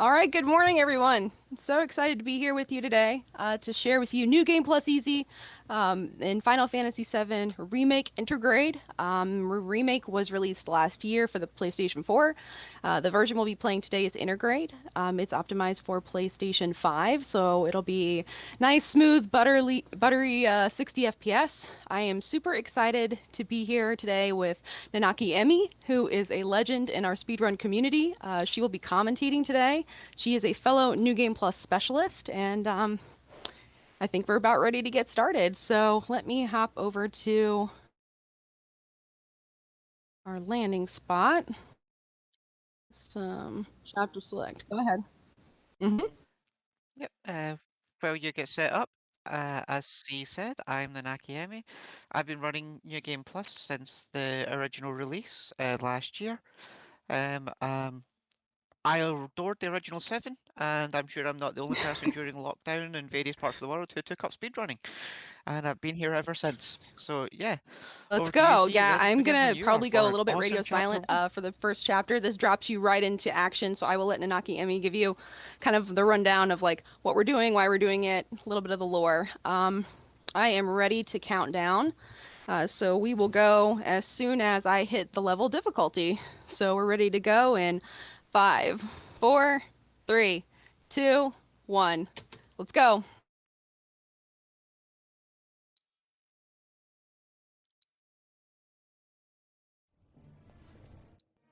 All right, good morning, everyone. So excited to be here with you today to share with you New Game Plus Easy in Final Fantasy VII Remake Intergrade. Remake was released last year for the PlayStation 4. The version we'll be playing today is Intergrade. It's optimized for PlayStation 5, so it'll be nice, smooth, buttery 60 FPS. I am super excited to be here today with Nanaki Emi, who is a legend in our speedrun community. She will be commentating today. She is a fellow New Game Plus specialist, and I think we're about ready to get started. So let me hop over to our landing spot. Some chapter select. Go ahead. Mm-hmm. Yep. While you get set up, as C said, I'm the Nakiemi. I've been running New Game Plus since the original release last year. Um, um, I adored the original 7, and I'm sure I'm not the only person during lockdown in various parts of the world who took up speedrunning, and I've been here ever since. So yeah, Let's over to you, go. C. Yeah, Ready to I'm begin when gonna you are probably go a for little bit awesome radio chapter silent 1. for the first chapter. This drops you right into action, so I will let Nanaki Emi give you kind of the rundown of like what we're doing, why we're doing it, a little bit of the lore. I am ready to count down. So we will go as soon as I hit the level difficulty. So we're ready to go in 5, 4, 3, 2, 1. Let's go.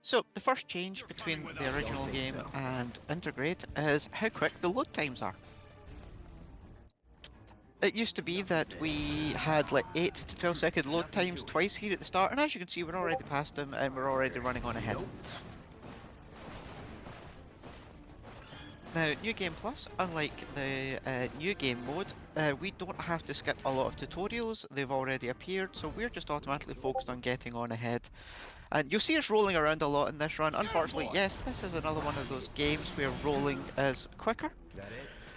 So the first change between the original game and Intergrade is how quick the load times are. It used to be that we had like 8 to 12-second load times twice here at the start, and as you can see, we're already past them and we're already running on ahead. Now, New Game Plus, unlike the New Game mode, we don't have to skip a lot of tutorials, they've already appeared, so we're just automatically focused on getting on ahead. And you'll see us rolling around a lot in this run. Unfortunately, yes, this is another one of those games where rolling is quicker.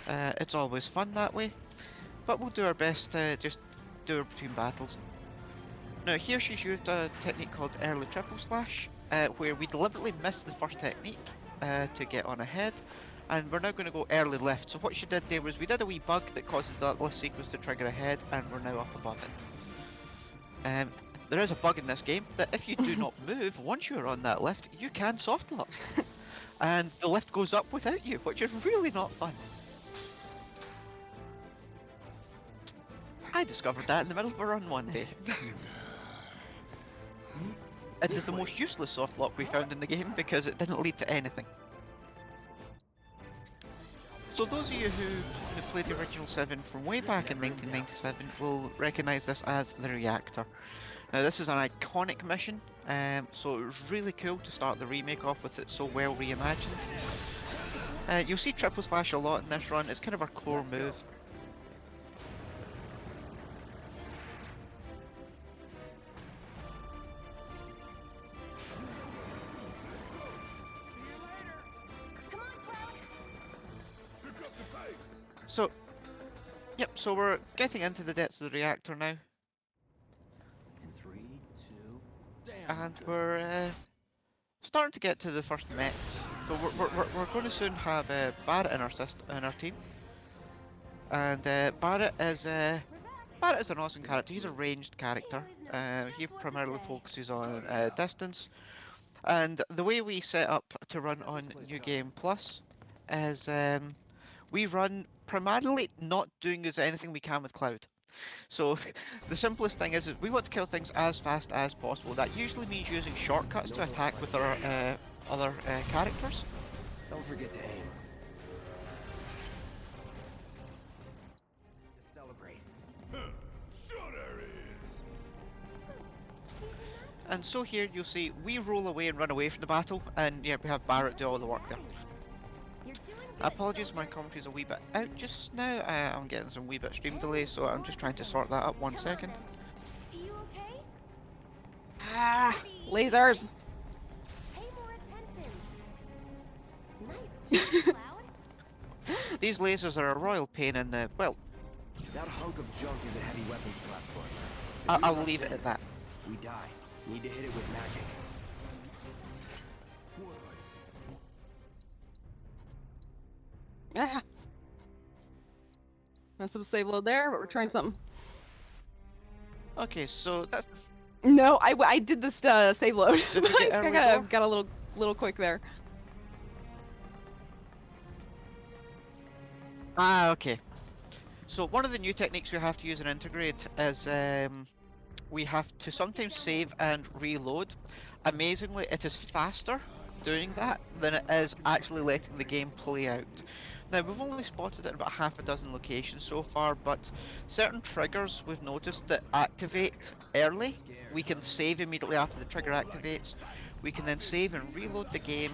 It's always fun that way. But we'll do our best to just do it between battles. Now here she's used a technique called early triple slash, where we deliberately missed the first technique to get on ahead, and we're now going to go early lift. So what she did there was we did a wee bug that causes that lift sequence to trigger ahead, and we're now up above it. There is a bug in this game that if you do not move once you're on that lift, you can soft lock, and the lift goes up without you, which is really not fun. I discovered that in the middle of a run one day. It is the most useless soft lock we found in the game because it didn't lead to anything. So those of you who played the original 7 from way back in 1997 will recognise this as the reactor. Now this is an iconic mission, so it was really cool to start the remake off with it so well reimagined. You'll see triple slash a lot in this run, it's kind of our core move. So, yep, so we're getting into the depths of the reactor now. In 3, 2, damn. And we're starting to get to the first mechs. So we're going to soon have Barrett in our team. And Barrett is an awesome character. He's a ranged character. He primarily focuses on distance. And the way we set up to run on New Game Plus is we run primarily not doing as anything we can with Cloud. So the simplest thing is we want to kill things as fast as possible. That usually means using shortcuts to attack with our other characters. Don't forget to aim. Celebrate. And so here you'll see we roll away and run away from the battle, and yeah, we have Barrett do all the work there. Apologies, my commentary's a wee bit out just now. I'm getting some wee bit stream delay, so I'm just trying to sort that up 1 second. Ah, lasers. These lasers are a royal pain in the, well, That hunk of junk is a heavy weapons platform. I'll leave it at that. We die. Need to hit it with magic. Ah, mess up a save load there, but we're trying something. Okay, so that's. No, I did this save load. Did you get I early got door? got a little quick there. Ah, okay. So one of the new techniques we have to use in Intergrade is we have to sometimes save and reload. Amazingly, it is faster doing that than it is actually letting the game play out. Now, we've only spotted it in about half a dozen locations so far, but certain triggers we've noticed that activate early. We can save immediately after the trigger activates. We can then save and reload the game,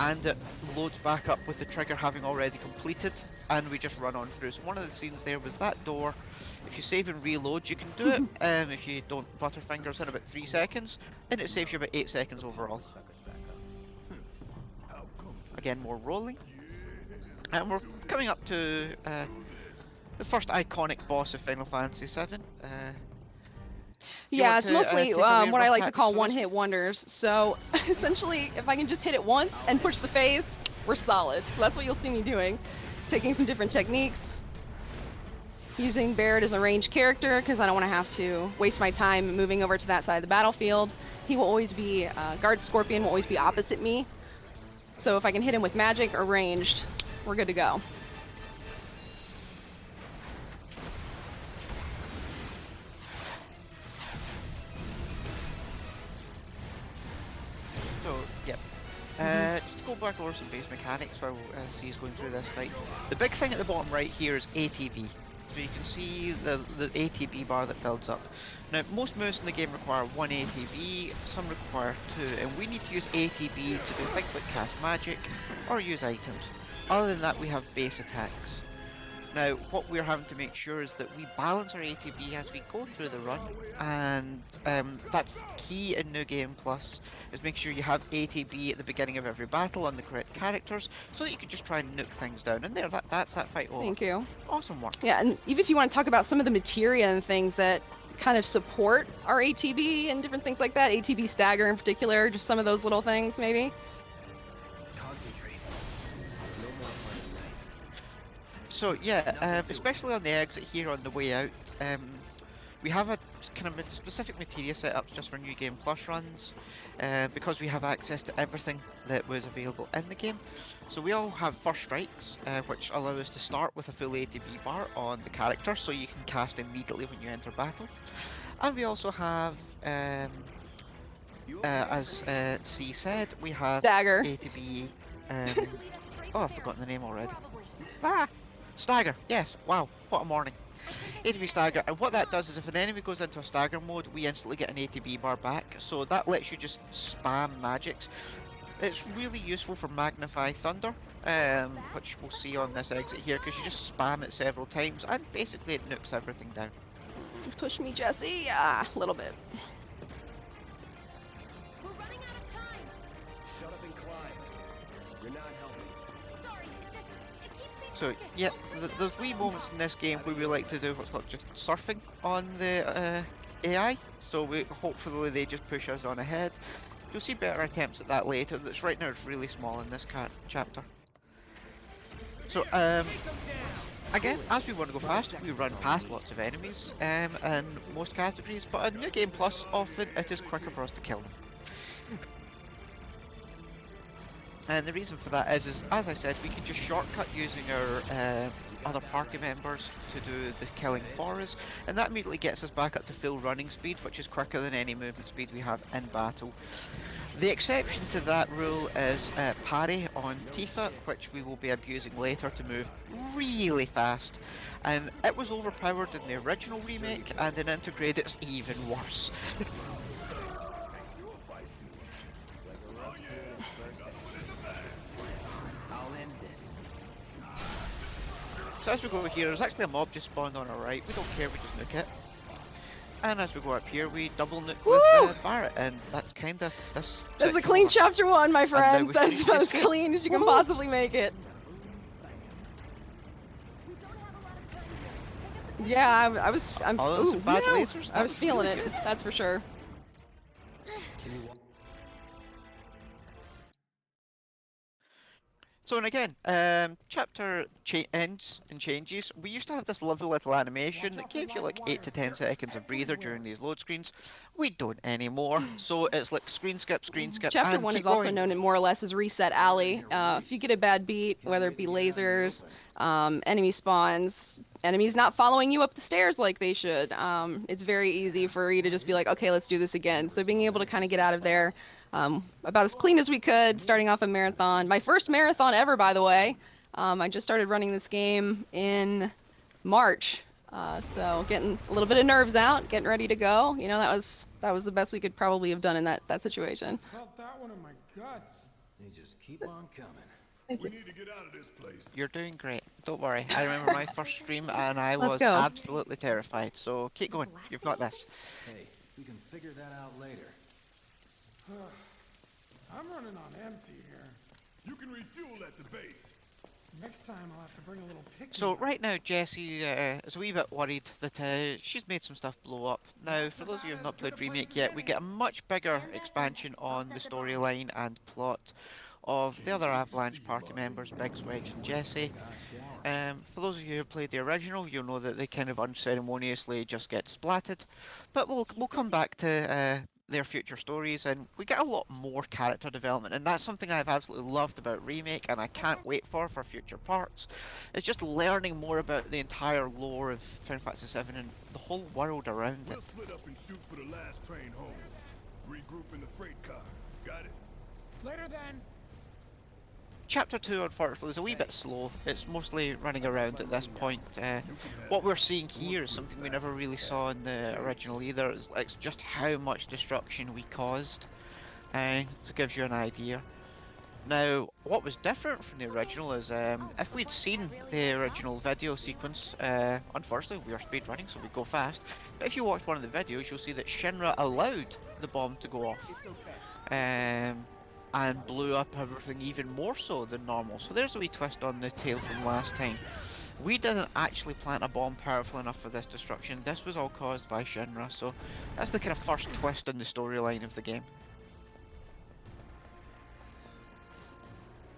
and it loads back up with the trigger having already completed, and we just run on through. So one of the scenes there was that door. If you save and reload, you can do it. If you don't butterfingers in about 3 seconds, and it saves you about 8 seconds overall. Again, more rolling. And we're coming up to the first iconic boss of Final Fantasy VII. Yeah, it's mostly take away what I rough like to tactics call for this one-hit wonders. So essentially, if I can just hit it once and push the phase, we're solid. So that's what you'll see me doing. Taking some different techniques. Using Barret as a ranged character, because I don't want to have to waste my time moving over to that side of the battlefield. He will always be, Guard Scorpion will always be opposite me. So if I can hit him with magic or ranged, we're good to go. So, yep. Just to go back over some base mechanics while C's going through this fight. The big thing at the bottom right here is ATB. So you can see the ATB bar that builds up. Now, most moves in the game require 1 ATB, some require 2, and we need to use ATB to do things like cast magic or use items. Other than that, we have base attacks. Now, what we're having to make sure is that we balance our ATB as we go through the run, and that's key in New Game Plus, is make sure you have ATB at the beginning of every battle on the correct characters, so that you can just try and nuke things down. And there, that's that fight over. Thank you. Awesome work. Yeah, and even if you want to talk about some of the materia and things that kind of support our ATB and different things like that, ATB stagger in particular, just some of those little things maybe. Concentrate. No more playing nice. So yeah, especially on the exit here on the way out, we have a kind of specific materia setups just for New Game Plus runs, because we have access to everything that was available in the game. So we all have first strikes, which allow us to start with a full ATB bar on the character, so you can cast immediately when you enter battle. And we also have, as C said, we have Stagger. ATB. Oh, I've forgotten the name already. Ah, Stagger. Yes. Wow, what a morning. ATB Stagger, and what that does is if an enemy goes into a stagger mode, we instantly get an ATB bar back, so that lets you just spam magics. It's really useful for Magnify Thunder, which we'll see on this exit here, because you just spam it several times, and basically it nukes everything down. Push me, Jesse. Yeah, a little bit. We're running out of time. Shut up and climb. You're not helping. Sorry, it keeps me So, yeah, there's wee moments in this game where we like to do what's called just surfing on the AI, so hopefully they just push us on ahead. You'll see better attempts at that later. That's right now it's really small in this chapter. So again, as we want to go fast, we run past lots of enemies in most categories, but in New Game Plus, often it is quicker for us to kill them. And the reason for that is as I said, we can just shortcut using our other party members to do the killing for us, and that immediately gets us back up to full running speed, which is quicker than any movement speed we have in battle. The exception to that rule is parry on Tifa, which we will be abusing later to move really fast, and it was overpowered in the original remake, and in Intergrade it's even worse. I'll end this. So as we go here, there's actually a mob just spawned on our right. We don't care, we just nuke it. And as we go up here, we double nuke with Barret, and that's kind of this. That's a section clean over. chapter 1, my friends. we That's finish about as this game. clean as you can Woohoo! possibly make it. We don't have a lot of time. Pick up the Yeah, I'm Oh, those ooh, are bad yeah, lasers? I That was was feeling really it. good. That's for sure. Can you walk? So, and again, chapter ends and changes. We used to have this lovely little animation that gave you like 8 to 10 seconds of breather during these load screens. We don't anymore. So it's like screen skip, Chapter and 1 keep is also going. known more or less as Reset Alley. If you get a bad beat, whether it be lasers, enemy spawns, enemies not following you up the stairs like they should, it's very easy for you to just be like, okay, let's do this again. So being able to kind of get out of there about as clean as we could, starting off a marathon. My first marathon ever, by the way. I just started running this game in March. So getting a little bit of nerves out, getting ready to go. You know, that was the best we could probably have done in that situation. Felt that one in my guts. They just keep on coming. We need to get out of this place. You're doing great. Don't worry. I remember my first stream and I Let's was go. absolutely terrified. So keep going. You've got this. Hey, we can figure that out later. I'm running on empty here. You can refuel at the base. Next time I'll have to bring a little pick. So right now, Jessie is a wee bit worried that she's made some stuff blow up. Now, for those of you who have not played Remake yet, we get a much bigger expansion on the storyline and plot of the other Avalanche party members, Biggs, Wedge and Jessie. For those of you who have played the original, you'll know that they kind of unceremoniously just get splatted. But we'll come back to their future stories, and we get a lot more character development, and that's something I've absolutely loved about Remake, and I can't wait for future parts. It's just learning more about the entire lore of Final Fantasy VII and the whole world around it. We'll split up and shoot for the last train home. Regroup in the freight car. Got it? Later then. Chapter 2, unfortunately, is a wee bit slow. It's mostly running around at this point. What we're seeing here is something we never really saw in the original either. It's just how much destruction we caused, to give you an idea. Now, what was different from the original is if we'd seen the original video sequence, unfortunately we are speedrunning so we go fast, but if you watch one of the videos you'll see that Shinra allowed the bomb to go off. And blew up everything even more so than normal. So there's a wee twist on the tale from last time. We didn't actually plant a bomb powerful enough for this destruction. This was all caused by Shinra, so that's the kind of first twist in the storyline of the game.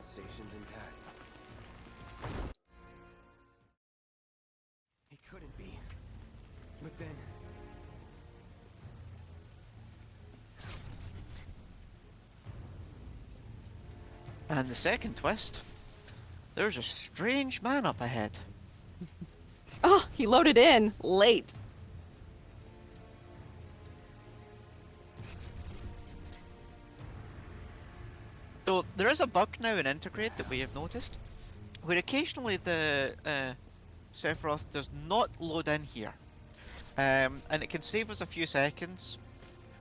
Station's intact. It couldn't be. But then... And the second twist, there's a strange man up ahead. Oh, he loaded in late. So there is a bug now in Intergrade that we have noticed, where occasionally the Sephiroth does not load in here, and it can save us a few seconds.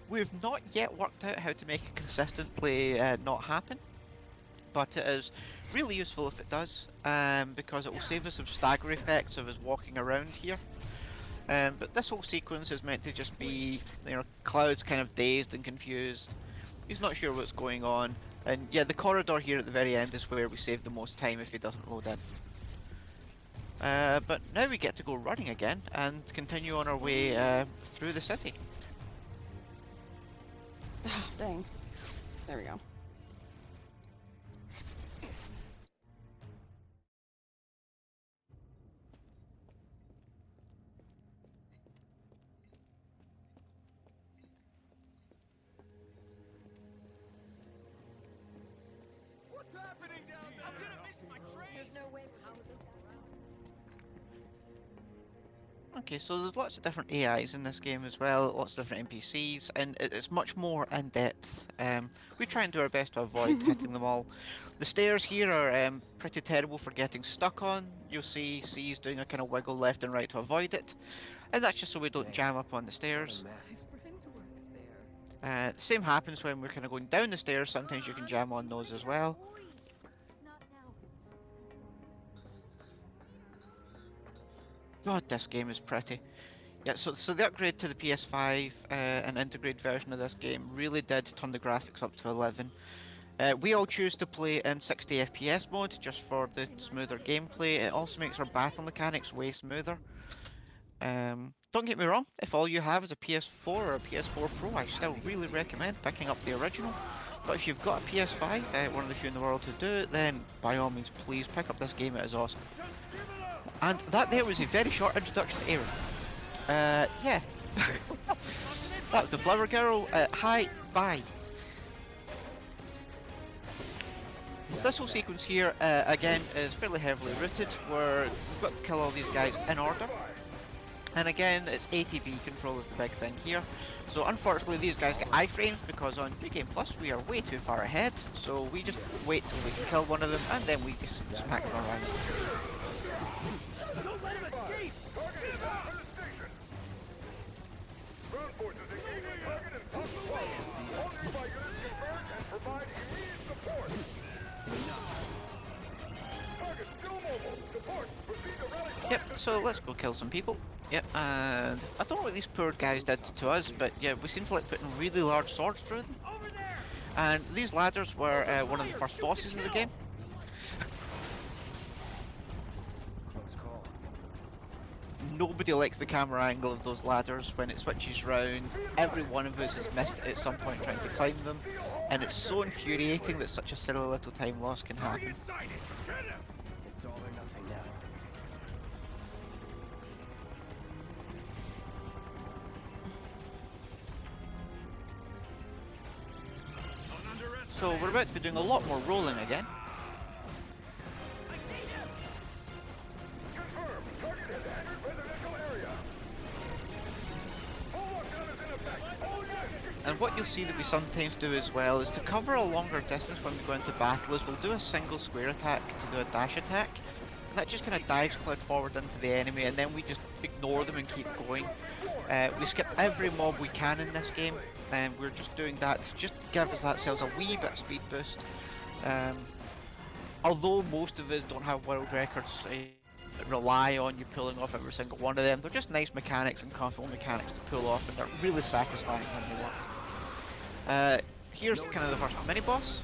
We've not yet worked out how to make it consistently not happen, but it is really useful if it does, because it will save us some stagger effects of us walking around here. But this whole sequence is meant to just be, you know, Cloud's kind of dazed and confused. He's not sure what's going on, and yeah, the corridor here at the very end is where we save the most time if he doesn't load in. But now we get to go running again and continue on our way through the city. Dang. There we go. What's happening down there? I'm gonna miss my train! There's no way how would Okay, so there's lots of different AIs in this game as well, lots of different NPCs, and it's much more in depth. We try and do our best to avoid hitting them all. The stairs here are pretty terrible for getting stuck on. You'll see C's doing a kind of wiggle left and right to avoid it, and that's just so we don't jam up on the stairs. The same happens when we're kind of going down the stairs. Sometimes you can jam on those as well. not now. God, this game is pretty. Yeah, so the upgrade to the PS5 and Intergrade version of this game really did turn the graphics up to 11. We all choose to play in 60 FPS mode just for the smoother gameplay. It also makes our battle mechanics way smoother. Don't get me wrong, if all you have is a PS4 or a PS4 Pro, I still really recommend picking up the original. But if you've got a PS5, one of the few in the world who do, then by all means please pick up this game, it is awesome. And that there was a very short introduction to Aaron. Yeah. That was the Flower Girl. Hi, bye. So this whole sequence here, again, is fairly heavily rooted, where we've got to kill all these guys in order. And again, it's ATB control is the big thing here. So unfortunately these guys get iframes because on New Game Plus we are way too far ahead. So we just wait till we can kill one of them and then we just smack them around. Don't let him escape! Target is out of the station! Ground forces engaging target and top supply. All nearby units converge and provide immediate support. Target still mobile. Support. Proceed to rally point. Yep, so let's go kill some people. Yep, and I don't know what these poor guys did to us, but yeah, we seem to like putting really large swords through them. Over there! And these ladders were one of the first bosses of the game. Close call. Nobody likes the camera angle of those ladders when it switches round. Every one of us has missed it at some point trying to climb them, and it's so infuriating that such a silly little time loss can happen. Inside it! Get him! It's all or nothing now. So we're about to be doing a lot more rolling again. Confirm. Target has entered residential area. Full lockdown is in effect. All units. And what you'll see that we sometimes do as well is to cover a longer distance when we go into battle is we'll do a single square attack to do a dash attack. And that just kind of dives cloud forward into the enemy and then we just ignore them and keep going. We skip every mob we can in this game and we're just doing that to just give us ourselves a wee bit of speed boost. Although most of us don't have world records that rely on you pulling off every single one of them, they're just nice mechanics and comfortable mechanics to pull off and they're really satisfying when they work. Here's kind of the first mini boss.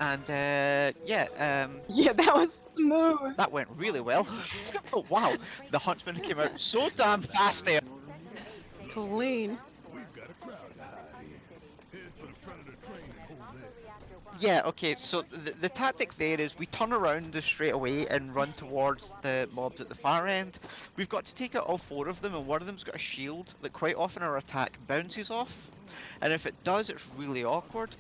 And yeah, Yeah, that was smooth. that went really well. Oh wow, the huntsman came out so damn fast there. Clean. We've got a crowd to hide here. Head for the front of the train and hold there. Yeah, okay, so the tactic there is we turn around straight away and run towards the mobs at the far end. We've got to take out all four of them and one of them's got a shield that quite often our attack bounces off. And if it does, it's really awkward.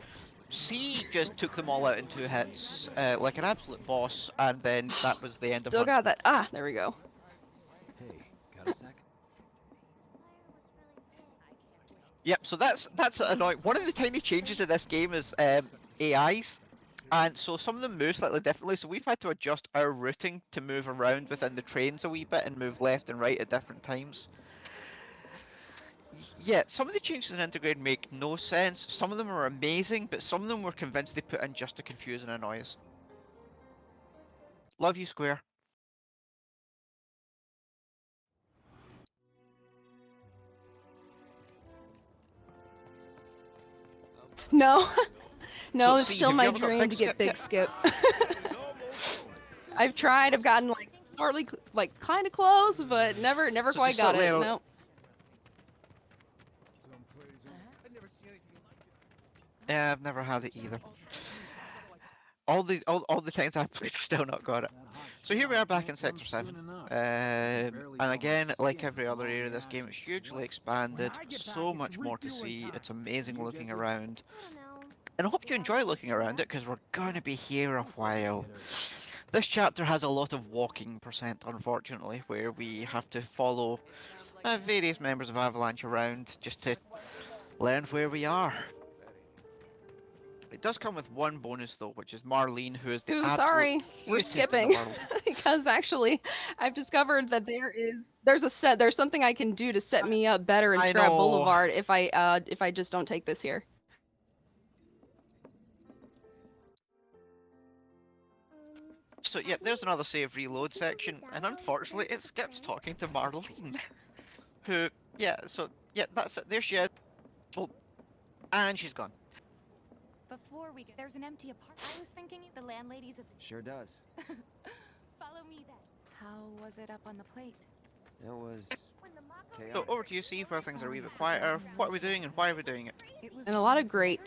C just took them all out in 2 hits, like an absolute boss, and then that was the end of Still Huntsman. got that. Ah, there we go. Hey, got a sec? Yep, so that's annoying. One of the tiny changes in this game is AIs, and so some of them move slightly differently. So we've had to adjust our routing to move around within the trains a wee bit and move left and right at different times. Yeah, some of the changes in Intergrade make no sense. Some of them are amazing, but some of them we're convinced they put in just to confuse and annoy us. Love you, Square. No. No, So, it's see, still have you my ever got dream Big to get Skip Big yet? Skip. I've tried. I've gotten like slightly, like kind of close, but never So quite just got it. slightly- No. Yeah, I've never had it either. All the times I've played, I've still not got it. So here we are back in Sector 7. And again, like every other area of this game, it's hugely expanded, so much more to see, it's amazing looking around. And I hope you enjoy looking around it, because we're going to be here a while. This chapter has a lot of walking percent, unfortunately, where we have to follow various members of Avalanche around just to learn where we are. It does come with one bonus though, which is Marlene, who is the Ooh, absolute sorry, we're cutest in the skipping world. because actually, I've discovered that there's something I can do to set me up better in I Scrap know. Boulevard if I just don't take this here. So yeah, there's another save reload section, and unfortunately it skips talking to Marlene. Who, yeah, so, yeah, that's it, there she is. Oh, and she's gone. Before we get there's an empty apartment. I was thinking the landladies of Sure does. follow me then. How was it up on the plate? It was So chaotic. over to you, see where things are a wee bit quieter. What are we doing and why are we doing it? And a lot of great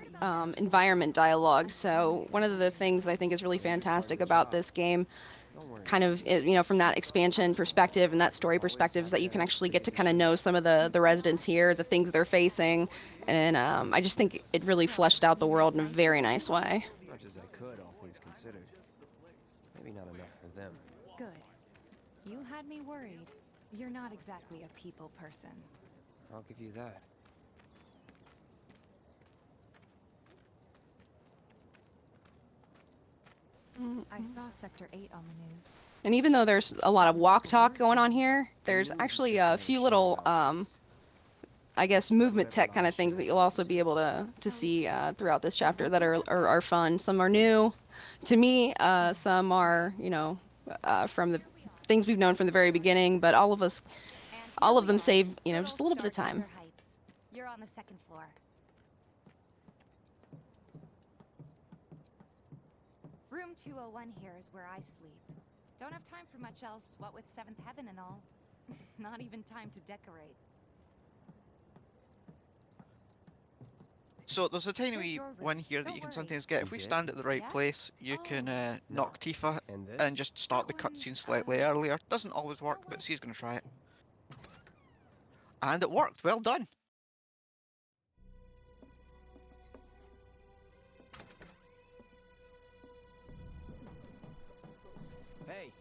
environment dialogue. So one of the things I think is really fantastic about this game, Don't worry. kind of from that expansion perspective and that story perspective, is that you can actually get to kind of know some of the residents here, the things they're facing, and I just think it really fleshed out the world in a very nice way. Much as I could, all things considered. Maybe not enough for them. Good. You had me worried. You're not exactly a people person. I'll give you that. I saw Sector 8 on the news. And even though there's a lot of walk talk going on here, there's actually a few little I guess movement tech kind of things that you'll also be able to see throughout this chapter that are fun. Some are new to me, some are from the things we've known from the very beginning, but all of them save just a little bit of time. Heights. You're on the second floor. Room 201 here is where I sleep. Don't have time for much else, what with Seventh Heaven and all. Not even time to decorate. So there's a tiny Here's wee your room. one here that Don't you can worry. sometimes get. If You we did? stand at the right Yes? place, you can No. knock Tifa And this? and just start the That cutscene one's, slightly earlier. Doesn't always work, Don't but worry. she's gonna try it. And it worked, well done. Hey!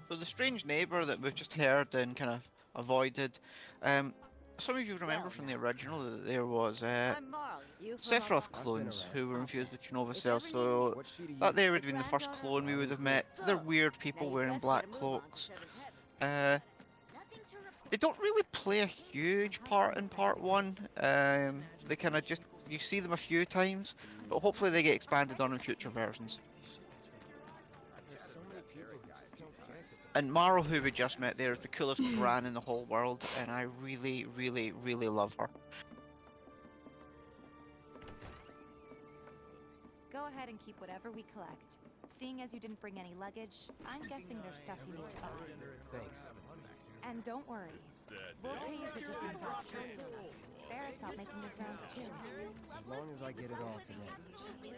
So the strange neighbour that we've just heard and kind of avoided, some of you remember from the original that there was Sephiroth clones who were infused with Genova cells, so What's she to you? that there would have been the first clone we would have met. They're weird people wearing black cloaks. They don't really play a huge part in part 1. They kind of just, you see them a few times, but hopefully they get expanded on in future versions. And Maro, who we just met there, is the coolest Gran in the whole world, and I really, really, really love her. Go ahead and keep whatever we collect. Seeing as you didn't bring any luggage, I'm guessing there's stuff you need to buy. Thanks. And don't worry, we'll pay you the difference off. Barrett's out making his rounds too. As long as I get it all today.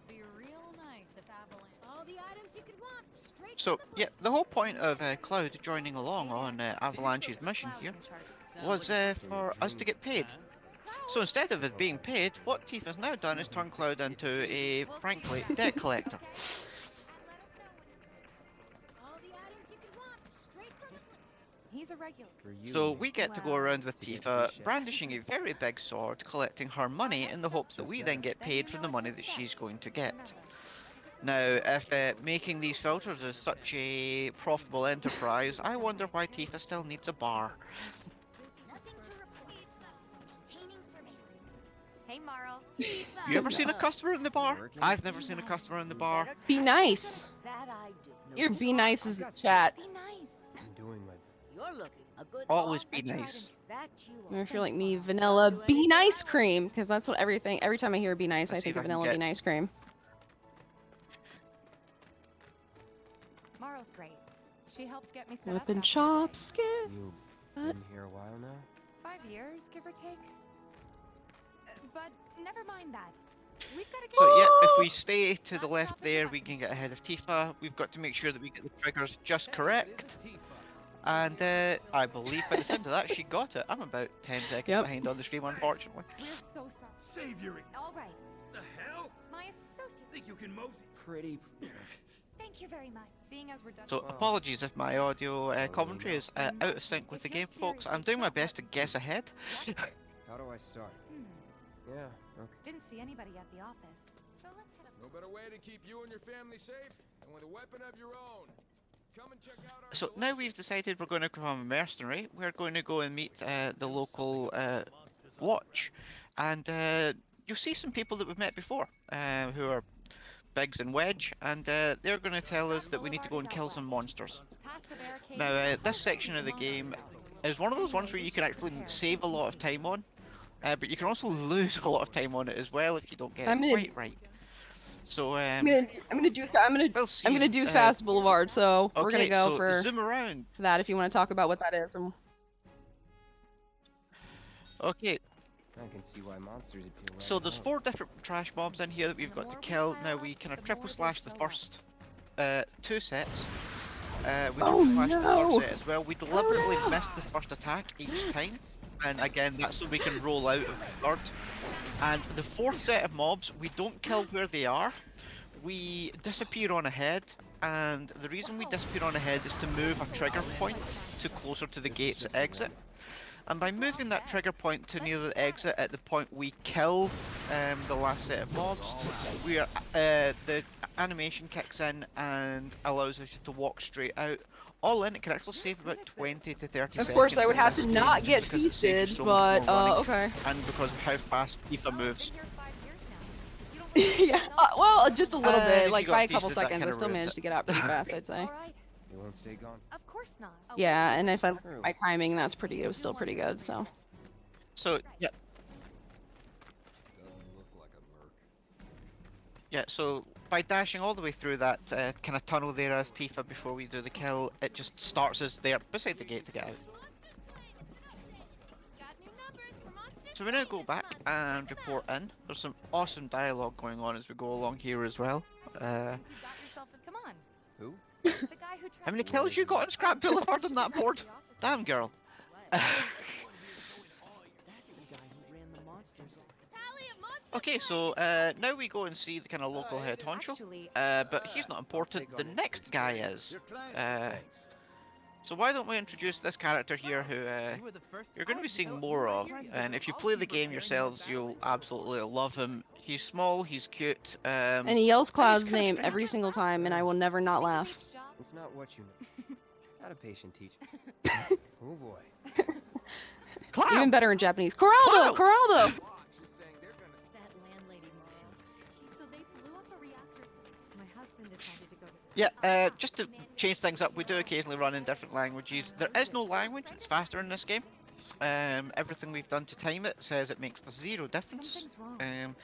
Be real nice if Avalanche. All the items you could want, straight So, from the yeah, the whole point of Cloud joining along on Avalanche's mission here was for us to get paid. So instead of us being paid, what Tifa's now done is turn Cloud into a, frankly, debt collector. all the items you could want, straight from the He's a regular. For you So and we me. get to go Well, around with to get Tifa, free shit. brandishing a very big sword, collecting her money in the hopes that we then get paid for the money that she's going to get. Now, if making these filters is such a profitable enterprise, I wonder why Tifa still needs a bar. nothing to report. Maintaining surveillance. Hey, Marl. You ever seen a customer in the bar? Working? I've never seen a customer in the bar. Be nice. That I do. Your be nice is the chat. Be nice. I'm doing my... You're looking a good Always boss. be I tried nice. to- That you Or are. if you're like me, vanilla bean ice cream, because that's what every time I hear be nice, I Let's see think if of I can vanilla get- bean ice cream. Marl's great. She helped get me set Whip up. and after chop, this. skip. You What? been here a while now? 5 years, give or take. But never mind that. We've got to get. So yeah, if we stay to the left there, we can get ahead of Tifa. We've got to make sure that we get the triggers just correct. And I believe by the end of that, she got it. I'm about 10 seconds Yep. behind on the stream, unfortunately. We're so sorry. Savior, All right. the hell? My associate. Think you can mosey? Pretty... Thank you very much. Seeing as we're done. So Wow. apologies if my audio commentary is out of sync with the game, folks. I'm doing my best to guess ahead. How do I start? Hmm. Yeah, okay. Didn't see anybody at the office. So let's hit up. No better way to keep you and your family safe than with a weapon of your own. Come and check out our So now we've decided we're going to become a mercenary. We're going to go and meet the local watch, and you'll see some people that we've met before, who are Biggs and Wedge, and they're going to tell us that we need to go and kill some monsters. Past the barricades. Now, this section of the game is one of those ones where you can actually save a lot of time on, but you can also lose a lot of time on it as well if you don't get it quite right. So I'm gonna do Fast Boulevard. So we're gonna okay, go so for zoom around. that if you want to talk about what that is. Okay, I can see why monsters would feel right so there's at home. 4 different trash mobs in here that we've got to kill. Now we kind of triple slash the first 2 sets. We triple slash the third set as well. We deliberately miss the first attack each time, and again that's so we can roll out of the third. And the 4th set of mobs, we don't kill where they are. We disappear on ahead, and the reason we disappear on ahead is to move a trigger point to closer to the gate's exit. And by moving that trigger point to near the exit at the point we kill the last set of mobs, we are the animation kicks in and allows us to walk straight out. All in, it can actually save about 20 to 30 seconds. Of course, I would in have this to game not get because it saves feasted, you so much but more running, okay. and because of how fast Tifa moves. Yeah, well, just a little If bit, you like got by a couple feasted, that seconds. I kinda still ruins managed it. to get out pretty fast, I'd say. Alright. You won't stay gone. Of course not. Yeah, and if I look at my timing, that's pretty. It was still pretty good. So. So yeah, Doesn't look like a merc. yeah. So by dashing all the way through that kind of tunnel there as Tifa before we do the kill, it just starts us there beside the gate to get out. So we now go back and report in. There's some awesome dialogue going on as we go along here as well. Come on. Who? The guy who How many kills you got on Scrap Boulevard on that board? Damn girl. That's the guy who ran the monsters. Okay, so now we go and see the kind of local head honcho, but he's not important. The next guy is. So why don't we introduce this character here who you're going to be seeing more of, and if you play the game yourselves, you'll absolutely love him. He's small, he's cute, And he yells Cloud's kinda name strange. every single time, and I will never not laugh. It's not what you know. Not a patient teacher. Oh boy. Cloud! Even better in Japanese. Coraldo! Cloud! Coraldo! That landlady mom. So they blew up a reactor. My husband decided to go to Yeah, just to change things up, we do occasionally run in different languages. There is no language that's faster in this game. Everything we've done to time it says it makes 0 difference. Something's wrong.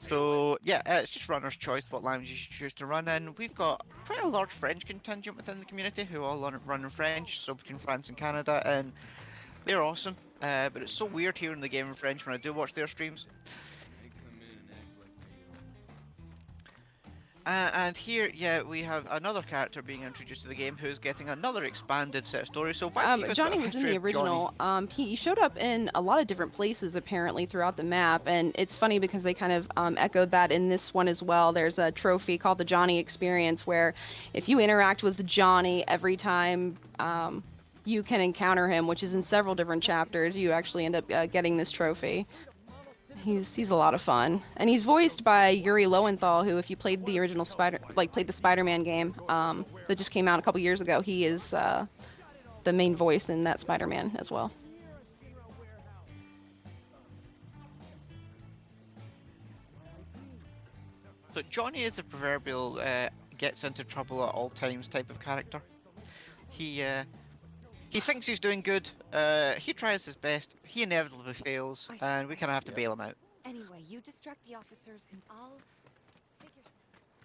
So yeah, it's just runner's choice what language you choose to run in. We've got quite a large French contingent within the community who all run in French, so between France and Canada, and they're awesome. But it's so weird hearing the game in French when I do watch their streams. And here, yeah, we have another character being introduced to the game who's getting another expanded set of stories. So why don't you guys Johnny put a was in history the of Johnny? original. He showed up in a lot of different places apparently throughout the map, and it's funny because they kind of echoed that in this one as well. There's a trophy called the Johnny Experience where if you interact with Johnny every time you can encounter him, which is in several different chapters, you actually end up getting this trophy. He's a lot of fun, and he's voiced by Yuri Lowenthal, who, if you played the original played the Spider-Man game that just came out a couple years ago, he is the main voice in that Spider-Man as well. So Johnny is the proverbial gets into trouble at all times type of character. He thinks he's doing good, he tries his best, he inevitably fails, and we kind of have to bail him out. Anyway, you distract the officers and I'll figure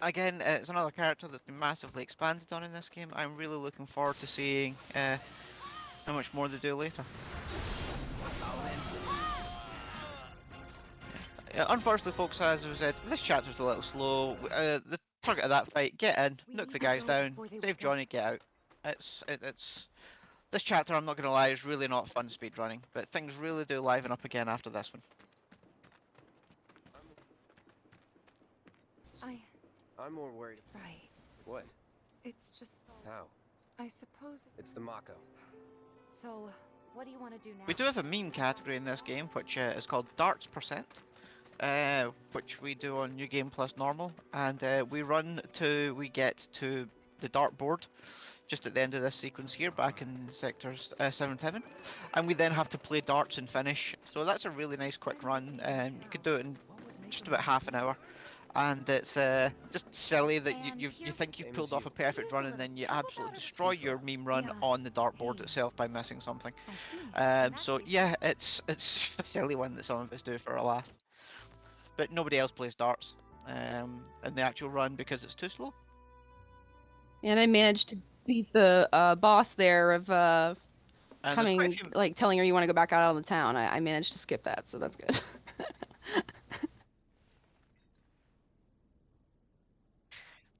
something. Again, it's another character that's been massively expanded on in this game. I'm really looking forward to seeing how much more they do later. Yeah, unfortunately, folks, as I said, this chapter's a little slow. The target of that fight, get in, nuke the guys down, save Johnny, get out. It's this chapter, I'm not going to lie, is really not fun speedrunning, but things really do liven up again after this one. I'm more worried. Right. What? It's just, How? I suppose. It's the Mako. So, what do you want to do now? We do have a meme category in this game, which is called Darts Percent, which we do on New Game Plus Normal, and we run till we get to the dart board, just at the end of this sequence here, back in Sector 7th Heaven, and we then have to play darts and finish. So that's a really nice quick run, and you could do it in just about half an hour. and it's just silly that And you here- think you've Same pulled as off you. a perfect Here's a run and little then you how absolutely about a destroy FIFA? your meme run Yeah. on the dartboard Hey. itself by missing something. I see. In that So case, yeah, it's a silly one that some of us do for a laugh, but nobody else plays darts in the actual run because it's too slow. And I managed to beat the boss there of And there's quite a coming, few. like telling her you want to go back out on the town. I managed to skip that, so that's good.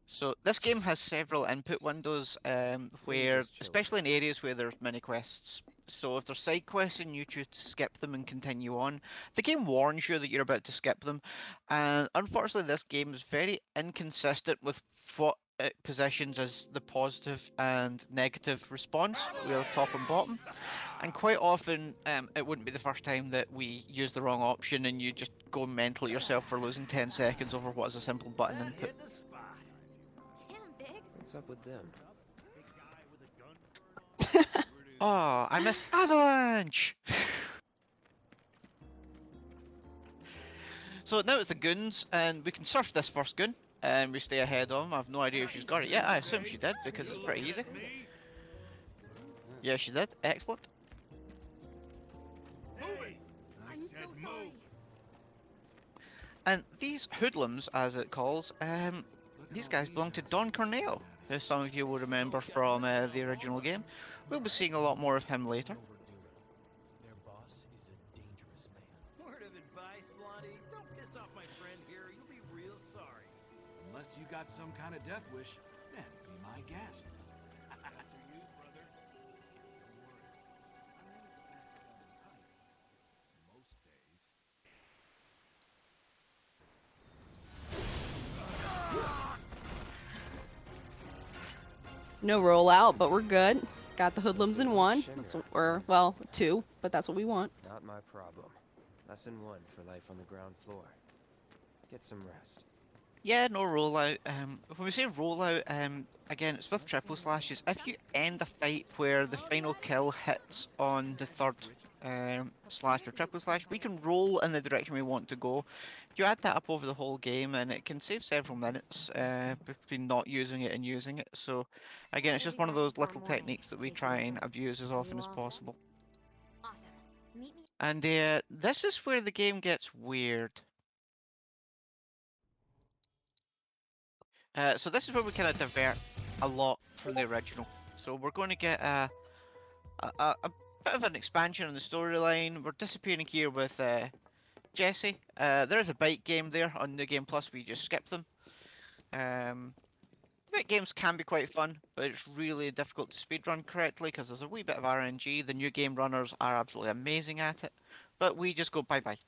So this game has several input windows where, just chilling. especially in areas where there's mini quests. So if there's side quests and you choose to skip them and continue on, the game warns you that you're about to skip them. And unfortunately, this game is very inconsistent with what it positions as the positive and negative response, where top and bottom. And quite often, it wouldn't be the first time that we use the wrong option and you just go mental at yourself for losing 10 seconds over what is a simple button input. Damn, Biggs. What's up with them? Oh, I missed Avalanche! So now it's the goons, and we can surf this first goon, and we stay ahead of him. I have no idea if she's got it yet. I assume she did, because it's pretty easy. Yeah, she did. Excellent. I'm so sorry. And these hoodlums, as it calls, these guys belong to Don Corneo, who some of you will remember from the original game. We'll be seeing a lot more of him later. Their boss is a dangerous man. Word of advice, Blondie. Don't piss off my friend here. You'll be real sorry. Unless you got some kind of death wish, then be my guest. After you, brother. Don't worry. I'm ready to backstab him tight. Most days. No rollout, but we're good. Got the hoodlums in one. That's what, or well, two, but that's what we want. Not my problem. Lesson 1 for life on the ground floor. Get some rest. Yeah, no rollout. When we say rollout, again, it's with triple slashes. If you end a fight where the final kill hits on the third slash or triple slash, we can roll in the direction we want to go. You add that up over the whole game, and it can save several minutes between not using it and using it. So, again, it's just one of those little techniques that we try and abuse as often as possible. Awesome. Meet me. And this is where the game gets weird. So this is where we kind of divert a lot from the original. So we're going to get a bit of an expansion on the storyline. We're disappearing here with Jesse. There is a bike game there on New Game Plus. We just skip them. The bike games can be quite fun, but it's really difficult to speedrun correctly because there's a wee bit of RNG. The new game runners are absolutely amazing at it, but we just go bye-bye.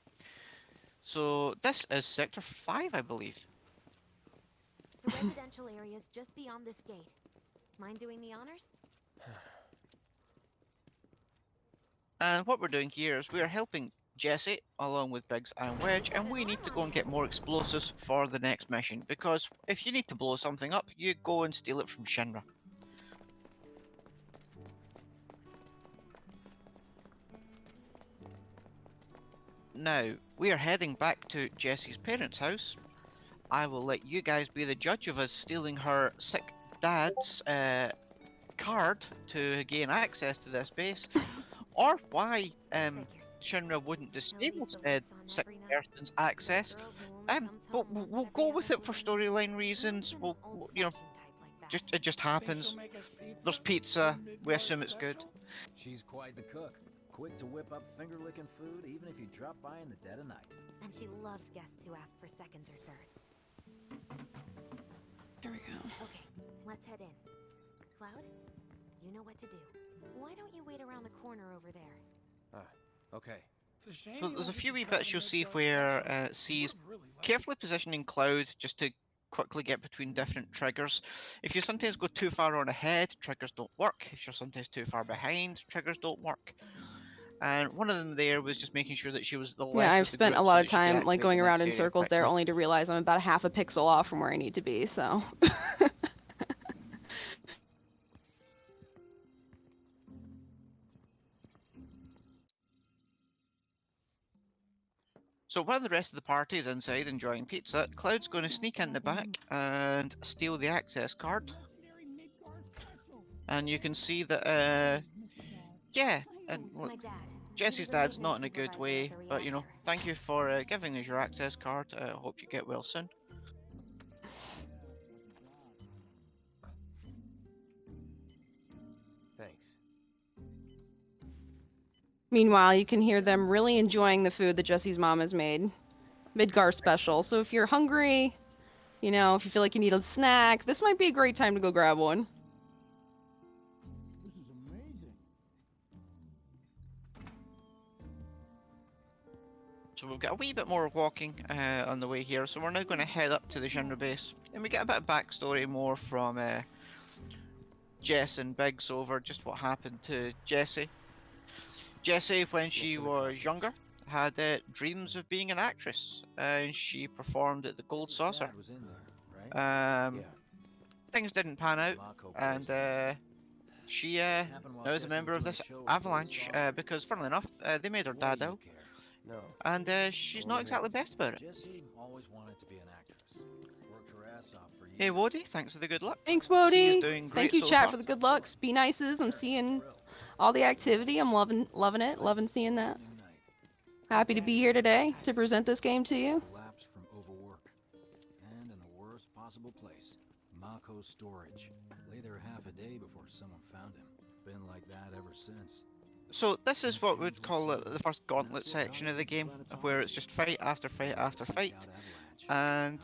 So this is Sector 5, I believe. The residential area is just beyond this gate. Mind doing the honors? And what we're doing here is we're helping Jesse along with Biggs and Wedge, and we need to go and get more explosives for the next mission, because if you need to blow something up, you go and steal it from Shinra. Now, we are heading back to Jesse's parents' house. I will let you guys be the judge of us stealing her sick dad's card to gain access to this base, or why Shinra wouldn't disable said sick person's access. But we'll go with it for storyline reasons. We'll, you know, it just happens. There's pizza. We assume it's good. She's quite the cook. Quick to whip up finger-licking food, even if you drop by in the dead of night. And she loves guests who ask for seconds or thirds. There we go. Okay, let's head in. Cloud, you know what to do. Why don't you wait around the corner over there? Okay. It's a shame So you there's a don't few get wee to try bits to you'll make see those where special. C's I would really like carefully positioning Cloud just to quickly get between different triggers. If you sometimes go too far on ahead, triggers don't work. If you're sometimes too far behind, triggers don't work. And one of them there was just making sure that she was at the Yeah, left I've of the spent group a so lot of that she could time like activate going the around next in area circles there, quickly. only to realize I'm about a half a pixel off from where I need to be. So. So while the rest of the party is inside enjoying pizza, Cloud's going to sneak in the back and steal the access card. And you can see that, yeah, and My dad. Jesse's He was a dad's not in a maintenance good supervisor way, at the but you know, reactor. thank you for giving us your access card. Hope you get well soon. Thanks. Meanwhile, you can hear them really enjoying the food that Jesse's mom has made. Midgar special. So if you're hungry, you know, if you feel like you need a snack, this might be a great time to go grab one. This is amazing. So we've got a wee bit more walking on the way here, so we're now going to head up to the Shinra base. And we get a bit of backstory more from Jess and Biggs over just what happened to Jessie. Jessie, when she was younger, had dreams of being an actress, and she performed at the Gold Saucer. Was in there, right? Things didn't pan out, and she now is a member of this Avalanche because, funnily enough, they made her dad ill, No. and she's not exactly best about it. Jessie always wanted to be an actress. Worked her ass off for years. Hey Wody, thanks for the good luck. Thanks, She's Wody. doing great Thank you, so chat, far. for the good lucks. Be nices. I'm seeing all the activity. I'm loving it. Loving seeing that. Happy to be here today to present this game to you. Collapsed from overwork. And in the worst possible place, Mako's storage. Lay there half a day before someone found him. Been like that ever since. So this is what we'd call the first gauntlet section of the game, where it's just fight after fight after fight. And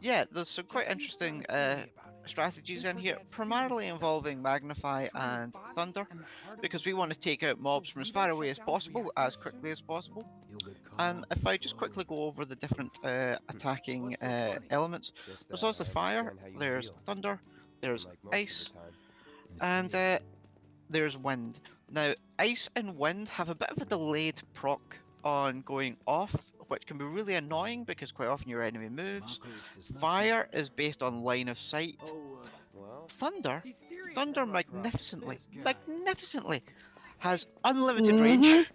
yeah, there's some quite interesting strategies in here, primarily involving Magnify and Thunder, because we want to take out mobs from as far away as possible, as quickly as possible. And if I just quickly go over the different attacking elements, there's also fire, there's thunder, there's ice, and there's wind. Now, ice and wind have a bit of a delayed proc on going off, which can be really annoying because quite often your enemy moves. Fire is based on line of sight. Thunder magnificently has unlimited range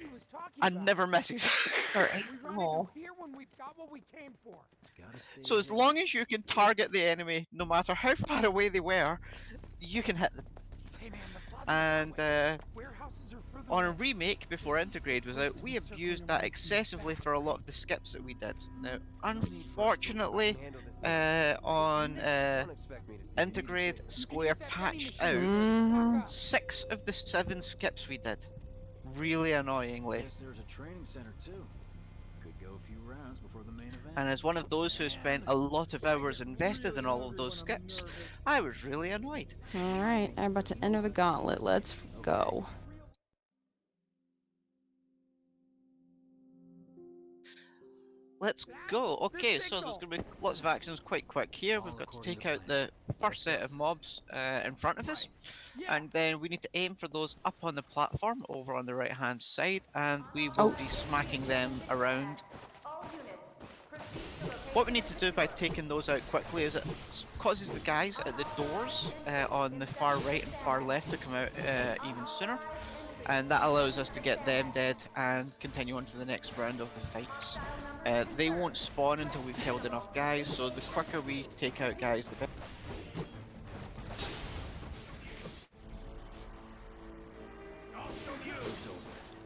and never misses. So as long as you can target the enemy, no matter how far away they were, you can hit them. And on a remake before Intergrade was out, we abused that excessively for a lot of the skips that we did. Now, unfortunately, on Intergrade, Square patched out 6 of the 7 skips we did, really annoyingly. Guess there's a training center too. Could go a few rounds before the main event. And as one of those who spent a lot of hours invested in all of those skips, I was really annoyed. Alright, I'm about to enter the gauntlet. Let's go. Let's go. Okay, so there's going to be lots of actions quite quick here. We've got to take out the first set of mobs in front of us, and then we need to aim for those up on the platform over on the right hand side, and we will be smacking them around. What we need to do by taking those out quickly is it causes the guys at the doors on the far right and far left to come out even sooner, and that allows us to get them dead and continue on to the next round of the fights. They won't spawn until we've killed enough guys, so the quicker we take out guys, the better.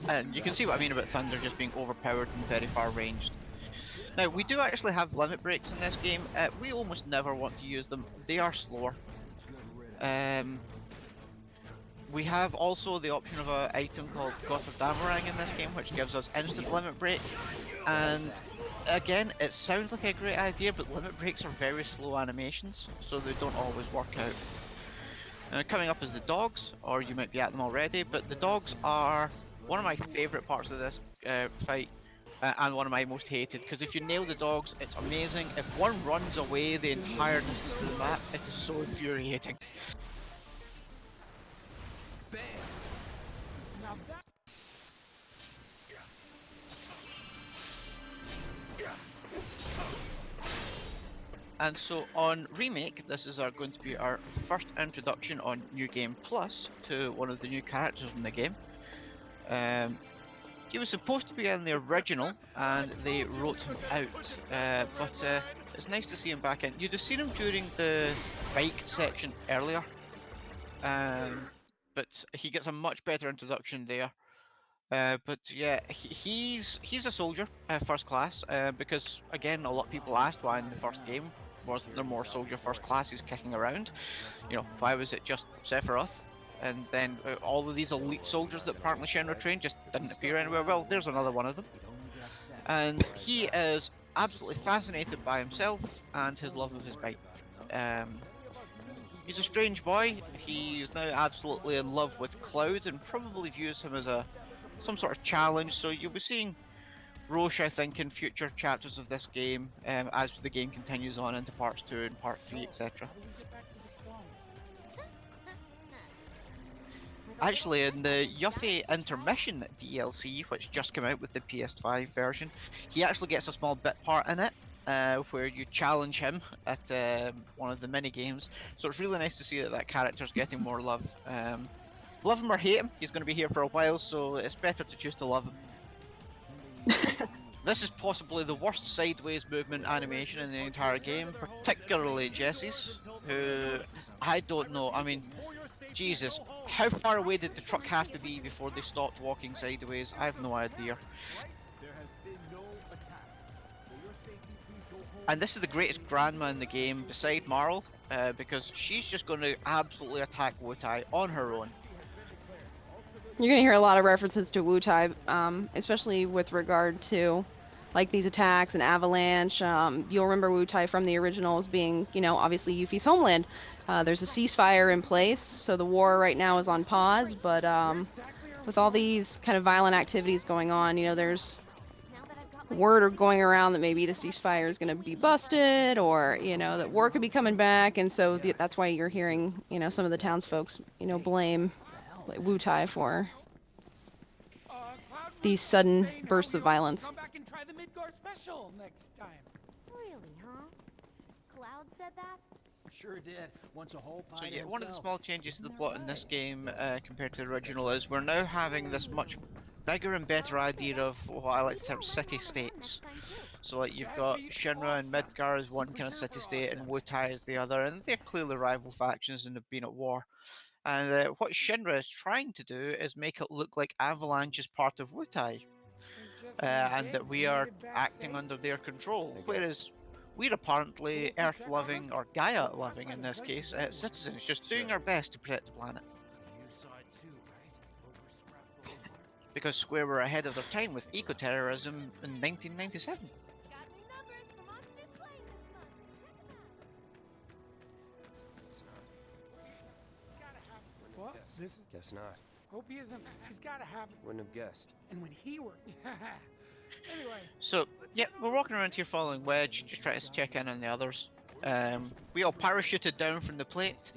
And you can see what I mean about Thunder just being overpowered and very far ranged. Now, we do actually have limit breaks in this game. We almost never want to use them. They are slower. We have also the option of an item called Gotterdammerang in this game, which gives us instant limit break. And again, it sounds like a great idea, but limit breaks are very slow animations, so they don't always work out. Coming up is the dogs, or you might be at them already, but the dogs are one of my favourite parts of this fight. And one of my most hated, because if you nail the dogs, it's amazing. If one runs away the entire distance of the map, it is so infuriating. And so on Remake, this is going to be our first introduction on New Game Plus to one of the new characters in the game. He was supposed to be in the original, and they wrote him out. But it's nice to see him back in. You'd have seen him during the bike section earlier, but he gets a much better introduction there. But yeah, he's a soldier, first class, because again, a lot of people asked why in the first game wasn't there more soldier first classes kicking around. You know, why was it just Sephiroth? And then all of these elite soldiers that apparently Shenra trained just didn't appear anywhere. Well, there's another one of them. And he is absolutely fascinated by himself and his love of his bike. He's a strange boy. He's now absolutely in love with Cloud and probably views him as some sort of challenge. So you'll be seeing Roche, I think, in future chapters of this game, as the game continues on into parts 2 and part 3, etc. Actually, in the Yuffie Intermission DLC, which just came out with the PS5 version, he actually gets a small bit part in it, where you challenge him at one of the mini games. So it's really nice to see that character's getting more love. Love him or hate him, he's going to be here for a while, so it's better to choose to love him. This is possibly the worst sideways movement animation in the entire game, particularly Jesse's, who, I don't know, I mean, Jesus, how far away did the truck have to be before they stopped walking sideways? I have no idea. And this is the greatest grandma in the game, beside Marl, because she's just going to absolutely attack Wutai on her own. You're gonna hear a lot of references to Wutai, especially with regard to like these attacks and Avalanche. You'll remember Wutai from the originals being, you know, obviously Yuffie's homeland. There's a ceasefire in place, so the war right now is on pause, but with all these kind of violent activities going on, you know, there's word going around that maybe the ceasefire is going to be busted, or, you know, that war could be coming back, and so that's why you're hearing, you know, some of the townsfolk, you know, blame like Wutai for these sudden bursts of violence. Come back and try the Midgard special next time. Really, huh? Cloud said that? Sure did. Once a whole pie So to yeah, one of the himself. small changes to the plot in this game compared to the original is we're now having this much bigger and better idea of what I like to term city-states. So like you've got Shinra and Midgar as one kind of city-state and Wutai as the other, and they're clearly rival factions and have been at war. And what Shinra is trying to do is make it look like Avalanche is part of Wutai, and that we are acting under their control, whereas we're apparently Earth-loving, or Gaia-loving in this case, citizens, just doing our best to protect the planet. Because Square were ahead of their time with eco-terrorism in 1997. What? This is... Guess not. Hope he isn't... He's gotta have it. Wouldn't have guessed. And when he worked... Anyway. So, yeah, we're walking around here following Wedge, just trying to check in on the others. We all parachuted down from the plate,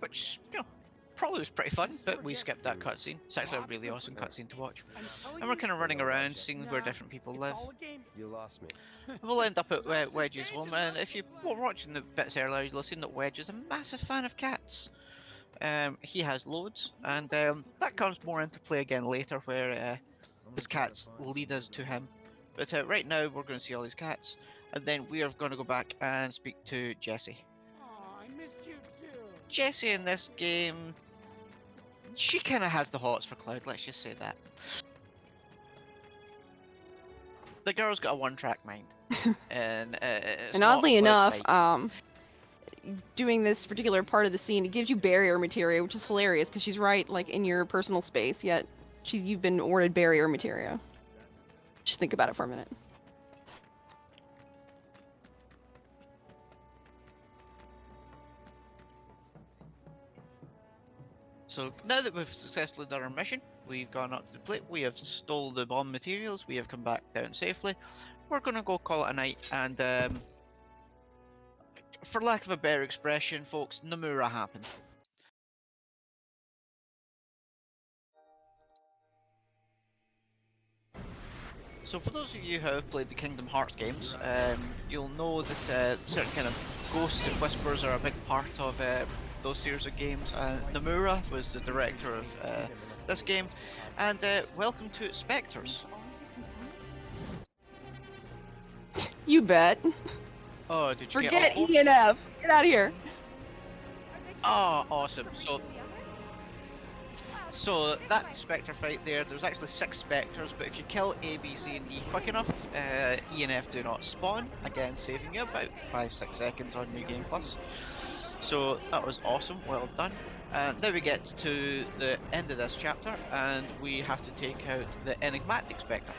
which, you know, probably was pretty fun, but we skipped that cutscene. It's actually a really awesome cutscene to watch. And we're kind of running around, seeing where different people live. You lost me. We'll end up at Wedge's home, and if you were watching the bits earlier, you'll have seen that Wedge is a massive fan of cats. He has loads, and that comes more into play again later, where his cats lead us to him. But right now, we're going to see all these cats, and then we are going to go back and speak to Jessie. Aw, I missed you too. Jessie in this game, she kind of has the hots for Cloud, let's just say that. The girl's got a one-track mind. And oddly enough, like... doing this particular part of the scene, it gives you barrier materia, which is hilarious, because she's right, like, in your personal space, yet you've been awarded barrier materia. Just think about it for a minute. So now that we've successfully done our mission, we've gone up to the plate, we have stole the bomb materials, we have come back down safely. We're gonna go call it a night, and for lack of a better expression, folks, Nomura happened. So for those of you who have played the Kingdom Hearts games, you'll know that certain kind of ghosts and whispers are a big part of those series of games. Nomura was the director of this game, and welcome to Spectres. That's all you can tell me? You bet. Oh, did you get Forget all four? E and F. Get out of here. Oh, awesome. So that Spectre fight there's actually 6 Spectres, but if you kill A, B, C and D quick enough, E and F do not spawn, again saving you about 5-6 seconds on New Game Plus. So that was awesome, well done. And now we get to the end of this chapter, and we have to take out the Enigmatic Spectre.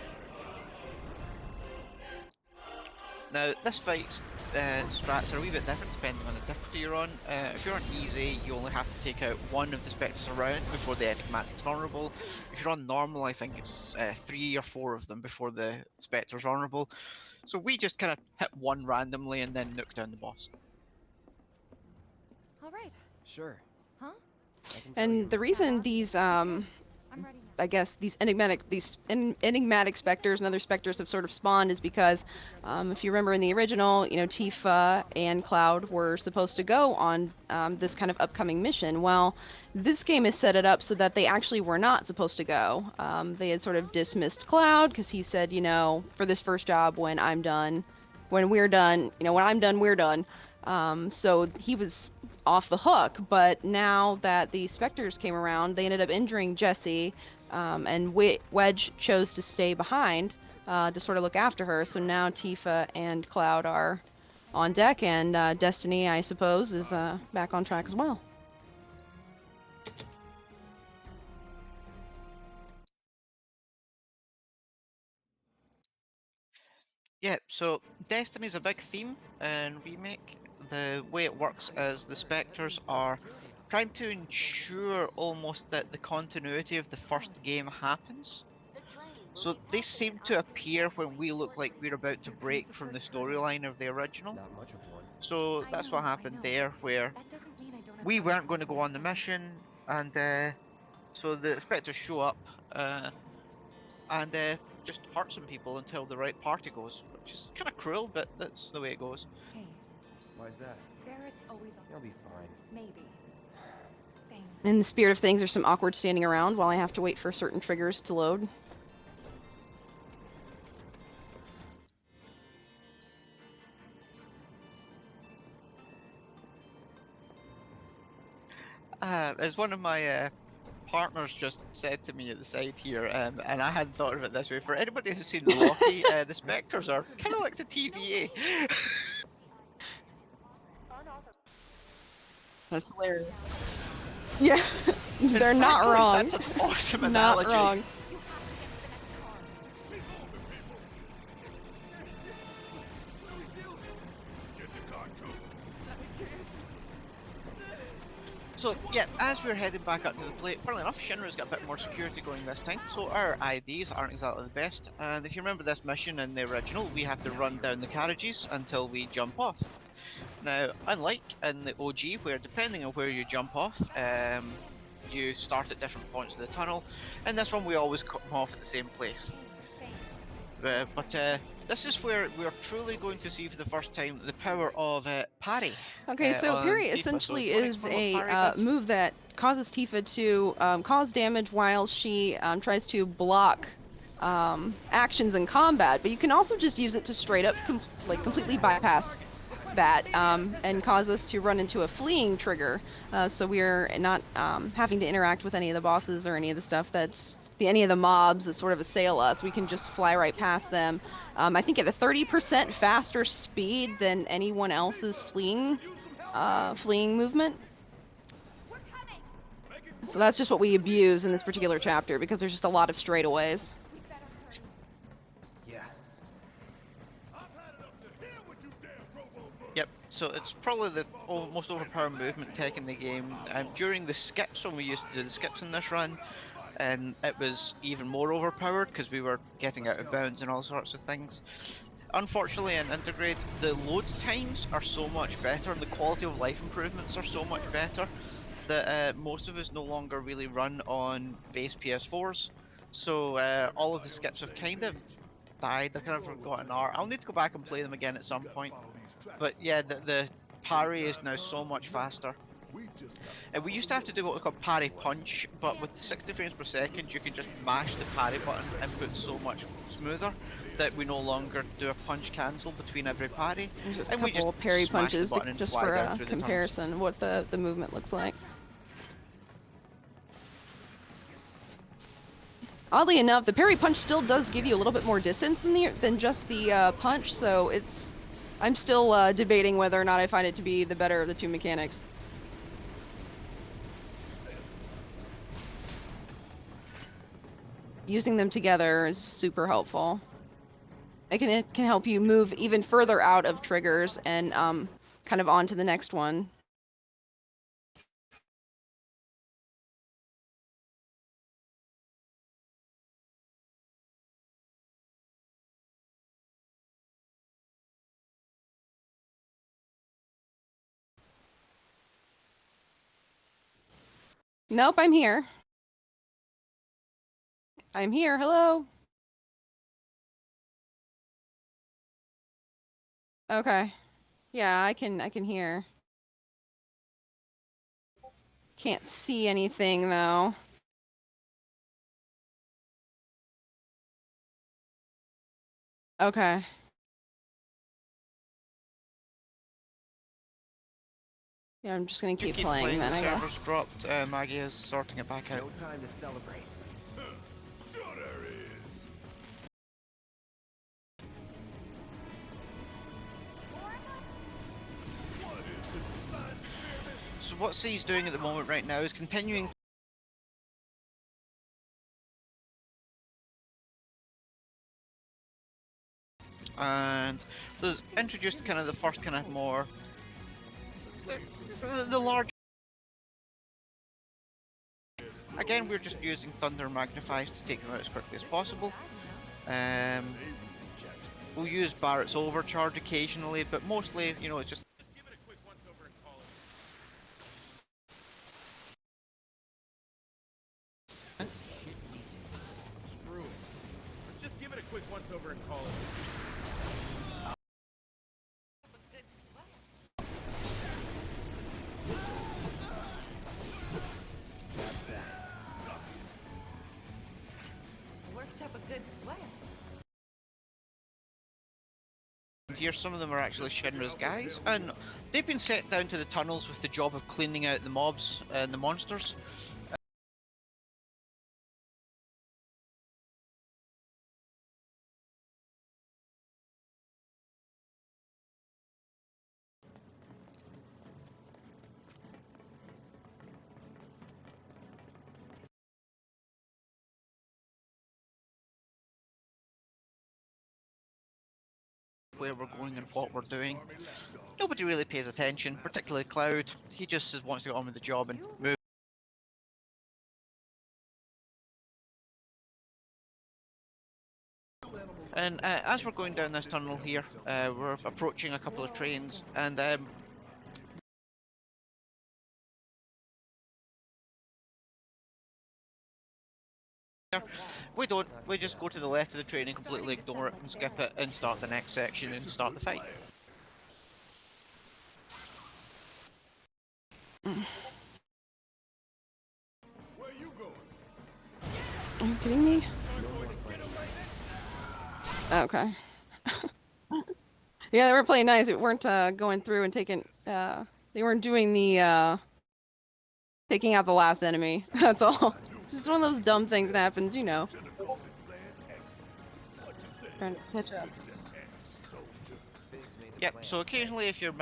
Now, this fight's strats are a wee bit different depending on the difficulty you're on. If you're on easy, you only have to take out one of the spectres around before the enigmatic's vulnerable. If you're on normal, I think it's 3 or 4 of them before the spectre's vulnerable. So we just kind of hit one randomly and then nuke down the boss. All right. Sure. Huh? I can tell you. And the reason these I'm ready now. I guess these enigmatic specters and other specters have sort of spawned is because if you remember in the original, you know, Tifa and Cloud were supposed to go on this kind of upcoming mission. Well, this game has set it up so that they actually were not supposed to go. They had sort of dismissed Cloud because he said, you know, for this first job, when I'm done, when we're done, you know, when I'm done, we're done. So he was off the hook, but now that the specters came around, they ended up injuring Jessie, and Wedge chose to stay behind to sort of look after her. So now Tifa and Cloud are on deck, and Destiny, I suppose, is back on track as well. Yeah, so Destiny's a big theme in Remake. The way it works is the spectres are trying to ensure almost that the continuity of the first game happens. So they seem to appear when we look like we're about to break from the storyline of the original. Not much of one. So that's what happened there, where That doesn't mean I don't have we time weren't to going to go on the mission, and so the spectres show up and just hurt some people until the right party goes, which is kind of cruel, but that's the way it goes. Hey, Why is that? Barrett's always on. You'll be fine. Maybe. Thanks. In the spirit of things, there's some awkward standing around while I have to wait for certain triggers to load. As one of my partners just said to me at the side here, and I hadn't thought of it this way. For anybody who's seen Loki, the Spectres are kind of like the TVA. That's hilarious. Yeah, they're not Frankly, wrong. That's an awesome Not analogy. wrong. You have to get to the next car. Get to car too. So yeah, as we're heading back up to the plate, funnily enough, Shinra's got a bit more security going this time, so our IDs aren't exactly the best. And if you remember this mission in the original, we have to run down the carriages until we jump off. Now, unlike in the OG, where depending on where you jump off, you start at different points of the tunnel, in this one we always come off at the same place. Thanks. But this is where we're truly going to see for the first time the power of parry. Okay, so on parry Tifa. So essentially do you wanna is explain what a parry does? move that causes Tifa to cause damage while she tries to block actions in combat, but you can also just use it to straight up completely bypass that and cause us to run into a fleeing trigger, so we're not having to interact with any of the bosses or any of the stuff that's any of the mobs that sort of assail us. We can just fly right past them. I think at a 30% faster speed than anyone else's fleeing movement. We're coming. So that's just what we abuse in this particular chapter, because there's just a lot of straightaways. We better hurry. Yeah. Yep, so it's probably the most overpowered movement tech in the game. During the skips, when we used to do the skips in this run, and it was even more overpowered because we were getting out of bounds and all sorts of things. Unfortunately, in Intergrade, the load times are so much better and the quality of life improvements are so much better that most of us no longer really run on base PS4s. So all of the skips have kind of died. They're kind of forgotten art. I'll need to go back and play them again at some point. But yeah, the parry is now so much faster. And we used to have to do what we call parry punch, but with 60 frames per second you can just mash the parry button input so much smoother that we no longer do a punch cancel between every parry. There's And a we couple just parry smash the punches button and just fly for down a through the tunnels. comparison what the movement looks like. Oddly enough, the parry punch still does give you a little bit more distance than just the punch, so I'm still debating whether or not I find it to be the better of the two mechanics. Using them together is super helpful. It can help you move even further out of triggers and kind of on to the next one. Nope, I'm here. I'm here, hello? Okay. Yeah, I can hear. Can't see anything though. Okay. Yeah, I'm just gonna keep playing then, the I guess. server's dropped, Maggie is sorting it back out. No time to celebrate. So what C's doing at the moment right now is continuing and there's introduced kind of the first kind of more the large. Again, we're just using Thunder Magnifies to take them out as quickly as possible. We'll use Barrett's Overcharge occasionally, but mostly, you know, it's just. Give it a quick once over and call it. Screw it. Let's just give it a quick once over and call it. Good sweat. Worked up a good sweat. Here, some of them are actually Shinra's guys, and they've been sent down to the tunnels with the job of cleaning out the mobs and the monsters. Where we're going and what we're doing. Nobody really pays attention, particularly Cloud. He just wants to get on with the job and move. And as we're going down this tunnel here, we're approaching a couple of trains, and we just go to the left of the train and completely ignore it and skip it and start the next section and start the fight. Where you going? Are you kidding me? Okay. Yeah, they were playing nice. They weren't going through and taking. They weren't doing the taking out the last enemy. That's all. Just one of those dumb things that happens, you know. Trying to catch up. Yep. So occasionally, if you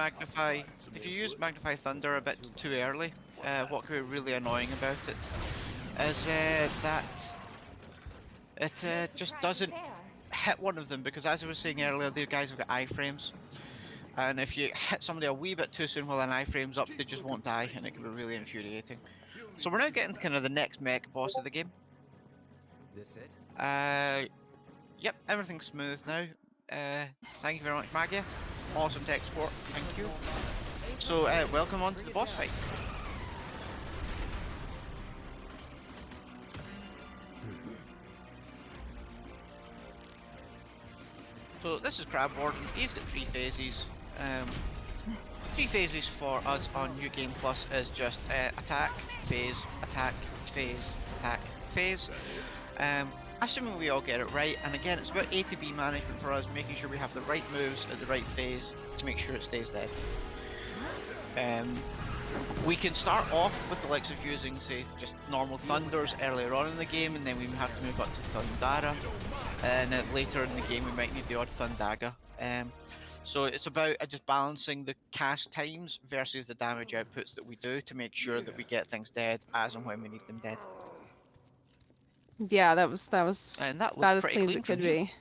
use Magnify Thunder a bit too early, what can be really annoying about it is that it just doesn't hit one of them, because as I was saying earlier, the guys have got iframes, and if you hit somebody a wee bit too soon while an iframe's up, they just won't die, and it can be really infuriating. So we're now getting to kind of the next mech boss of the game. This it? Yep, everything's smooth now. Thank you very much, Magia. Awesome tech support, thank you. So welcome on to the boss fight. So this is Crab Warden. He's got 3 phases. 3 phases for us on New Game Plus is just attack, phase, attack, phase, attack, phase. Assuming we all get it right, and again it's about A to B management for us, making sure we have the right moves at the right phase to make sure it stays dead. We can start off with the likes of using, say, just normal thunders earlier on in the game, and then we have to move up to Thundara, and then later in the game we might need the odd Thundaga. So it's about just balancing the cast times versus the damage outputs that we do to make sure that we get things dead as and when we need them dead. Yeah, that was And that about looked as pretty clean as clean it could from here. be.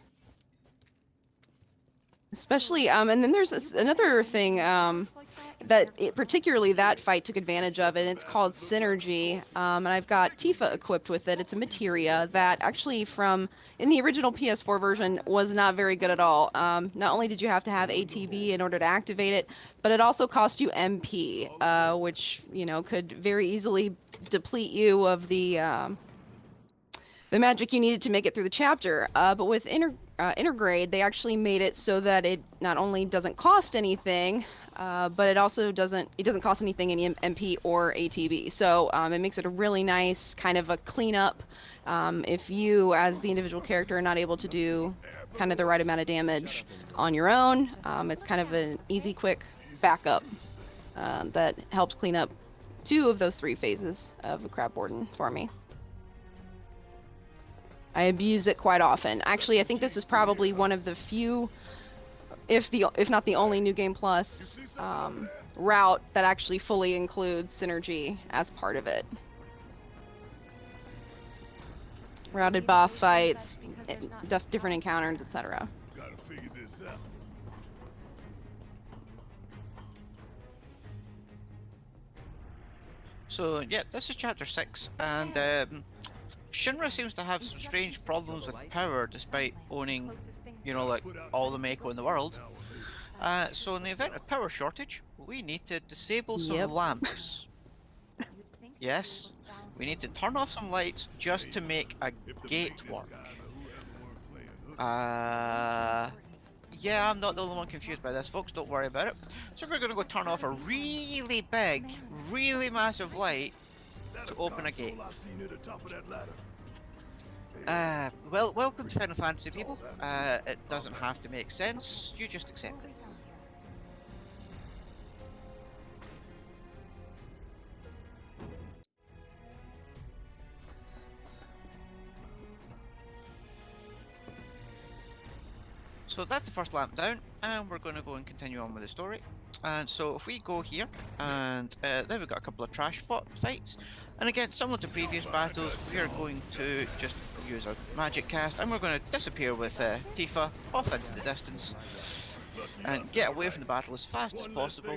Especially, and then there's another thing that particularly that fight took advantage of, and it's called Synergy. And I've got Tifa equipped with it. It's a materia that actually in the original PS4 version was not very good at all. Not only did you have to have ATB in order to activate it, but it also cost you MP, which, you know, could very easily deplete you of the magic you needed to make it through the chapter. But with Intergrade, they actually made it so that it not only doesn't cost anything, but it also doesn't cost anything in MP or ATB. So it makes it a really nice kind of a cleanup. If you, as the individual character, are not able to do kind of the right amount of damage on your own, it's kind of an easy, quick backup that helps clean up 2 of those 3 phases of a Crab Warden for me. I abuse it quite often. Actually, I think this is probably one of the few, if not the only New Game Plus route that actually fully includes Synergy as part of it. Routed boss fights, different encounters, etc. Gotta figure this out. So yeah, this is chapter 6, and Shinra seems to have some strange problems with power despite owning, you know, like all the Mako in the world. So in the event of power shortage, we need to disable some lamps. Yes, we need to turn off some lights just to make a gate work. Yeah, I'm not the only one confused by this, folks, don't worry about it. So we're gonna go turn off a really big, really massive light to open a gate. Well, welcome to Final Fantasy, people. It doesn't have to make sense, you just accept it. So that's the first lamp down, and we're going to go and continue on with the story. And so if we go here, and then we've got a couple of trash fights. And again, similar to previous battles, we are going to just use a magic cast, and we're going to disappear with Tifa off into the distance, and get away from the battle as fast as possible,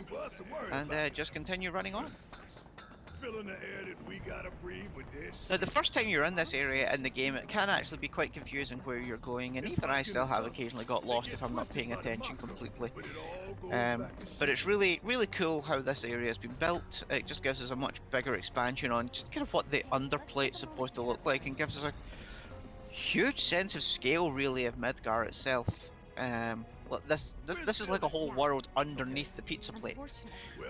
and just continue running on. Filling the air that we gotta breathe with this. Now, the first time you're in this area in the game, it can actually be quite confusing where you're going, and even I still have occasionally got lost if I'm not paying attention completely. But it's really cool how this area has been built. It just gives us a much bigger expansion on just kind of what the underplate's supposed to look like, and gives us a huge sense of scale, really, of Midgar itself. This is like a whole world underneath the pizza plate,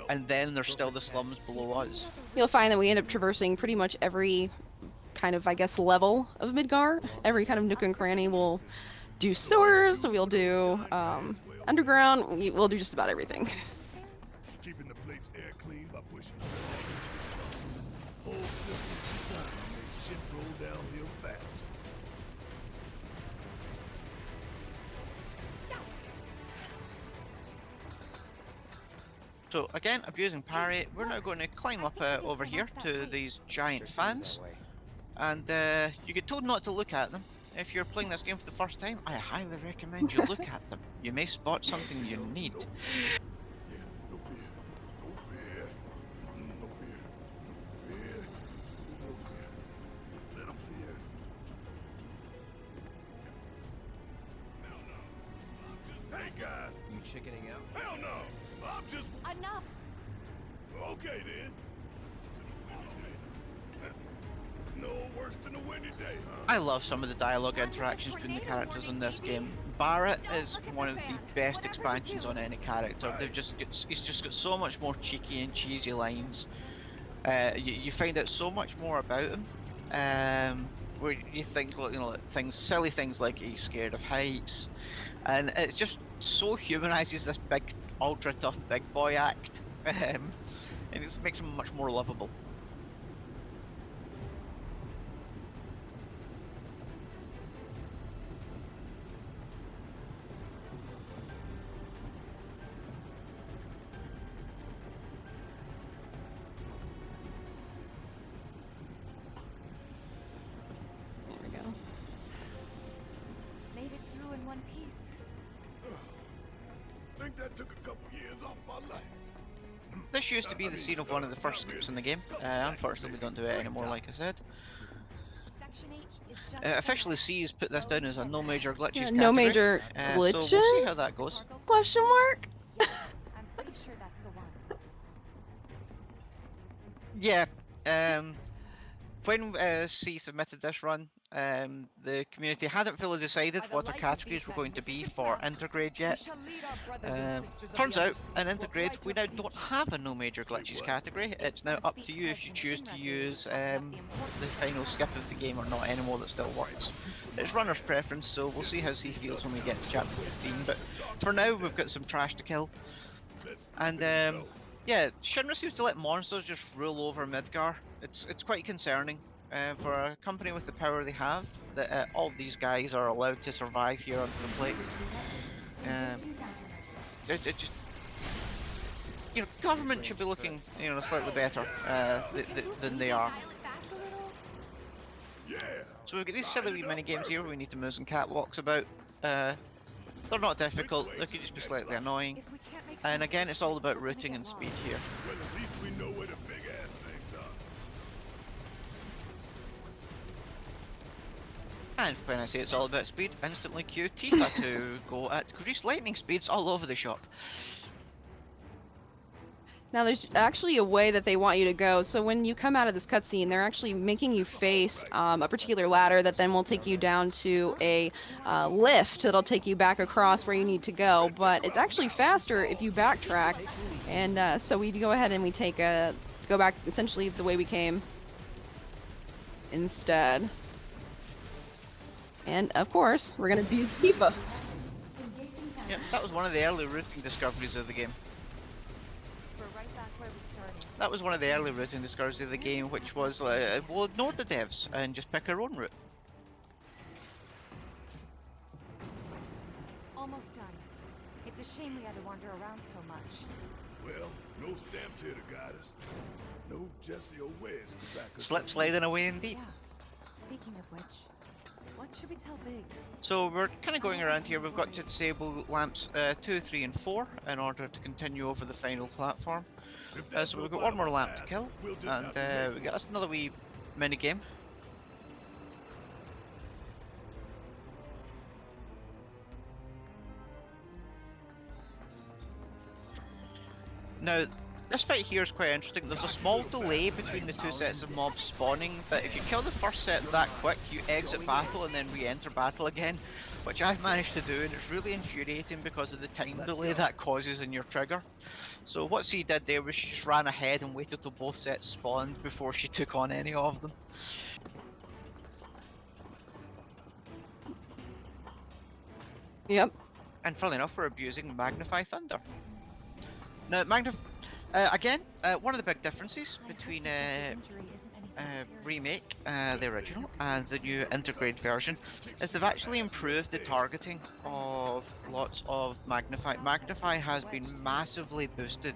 and then there's still the slums below us. You'll find that we end up traversing pretty much every kind of, I guess, level of Midgar. Every kind of nook and cranny. We'll do sewers, we'll do underground, we'll do just about everything. Keeping the plate's air clean by pushing. Whole system designed to make shit roll downhill fast. So again, abusing parry, we're now going to climb up over here to these giant fans, and you get told not to look at them. If you're playing this game for the first time, I highly recommend you look at them. You may spot something you need. Yeah, no fear. No fear. No fear. No fear. No fear. Little fear. Hell no. I'm just... Hey guys! You chickening out? Hell no! I'm just... Enough! Okay then. No worse than a windy day, huh? I love some of the dialogue interactions between the characters in this game. Barrett is one of the best expansions on any character. He's just got so much more cheeky and cheesy lines. You find out so much more about him. Where you think, well, you know, silly things like he's scared of heights, and it just so humanizes this big, ultra tough big boy act, and it makes him much more lovable. That took a couple years off my life. This used to be the scene of one of the first skips in the game. Unfortunately, we don't do it anymore, like I said. Officially, C has put this down as a no major glitches category. No major glitches? So we'll see how that goes. Question mark? I'm pretty sure that's the one. Yeah. When C submitted this run, the community hadn't fully decided what the categories were going to be for Intergrade yet. Turns out, in Intergrade, we now don't have a no major glitches category. It's now up to you if you choose to use the final skip of the game or not anymore. That still works. It's runner's preference, so we'll see how C feels when we get to chapter 15. But for now, we've got some trash to kill. And yeah, Shinra seems to let monsters just rule over Midgar. It's quite concerning for a company with the power they have that all these guys are allowed to survive here on complaint. It just, you know, government should be looking, you know, slightly better than they are. So we've got these silly wee mini games here. We need to move some catwalks about. They're not difficult. They could just be slightly annoying. And again, it's all about routing and speed here. Well, at least we know where the big ass things are. And when I say it's all about speed, instantly cue Tifa to go at grease lightning speeds all over the shop. Now there's actually a way that they want you to go. So when you come out of this cutscene, they're actually making you face a particular ladder that then will take you down to a lift that'll take you back across where you need to go. But it's actually faster if you backtrack. And so we go ahead and we go back essentially the way we came instead. And of course, we're gonna do Tifa. Yep, that was one of the early routing discoveries of the game. That was one of the early routing discoveries of the game, which was, we'll ignore the devs and just pick our own route. Almost done. It's a shame we had to wander around so much. Well, no stamps here to guide us. No Jesse or Wedge to back us. Slip sliding away indeed. Yeah. Speaking of which, what should we tell Biggs? So we're kind of going around here. We've got to disable lamps 2, 3 and 4 in order to continue over the final platform. So we've got one more lamp to kill, and we got another wee mini game. Now, this fight here is quite interesting. There's a small delay between the two sets of mobs spawning, but if you kill the first set that quick, you exit battle and then re-enter battle again, which I've managed to do, and it's really infuriating because of the time delay that causes in your trigger. So what she did there was she just ran ahead and waited till both sets spawned before she took on any of them. Yep. And funnily enough, we're abusing Magnify Thunder. Now, again, one of the big differences between Remake, the original, and the new Intergrade version is they've actually improved the targeting of lots of Magnify. Magnify has been massively boosted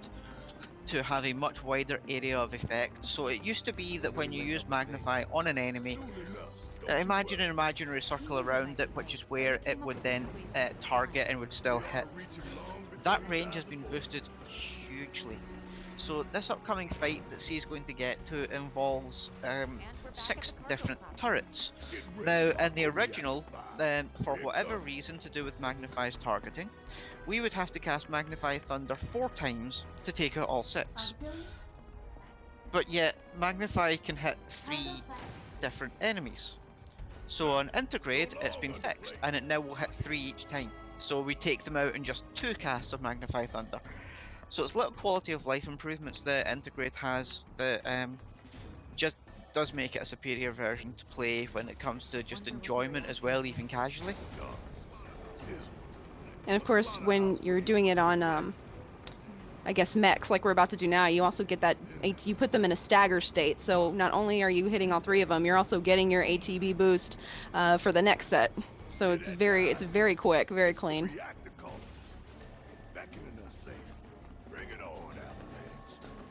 to have a much wider area of effect. So it used to be that when you use Magnify on an enemy, imagine an imaginary circle around it, which is where it would then target and would still hit. That range has been boosted hugely. So this upcoming fight that C is going to get to involves 6 different turrets. Now in the original, for whatever reason to do with Magnify's targeting, we would have to cast Magnify Thunder 4 times to take out all 6. But yet Magnify can hit 3 different enemies. So on Intergrade, it's been fixed, and it now will hit 3 each time. So we take them out in just 2 casts of Magnify Thunder. So it's little quality of life improvements that Intergrade has that just does make it a superior version to play when it comes to just enjoyment as well, even casually. And of course, when you're doing it on, I guess, mechs, like we're about to do now, you also get that, you put them in a stagger state, so not only are you hitting all 3 of them, you're also getting your ATB boost for the next set. So it's very quick, very clean.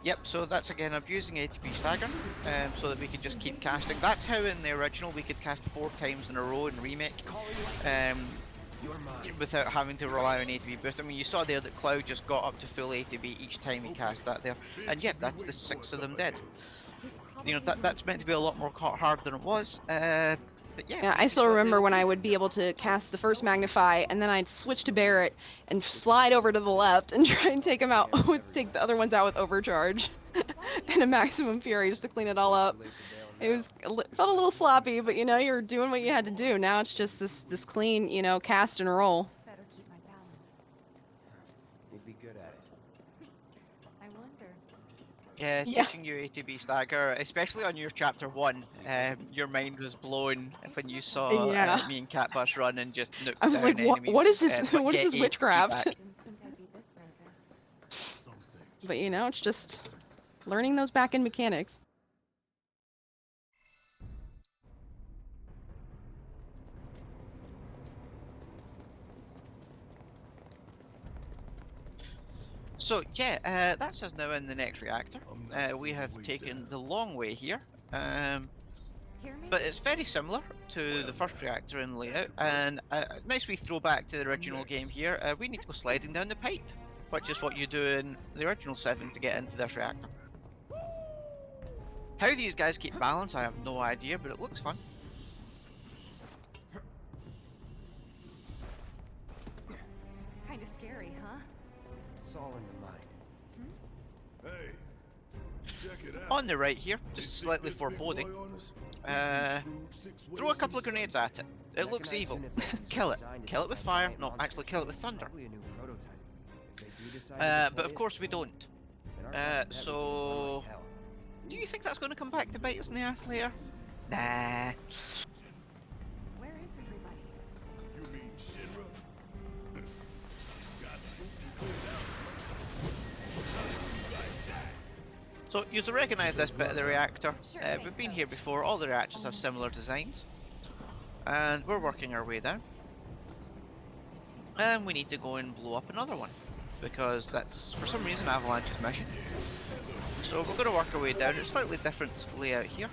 Yep, so that's again abusing ATB stagger, so that we can just keep casting. That's how in the original we could cast 4 times in a row in Remake, without having to rely on ATB boost. I mean, you saw there that Cloud just got up to full ATB each time he cast that there, and yep, that's the 6 of them dead. You know, that's meant to be a lot more hard than it was, but yeah. I still remember when I would be able to cast the first Magnify, and then I'd switch to Barret and slide over to the left and try and take him out take the other ones out with Overcharge and a Maximum Fury just to clean it all up. It felt a little sloppy, but you know, you're doing what you had to do. Now it's just this clean, you know, cast and roll. Better keep my balance. You'd be good at it. I wonder. Yeah, Yeah. teaching you ATB stagger, especially on your chapter 1, your mind was blown when you saw Yeah. me and Catbush run and just nuke I was down like, enemies. what is this? But What is get this ATB witchcraft? back. Didn't think I'd be this nervous. But you know, it's just learning those back-end mechanics. So yeah, that's us now in the next reactor. We have taken the long way here, Hear me? but it's very similar to the first reactor in layout, and a nice wee throwback to the original game here. We need to go sliding down the pipe, which is what you do in the original 7 to get into this reactor. How these guys keep balance, I have no idea, but it looks fun. Kinda scary, huh? It's all in the mind. Hey, check it out. On the right here, just slightly foreboding, throw a couple of grenades at it. It looks Mechanized evil. units like these are Kill it. designed to Kill it take with on fire. giant No, monsters. actually kill it with thunder. Probably a new prototype. If they do decide to But deploy of it, course we don't. then our best bet would be to run So like hell. do you think that's going to come back to bite us in the ass later? Nah. Where is everybody? You mean Shinra? So you'll recognise this bit of the reactor. Sure thing, We've been Coach. here before. All the reactors have similar designs, and we're working our way down. And we need to go and blow up another one, because that's for some reason Avalanche's mission. So we're going to work our way down. It's slightly different layout here.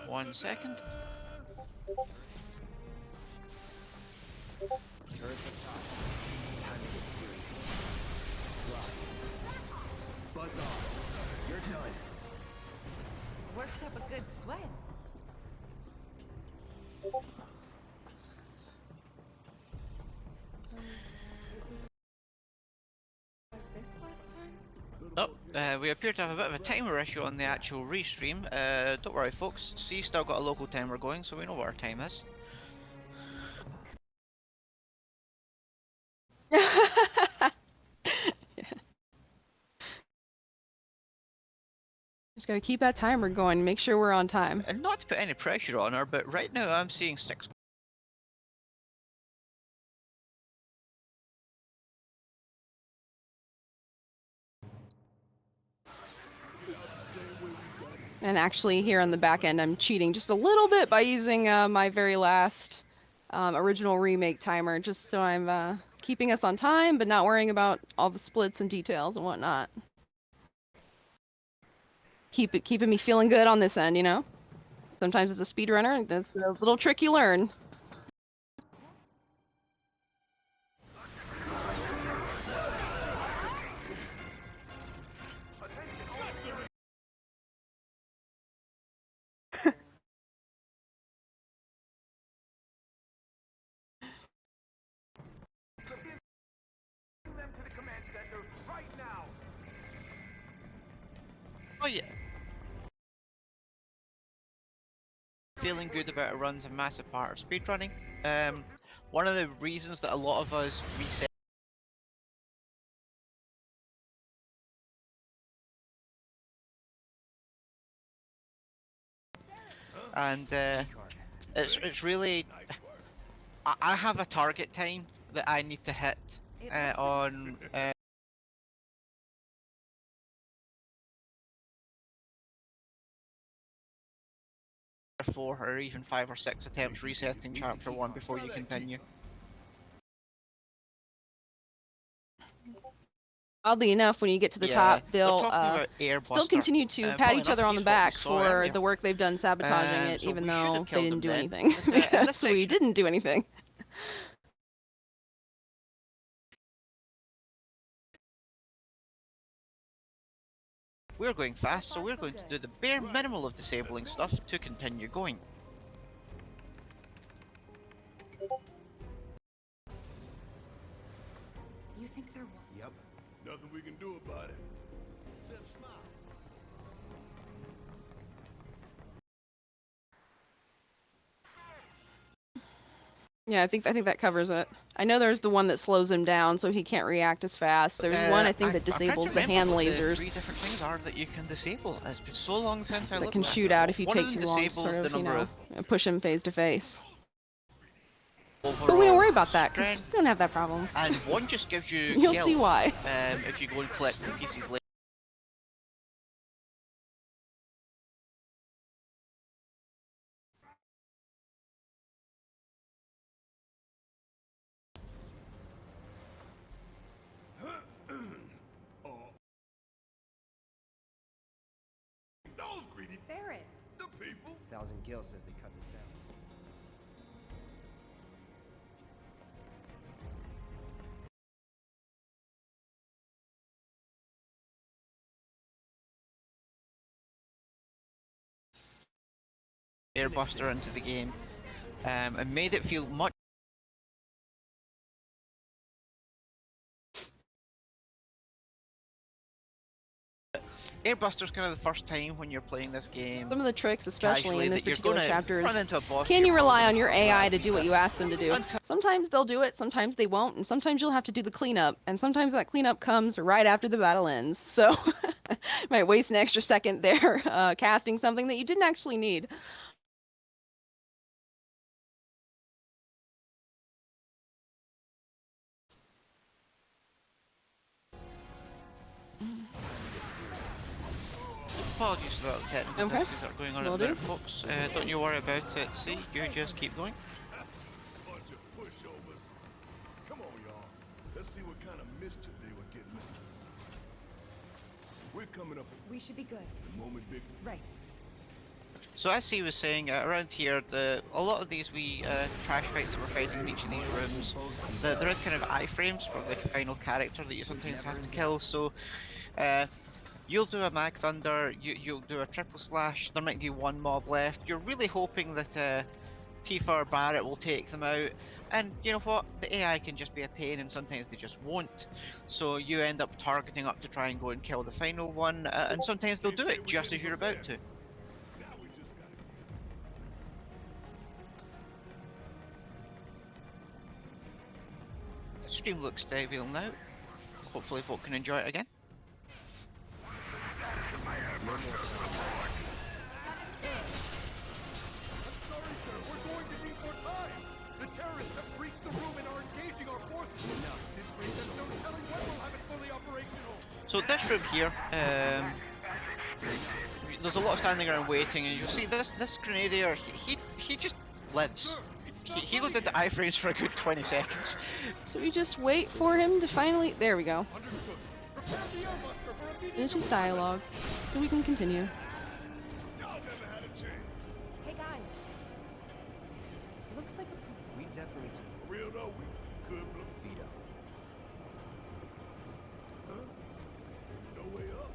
One second. Turrets up top. Time to get serious. Slide. Buzz off. You're done. Worked up a good sweat. Like this last time? Oh, we appear to have a bit of a timer issue on the actual restream. Don't worry folks, C still got a local timer going, so we know what our time is. Just gotta keep that timer going, make sure we're on time. And not to put any pressure on her, but right now I'm seeing 6. And actually here on the back end I'm cheating just a little bit by using my very last original remake timer, just so I'm keeping us on time but not worrying about all the splits and details and whatnot. Keeping me feeling good on this end, you know? Sometimes as a speedrunner, that's a little trick you learn. Them to the command center right now. Oh yeah. Feeling good about a run's a massive part of speedrunning. One of the reasons that a lot of us reset and it's really I have a target time that I need to hit on four or even 5 or 6 attempts resetting chapter 1 before you continue. Oddly enough, when you get to the top, they'll still continue to pat each other on the back for the work they've done sabotaging it, even though they didn't do anything. Because we didn't do anything. We're going fast, so we're going to do the bare minimal of disabling stuff to continue going. You think they're... Yep. Nothing we can do about it. Except smile. Yeah, I think that covers it. I know there's the one that slows him down so he can't react as fast. There's one I think that disables the hand lasers. 3 different things are that you can disable. It's been so long since I looked at that can shoot out if you take too long, disables sort the of, you number know, push him face to face. overall But we don't worry about that, because strength, we don't have that problem. and one just gives you You'll kill, see why. if you go and collect the pieces later. Those greedy Barrett! the people. 1,000 Gil says they cut this out. Airbuster into the game, and made it feel much. Airbuster's kind of the first time when you're playing this game. Some of the tricks, especially in this that you're particular gonna chapter, run into a boss. can you you're rely probably on your gonna AI die. to do what you ask them to do? Sometimes they'll do it, sometimes they won't, and sometimes you'll have to do the cleanup, and sometimes that cleanup comes right after the battle ends. So, might waste an extra second there casting something that you didn't actually need. Apologies for that technical Okay. difficulties that are going on Will at the minute, do. folks. Don't you worry about it. See, you just keep going. Bunch of pushovers. Come on, y'all. Let's see what kind of mischief they were getting into. We're coming up We should be good. the moment Victor. Right. So as he was saying, around here, a lot of these wee trash fights that we're fighting in each of these rooms, there is kind of iframes for the final character that you sometimes have to kill. So you'll do a Mag Thunder, you'll do a triple slash. There might be one mob left. You're really hoping that Tifa or Barrett will take them out. And you know what? The AI can just be a pain, and sometimes they just won't. So you end up targeting up to try and go and kill the final one, and sometimes they'll do it just as you're about to. Now we just gotta The stream looks stable now. Hopefully folk can enjoy it again. Sorry, sir. We're going to need more time. The terrorists have breached the room and are engaging our forces. Enough. This rate has no telling when we'll have it fully operational. So this room here, there's a lot of standing around waiting, and you'll see this grenadier. He just lives. He goes into iframes for a good 20 seconds. So we just wait for him to finally... There we go. Understood. Prepare the airbuster for immediate... Finish his dialogue, so we can continue. Y'all never had a chance. Hey guys. Looks like a... We definitely took For real though, we could blow. Vito. Huh? No way up.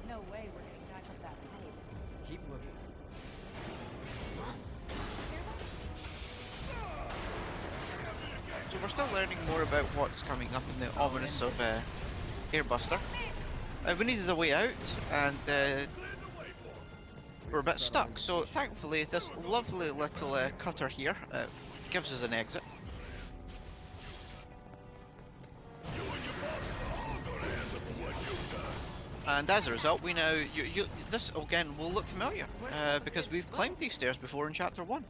No way we're getting back up that pipe. Keep looking. So we're still learning more about what's coming up in the ominous of Airbuster. We needed a way out, and we're a bit stuck. So thankfully, this lovely little cutter here gives us an exit. And as a result, we now this again will look familiar because we've climbed these stairs before in Chapter 1.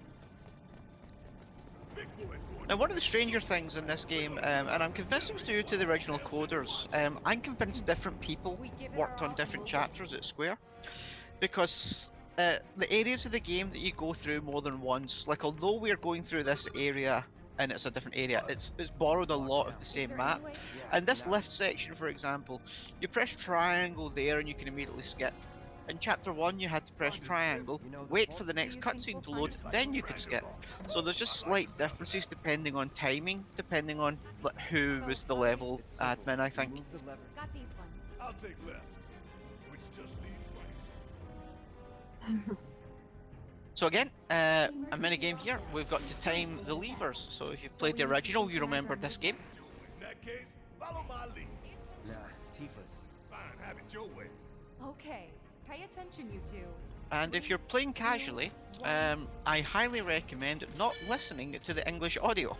Now, one of the stranger things in this game, and I'm convinced it was due to the original coders, I'm convinced different people worked on different chapters at Square, because the areas of the game that you go through more than once, like although we're going through this area and it's a different area, it's borrowed a lot of the same map. And this lift section, for example, you press triangle there and you can immediately skip. In Chapter 1 you had to press triangle, wait for the next cutscene to load, then you could skip. So there's just slight differences depending on timing, depending on who was the level admin, I think. Got these ones. I'll take left, which just leaves right. So again, a mini game here. We've got to time the levers. So if you've played the original, you remember this game. In that case, follow my lead. Nah, Tifa's. Fine, have it your way. Okay, pay attention, you two. And if you're playing casually, I highly recommend not listening to the English audio.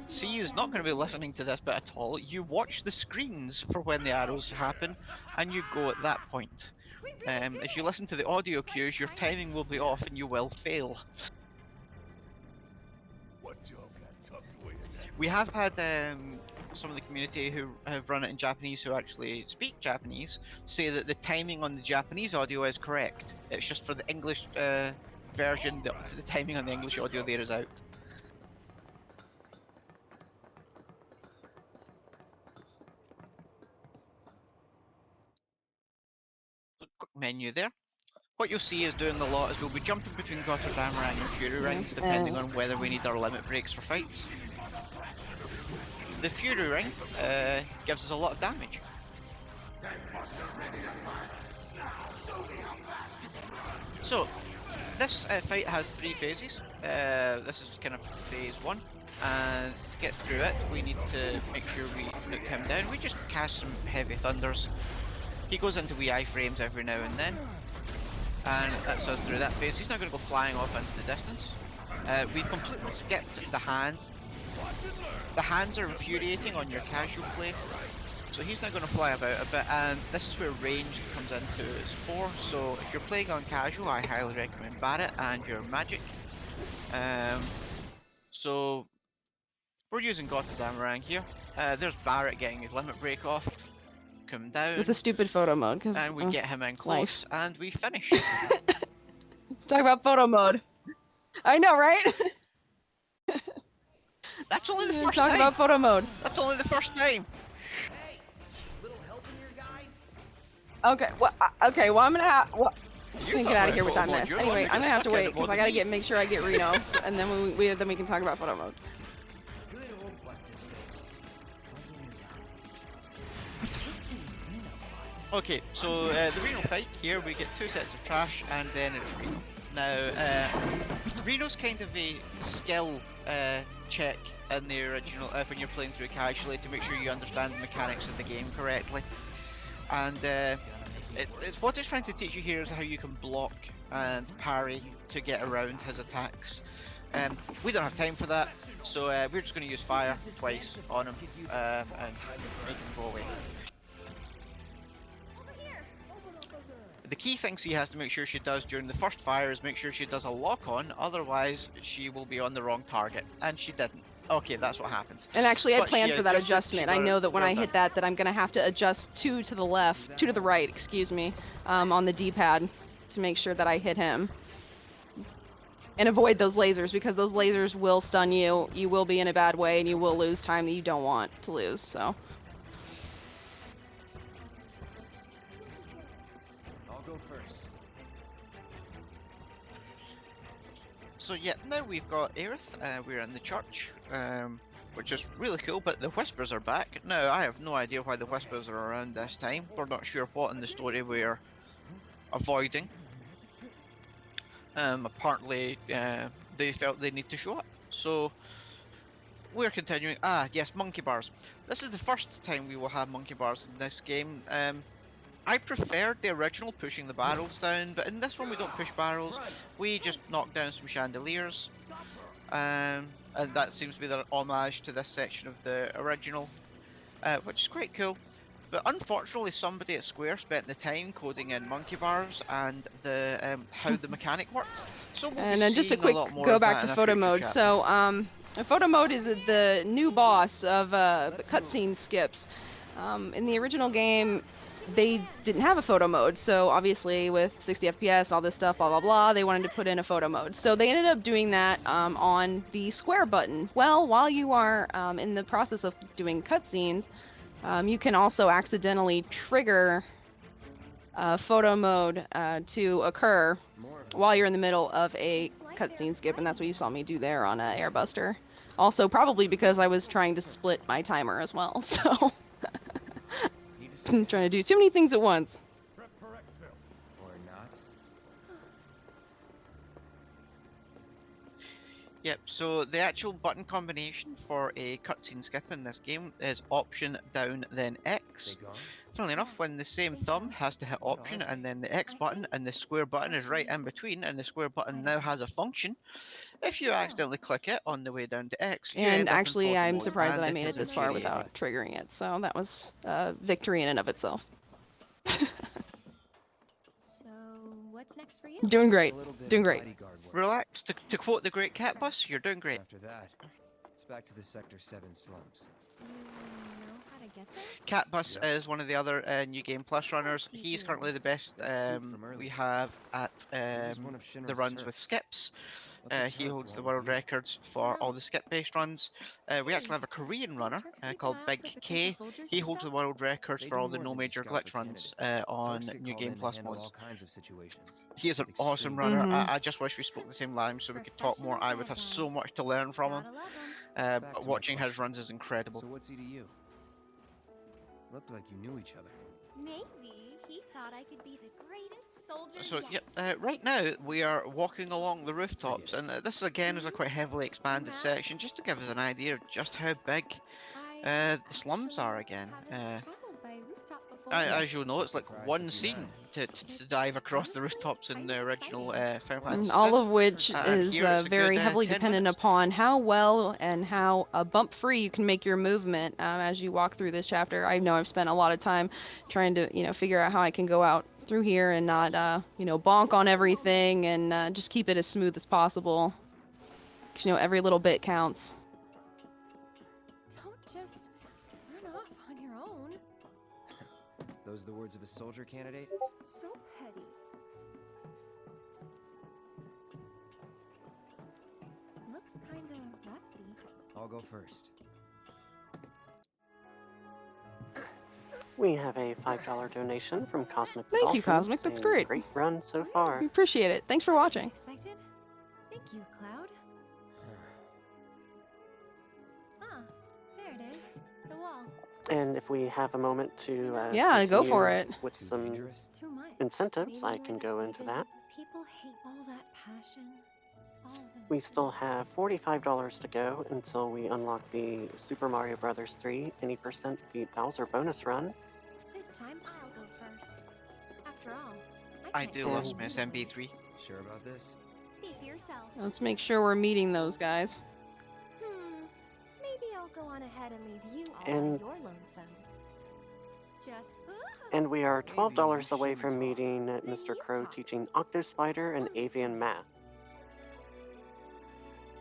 C is not going to be listening to this bit at all. You watch the screens for when the arrows happen, and you go at that point. If you listen to the audio cues, your timing will be off and you will fail. What y'all got tucked away in that? We have had some of the community who have run it in Japanese, who actually speak Japanese, say that the timing on the Japanese audio is correct. It's just for the English version, the timing on the English audio there is out. Quick menu there. What you'll see is doing a lot is we'll be jumping between Gotterdamerang and Fury Rings depending on whether we need our limit breaks for fights. The Fury Ring gives us a lot of damage. So, this fight has 3 phases. This is kind of phase 1, and to get through it we need to make sure we nuke him down. We just cast some heavy thunders. He goes into wee iframes every now and then, and that's us through that phase. He's now going to go flying off into the distance. We've completely skipped the hand. The hands are infuriating on your casual play, so he's now going to fly about a bit, and this is where range comes into its fore. So if you're playing on casual, I highly recommend Barret and your magic. So we're using Gotterdamerang here. There's Barret getting his limit break off. Come down. With a stupid photo mode, because and we get him in close, and we finish. Talk about photo mode. I know, right? That's only the first Talk time. about photo mode. That's only the first time. Hey, little help in here, guys? Okay. Well, okay. Well, I'm gonna have. Well, You I'm gonna talk get out about of here with photo that mode, mess. you're the one Anyway, who I'm gets gonna have to stuck in wait it more because I than gotta me. make sure I get Reno, and then then we can talk about photo mode. Good old what's his face. Okay, so the Reno fight here, we get 2 sets of trash, and then it's Reno. Now, Reno's kind of a skill check in the original, when you're playing through casually, to make sure you understand the mechanics of the game correctly. And it's what it's trying to teach you here is how you can block and parry to get around his attacks. We don't have time for that, so we're just going to use fire twice on him and make him go away. The key things he has to make sure she does during the first fire is make sure she does a lock on, otherwise she will be on the wrong target, and she didn't. Okay, that's what happens. And actually, I But planned she for that adjusted, adjustment. she I got know it that when well I hit done. that I'm gonna have to adjust 2 to the left, 2 to the right, excuse me, on the D-pad to make sure that I hit him. And avoid those lasers, because those lasers will stun you. You will be in a bad way, and you will lose time that you don't want to lose. So. I'll go first. So yeah, now we've got Aerith, we're in the church, which is really cool, but the Whispers are back. Now, I have no idea why the Whispers are around this time. We're not sure what in the story we're avoiding. Apparently, they felt they need to show up. So, we're continuing. Ah, yes, monkey bars. This is the first time we will have monkey bars in this game. I preferred the original pushing the barrels down, but in this one we don't push barrels. We just knock down some chandeliers. And that seems to be the homage to this section of the original, which is quite cool. But unfortunately, somebody at Square spent the time coding in monkey bars and the how the mechanic worked. So we'll And be then just a seeing quick lot more go of back that to in a photo future mode. chapter. So, photo mode is the new boss of the cutscene skips. In the original game, they didn't have a photo mode, so obviously with 60 FPS, all this stuff, blah blah blah, they wanted to put in a photo mode. So they ended up doing that on the square button. Well, while you are in the process of doing cutscenes, you can also accidentally trigger photo mode to occur while you're in the middle of a cutscene skip, and that's what you saw me do there on Airbuster. Also, probably because I was trying to split my timer as well, so I'm trying to do too many things at once. Prep for exfil. Or not. Yep, so the actual button combination for a cutscene skip in this game is Option down then X. They gone? Funnily enough, when the same thumb has to hit Option and then the X button and the square button is right in between, and the square button now has a function. If you accidentally click it on the way down to X, you And end up in actually, photo I'm mode, surprised that and I made it is this far infuriating. without triggering it, so that was victory in and of itself. So, what's next for you? Doing great. A little bit Doing of great. bodyguard work. Relax, to quote the great Cat Bus, you're doing great. After that, it's back to the Sector 7 slums. You know how to get there? Cat Bus Yeah. is one of the other New Game Plus runners. He's currently the best That suit from earlier. we have at He was one of the Shinra's runs with Turks. skips. What's a He Turk holds the want with world you? records for all the skip-based runs. We actually have a Korean runner called Big K. He holds the world records They for do all the more no than just major scout glitch for runs candidates. on Turks get New called Game in to Plus handle mods. all kinds of situations. He is an With awesome extreme runner. Mhm. I just wish we spoke the same language so we could talk more. I would have so much to learn from him. Gotta love 'em. Back But to my watching his question. runs is incredible. So what's he to you? Looked like you knew each other. Maybe he thought I could be the greatest soldier So yet. yeah, right now we are walking along the rooftops, and this again is a quite heavily expanded section, just to give us an idea of just how big I the slums are actually again. haven't traveled by rooftop before. As you'll know, it's like Surprised one if you scene had. to dive across the honestly rooftops in kind the of original exciting. Final And Fantasy all VII. of which And is here it's a very good, heavily 10 dependent minutes. upon how well and how bump-free you can make your movement as you walk through this chapter. I know I've spent a lot of time trying to, figure out how I can go out through here and not, bonk on everything and just keep it as smooth as possible. 'Cause, every little bit counts. Don't just run off on your own. Those the words of a soldier candidate? So petty. Looks kinda rusty. I'll go first. We have a $5 donation from Cosmic. Thank you, Dolphins, Cosmic. That's saying, great. Great run so far. We appreciate it. Thanks for watching. Expected? Thank you, Cloud. Ah, there it is. The wall. And if we have a moment to Yeah, go continue for it. with Too some dangerous? Too much. incentives, Maybe I more can than go we into did. that. People hate all that passion. All the We still have $45 to go until we unlock the Super Mario Bros. 3 any percent beat Bowser bonus run. This time I'll go first. After all, I can't do go love Mm. some anywhere. SMB3. Sure about this? See for yourself. Let's make sure we're meeting those guys. Maybe I'll go on ahead and leave you all And- by your lonesome. Just And we are Maybe $12 you away shouldn't from talk. meeting Then Mr. you Crow talk. teaching Octospider and Avian math.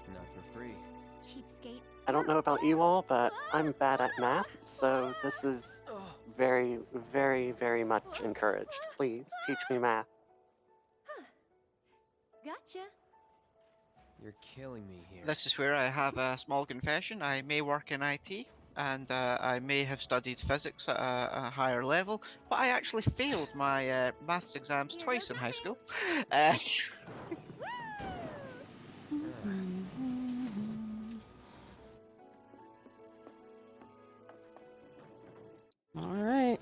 Not for free. cheapskate. I don't know about you all, but I'm bad at math, so this is very, very, very much encouraged. Please teach me math. Gotcha. You're killing me here. This is where I have a small confession. I may work in IT, and I may have studied physics at a higher level, but I actually failed my maths exams Here twice goes in high school. All right.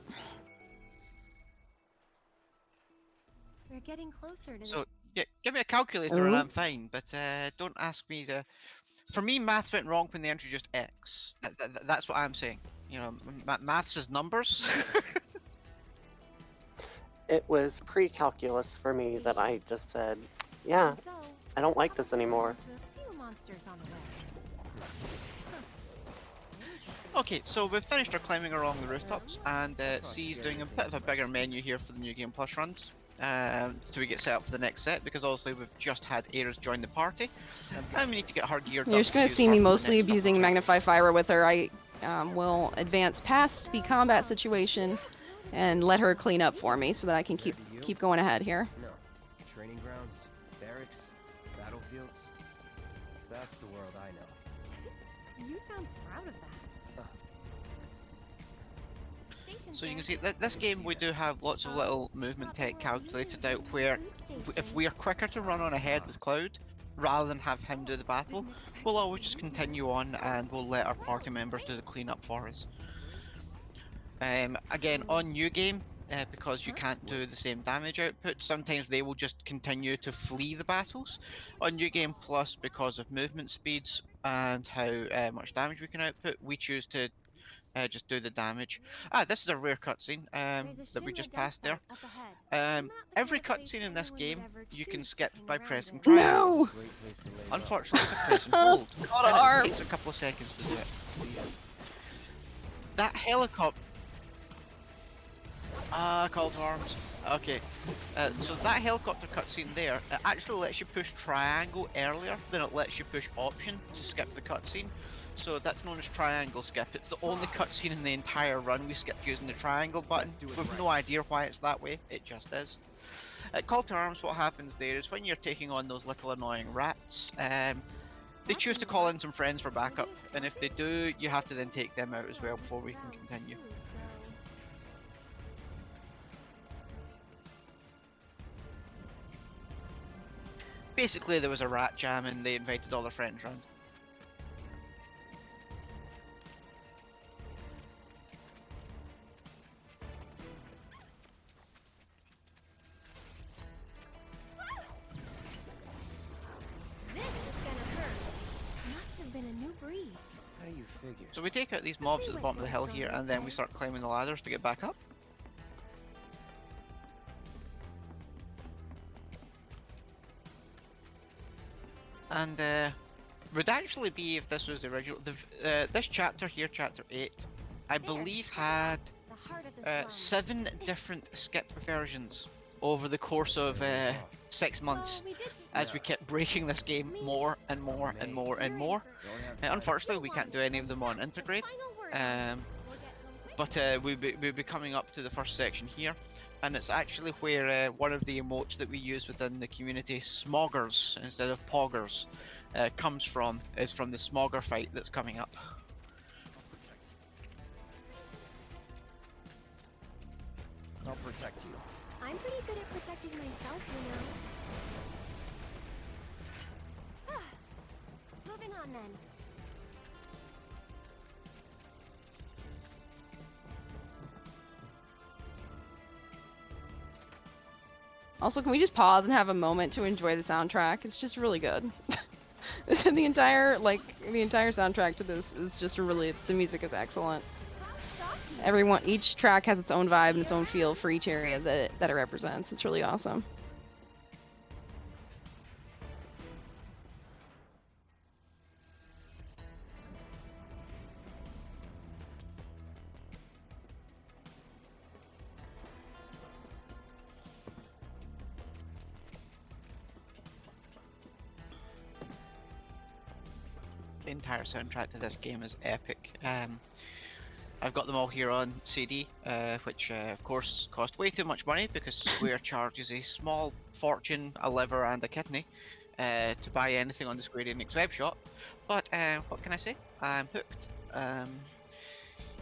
We're getting closer to So, this. yeah, give me a calculator and Oh. I'm fine, but don't ask me to... For me, maths went wrong when they introduced X. That's what I'm saying. Maths is numbers. it was pre-calculus for me that I just said, yeah, So, I don't like this probably run anymore. into a few monsters on the way. Okay, so we've finished our climbing along the rooftops, and C's doing a bit of a bigger menu here for the New Game Plus runs. So we get set up for the next set, because obviously we've just had Ares join the party, and we need to get her geared up. You're just gonna use see her me for the mostly next couple abusing of Magnify Fire with her. I will advance past the combat situation and let her clean up for me so that I can keep going ahead here. No. Training grounds, barracks, battlefields. That's the world I know. You sound proud of that. So you can see that this game we do have lots of little movement tech calculated out where if we are quicker to run on ahead with Cloud rather than have him do the battle, we'll always just continue on and we'll let our party members do the cleanup for us. Again, on New Game, because you can't do the same damage output, sometimes they will just continue to flee the battles. On New Game Plus, because of movement speeds and how much damage we can output, we choose to just do the damage. This is a rare cutscene that we just passed there. Every cutscene in this game you can skip by pressing triangle. No! Unfortunately, it's a press and hold, Got an and arm. it takes a couple of seconds to do it. That helicopter. Call to arms. Okay, so that helicopter cutscene there, it actually lets you push triangle earlier than it lets you push option to skip the cutscene. So that's known as triangle skip. It's the only cutscene in the entire run we skip using the triangle button. We've no idea why it's that way, it just is. At Call to Arms, what happens there is when you're taking on those little annoying rats, they choose to call in some friends for backup, and if they do, you have to then take them out as well before we can continue. Basically, there was a rat jam and they invited all their friends round. This is gonna hurt. Must have been a new breed. How do you figure? So we take out these mobs at the bottom of the hill here, and then we start climbing the ladders to get back up. And would actually be if this was the original. This chapter here, chapter 8, I believe had The heart of the slum. 7 different skip versions over the course of 6 months, as we kept breaking this game more and more and more and more. Unfortunately, we can't do any of them on Intergrade, but we'll be coming up to the first section here, and it's actually where one of the emotes that we use within the community, smoggers instead of poggers, comes from. Is from the smogger fight that's coming up. I'll protect you. I'm pretty good at protecting myself, you know. Moving on then. Also, can we just pause and have a moment to enjoy the soundtrack? It's just really good. the entire soundtrack to this is just really, the music is excellent. Each track has its own vibe and its own feel for each area that it represents. It's really awesome. The entire soundtrack to this game is epic. I've got them all here on CD, which of course cost way too much money because Square charges a small fortune, a liver and a kidney to buy anything on the Square Enix web shop. But what can I say? I'm hooked. Yeah,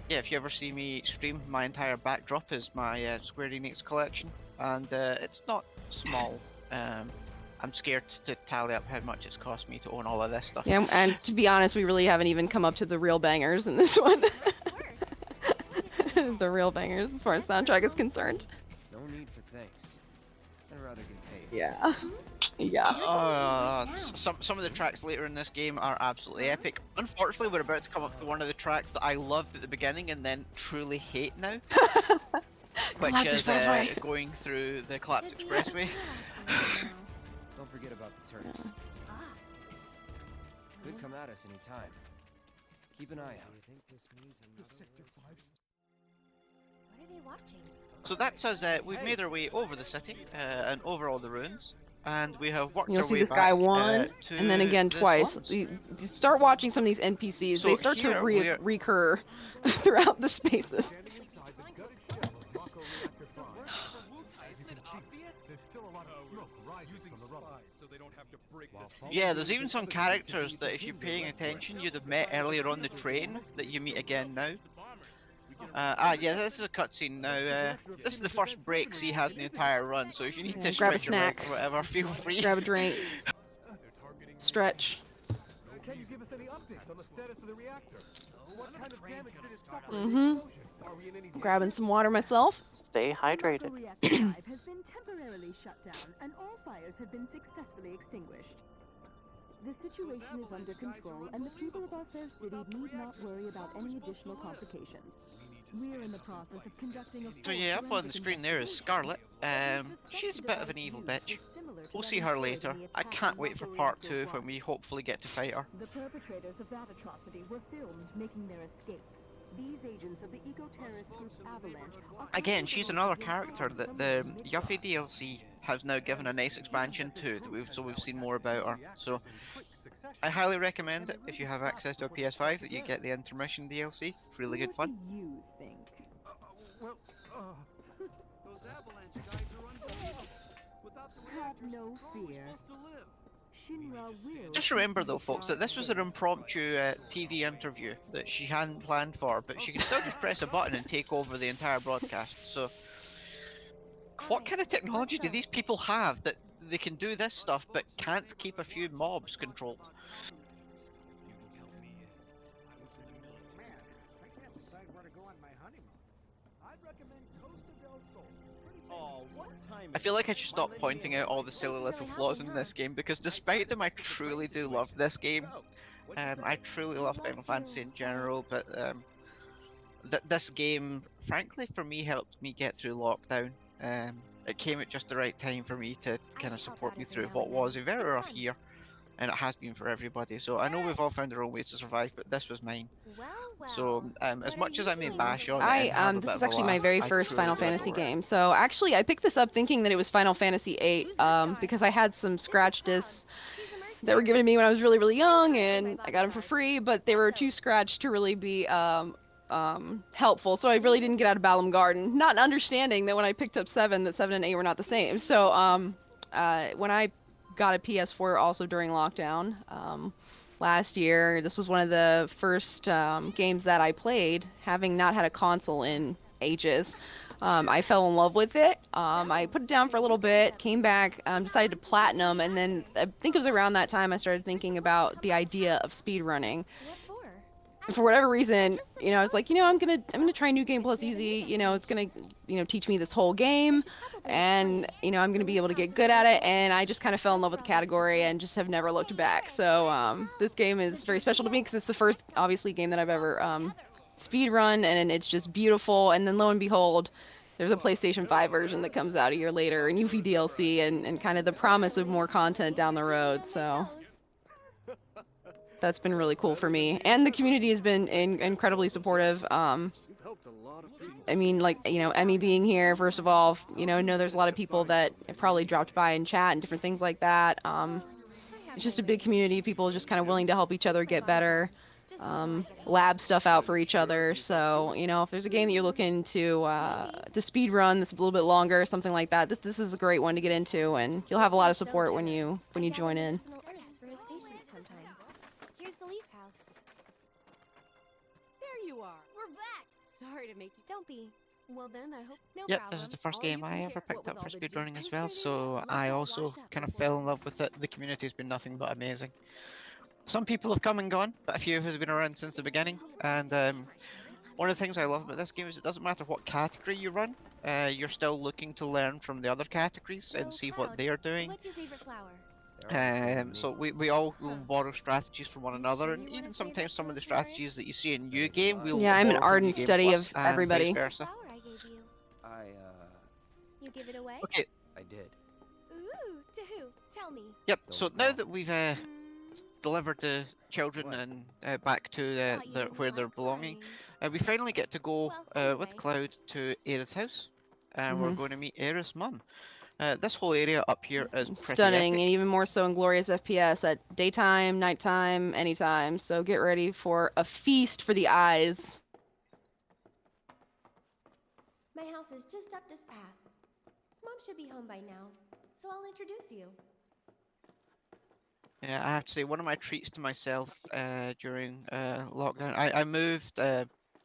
if you ever see me stream, my entire backdrop is my Square Enix collection, and it's not small. I'm scared to tally up how much it's cost me to own all of this stuff. Yeah, and to be honest, we really haven't even come up to the real bangers in this one. The real bangers as far as soundtrack is concerned. No need for thanks. I'd rather get paid. Yeah. Yeah. Some of the tracks later in this game are absolutely epic. Unfortunately, we're about to come up to one of the tracks that I loved at the beginning and then truly hate now. which Collapse is Expressway. going through the Collapse Expressway. Don't forget about the turtles. Could come at us any time. Keep an eye out. What are they watching? So that's us. We've made our way over the city and over all the ruins, and we have worked You'll our see way this back guy once, to and then again the twice. slums. You start watching some of these NPCs, So they start to here we're- recur throughout the spaces. Yeah, there's even some characters that if you're paying attention you'd have met earlier on the train that you meet again now. Yeah, this is a cutscene now. This is the first breaks he has in the entire run, so if you need to grab a stretch your legs snack. or whatever, feel free. Grab a drink. Stretch. Can you give us any updates on the status of the reactor? What kind of damage did it suffer? Are we in any Grabbing some water myself. Stay hydrated. Reactor 5 has been temporarily shut down, and all fires have been successfully extinguished. The situation is under control, and the people of our fair city need not worry about any additional complications. We're in the process of conducting a So yeah, up on the screen there is Scarlet. She's a bit of an evil bitch. We'll see her later. I can't wait for part 2 when we hopefully get to fight her. The perpetrators of that atrocity were filmed making their escape. These agents of the eco-terrorist group Avalanche are Again, she's another character that the Yuffie DLC has now given a nice expansion to, so we've seen more about her. So I highly recommend it if you have access to a PS5 that you get the intermission DLC. It's really good fun. What do you think? Those Avalanche guys are unbelievable. Without the Have reactors, no how are we fear. supposed to live? Shinra will... Just remember though folks that this was an impromptu TV interview that she hadn't planned for, but she can still just press a button and take over the entire broadcast. So what kind of technology do these people have that they can do this stuff but can't keep a few mobs controlled? You can count me in. I was in the military. Man, I can't decide where to go on my honeymoon. I'd recommend Costa del Sol. Pretty famous. What time I feel like I should stop pointing out all the silly little flaws in this game because despite them I truly do love this game. I truly love Final Fantasy in general, but this game frankly for me helped me get through lockdown. It came at just the right time for me to kind of support me through what was a very rough year, and it has been for everybody. So I know we've all found our own ways to survive, but this was mine. So as much as I may bash on it and have a bit this of is a actually my laugh, very I first truly Final do Fantasy adore it. game. So actually I picked this up thinking that it was Final Fantasy VIII because I had some scratch discs that were given to me when I was really, really young, and I got them for free, but they were too scratched to really be helpful, so I really didn't get out of Balam Garden, not understanding that when I picked up 7, that 7 and 8 were not the same. So when I got a PS4 also during lockdown last year, this was one of the first games that I played, having not had a console in ages. I fell in love with it. I put it down for a little bit, came back, decided to platinum, and then I think it was around that time I started thinking about the idea of speedrunning. For whatever reason, you know, I was like, you know, I'm gonna try New Game Plus Easy. You know, it's gonna, you know, teach me this whole game, and you know, I'm gonna be able to get good at it. And I just kind of fell in love with the category and just have never looked back. So this game is very special to me because it's the first, obviously, game that I've ever speedrun, and it's just beautiful. And then lo and behold, there's a PlayStation 5 version that comes out a year later, and UV DLC, and kind of the promise of more content down the road. So that's been really cool for me, and the community has been incredibly supportive. I mean, like, you know, Emmy being here, first of all, you know there's a lot of people that have probably dropped by and chat and different things like that. It's just a big community, people just kind of willing to help each other get better, lab stuff out for each other. So, you know, if there's a game that you're looking to speed run that's a little bit longer, something like that, this is a great one to get into, and you'll have a lot of support when you join in. Here's the Leaf House. There you are. We're back. Sorry to make you. Don't be. Well then, I hope no Yep, problem. this is the first All game you I can ever care- picked what up with for all the speedrunning as I'm well, sure so lots I of also washed up kind of before. fell in love with it. The community's been nothing but amazing. Some people have come and gone, but a few has been around since the beginning, and one of the things I love about this game is it doesn't matter what category you run, you're still looking to learn from the other categories and see what they are doing. What's your favorite flower? So we all will borrow strategies from one another, and even sometimes some of the strategies that you see in New Game, we'll Yeah, I'm an borrow from New ardent Game study Plus, of and everybody. vice versa. Flower I gave you. I you give it away? Okay. I did. Ooh, to who? Tell me. Yep. Don't So now recall. that we've delivered the children What? and back to Thought you didn't where they're like belonging, playing. we finally get to go Well, with anyway. Cloud to Aerith's house, and we're Mhm. going to meet Aerith's mum. This whole area up here is pretty Stunning, epic. and even more so in glorious FPS at daytime, nighttime, anytime. So get ready for a feast for the eyes. My house is just up this path. Mom should be home by now, so I'll introduce you. Yeah, I have to say, one of my treats to myself during lockdown, I moved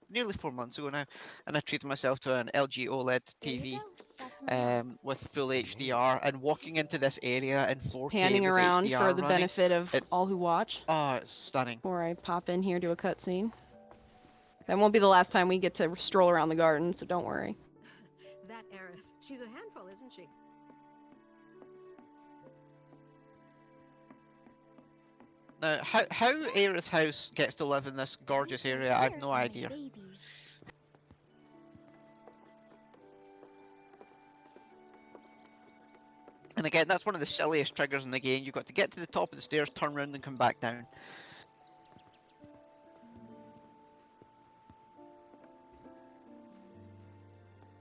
nearly 4 months ago now, and I treated myself to an LG OLED There you TV go. That's my house. with full It's HDR, and walking into this area in 4K Panning with around HDR for the running, benefit of it's all who watch. oh, it's stunning. Before I pop in here, do a cutscene. That won't be the last time we get to stroll around the garden, so don't worry. That Aerith. She's a handful, isn't she? Now, how Aerith's house gets to live in this gorgeous area, I have no idea. And again, that's one of the silliest triggers in the game. You've got to get to the top of the stairs, turn around, and come back down.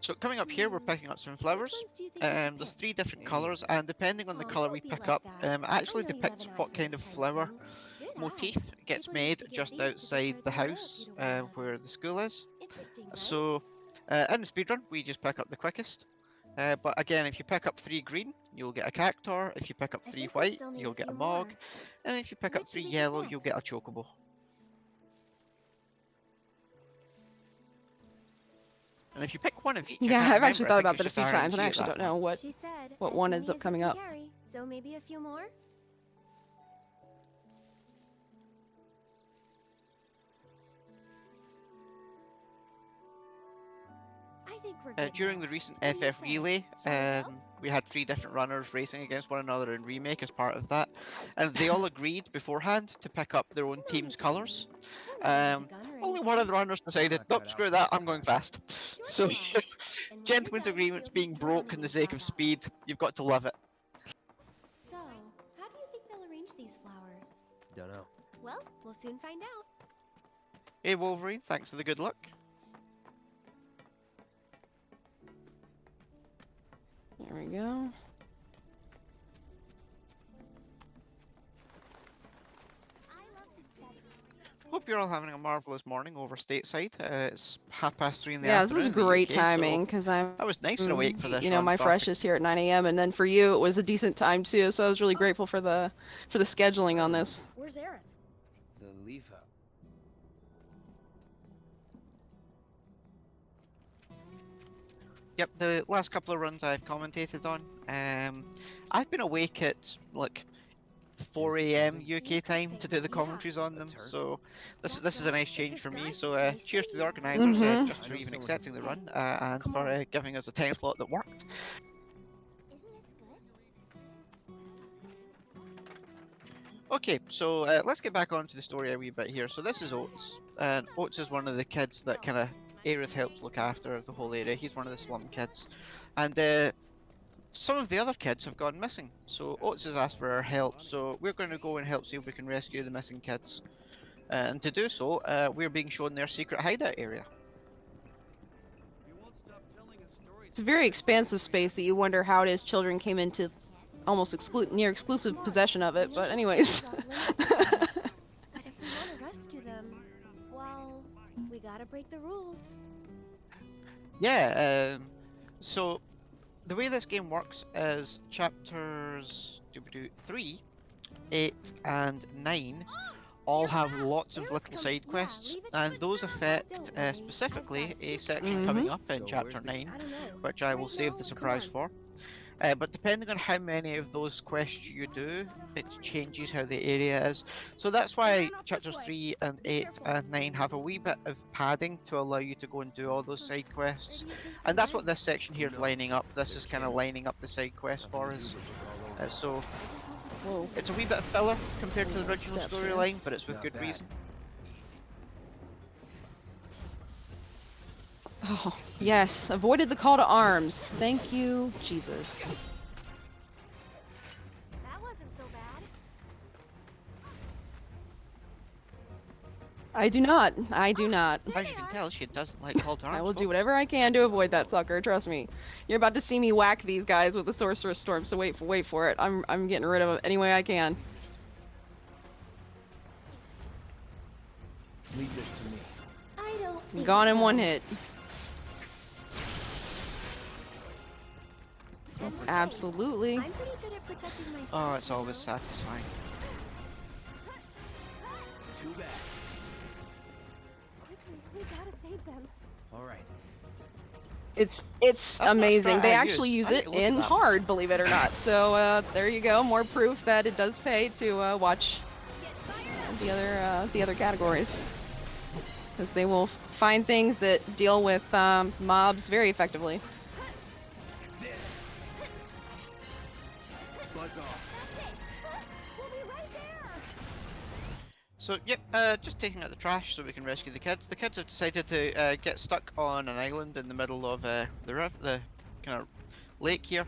So coming up here, we're picking up some flowers. There's 3 different colours, and depending on the colour we pick up, it actually depicts what kind of flower motif gets made just outside the house where the school is. So in the speedrun, we just pick up the quickest. But again, if you pick up 3 green, you'll get a cactor. If you pick up 3 white, you'll get a mog. And if you pick up 3 yellow, you'll get a chocobo. And if you pick one of each, Yeah, I've actually thought about that a few it's just times, and I RNG actually at don't that know point. what one ends up coming up. Carry, so maybe a few more? I think we're good During now. the recent What do you FF say? Relay, Shall we go? we had 3 different runners racing against one another in Remake as part of that, and they all agreed beforehand to pick up their own team's colours. Only one of the runners decided, nope, screw that, I'm going fast. So, gentlemen's agreements being broke in the sake of speed, you've got to love it. So, how do you think they'll arrange these flowers? Don't know. Well, we'll soon find out. Hey Wolverine, thanks for the good luck. There we go. Hope you're all having a marvellous morning over stateside. It's 3:30 in the Yeah, this afternoon is in the great UK, timing so because I'm. I was nice and awake for this You know, run my starting. fresh is here at 9 a.m. and then for you it was a decent time too. So I was really grateful for the scheduling on this. Where's Aerith? The leaf house. Yep, the last couple of runs I've commentated on, I've been awake at like 4 AM UK time to do the commentaries on them, so this is a nice change for me. So cheers to the organisers just for even accepting the run and for giving us a time slot that worked. Okay, so let's get back onto the story a wee bit here. So this is Oates, and Oates is one of the kids that kind of Aerith helps look after the whole area. He's one of the slum kids, and some of the other kids have gone missing. So Oates has asked for our help, so we're going to go and help see if we can rescue the missing kids. And to do so, we're being shown their secret hideout area. It's a very expansive space that you wonder how it is children came into almost near exclusive possession of it. But anyways. But if we want to rescue them, well, we gotta break the rules. Yeah, so the way this game works is chapters 3, 8 and 9 all have lots of little side quests, and those affect specifically a section coming up in chapter 9, which I will save the surprise for. But depending on how many of those quests you do, it changes how the area is. So that's why chapters 3 and 8 and 9 have a wee bit of padding to allow you to go and do all those side quests. And that's what this section here is lining up. This is kind of lining up the side quests for us. So it's a wee bit of filler compared to the original storyline, but it's with good reason. Oh, yes. Avoided the call to arms. Thank you, Jesus. That wasn't so bad. I do not. I do not. As you can tell, she doesn't like call to arms. I will do folks. whatever I can to avoid that sucker. Trust me. You're about to see me whack these guys with the Sorcerer's Storm, so wait for it. I'm getting rid of it any way I can. Leave this to me. I don't think Gone in so. one hit. Absolutely. I'm pretty good at protecting myself. Oh, it's always satisfying. Too bad. Quickly, we gotta save them. All right. It's not a amazing. strat They I actually use. use I need it to look at in that. hard, believe it or not. So there you go. More proof that it does pay to watch the other categories, because they will find things that deal with mobs very effectively. Buzz off. We'll be right there. So, yep, just taking out the trash so we can rescue the kids. The kids have decided to get stuck on an island in the middle of the kind of lake here.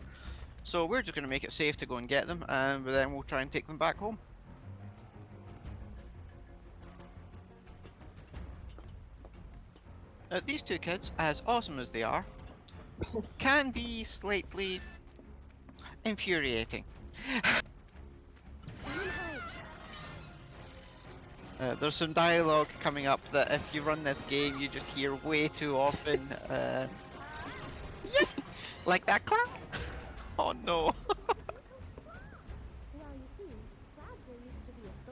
So we're just going to make it safe to go and get them, and then we'll try and take them back home. These two kids, as awesome as they are, can be slightly infuriating. There's some dialogue coming up that if you run this game you just hear way too often. Yes! Like that clap? Oh no.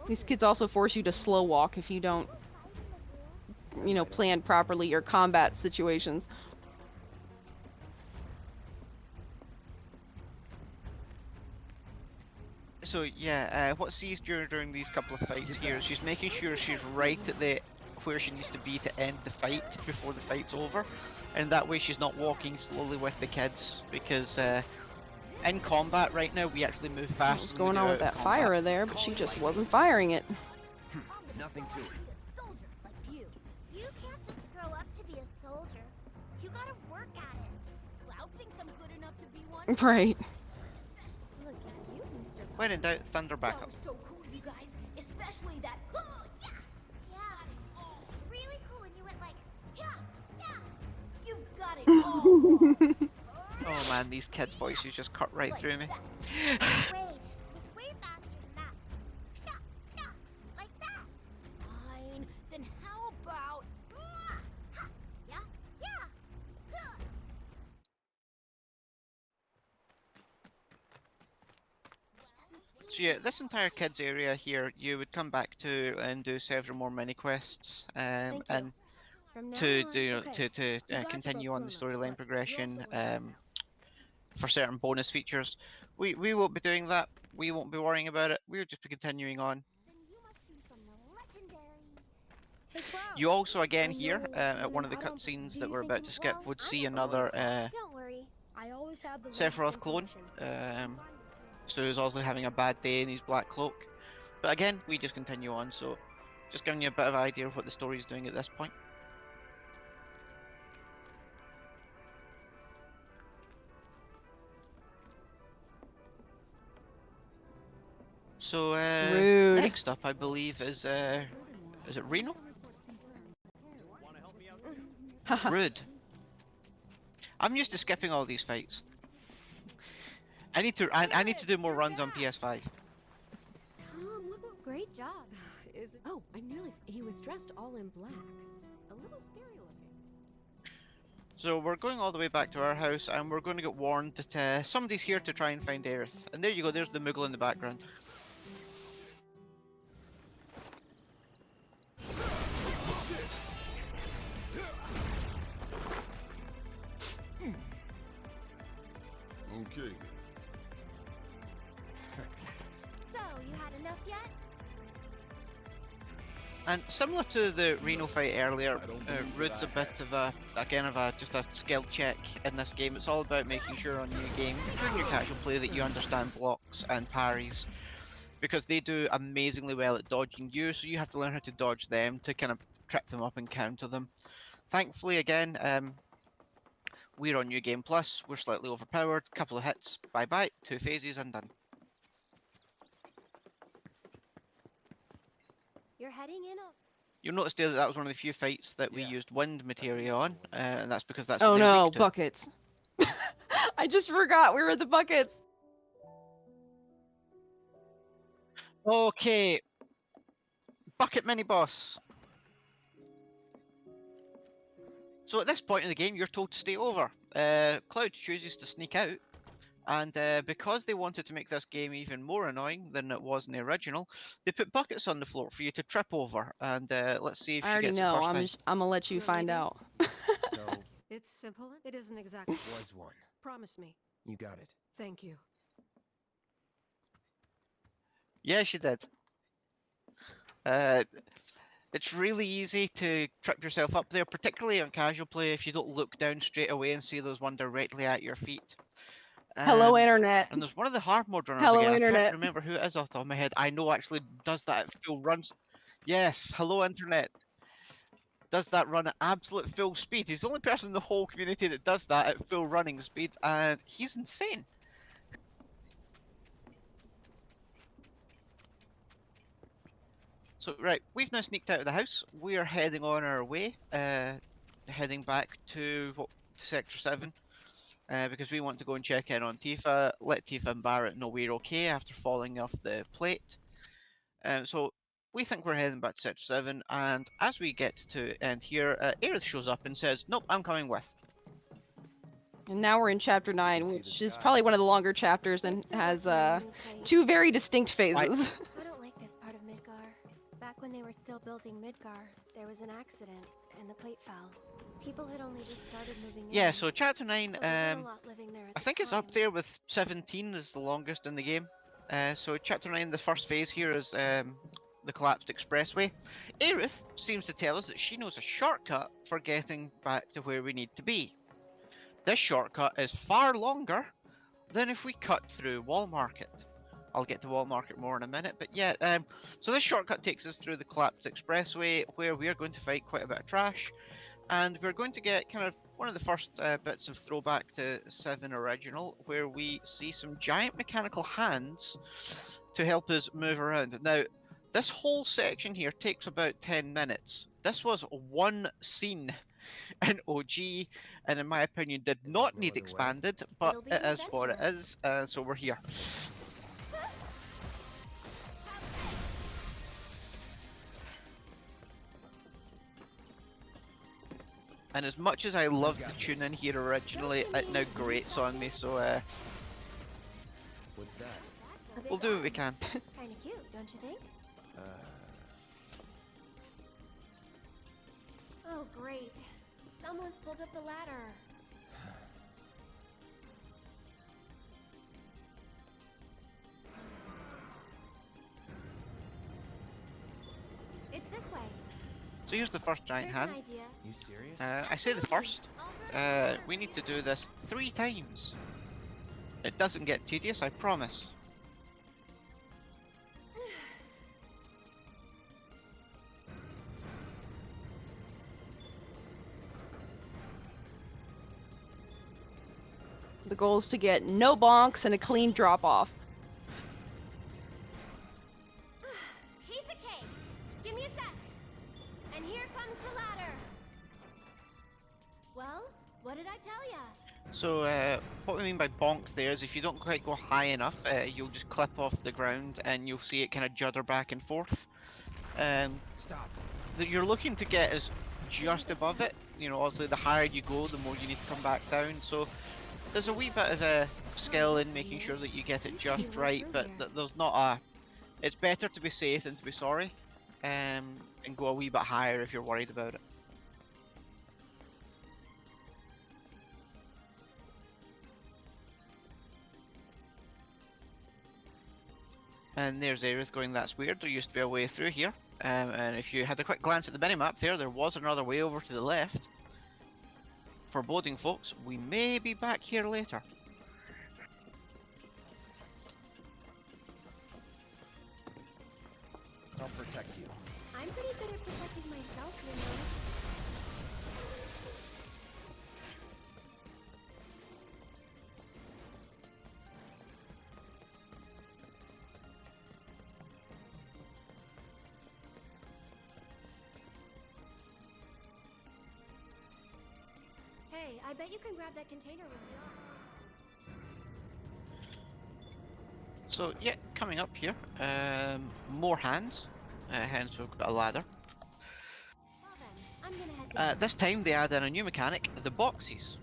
These kids also force you to slow walk if you don't, plan properly your combat situations. So yeah, what C's doing during these couple of fights here is she's making sure she's right at where she needs to be to end the fight before the fight's over, and that way she's not walking slowly with the kids, because in combat right now we actually move fast. What's going on with that fire there? But she just wasn't firing it. Nothing to it. A soldier like you. You can't just grow up to be a soldier. You gotta work at it. Cloud thinks I'm good enough to be one. Right. Look at you, Mr. When in doubt, thunder back That up. was so cool, you guys. Especially that. Yeah. Yeah. It's really cool when you went like, yeah, yeah. You've got it all. wrong. Oh man, these kids' voices just cut right Like through me. that. Wait, it's way faster than that. Yeah, yeah, like that. Fine. Then how about? Yeah, yeah. So yeah, this entire kids area here, you would come back to and do several more mini quests, and From now to on, do okay. to You guys continue are on the grown-ups, but storyline you progression. also learn stuff. For certain bonus features, we won't be doing that. We won't be worrying about it. We'll just be continuing on. Then you must be from the legendary. Hey, Cloud. You also again I here know at you've one of the been out on- cutscenes do that you we're think about I'm- to skip well, would I'm see a another Don't worry. I always have the Sephiroth clone. So he's also having a bad day in his black cloak. But again, we just continue on, so just giving you a bit of an idea of what the story is doing at this point. So Rude. next up, I believe, is it Reno? Rude. I'm used to skipping all these fights. I need to do more runs on PS5. Great job. Oh, he was dressed all in black. A little scary looking. So we're going all the way back to our house, and we're going to get warned that somebody's here to try and find Aerith. And there you go, there's the Moogle in the background. Okay. So, you had enough yet? And similar to the Reno fight earlier, Rude's a bit of just a skill check in this game. It's all about making sure on new game, during your casual play, that you understand blocks and parries, because they do amazingly well at dodging you, so you have to learn how to dodge them to kind of trip them up and counter them. Thankfully, again, We're on New Game Plus, we're slightly overpowered, couple of hits, bye bye, 2 phases and done. You're heading in on... You'll notice there that that was one of the few fights that we used wind materia on, and that's because that's Oh what they're no, weak to. buckets. I just forgot we were at the buckets. Okay, bucket mini boss. So at this point in the game, you're told to stay over. Cloud chooses to sneak out, and because they wanted to make this game even more annoying than it was in the original, they put buckets on the floor for you to trip over. And let's see if I she already gets it know. first time. I'm gonna let you You're find leaving? out. So, It's simple. It isn't exactly. was one. Promise me. You got it. Thank you. Yeah, she did. It's really easy to trip yourself up there, particularly on casual play if you don't look down straight away and see there's one directly at your feet. Hello, internet. And there's one of the hard mode runners Hello, again. I internet. can't remember who it is off the top of my head. I know actually does that at full runs. Yes, hello internet. Does that run at absolute full speed. He's the only person in the whole community that does that at full running speed, and he's insane. So right, we've now sneaked out of the house. We are heading on our way, heading back to Sector 7, because we want to go and check in on Tifa, let Tifa and Barrett know we're okay after falling off the plate. So we think we're heading back to Sector 7, and as we get to end here, Aerith shows up and says, "Nope, I'm coming with." And now we're in chapter 9, see the which is sky. probably one of the longer chapters and They're still has working on the new plate. 2 very distinct phases. I don't like this part of Midgar. Back when they were still building Midgar, there was an accident, and the plate fell. People had only just started moving in. Yeah, so chapter 9, so there weren't a lot living there at I the think it's up time. there with 17 is the longest in the game. So chapter 9, the first phase here is the collapsed expressway. Aerith seems to tell us that she knows a shortcut for getting back to where we need to be. This shortcut is far longer than if we cut through Wall Market. I'll get to Wall Market more in a minute, but yeah, so this shortcut takes us through the collapsed expressway where we are going to fight quite a bit of trash, and we're going to get kind of one of the first bits of throwback to 7 original, where we see some giant mechanical hands to help us move around. Now, this whole section here takes about 10 minutes. This was one scene in OG, and in my opinion did not no need other way. expanded, but It'll be it an is what it adventure. is, so we're here. And as much as I loved the tune in here originally, it now grates on me, so What's that? A bit we'll do what we can. Kinda cute, don't you think? Oh, great. Someone's pulled up the ladder. It's this way. So here's the first giant There's hand. an idea. You serious? I say the first. We need to do this 3 times. It doesn't get tedious, I promise. The goal is to get no bonks and a clean drop off. Piece of cake. Give me a sec. And here comes the ladder. Well, what did I tell ya? So what we mean by bonks there is if you don't quite go high enough, you'll just clip off the ground and you'll see it kind of judder back and forth. Stop. That you're looking to get is just above it. You know, obviously the higher you go, the more you need to come back down. So there's a wee bit of skill in making sure that you get it just right, but there's not a... It's better to be safe than to be sorry, and go a wee bit higher if you're worried about it. And there's Aerith going, "That's weird, there used to be a way through here." And if you had a quick glance at the minimap there was another way over to the left. Foreboding folks, we may be back here later. I'll protect you. I'm pretty good at protecting myself, you know. Hey, I bet you can grab that container with the arm. So yeah, coming up here, more hands. Hence we've got a ladder. Well then, I'm gonna head down. This time they add in a new mechanic, the boxes.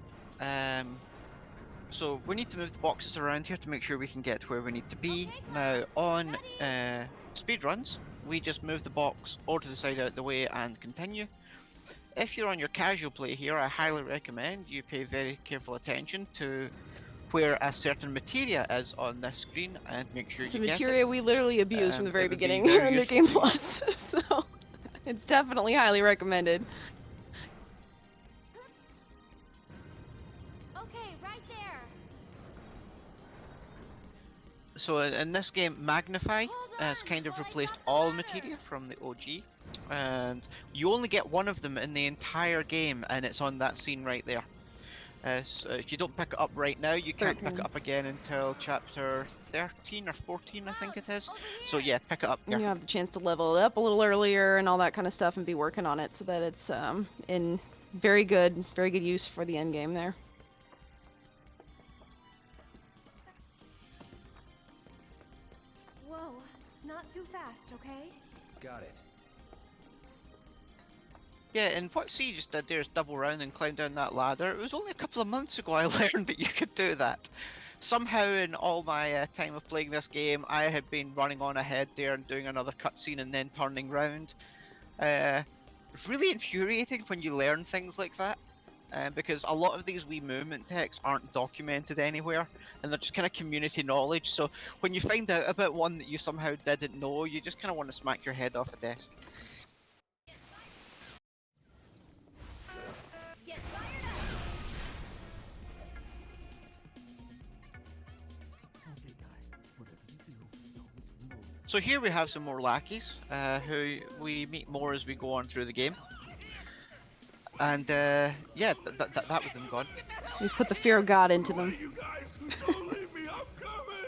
So we need to move the boxes around here to make sure we can get to where we need to be. Now on speedruns, we just move the box over to the side out of the way and continue. If you're on your casual play here, I highly recommend you pay very careful attention to where a certain materia is on this screen and make sure It's a you get materia it. we literally abused from the very It would be beginning very in New useful Game to you. Plus, so it's definitely highly recommended. Okay, right there. So in this game, Magnify has kind of replaced all materia from the OG, and you only get one of them in the entire game, and it's on that scene right there. So if you don't pick it up right now, you can't pick 13. it up again until chapter 13 or 14, I think it is. So yeah, pick it up You there. have the chance to level it up a little earlier and all that kind of stuff, and be working on it so that it's in very good use for the end game there. Whoa, not too fast, okay? Got it. Yeah, and what C just did there is double round and climb down that ladder. It was only a couple of months ago I learned that you could do that. Somehow in all my time of playing this game, I had been running on ahead there and doing another cutscene and then turning round. It's really infuriating when you learn things like that, because a lot of these wee movement techs aren't documented anywhere, and they're just kind of community knowledge, so when you find out about one that you somehow didn't know, you just kind of want to smack your head off a desk. Get fired up. So here we have some more lackeys, who we meet more as we go on through the game. And yeah, that was them gone. He's put the fear of God into them. You guys, don't leave me. I'm coming.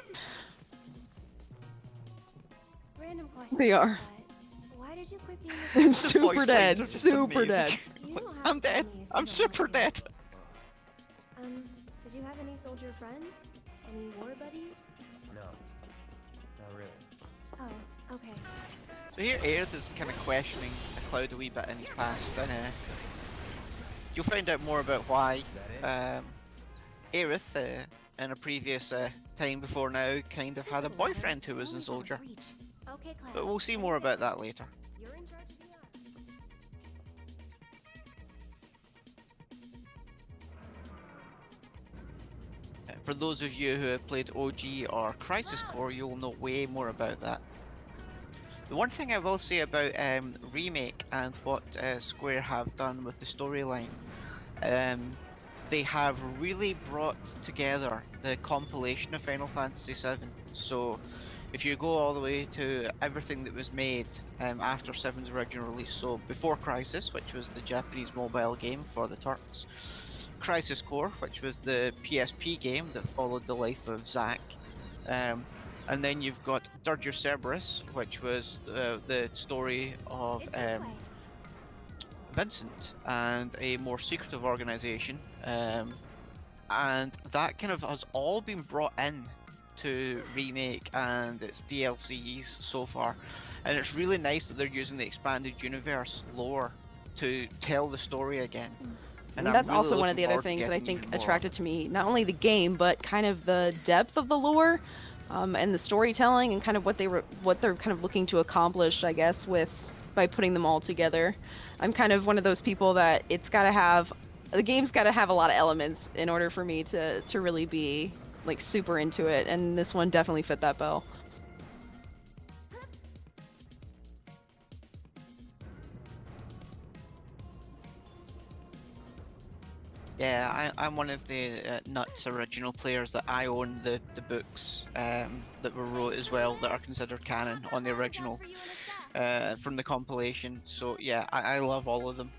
Random question. They are. But why did you quit being I'm a super voice dead. lines are just Super amazing. dead. You don't have I'm to tell dead. me if you I'm don't super want to. dead. Did you have any soldier friends? Any war buddies? No, not really. Oh, okay. So here Aerith is kind of questioning the Cloud a wee bit in his past, and you'll find out more about why. Aerith, in a previous time before now, kind of had a boyfriend who was a soldier. Okay, Cloud. But we'll see more about that later. You're in charge of the army. For those of you who have played OG or Crisis Core, you'll know way more about that. The one thing I will say about Remake and what Square have done with the storyline, they have really brought together the compilation of Final Fantasy VII. So if you go all the way to everything that was made after 7's original release, so before Crisis, which was the Japanese mobile game for the Turks, Crisis Core, which was the PSP game that followed the life of Zack, and then you've got Dirge Cerberus, which was the story of Vincent and a more secretive organization, and that kind of has all been brought in to Remake and its DLCs so far, and it's really nice that they're using the expanded universe lore to tell the story again. And I'm that's really also one of looking the other forward to things that I getting think even more of attracted it. to me, not only the game, but kind of the depth of the lore, and the storytelling, and kind of what they're kind of looking to accomplish, I guess, by putting them all together. I'm kind of one of those people that the game's got to have a lot of elements in order for me to really be like super into it, and this one definitely fit that bill. Yeah, I'm one of the nuts original players that I own the books that were wrote as well that are considered canon on the original from the compilation. So yeah, I love all of them.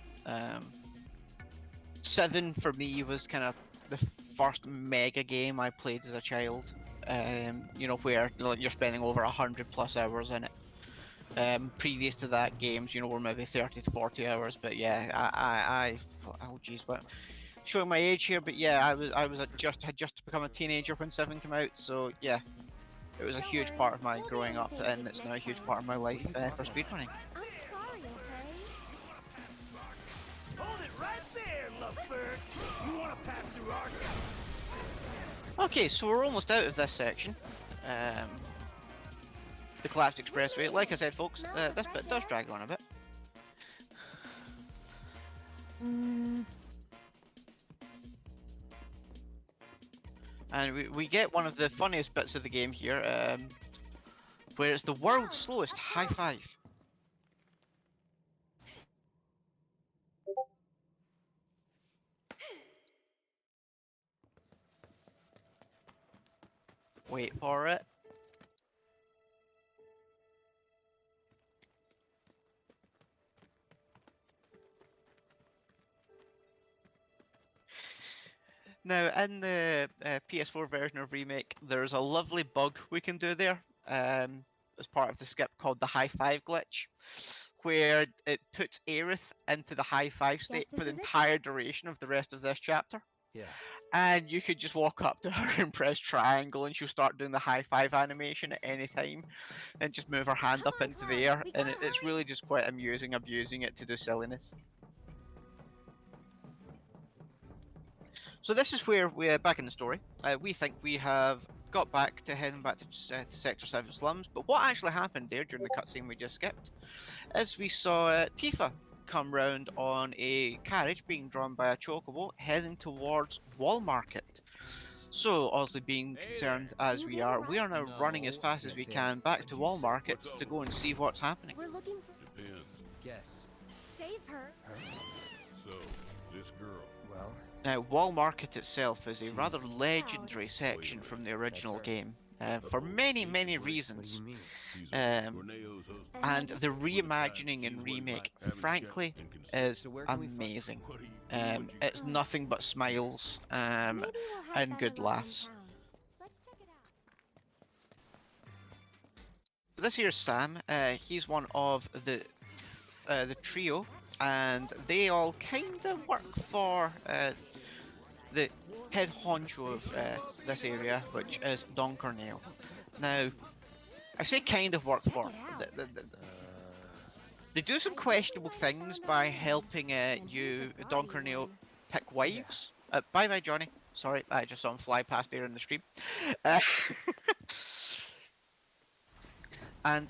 7 for me was kind of the first mega game I played as a child. You know, where you're spending over 100+ hours in it. Previous to that, games, you know, were maybe 30 to 40 hours. But yeah, oh geez, what? showing my age here, but yeah, I had just become a teenager when 7 came out, so yeah, it was a huge part of my growing up, and it's now a huge part of my life for speedrunning. I'm sorry, okay? Hold it right there, lovebird. You want to pass through our... Okay, so we're almost out of this section. The collapsed expressway. Like I said, folks, this bit does drag on a bit. And we get one of the funniest bits of the game here, where it's the world's slowest high five. Wait for it. Now, in the PS4 version of Remake, there's a lovely bug we can do there as part of the skip called the high five glitch, where it puts Aerith into the high five state for the entire duration of the rest of this chapter. Yeah. And you could just walk up to her and press triangle, and she'll start doing the high five animation at any time, and just move her hand up into the air, and it's really just quite amusing abusing it to do silliness. So this is where we're back in the story. We think we have got back to heading back to Sector 7 slums, but what actually happened there during the cutscene we just skipped is we saw Tifa come round on a carriage being drawn by a chocobo heading towards Wall Market. So, obviously being concerned as we are now running as fast as we can back to Wall Market to go and see what's happening. We're looking for... Depends. Guess. Save her. So, this girl. Well, Now, Wall Market itself is a rather legendary section from the original game, for many reasons. And the reimagining and remake, frankly, is amazing. It's nothing but smiles and good laughs. Let's check it out. So this here's Sam. He's one of the trio, and they all kind of work for the head honcho of this area, which is Don Corneo. Now, I say kind of work for. They do some questionable things by helping Don Corneo, pick wives. Bye bye, Johnny. Sorry, I just saw him fly past there in the stream. And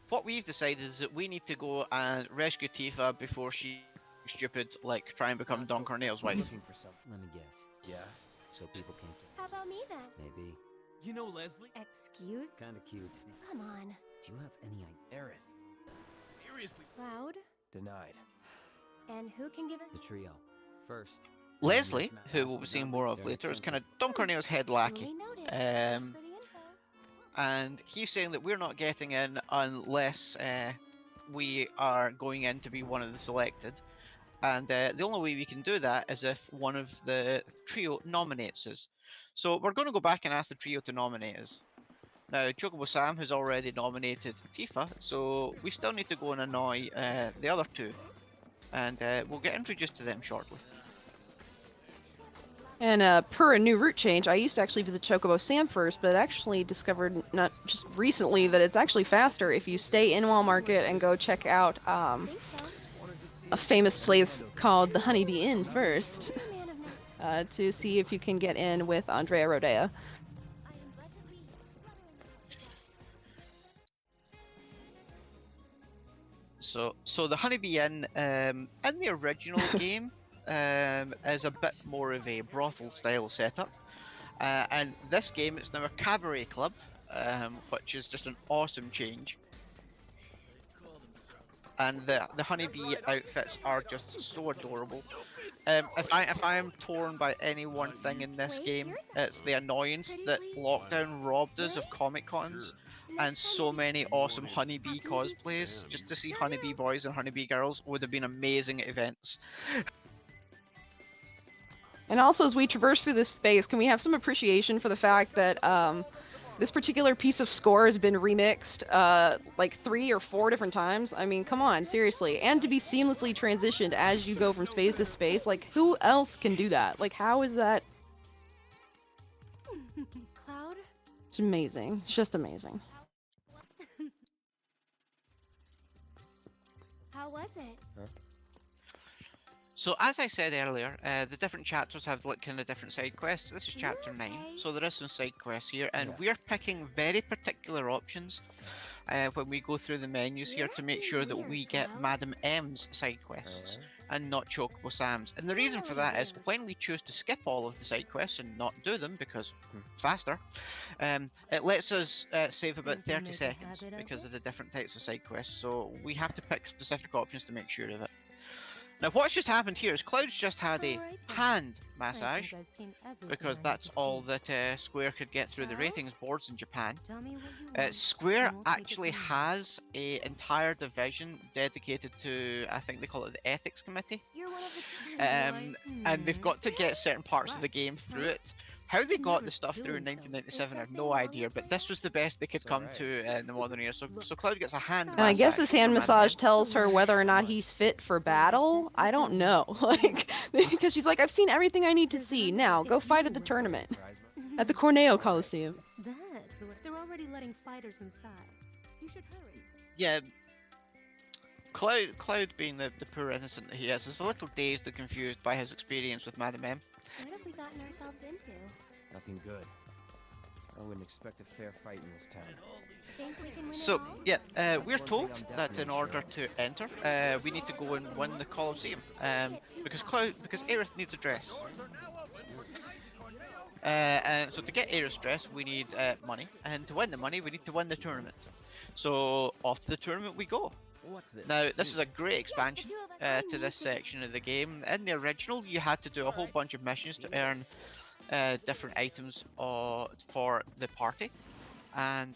what we've decided is that we need to go and rescue Tifa before she stupid, like, try and become Don Corneo's wife. looking for some. Let me guess. Yeah. So people can How about me then? maybe. You know Leslie? Excuse? Kind of cute. Come on. Do you have any idea? Aerith. Seriously? Loud. Denied. And who can give us... The trio. First. Leslie, who we'll be seeing more of later, is kind of Don Corneo's head lackey. Duly noted. Thanks for the info. And he's saying that we're not getting in unless we are going in to be one of the selected. And the only way we can do that is if one of the trio nominates us. So we're going to go back and ask the trio to nominate us. Now, Chocobo Sam has already nominated Tifa, so we still need to go and annoy the other two. And we'll get introduced to them shortly. And per a new route change, I used to actually visit Chocobo Sam first, but actually discovered not just recently that it's actually faster if you stay in Wall Market and go check out a famous place called the Honeybee Inn first, to see if you can get in with Andrea Rodea. So the Honeybee Inn in the original game is a bit more of a brothel style setup, and this game it's now a cabaret club, which is just an awesome change. And the Honeybee outfits are just so adorable. If I am torn by any one thing in this game, it's the annoyance that lockdown robbed us of Comic Cons and so many awesome Honeybee cosplays. Just to see Honeybee boys and Honeybee girls would have been amazing events. And also, as we traverse through this space, can we have some appreciation for the fact that This particular piece of score has been remixed like 3 or 4 different times. I mean, come on, seriously. And to be seamlessly transitioned as you go from space to space, like, who else can do that? Like, how is that? Cloud? It's amazing. It's just amazing. How was it? So as I said earlier, the different chapters have like kind of different side quests. This is chapter 9, so there is some side quests here, and we're picking very particular options when we go through the menus here to make sure that we get Madam M's side quests and not Chocobo Sam's. And the reason for that is when we choose to skip all of the side quests and not do them because faster, it lets us save about 30 seconds because of the different types of side quests. So we have to pick specific options to make sure of it. Now what's just happened here is Cloud's just had a hand massage, because that's all that Square could get through the ratings boards in Japan. Square actually has an entire division dedicated to, I think they call it the Ethics Committee, and they've got to get certain parts of the game through it. How they got the stuff through in 1997, I have no idea, but this was the best they could come to in the modern era. So Cloud gets a hand massage. And I guess this hand massage tells her whether or not he's fit for battle. I don't know, like, because she's like, I've seen everything I need to see. Now go fight at the tournament at the Corneo Coliseum. That's what they're already letting fighters inside. You should hurry. Yeah. Cloud being the poor innocent that he is a little dazed and confused by his experience with Madam M. What have we gotten ourselves into? Nothing good. I wouldn't expect a fair fight in this town. Think we can win So, it all? yeah, we're told that in order to enter, we need to go and win the Coliseum, because Aerith needs a dress. And so to get Aerith's dress, we need money, and to win the money, we need to win the tournament. So off to the tournament we go. What's this? Now, this is a great expansion to this section of the game. In the original, you had to do a whole bunch of missions to earn different items for the party, and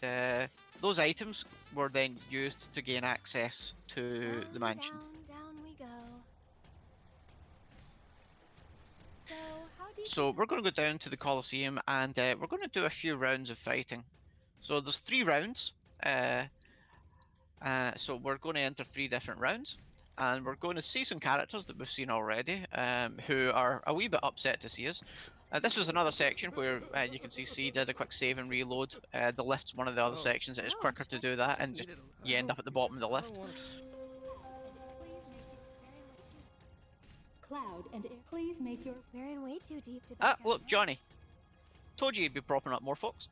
those items were then used to gain access to the mansion. Down we go. So we're going to go down to the Coliseum, and we're going to do a few rounds of fighting. So there's 3 rounds. So we're going to enter 3 different rounds, and we're going to see some characters that we've seen already, who are a wee bit upset to see us. This was another section where you can see C did a quick save and reload. The lift's one of the other sections. It is quicker to do that, and just you end up at the bottom of the lift. Cloud and Air, please make your. We're in way too deep to. Ah, look, Johnny. Told you he'd be propping up more folks.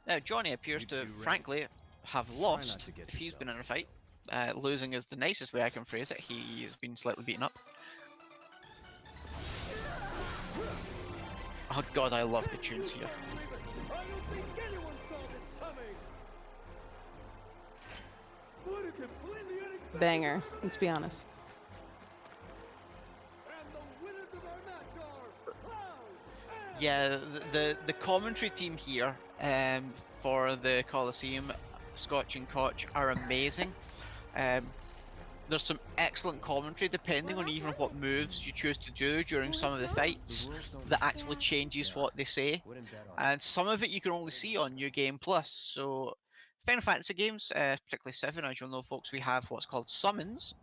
Now, Johnny appears to, frankly, have lost if he's been in a fight. Losing is the nicest way I can phrase it. He's been slightly beaten up. Oh god, I love the tunes here. I don't think anyone saw this coming. What a completely unexpected Banger, let's be honest. And the winners of our match are Cloud and Yeah, the commentary team here for the Coliseum, Scotch and Koch, are amazing. There's some excellent commentary depending on even what moves you choose to do during some of the fights that actually changes what they say, and some of it you can only see on New Game Plus. So Final Fantasy games, particularly 7, as you'll know folks, we have what's called summons,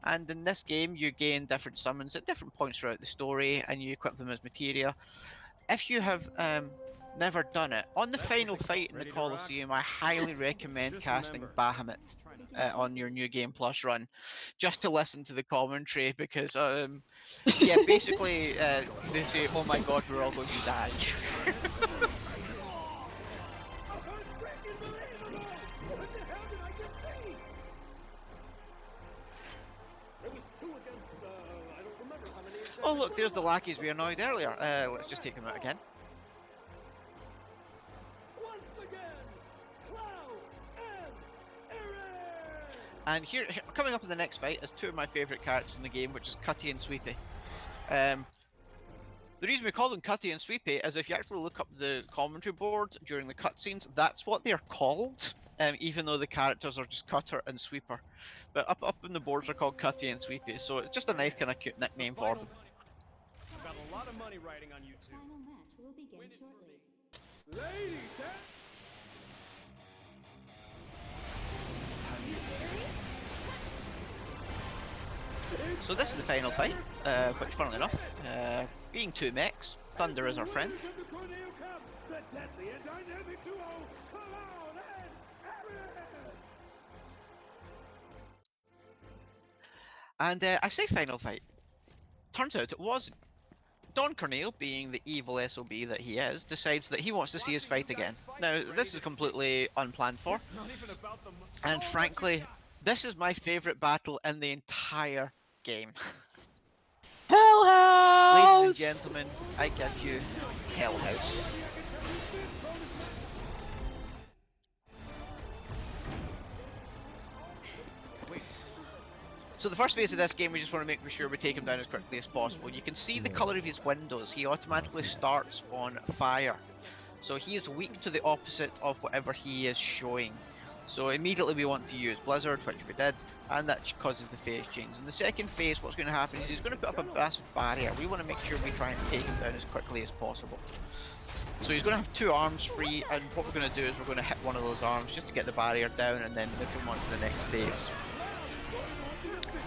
and in this game you gain different summons at different points throughout the story and you equip them as materia. If you have never done it, on the final fight in the Coliseum, I highly recommend casting Bahamut on your New Game Plus run, just to listen to the commentary, because yeah, basically they say, oh my god, we're all going to die. Oh look, there's the lackeys we annoyed earlier. Let's just take them out again. And here, coming up in the next fight, is 2 of my favourite characters in the game, which is Cutty and Sweepy. The reason we call them Cutty and Sweepy is if you actually look up the commentary board during the cutscenes, that's what they're called, even though the characters are just Cutter and Sweeper. But up in the boards are called Cutty and Sweepy, so it's just a nice kind of cute nickname for them. Got a lot of money riding on you two. Final match will begin shortly. So this is the final fight, which funnily enough, being two mechs, Thunder is our friend. And I say final fight. Turns out it wasn't. Don Corneo, being the evil SOB that he is, decides that he wants to see his fight again. Now, this is completely unplanned for, and frankly, this is my favourite battle in the entire game. Hell House! Ladies and gentlemen, I give you Hell House. So the first phase of this game, we just want to make sure we take him down as quickly as possible. You can see the colour of his windows. He automatically starts on fire. So he is weak to the opposite of whatever he is showing. So immediately we want to use Blizzard, which we did, and that causes the phase change. In the second phase, what's going to happen is he's going to put up a massive barrier. We want to make sure we try and take him down as quickly as possible. So he's going to have two arms free, and what we're going to do is we're going to hit one of those arms just to get the barrier down and then move him on to the next phase.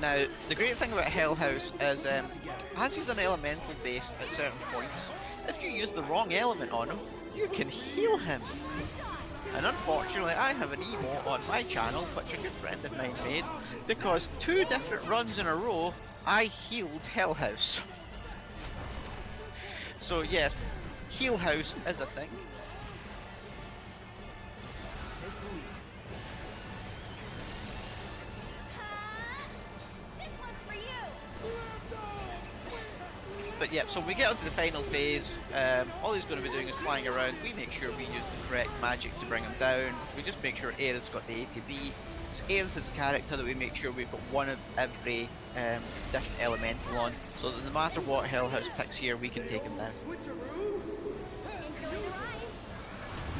Now, the great thing about Hell House is, as he's an elemental based at certain points, if you use the wrong element on him, you can heal him. And unfortunately, I have an emo on my channel, which a good friend of mine made, because 2 different runs in a row, I healed Hell House. So yes, Heal House is a thing. But yeah, so we get onto the final phase, all he's going to be doing is flying around. We make sure we use the correct magic to bring him down. We just make sure Aerith's got the ATB. So Aerith is a character that we make sure we've got one of every different elemental on, so that no matter what Hell House picks here, we can take him down.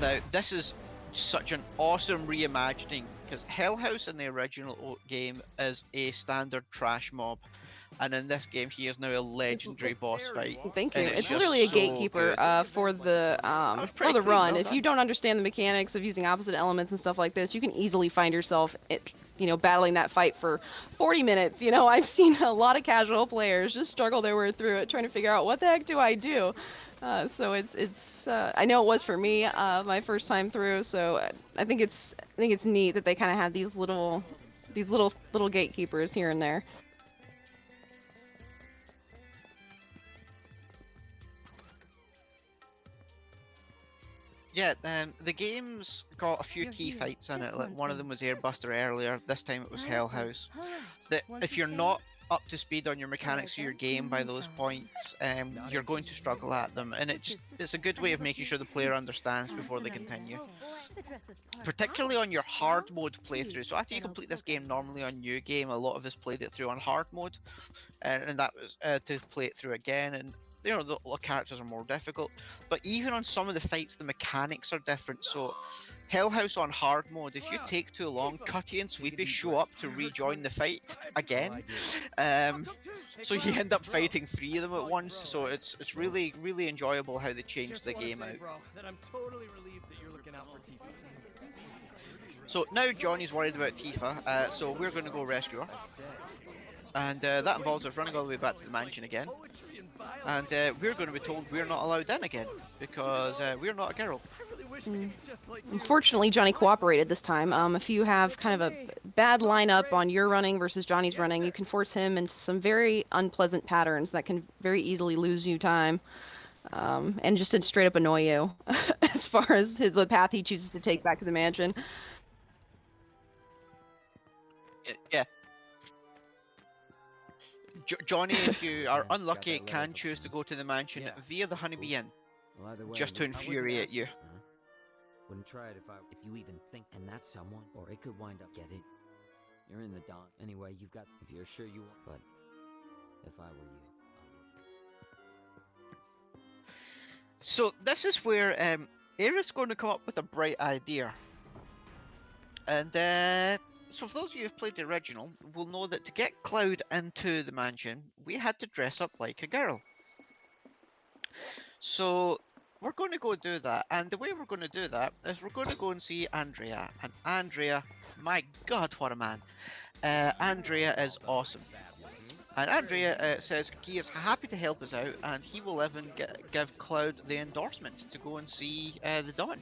Now, this is such an awesome reimagining, because Hell House in the original game is a standard trash mob. And in this game, he is now a legendary boss fight. Thank you. It's It's literally a so gatekeeper for the run. Well If you don't understand the mechanics of using opposite elements and stuff like this, you can easily find yourself, battling that fight for 40 minutes. You know, I've seen a lot of casual players just struggle their way through it, trying to figure out what the heck do I do. So it's I know it was for me my first time through. So I think it's neat that they kind of have these little gatekeepers here and there. Yeah, the game's got a few key fights in it. Like one of them was Airbuster earlier. This time it was Hell House. That if you're not up to speed on your mechanics of your game by those points, you're going to struggle at them, and it's a good way of making sure the player understands before they continue. Particularly on your hard mode playthrough. So after you complete this game normally on new game, a lot of us played it through on hard mode, and that was to play it through again. And the characters are more difficult, but even on some of the fights, the mechanics are different. So, Hell House on hard mode, if you take too long, Cutty and Sweepy show up to rejoin the fight again. So you end up fighting 3 of them at once. So it's really enjoyable how they changed the game out. So now Johnny's worried about Tifa, so we're going to go rescue her. And that involves us running all the way back to the mansion again. And we're going to be told we're not allowed in again, because we're not a girl. Unfortunately, Johnny cooperated this time. If you have kind of a bad lineup on your running versus Johnny's running, you can force him into some very unpleasant patterns that can very easily lose you time. And just to straight up annoy you, as far as the path he chooses to take back to the mansion. Yeah. Johnny, if you are unlucky, can choose to go to the mansion via the Honeybee Inn, just to infuriate you. Wouldn't try it if you even think, and that's someone, or it could wind up, get it. You're in the dawn. Anyway, you've got, if you're sure you want, but if I were you, I would. So this is where Aerith's going to come up with a bright idea. And so for those of you who've played the original, will know that to get Cloud into the mansion, we had to dress up like a girl. So we're going to go do that, and the way we're going to do that is we're going to go and see Andrea. And Andrea, my God, what a man! Andrea is awesome. And Andrea says he is happy to help us out, and he will even give Cloud the endorsement to go and see the Dawn.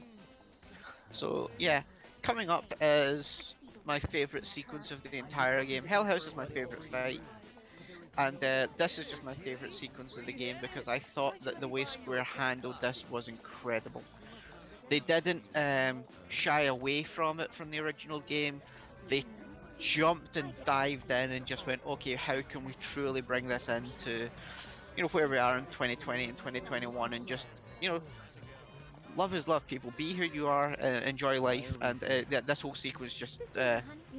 So yeah, coming up is my favourite sequence of the entire game. Hell House is my favourite fight, and this is just my favourite sequence of the game because I thought that the way Square handled this was incredible. They didn't shy away from it from the original game. They jumped and dived in and just went, okay, how can we truly bring this into, you know, where we are in 2020 and 2021, and just, you know, love is love, people. Be who you are, enjoy life, and this whole sequence just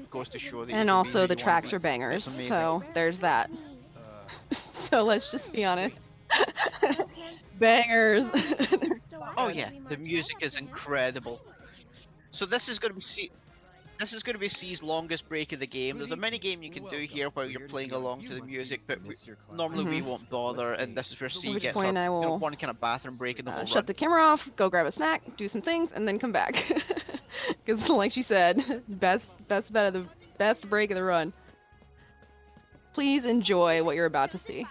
goes to show that. And you can also be the who you tracks want. are bangers, It's amazing. so there's that. So let's just be honest. Bangers. Oh yeah, the music is incredible. So this is going to be C's longest break of the game. There's a mini game you can do here while you're playing along to the music, but normally we won't bother, and this is where C which gets point her, I you know, will one kind of bathroom break in the whole shut run. the camera off, go grab a snack, do some things, and then come back. Because like she said, best break of the run. Please enjoy what you're about to see.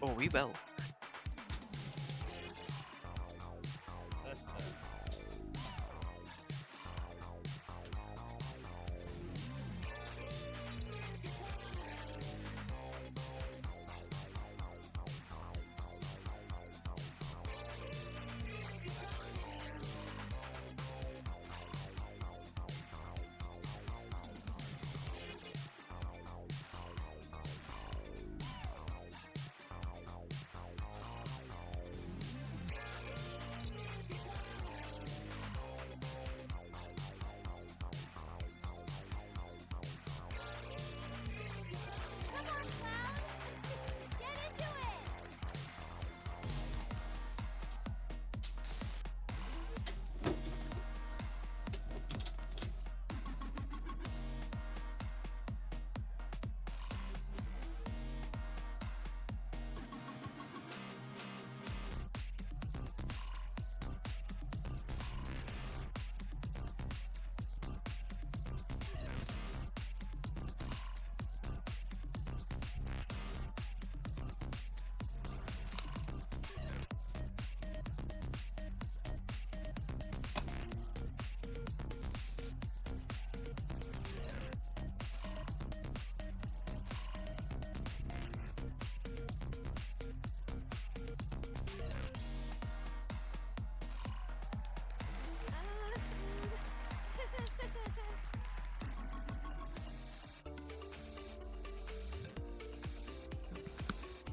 Oh, we will.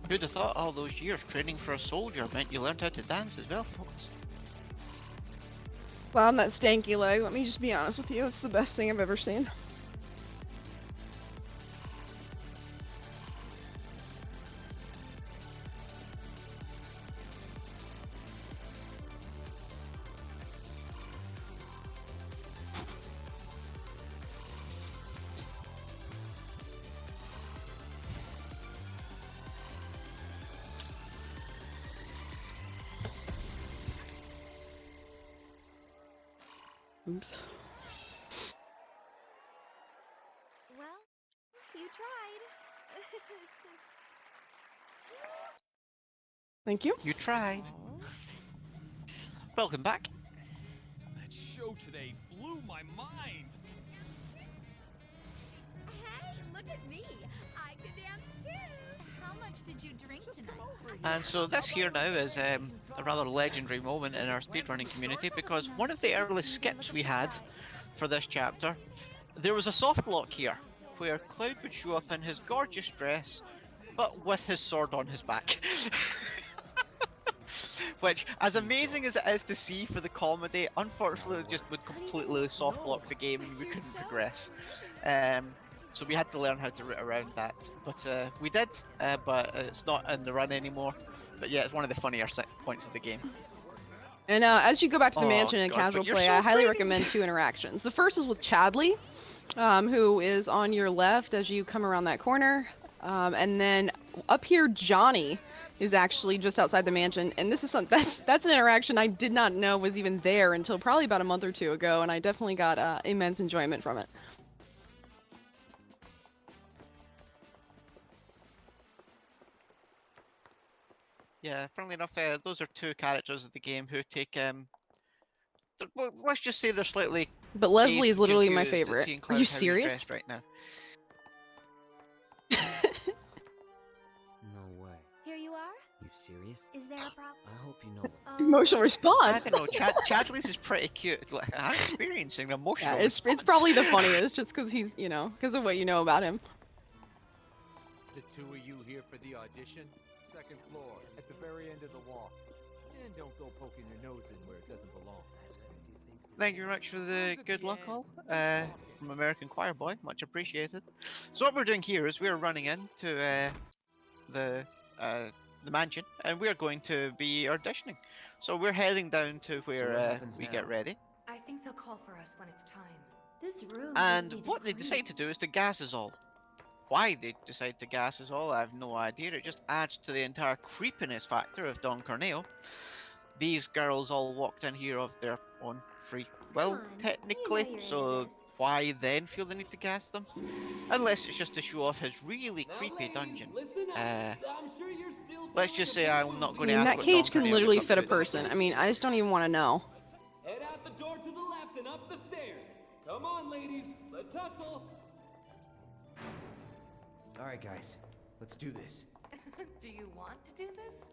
Who'd have thought all those years training for a soldier meant you learned how to dance as well, folks? Wow, that stanky leg, let me just be honest with you, it's the best thing I've ever seen. Oops. Well, you tried. Thank you. You tried. Welcome back. That show today blew my mind. Hey, look at me. I can dance too. How much did you drink tonight? And so this here now is a rather legendary moment in our speedrunning community, because one of the early skips we had for this chapter, there was a soft lock here, where Cloud would show up in his gorgeous dress, but with his sword on his back. Which, as amazing as it is to see for the comedy, unfortunately just would completely soft lock the game and we couldn't progress. So we had to learn how to route around that. But we did, but it's not in the run anymore. But yeah, it's one of the funnier points of the game. And as you go back to the Oh, mansion and God, casual but you're play, so I highly pretty. recommend 2 interactions. The first is with Chadley, who is on your left as you come around that corner. And then up here, Johnny is actually just outside the mansion, and this is that's an interaction I did not know was even there until probably about a month or two ago, and I definitely got immense enjoyment from it. Yeah, funnily enough, those are two characters of the game who take well, let's just say they're slightly But Leslie is literally my confused at favorite. seeing Are Cloud you how he's serious? dressed right now. No way. Here you are. You serious? Is there a problem? I hope you know. Emotional I response. don't know, Chadley's is pretty cute. Like, I'm experiencing an emotional Yeah, it's response. probably the funniest just because he's, because of what you know about him. The two of you here for the audition? Second floor, at the very end of the wall. And don't go poking your nose in where it doesn't belong. Thank you very much for the good luck all from American Choir Boy, much appreciated. So what we're doing here is we're running into the mansion, and we're going to be auditioning. So we're heading down to where we get ready. I think they'll call for us when it's time. This room And gives me the what they decide to do is to gas us all. Why they decide to gas us all, I have no idea. It just adds to the entire creepiness factor of Don Corneo. These girls all walked in here of their own free will, on, technically, you know you're so into this. why then feel the need to gas them? Unless it's just to show off his really creepy dungeon. Let's just say I'm not going to ask that what cage Don can Corneo literally gets fit a up to. person. I mean, I just don't even want to know. Head out the door to the left and up the stairs. Come on, ladies. Let's hustle. All right, guys. Let's do this. Do you want to do this?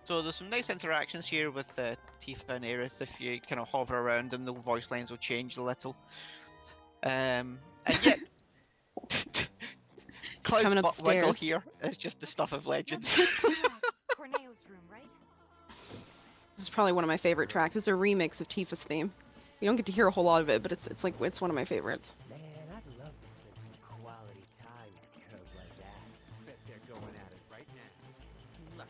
So there's some nice interactions here with Tifa and Aerith. If you kind of hover around them, the voice lines will change a little. And yet, Cloud's Coming butt wiggle upstairs. here is just the stuff of legends. Corneo's room, right? This is probably one of my favorite tracks. It's a remix of Tifa's theme. You don't get to hear a whole lot of it, but it's one of my favorites. Man, I'd love to spend some quality time with girls like that. Bet they're going at it right now.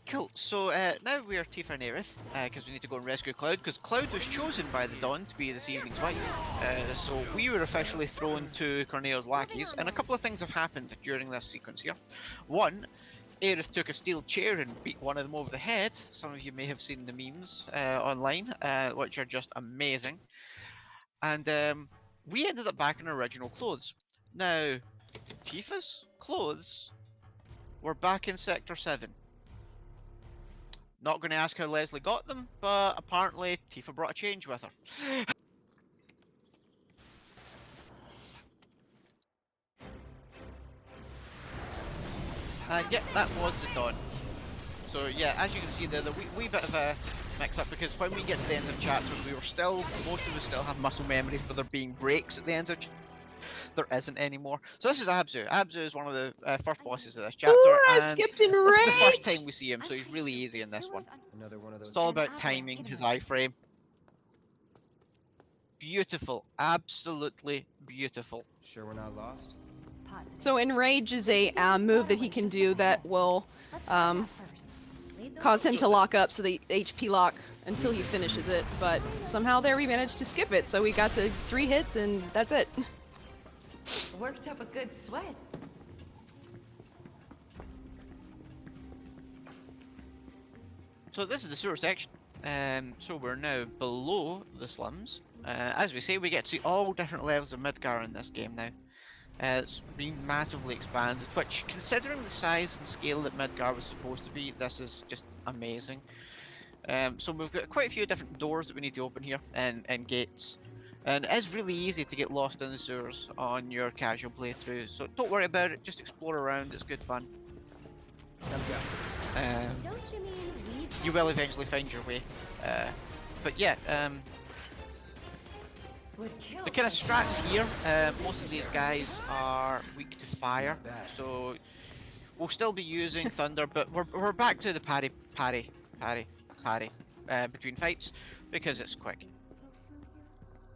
Cool, so now we are Tifa and Aerith, because we need to go and rescue Cloud, because Cloud was chosen by the Dawn to be this evening's wife. So we were officially thrown to Corneo's lackeys, and a couple of things have happened during this sequence here. One, Aerith took a steel chair and beat one of them over the head. Some of you may have seen the memes online, which are just amazing. And we ended up back in our original clothes. Now, Tifa's clothes were back in Sector 7. Not going to ask how Leslie got them, but apparently Tifa brought a change with her. Yeah, that was the Dawn. So yeah, as you can see there's a wee bit of a mix-up, because when we get to the end of chapters, most of us still have muscle memory for there being breaks at the end of there isn't anymore. So this is Abzu. Abzu is one of the first bosses of this chapter, and skipped in this is the range. first time we see him, so he's really easy in this one. Another one of those. It's all about timing, his iframe. Beautiful, absolutely beautiful. Sure we're not lost? So Enrage is a move that he can do that will cause him to lock up, so the HP lock until he finishes it. But somehow there we managed to skip it, so we got to 3 hits and that's it. Worked up a good sweat. So this is the sewer section. So we're now below the slums. As we say, we get to see all different levels of Midgar in this game now. It's been massively expanded, which, considering the size and scale that Midgar was supposed to be, this is just amazing. So we've got quite a few different doors that we need to open here, and gates. And it's really easy to get lost in the sewers on your casual playthrough, so don't worry about it, just explore around, it's good fun. Don't you mean we? You will eventually find your way. But yeah, the kind of strats here, most of these guys are weak to fire, so we'll still be using thunder, but we're back to the parry between fights, because it's quick.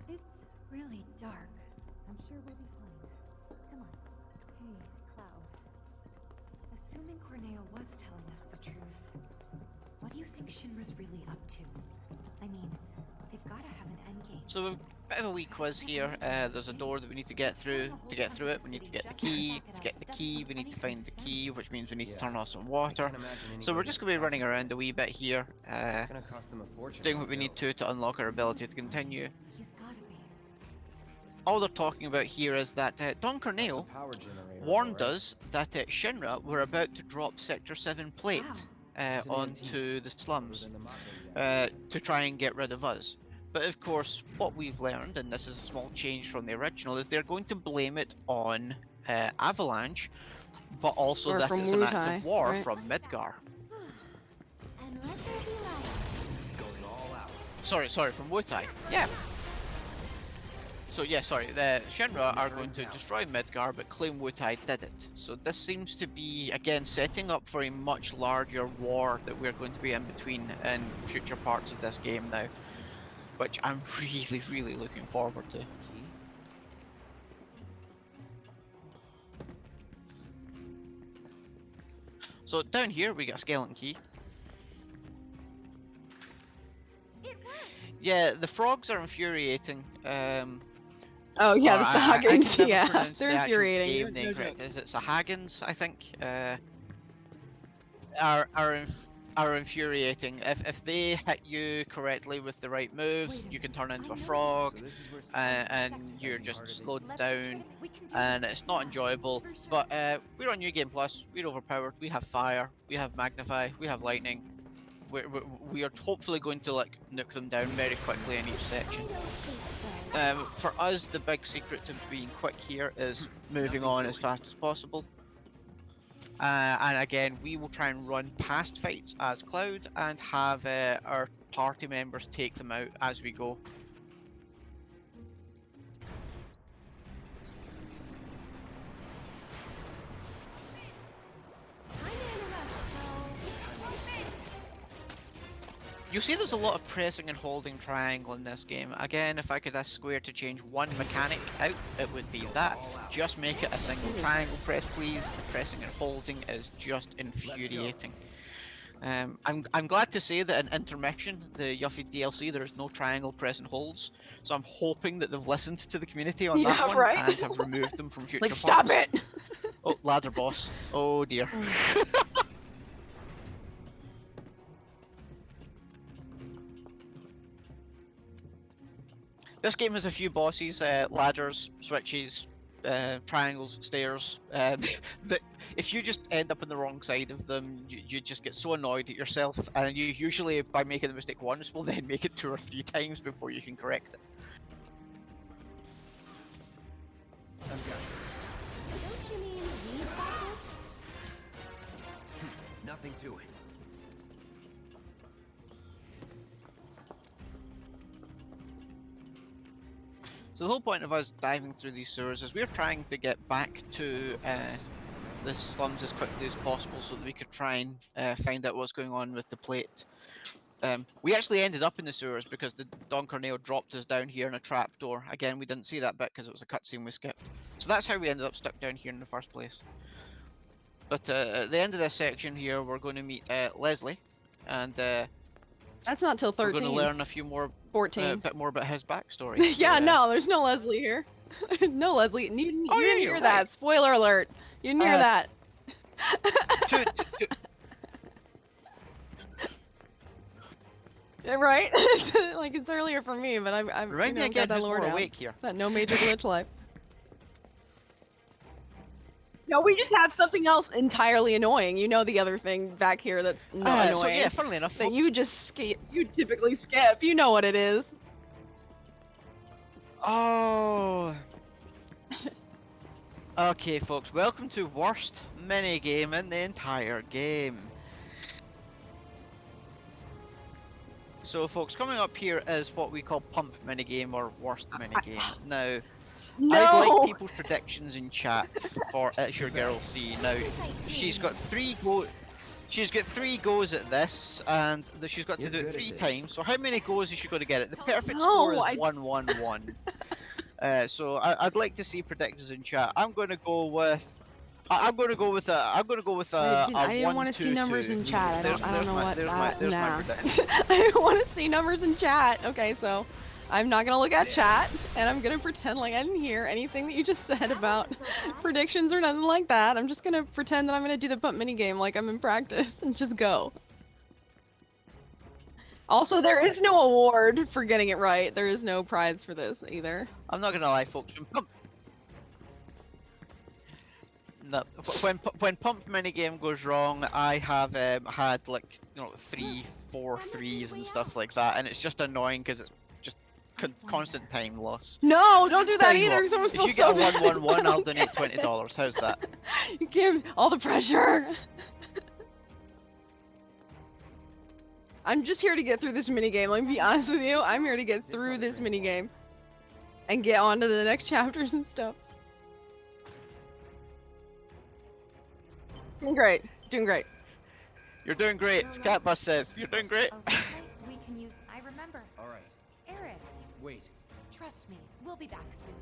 It's really dark. I'm sure we'll be fine. Come on. Hey, Cloud. Assuming Corneo was telling us the truth, what do you think Shinra's really up to? I mean, they've got to have an endgame. So bit of a wee quiz here. There's a door that we need to get through. To get through it, we need to get the key. To get the key, we need to find the key, which means we need to turn off some water. So we're just going to be running around a wee bit here, doing what we need to unlock our ability to continue. All they're talking about here is that Don Corneo warned us that Shinra were about to drop Sector 7 plate onto the slums to try and get rid of us. But of course, what we've learned, and this is a small change from the original, is they're going to blame it on Avalanche, but also Or that from it's an act Wutai, of war right? from Midgar. And let there be light. Going all out. Sorry, from Wutai. Yeah. So yeah, sorry, the Shinra are going to destroy Midgar, but claim Wutai did it. So this seems to be, again, setting up for a much larger war that we're going to be in between in future parts of this game now. Which I'm really, really looking forward to. So down here we got a skeleton key. Yeah, the frogs are infuriating. Oh yeah, or the I can Sahagins, never yeah, pronounce they're the actual infuriating. game No name joke. correct. Is it Sahagins? I think. Are infuriating. If they hit you correctly with the right moves, you can turn into a frog, and you're just slowed down, and it's not enjoyable. But we're on New Game Plus. We're overpowered. We have fire. We have magnify. We have lightning. We are hopefully going to like nuke them down very quickly in each section. For us, the big secret to being quick here is moving on as fast as possible. And again, we will try and run past fights as Cloud and have our party members take them out as we go. You'll see there's a lot of pressing and holding triangle in this game. Again, if I could ask Square to change one mechanic out, it would be that. Just make it a single triangle press, please. The pressing and holding is just infuriating. I'm glad to say that in Intermission, the Yuffie DLC, there is no triangle press and holds. So I'm hoping that they've listened to the community on that one right? and have removed them from future Like, stop parts. it! Oh, ladder boss. Oh dear. This game has a few bosses, ladders, switches, triangles, stairs. That if you just end up on the wrong side of them, you just get so annoyed at yourself, and you usually, by making the mistake once, will then make it 2 or 3 times before you can correct it. Don't you mean we've got this? Nothing to it. So the whole point of us diving through these sewers is we're trying to get back to the slums as quickly as possible so that we could try and find out what's going on with the plate. We actually ended up in the sewers because the Don Corneo dropped us down here in a trapdoor. Again, we didn't see that bit because it was a cutscene we skipped. So that's how we ended up stuck down here in the first place. But at the end of this section here, we're going to meet Leslie, and That's not till 13. we're going to learn a few more, 14. bit more about his backstory. Yeah, So, no, there's no Leslie here. No Leslie. You Oh, yeah, didn't you're hear that. right. Spoiler alert. You didn't hear that. Right? Like, it's earlier for me, but I'm Remind me got again that who's lore more down. awake here. That no major glitch life. No, we just have something else entirely annoying. You know the other thing back here that's not annoying. So yeah, funnily enough, that folks, you just skip. You typically skip. You know what it is. Oh. Okay, folks, welcome to worst minigame in the entire game. So, folks, coming up here is what we call pump minigame or worst minigame. Now, I'd like people's predictions in chat for ItzUrGrlC. Now, she's got 3 goes at this, and she's got to do it 3 times. So how many goes is she going to get it? The perfect score is 1-1-1. So I'd like to see predictions in chat. I'm going to go with a 1-2-2. I didn't want to see numbers in chat. I don't know what that. There's my Nah. prediction. I don't want to see numbers in chat. Okay, so I'm not gonna look at chat, and I'm gonna pretend like I didn't hear anything that you just said about predictions or nothing like that. I'm just gonna pretend that I'm gonna do the pump minigame like I'm in practice and just go. Also, there is no award for getting it right. There is no prize for this either. I'm not gonna lie, folks. When pump minigame goes wrong, I have had like 3, 4 threes and stuff like that, and it's just annoying because it's just constant time loss. No, don't do that Tell you either. what, Someone if feels you get so a bad. 111, I'll donate $20. How's that? You give all the pressure. I'm just here to get through this minigame. Let me be honest with you. I'm here to get through this minigame and get on to the next chapters and stuff. Doing great. Doing great. You're doing great. Catbus says you're doing great. We can use. I remember. All right. Eric, Wait. trust me. We'll be back soon.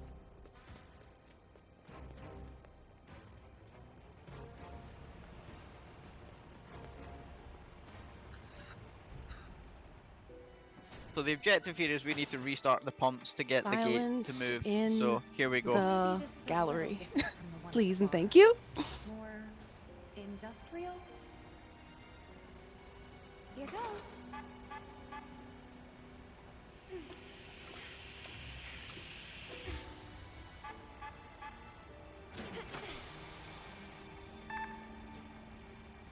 So the objective here is we need to restart the pumps to get the gate to move. in So here we go. the gallery. Please and thank you. More industrial. Here goes.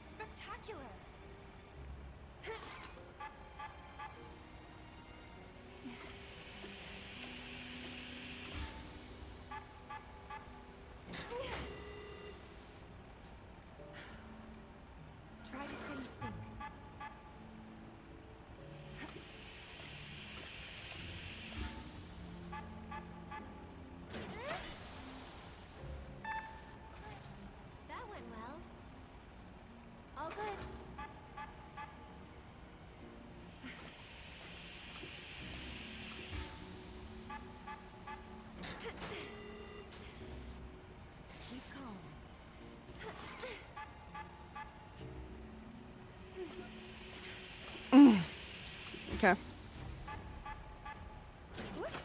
Spectacular. Try to stay in sync. That went well. All good. Keep calm. Okay. Whoops.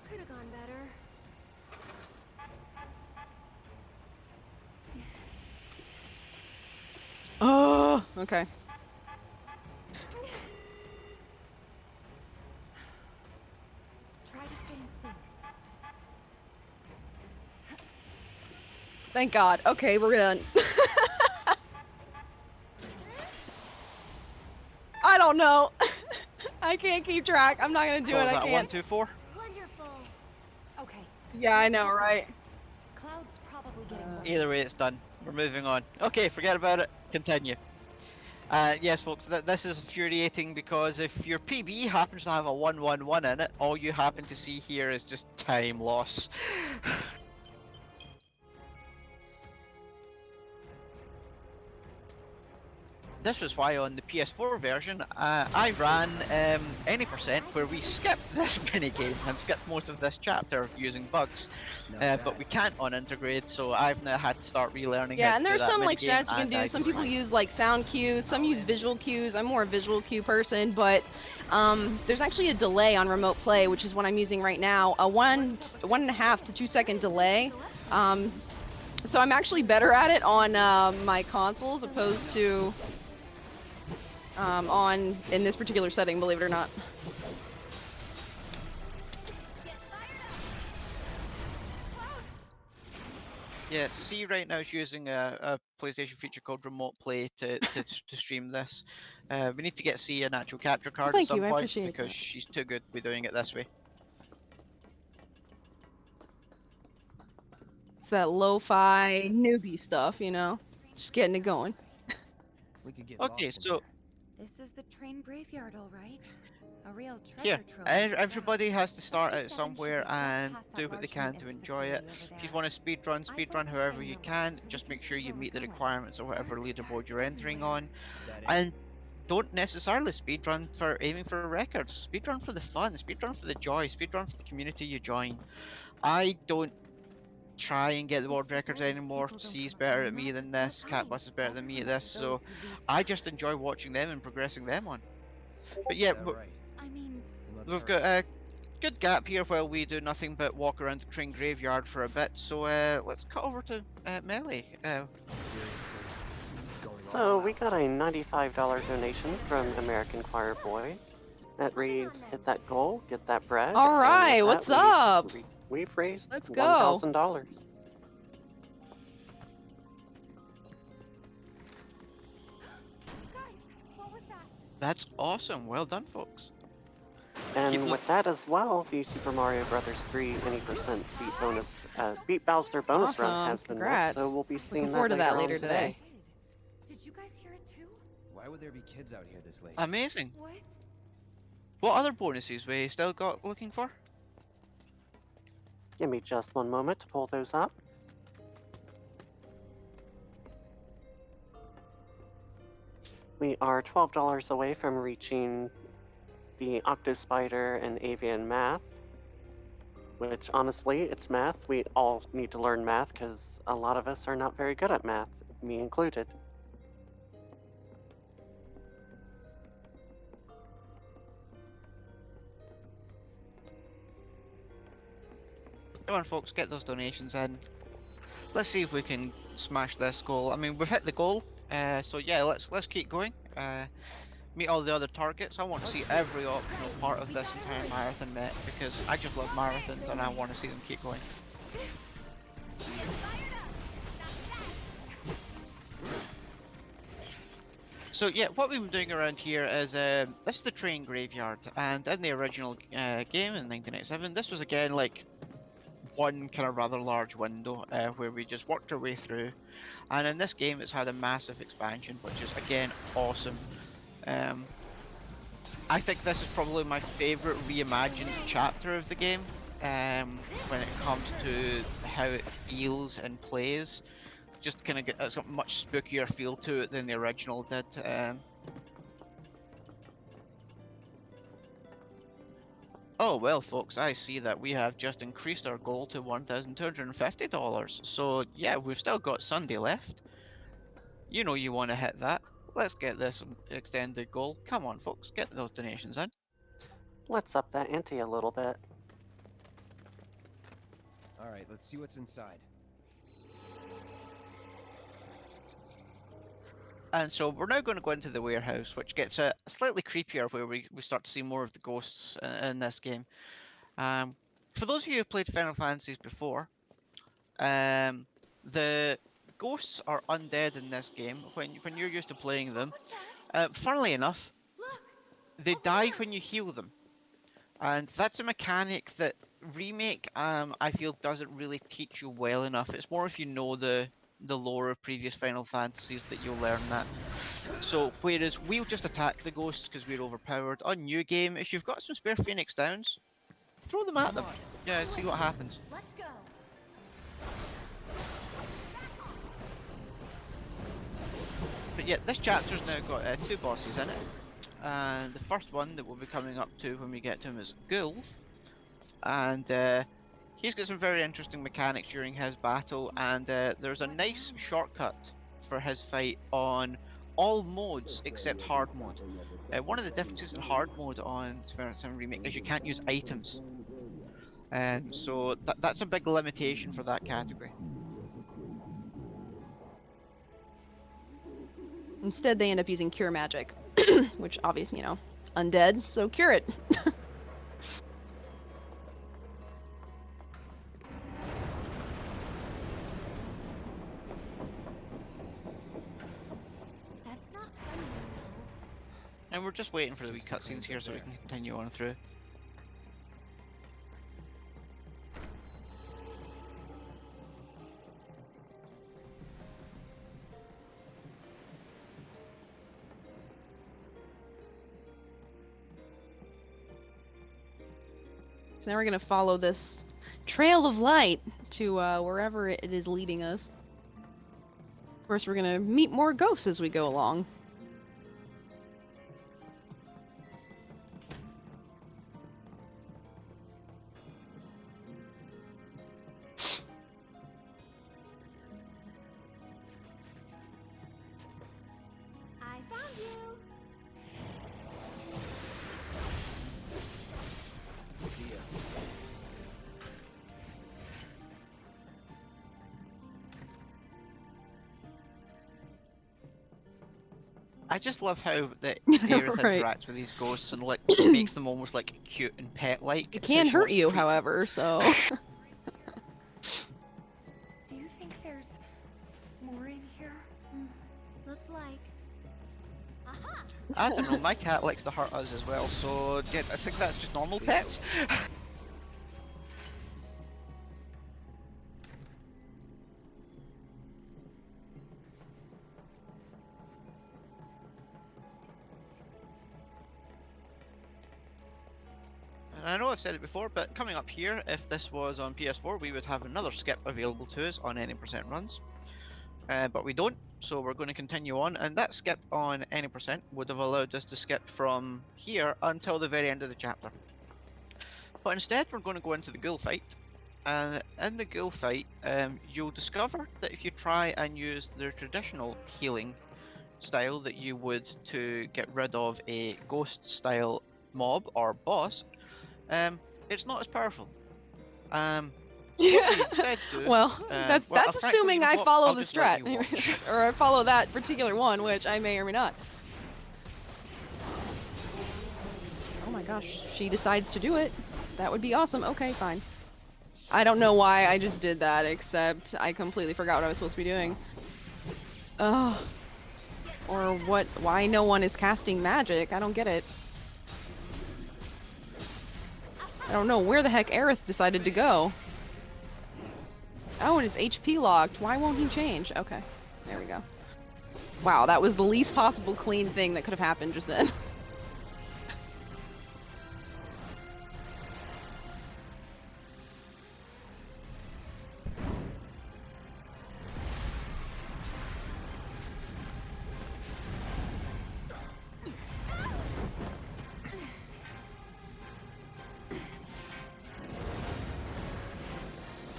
Could have gone better. Oh, okay. Try to stay in sync. Thank God. Okay, we're done. I don't know. I can't keep track. I'm not gonna do What it. was I that, can't. 1, 2, 4? Wonderful. Okay. Yeah, I know, right? Cloud's probably getting more. Either way, it's done. We're moving on. Okay, forget about it. Continue. Yes, folks, this is infuriating because if your PB happens to have a 111 in it, all you happen to see here is just time loss. This was why on the PS4 version, I ran any percent where we skipped this minigame and skipped most of this chapter using bugs. But we can't on Intergrade, so I've now had to start relearning Yeah, how and to do there's that some like minigame, strats you can and do. I Some just people use like sound cues, some use visual cues. I'm more a visual cue person, but there's actually a delay on remote play, which is what I'm using right now. A 1.5 to 2 second delay. So I'm actually better at it on my consoles opposed to in this particular setting, believe it or not. Yeah, C right now is using a PlayStation feature called Remote Play to stream this. We need to get C an actual capture card at Thank some you, I point appreciate because that. she's too good with doing it this way. It's that lo-fi newbie stuff, you know, just getting it going. We could get Okay, lost in so This is the train graveyard, all right. A real here, treasure trove. everybody has to start out Sector 7 should somewhere be just and past that do what they large can to maintenance enjoy it. facility over If you there. want to speedrun, I'd like speedrun to however stay in you the can. light so we Just can make sure see you where meet we're the going. requirements or whatever Heard leaderboard that you're entering everywhere. on. that. And don't necessarily speedrun for aiming for records. Speedrun for the fun, speedrun for the joy, speedrun for the community you join. I don't try and get the world records anymore. C's better at me than this, Catbus is better than me at this, so I just enjoy watching them and progressing them on. But yeah, Right. I mean... We've got a good gap here while we do nothing but walk around the train graveyard for a bit. So let's cut over to Melee. So we got a $95 donation from American Choir Boy. That reads, hit that goal, get that bread. All and right, with what's that, up? We've raised Let's go. $1,000. Guys, what was that? That's awesome. Well done, folks. And with that as well, the Super Mario Bros. 3 any% beat Bowser bonus run Awesome, has been met, congrats. so we'll be seeing Looking forward to that on later today. Did you guys hear it too? Why would there be kids out here this late? Amazing. What? What other bonuses we still got looking for? Give me just one moment to pull those up. We are $12 away from reaching the Octospider and Avian Math, which honestly, it's math. We all need to learn math because a lot of us are not very good at math, me included. Come on, folks, get those donations in. Let's see if we can smash this goal. I mean, we've hit the goal, so yeah, let's keep going. Meet all the other targets. I want to see every optional part of this entire marathon met because I just love marathons and I want to see them keep going. So yeah, what we've been doing around here is this is the train graveyard, and in the original game in 1997, this was again like one kind of rather large window where we just worked our way through, and in this game it's had a massive expansion, which is again awesome. I think this is probably my favourite reimagined chapter of the game when it comes to how it feels and plays. Just kind of it's got a much spookier feel to it than the original did. Oh well, folks, I see that we have just increased our goal to $1,250. So yeah, we've still got Sunday left. You know you want to hit that. Let's get this extended goal. Come on, folks, get those donations in. Let's up that ante a little bit. Alright, let's see what's inside. And so we're now going to go into the warehouse, which gets slightly creepier, where we start to see more of the ghosts in this game. For those of you who have played Final Fantasies before, the ghosts are undead in this game when you're used to playing them. Funnily enough, they die when you heal them, and that's a mechanic that Remake I feel doesn't really teach you well enough. It's more if you know the lore of previous Final Fantasies that you'll learn that. So whereas we'll just attack the ghosts because we're overpowered, on New Game, if you've got some spare Phoenix Downs, throw them at them. Yeah, see what happens. Let's go. But yeah, this chapter's now got two bosses in it. And the first one that we'll be coming up to when we get to him is Gulf. And he's got some very interesting mechanics during his battle, and there's a nice shortcut for his fight on all modes except hard mode. One of the differences in hard mode on Final Fantasy VII Remake is you can't use items. So that's a big limitation for that category. Instead, they end up using cure magic, which obviously, you know, undead, so cure it. And we're just waiting for the wee cutscenes here so we can continue on through. So now we're gonna follow this trail of light to wherever it is leading us. Of course, we're gonna meet more ghosts as we go along. I just love how the Aerith Right. interacts with these ghosts and like makes them almost like cute and pet-like. It It's how can she hurt wants to you, treat- however, so. Do you think there's more in here? Looks like. Aha! I don't know, my cat likes to hurt us as well, so yeah, I think that's just normal pets. And I know I've said it before, but coming up here, if this was on PS4, we would have another skip available to us on any percent runs. But we don't, so we're going to continue on, and that skip on any percent would have allowed us to skip from here until the very end of the chapter. But instead we're going to go into the ghoul fight, and in the ghoul fight you'll discover that if you try and use the traditional healing style that you would to get rid of a ghost style mob or boss, it's not as powerful. So what we instead do, Well, that's frankly, assuming you know I what? follow I'll the just let strat, you watch. or I follow that particular one, which I may or may not. Oh my gosh, she decides to do it. That would be awesome. Okay, fine. I don't know why I just did that, except I completely forgot what I was supposed to be doing. Oh. Or what? Why no one is casting magic? I don't get it. I don't know where the heck Aerith decided to go. Oh, and it's HP locked. Why won't he change? Okay, there we go. Wow, that was the least possible clean thing that could have happened just then.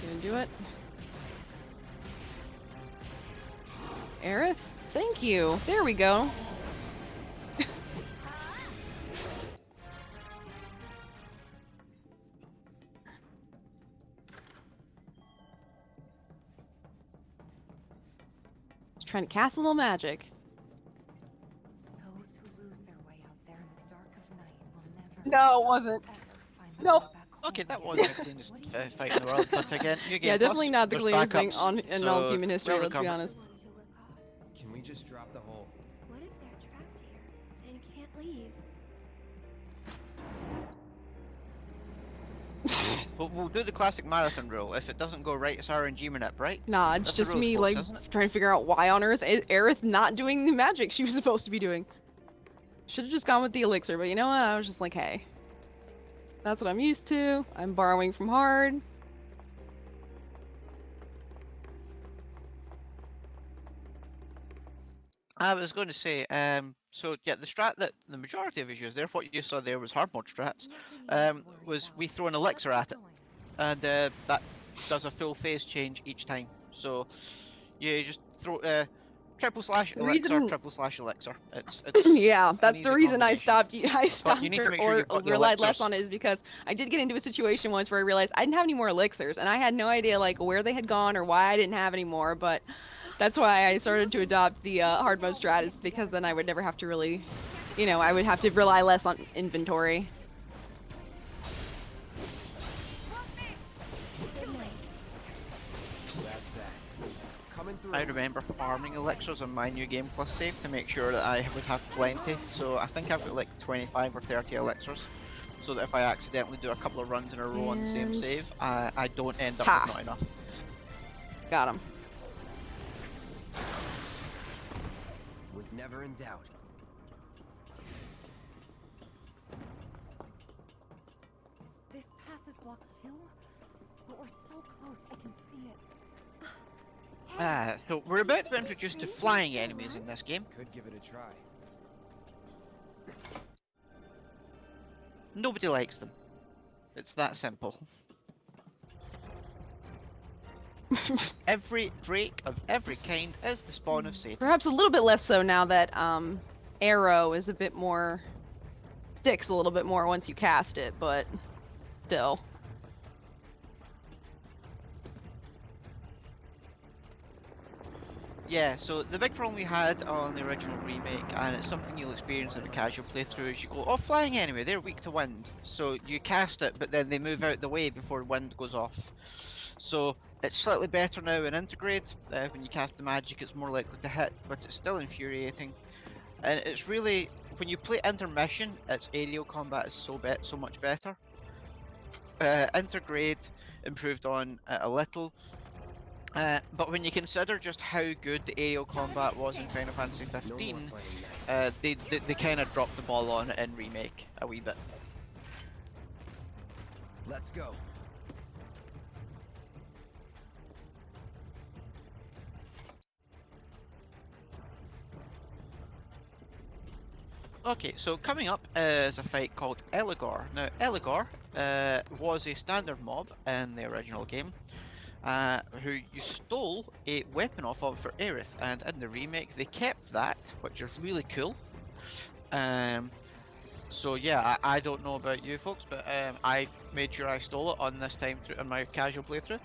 Gonna do it. Aerith? Thank you. There we go. Just trying to cast a little magic. Those who lose their way out there in the dark of night will never No, it wasn't. ever find their No. way back home Okay, that again. wasn't the cleanest fight in the world, but again, New Game Yeah, definitely Plus, not the there's cleanest thing backups, in all of so human history, we'll let's be recover. honest. Ones who were caught. Can we just drop the hole? What if they're trapped here and can't leave? But we'll do the classic marathon rule. If it doesn't go right, it's RNG manip, right? Nah, it's That's the just rules, me, folks, like, isn't it? trying to figure out why on earth is Aerith not doing the magic she was supposed to be doing. Should've just gone with the elixir, but you know what? I was just like, hey. That's what I'm used to. I'm borrowing from hard. I was going to say, so yeah, the strat that the majority of us use there, what you saw there was hard mode strats, was we throw an elixir at it, and that does a full phase change each time. So you just throw triple slash The elixir, reason- triple slash elixir. It's Yeah, that's an the easy reason I combination. stopped. I But stopped you need to make sure or you've got the relied less elixirs. on it, is because I did get into a situation once where I realized I didn't have any more elixirs, and I had no idea like where they had gone or why I didn't have any more. But that's why I started to adopt the hard mode strat, is because then I would never have to really, you know, I would have to rely less on inventory. That's that. Coming through. I remember farming elixirs on my New Game Plus save to make sure that I would have plenty. So I think I've got like 25 or 30 elixirs, so that if I accidentally do a couple of runs in a row on the same And- save, I don't end up Ha. with not enough. Got him. Was never in doubt. This path is blocked too, but we're so close I can see it. So we're about to be introduced to flying enemies in this game. Could give it a try. Nobody likes them. It's that simple. Every drake of every kind is the spawn of Satan. Perhaps a little bit less so now that arrow is a bit more, sticks a little bit more once you cast it, but still. Yeah, so the big problem we had on the original remake, and it's something you'll experience in the casual playthrough, is you go, oh, flying enemy, they're weak to wind. So you cast it, but then they move out the way before wind goes off. So it's slightly better now in Intergrade. When you cast the magic, it's more likely to hit, but it's still infuriating. And it's really, when you play intermission, its aerial combat is so much better. Intergrade improved on it a little. But when you consider just how good the aerial combat was in Final Fantasy 15, they kind of dropped the ball on it in Remake a wee bit. Let's go. Okay, so coming up is a fight called Eligor. Now, Eligor was a standard mob in the original game, who you stole a weapon off of for Aerith, and in the remake they kept that, which is really cool. So yeah, I don't know about you folks, but I made sure I stole it on this time through on my casual playthrough.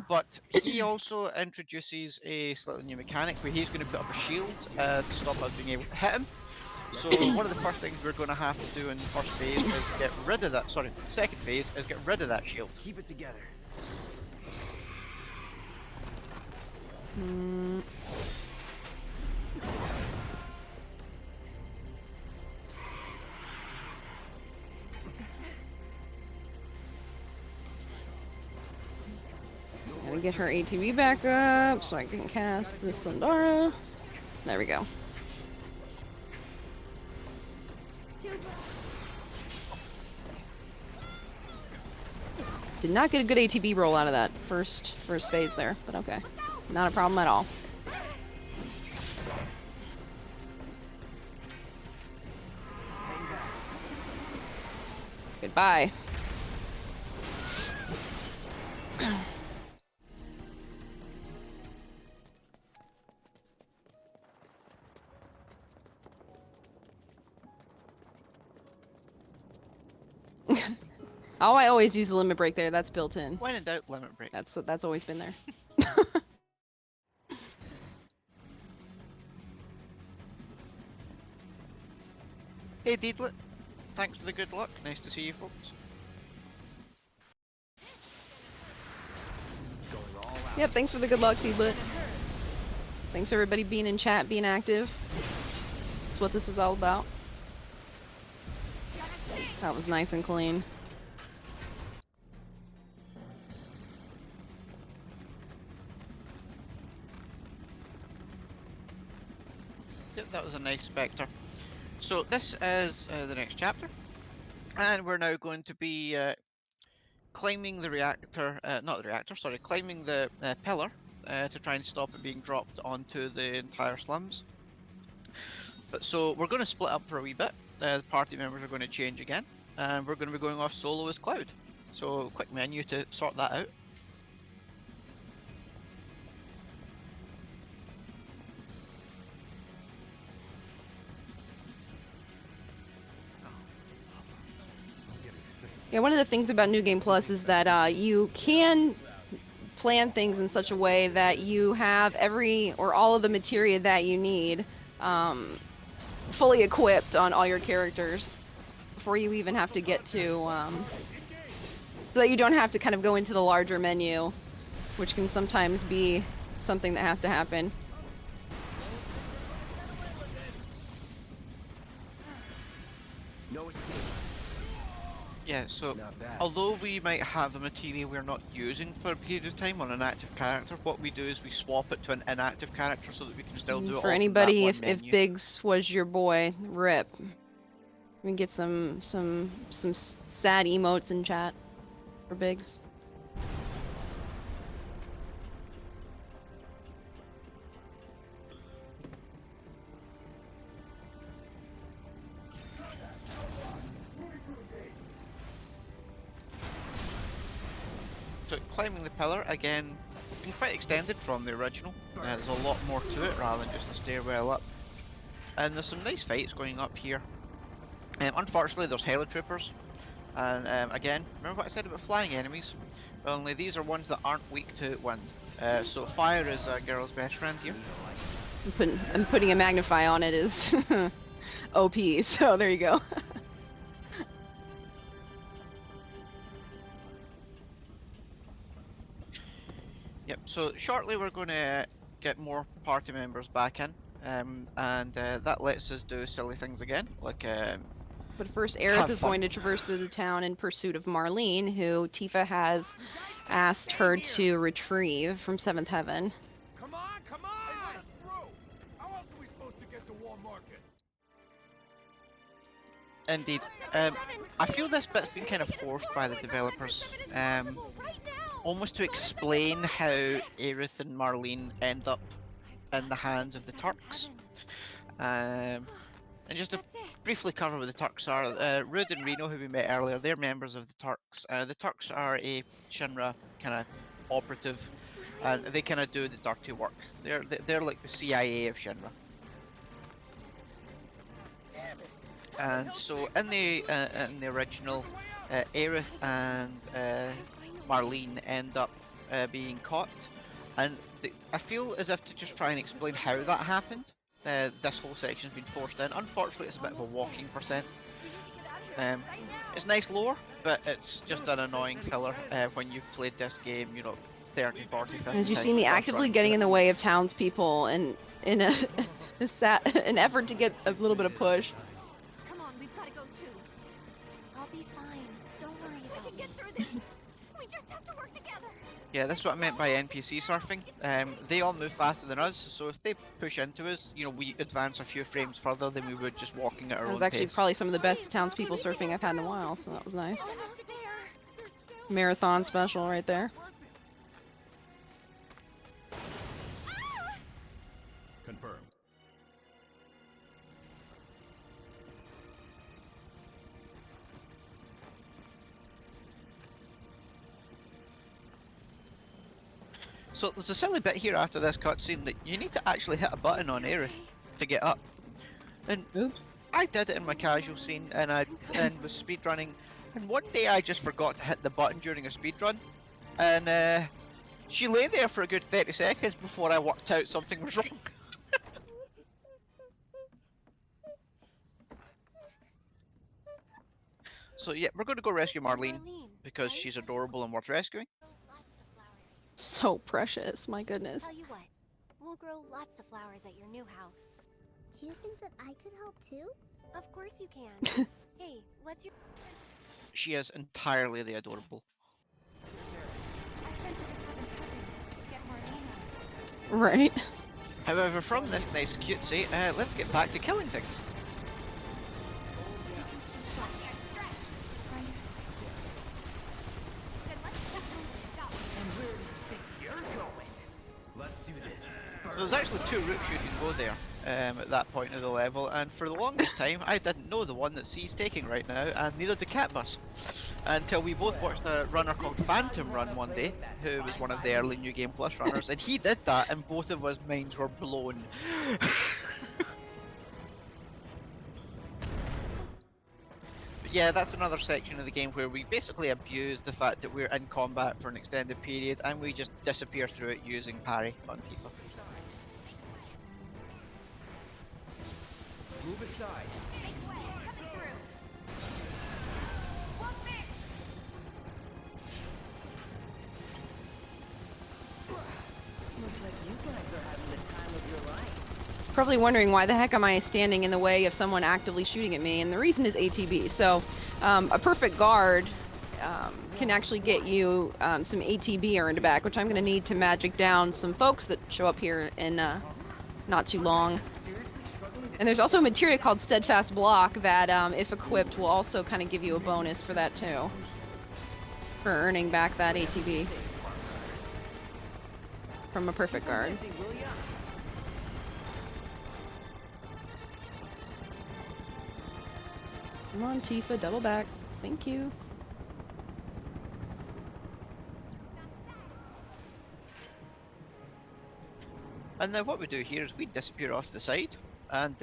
But he also introduces a slightly new mechanic where he's going to put up a shield to stop us being able to hit him. So one of the first things we're going to have to do in the first phase is get rid of that. Sorry, second phase is get rid of that shield. Keep it together. Gotta get her ATV back up so I can cast this Sundara. There we go. Did not get a good ATV roll out of that first phase there, but okay. Not a problem at all. Goodbye. Oh, I always use the limit break there. That's built in. When in doubt, limit break. That's always been there. Hey Deedlet, thanks for the good luck. Nice to see you folks. Yep, thanks for the good luck, Deedlet. Thanks for everybody being in chat, being active. That's what this is all about. That was nice and clean. Yep, that was a nice Spectre. So this is the next chapter, and we're now going to be climbing the reactor, climbing the pillar to try and stop it being dropped onto the entire slums. But so we're going to split up for a wee bit. The party members are going to change again, and we're going to be going off solo as Cloud. So quick menu to sort that out. Yeah, one of the things about New Game Plus is that you can plan things in such a way that you have every or all of the materia that you need fully equipped on all your characters before you even have to get to, so that you don't have to kind of go into the larger menu, which can sometimes be something that has to happen. No escape. Yeah, so although we might have a materia we're not using for a period of time on an active character, what we do is we swap it to an inactive character so that we can still do it. For anybody, if Biggs was your boy, rip. We can get some sad emotes in chat for Biggs. So climbing the pillar, again, been quite extended from the original. There's a lot more to it rather than just a stairwell up. And there's some nice fights going up here. Unfortunately, there's helitroopers, And again, remember what I said about flying enemies? Only these are ones that aren't weak to wind. So fire is a girl's best friend here. I'm putting a magnify on it is OP, so there you go. Yep, so shortly we're going to get more party members back in, and that lets us do silly things again, like But first, Aerith is going to traverse through the town in pursuit of Marlene, who Tifa has asked her to retrieve from 7th Heaven. Come on, come on! Hey, let us through! How else are we supposed to get to War Market? Indeed. I feel this bit's been kind of forced by the developers, almost to explain how Aerith and Marlene end up in the hands of the Turks. And just to briefly cover what the Turks are, Rude and Reno, who we met earlier, they're members of the Turks. The Turks are a Shinra kind of operative, and they kind of do the dirty work. They're like the CIA of Shinra. And so in the original, Aerith and Marlene end up being caught, and I feel as if to just try and explain how that happened. This whole section's been forced in. Unfortunately, it's a bit of a walking percent. It's nice lore, but it's just an annoying filler when you've played this game, you know, 30, 40, 50 As you times see me plus actively running getting through in the way of townspeople and in an effort to get a little bit of push. Come on, we've got to go too. I'll be fine. Don't worry about me. We can get through this. We just have to work together. Yeah, that's what I meant by NPC surfing. They all move faster than us, so if they push into us, you know, we advance a few frames further than we would just walking at our That own was actually pace. probably some of the best townspeople surfing I've had in a while, so that was nice. Marathon special right there. Confirmed. So there's a silly bit here after this cutscene that you need to actually hit a button on Aerith to get up. And I did it in my casual scene, and was speedrunning, and one day I just forgot to hit the button during a speedrun, and she lay there for a good 30 seconds before I worked out something was wrong. So yeah, we're going to go rescue Marlene because she's adorable and worth rescuing. So precious, my goodness. Tell you what, we'll grow lots of flowers at your new house. Do you think that I could help too? Of course you can. Hey, what's your... She is entirely the adorable. I sent her to 7th Heaven to get Marlene. Right. However, from this nice cutesy, let's get back to killing things. So there's actually two routes you can go there at that point of the level, and for the longest time I didn't know the one that C's taking right now, and neither did Catbus. Until we both watched a runner called Phantom run one day, who was one of the early New Game Plus runners, and he did that and both of us minds were blown. Yeah, that's another section of the game where we basically abuse the fact that we're in combat for an extended period and we just disappear through it using parry on Tifa. Move aside. Make way, coming through. One miss. Looks like you guys are having the time of your life. Probably wondering why the heck am I standing in the way of someone actively shooting at me, and the reason is ATB. So a perfect guard can actually get you some ATB earned back, which I'm going to need to magic down some folks that show up here in not too long. And there's also a materia called Steadfast Block that, if equipped, will also kind of give you a bonus for that too, for earning back that ATB from a perfect guard. Come on, Tifa, double back. Thank you. And now what we do here is we disappear off to the side, and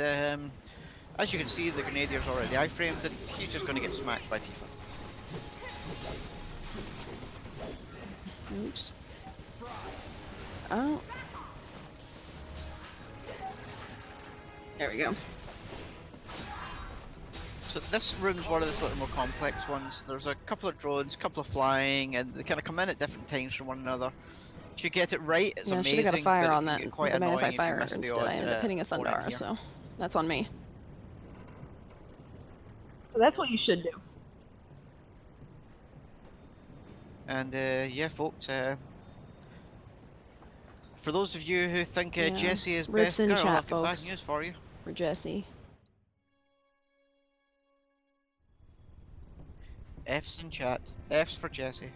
as you can see the Grenadier's already iframed and he's just going to get smacked by Tifa. Oops. Oh. There we go. So this room's one of the slightly more complex ones. There's a couple of drones, a couple of flying, and they kind of come in at different times from one another. If you get it right, it's Yeah, I should amazing, have got a fire but on it can that get quite the annoying magnified if you fire miss the instead. odd I ended up hitting a one in Thundar, here. so that's on me. So that's what you should do. And yeah, folks, for those of you who think Yeah, Jessie is rips best in girl, chat, I've got bad folks. news for you. For Jessie. F's in chat. F's for Jessie.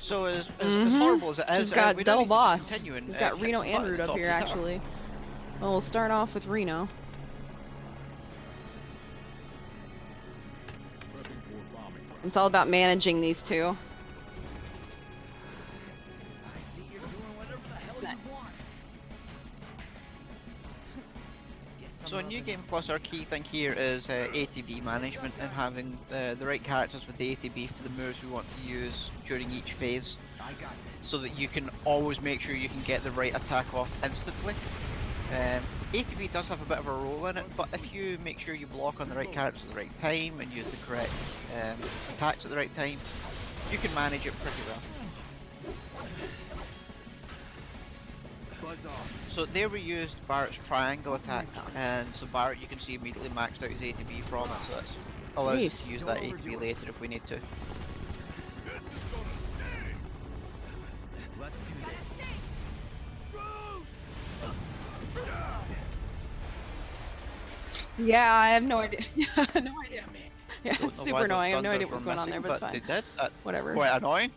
So as horrible as it is, She's got we don't double need to boss. just continue and We've got kick Reno some and butt at Root the up top here, of the tower. actually. Well, we'll start off with Reno. It's all about managing these two. So in New Game Plus, our key thing here is ATB management and having the right characters with the ATB for the moves we want to use during each phase, so that you can always make sure you can get the right attack off instantly. ATB does have a bit of a role in it, but if you make sure you block on the right characters at the right time and use the correct attacks at the right time, you can manage it pretty well. So there we used Barrett's triangle attack, and so Barrett, you can see, immediately maxed out his ATB from it, so that allows us to use that ATB later if we need to. Let's do this. Yeah, I have no idea. no idea. Yeah, Don't it's know super why those annoying. I have no thunders idea were what's going on there, missing, but it's but fine. they did. That's Whatever. quite annoying.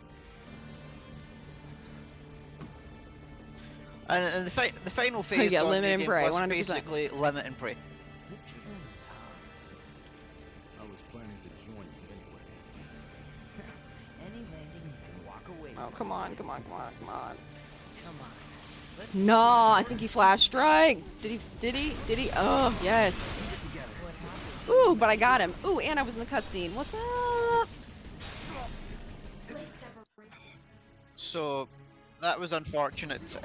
And the final phase Yeah, on limit New and Game pray, Plus 100%. basically limit and pray. I was planning to join you anyway. Any landing you can walk away Oh, from. come on, come on, come on, come on. Come on. Let's No, I think he flash strike. Did he? Oh, yes. Ooh, but I got him. Ooh, and I was in the cutscene. What's up? So that was unfortunate.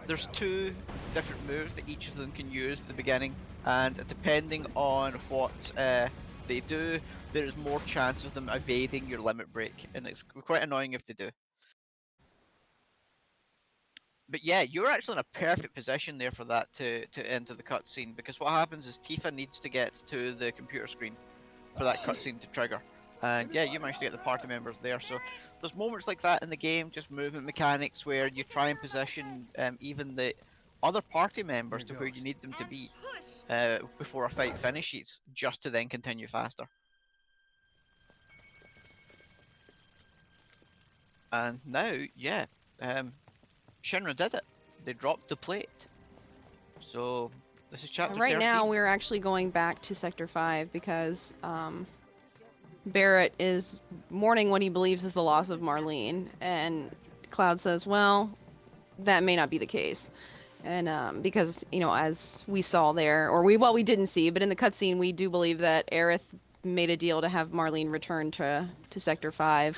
There's two different moves that each of them can use at the beginning, and depending on what they do, there is more chance of them evading your limit break, and it's quite annoying if they do. But yeah, you're actually in a perfect position there for that to enter the cutscene, because what happens is Tifa needs to get to the computer screen for that cutscene to trigger. And yeah, you managed to get the party members there, so there's moments like that in the game, just movement mechanics, where you try and position even the other party members to where you need them to be before a fight finishes, just to then continue faster. And now, yeah, Shinra did it. They dropped the plate. So this is chapter Right 13. now, we're actually going back to Sector 5 because Barrett is mourning what he believes is the loss of Marlene, and Cloud says, well, that may not be the case. And because, you know, as we saw there, or we didn't see, but in the cutscene, we do believe that Aerith made a deal to have Marlene return to Sector 5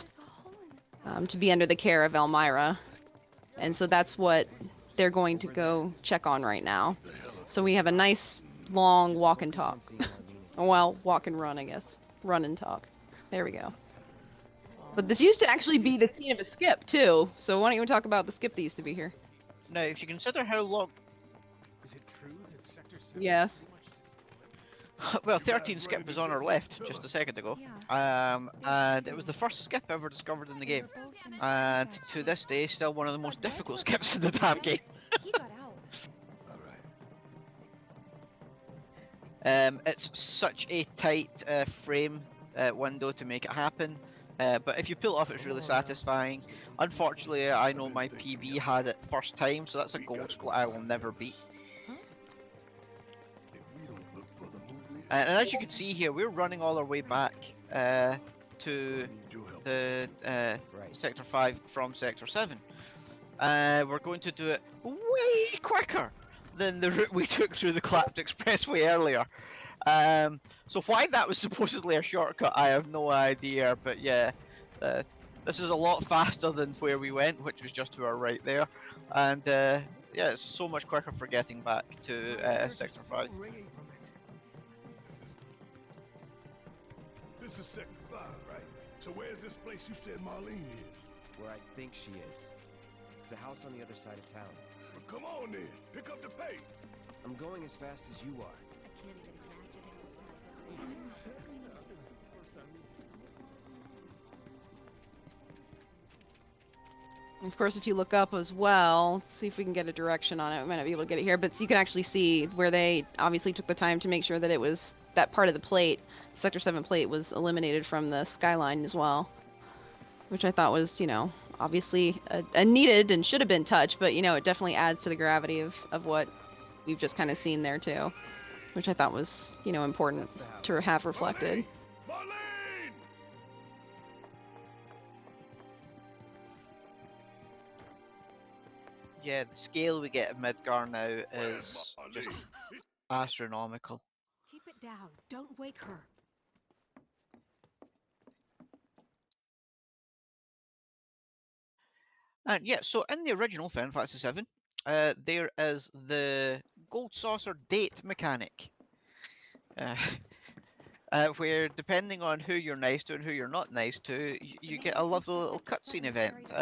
to be under the care of Elmira. And so that's what they're going to go check on right now. So we have a nice, long walk and talk. Well, walk and run, I guess. Run and talk. There we go. But this used to actually be the scene of a skip, too. So why don't you talk about the skip that used to be here? Now, if you consider how long... Is it true that Sector 7 Yes. Well, 13 skip was on our left just a second ago, and it was the first skip ever discovered in the game, and to this day still one of the most difficult skips in the damn game. He got out. It's such a tight frame window to make it happen, but if you pull it off, it's really satisfying. Unfortunately, I know my PB had it first time, so that's a gold split I will never beat. And as you can see here, we're running all our way back to the Sector 5 from Sector 7. We're going to do it way quicker than the route we took through the Clapped Expressway earlier. So why that was supposedly a shortcut, I have no idea, but yeah, this is a lot faster than where we went, which was just to our right there, and yeah, it's so much quicker for getting back to Sector 5. This is Sector 5, right? So where's this place you said Marlene is? Where I think she is. It's a house on the other side of town. Well, come on then, pick up the pace. I'm going as fast as you are. Of course, if you look up as well, see if we can get a direction on it. We might not be able to get it here, but so you can actually see where they obviously took the time to make sure that it was that part of the plate, Sector 7 plate, was eliminated from the skyline as well, which I thought was, you know, obviously a needed and should have been touched, but you know, it definitely adds to the gravity of what we've just kind of seen there too, which I thought was, you know, important to have reflected. Yeah, the scale we get of Midgar now is just astronomical. Keep it down. Don't wake her. And yeah, so in the original Final Fantasy VII, there is the gold saucer date mechanic, where depending on who you're nice to and who you're not nice to, you get a lovely little cutscene event.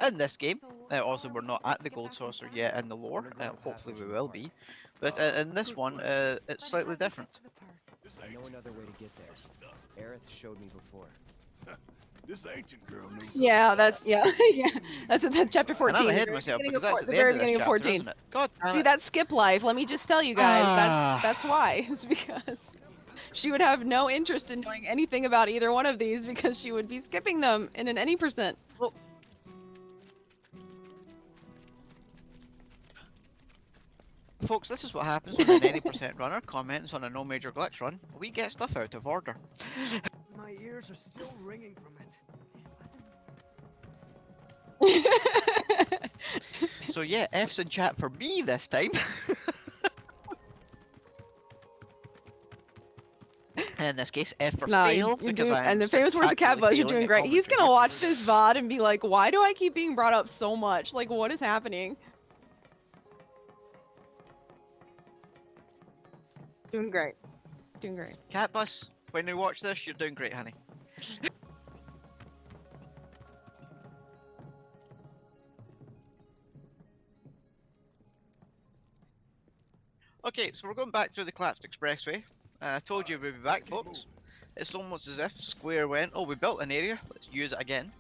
In this game, also we're not at the gold saucer yet in the lore, hopefully we will be, but in this one, it's slightly different. I know another way to get there. Aerith showed me before. This ancient girl knows. Yeah, that's yeah. That's chapter 14. And I'm ahead of myself because that's at the end of this chapter, isn't it? God damn it. See, that's skip life. Let me just tell you guys, that's why. It's because she would have no interest in knowing anything about either one of these because she would be skipping them in an any percent. Well, folks, this is what happens when an any percent runner comments on a no major glitch run. We get stuff out of order. My ears are still ringing from it. So yeah, F's in chat for me this time. In this case, F for fail, because I'm and the famous words of Cat Buzz, you're doing great. He's gonna watch this VOD and be like, why do I keep being brought up so much? Like, what is happening? Doing great. Doing great. Cat Bus, when you watch this, you're doing great, honey. Okay, so we're going back through the collapsed expressway. I told you we'd be back, folks. It's almost as if Square went, oh, we built an area, let's use it again.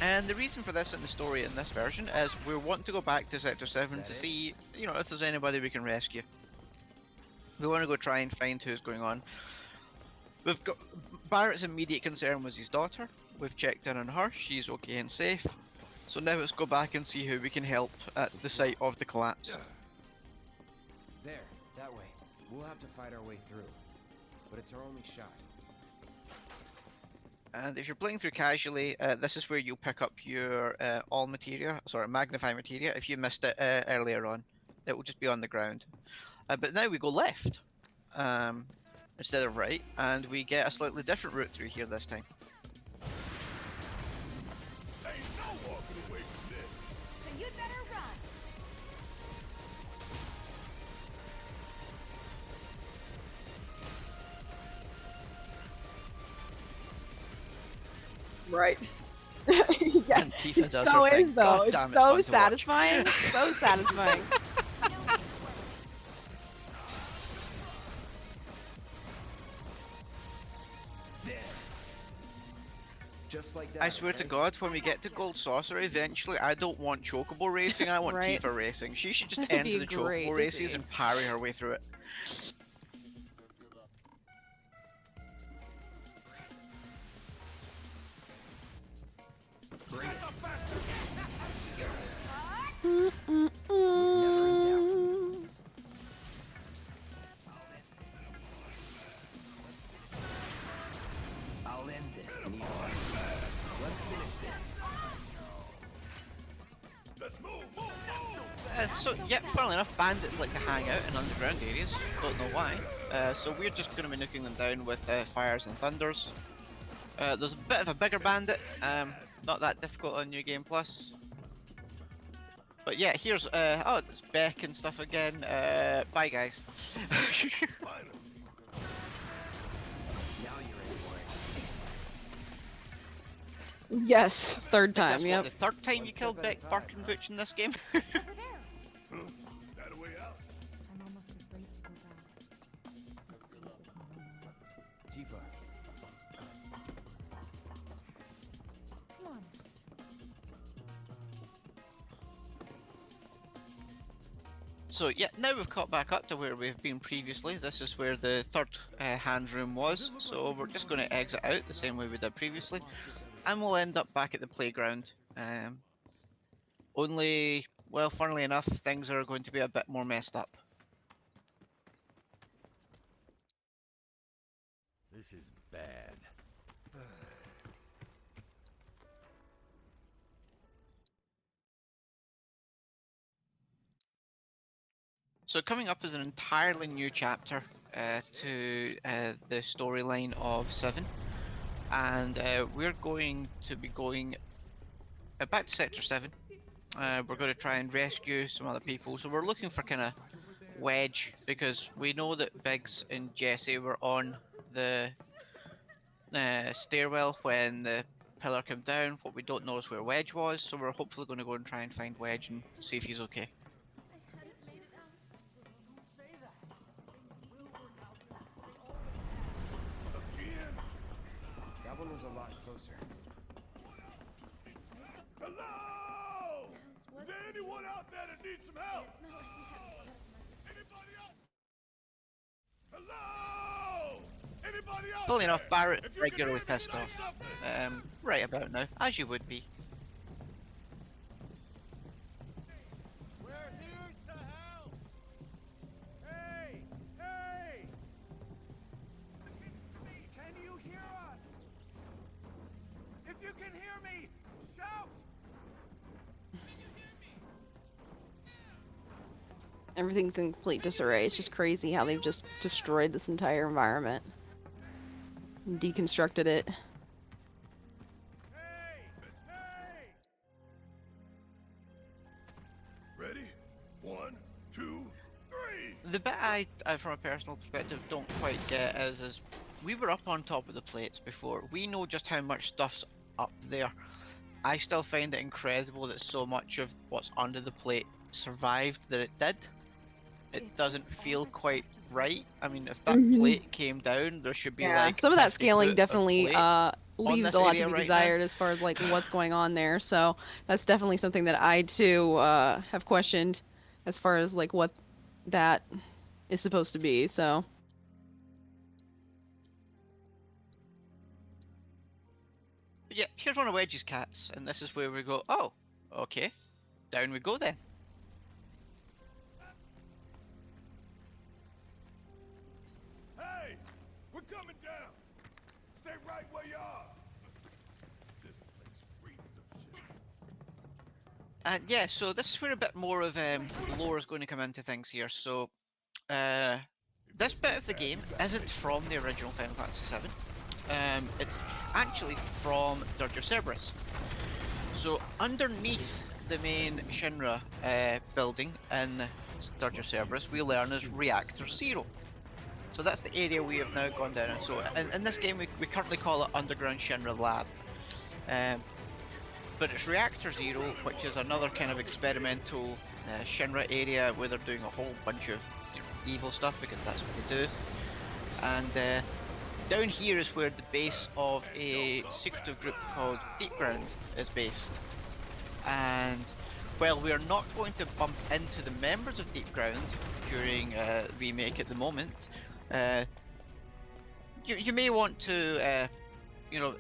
And the reason for this in the story in this version is we're wanting to go back to Sector 7 to see, you know, if there's anybody we can rescue. We want to go try and find who's going on. We've got Barrett's immediate concern was his daughter. We've checked in on her, she's okay and safe. So now let's go back and see who we can help at the site of the collapse. There, that way. We'll have to fight our way through. But it's our only shot. And if you're playing through casually, this is where you'll pick up your all materia, sorry, magnify materia. If you missed it earlier on, it will just be on the ground. But now we go left instead of right, and we get a slightly different route through here this time. So you'd better run. Right. Yeah, And Tifa it does so her thing. is though. God It's damn, so fun to watch. satisfying. So satisfying. Just like that. I swear to God, when we get to Gold Saucer eventually, I don't want Chocobo racing, I want Right. Tifa racing. She should just That would enter be the great Chocobo to races see. and parry her way through it. Mm, mm, mm. I'll end this. Let's finish this. Let's move. So, yeah, funnily enough, bandits like to hang out in underground areas. Don't know why. So we're just going to be nuking them down with fires and thunders. There's a bit of a bigger bandit. Not that difficult on New Game Plus. But yeah, here's oh, it's Beck and stuff again. Bye guys. Yes, third I think time. that's Yep. what, the third time you killed Beck, Bark and Butch in this game. That a way out? I'm almost afraid to go back. Tifa. Come on. So yeah, now we've caught back up to where we've been previously. This is where the third hand room was, so we're just going to exit out the same way we did previously, and we'll end up back at the playground. Only, well, funnily enough, things are going to be a bit more messed up. This is bad. So coming up is an entirely new chapter to the storyline of 7, and we're going to be going back to Sector 7. We're going to try and rescue some other people, so we're looking for kind of Wedge, because we know that Biggs and Jesse were on the stairwell when the pillar came down. What we don't know is where Wedge was, so we're hopefully going to go and try and find Wedge and see if he's okay. That one was a lot closer. Hello! Is there anyone out there that needs some help? Anybody out? Hello! Anybody out Funnily there? enough, Barrett's If you can regularly hear me, pissed say off. something. Right about now, as you would be. We're here to help! Hey! Hey! Can you hear us? If you can hear me, shout! Everything's in complete disarray. It's just crazy how they've just destroyed this entire environment. And deconstructed it. Ready? 1, 2, 3! The bit I from a personal perspective, don't quite get is we were up on top of the plates before. We know just how much stuff's up there. I still find it incredible that so much of what's under the plate survived that it did. It doesn't feel quite right. I mean, if that plate came down, there should be like some of that 50 scaling foot of definitely plate leaves this a lot to area be right desired now. as far as like what's going on there. So that's definitely something that I too have questioned as far as like what that is supposed to be. So But yeah, here's one of Wedge's cats, and this is where we go, oh, okay, down we go then. Hey! We're coming down! Stay right where you are! This place reeks of shit. And yeah, so this is where a bit more of lore is going to come into things here. So, this bit of the game isn't from the original Final Fantasy VII. It's actually from Dirge of Cerberus. So underneath the main Shinra building in Dirge of Cerberus, we learn is Reactor 0. So that's the area we have now gone down. So in this game, we currently call it Underground Shinra Lab. But it's Reactor 0, which is another kind of experimental Shinra area where they're doing a whole bunch of evil stuff, because that's what they do. And down here is where the base of a secretive group called Deep Ground is based. And while we are not going to bump into the members of Deep Ground during Remake at the moment, you may want to you know,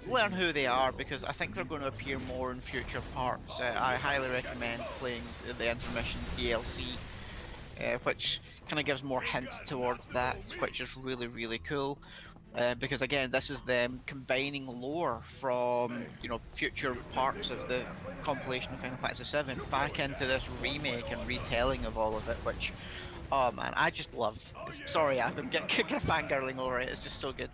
learn who they are, because I think they're going to appear more in future parts. I highly recommend playing the intermission DLC, which kind of gives more hints towards that, which is really, really cool. Because again, this is them combining lore from, you know, future parts of the compilation of Final Fantasy VII back into this remake and retelling of all of it, which, oh man, I just love. Sorry, I'm getting fangirling over it. It's just so good.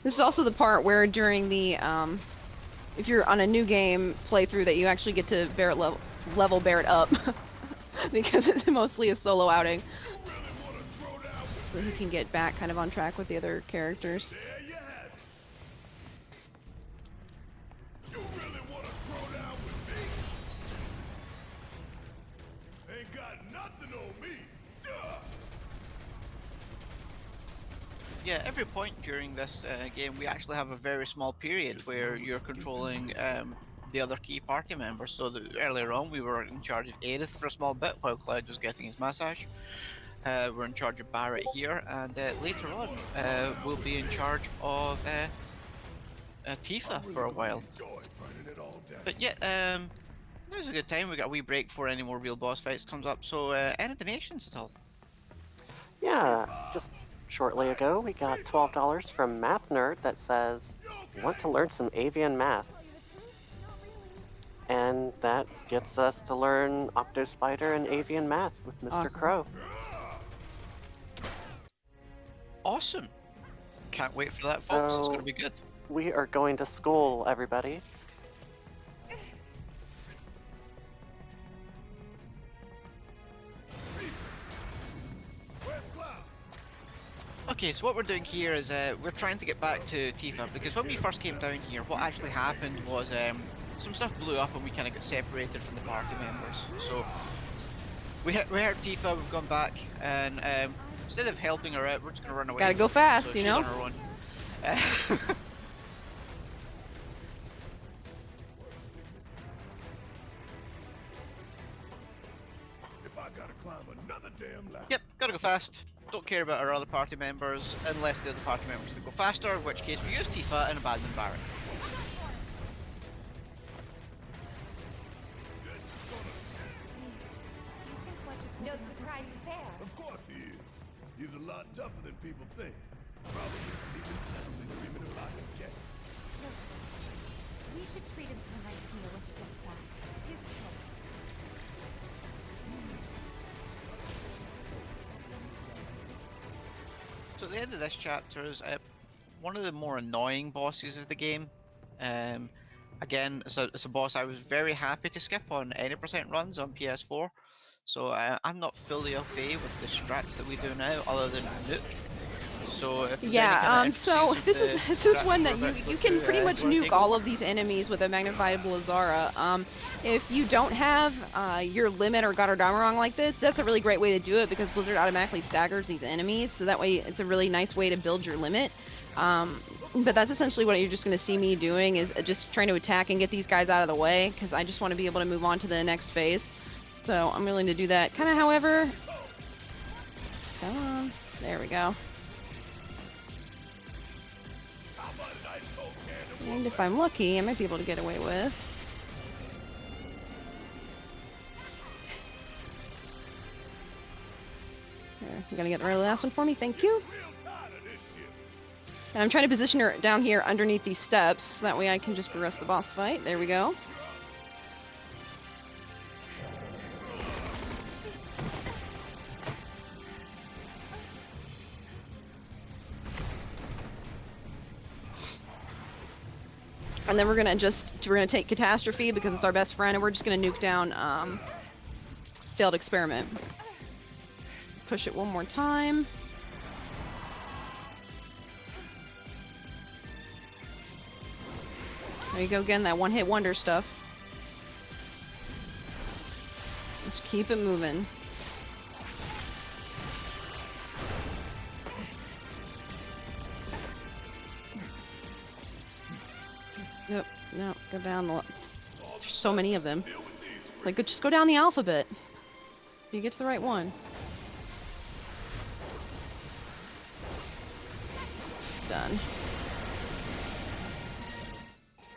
This is also the part where during the, if you're on a new game playthrough, that you actually get to Barrett level Barrett up. Because it's mostly a solo outing. So he can get back kind of on track with the other characters. Ain't got nothing on me. Yeah, every point during this game, we actually have a very small period where you're controlling the other key party members. So earlier on, we were in charge of Aerith for a small bit while Cloud was getting his massage. We're in charge of Barrett here, and later on, we'll be in charge of Tifa for a while. But yeah, now's a good time. We got a wee break before any more real boss fights comes up. So any donations at all? Yeah, just shortly ago we got $12 from Math Nerd that says, want to learn some avian math. And that gets us to learn Octospider and avian math with Mr. Awesome. Crow. Awesome! Can't wait for that, folks. It's gonna be good. We are going to school, everybody. Okay, so what we're doing here is we're trying to get back to Tifa, because when we first came down here, what actually happened was some stuff blew up and we kind of got separated from the party members. So we heard Tifa, we've gone back, and instead of helping her out, we're just going to run away. Gotta go fast, so you she's know? on her own. If I gotta climb another damn ladder. Yep, gotta go fast. Don't care about our other party members, unless the other party members that go faster, in which case we use Tifa and abandon Barrett. No surprises there. Of course he is. He's a lot tougher than people think. Probably sleeping soundly, dreaming about his cat. Look, we should treat him to a nice meal when he gets back. His choice. So at the end of this chapter is one of the more annoying bosses of the game. Again, it's a boss I was very happy to skip on any % runs on PS4. So I'm not fully au fait with the strats that we do now, other than nuke. So if there's any kind of so intricacies of this the is strats one we're that about to you go can through, pretty much do you wanna nuke take all over? of these enemies with a magnifiable Azara. If you don't have your limit or got wrong like this, that's a really great way to do it, because Blizzard automatically staggers these enemies, so that way it's a really nice way to build your limit. But that's essentially what you're just going to see me doing, is just trying to attack and get these guys out of the way, because I just want to be able to move on to the next phase. So I'm willing to do that. Kind of, however... Come on. There we go. And if I'm lucky, I might be able to get away with. There, you gonna get the really last one for me? Thank you. And I'm trying to position her down here underneath these steps, so that way I can just progress the boss fight. There we go. And then we're gonna take Catastrophe, because it's our best friend, and we're just gonna nuke down Failed Experiment. Push it one more time. There you go again, that one-hit wonder stuff. Just keep it moving. Nope, no, go down the... There's so many of them. Like, just go down the alphabet. You get to the right one. Done.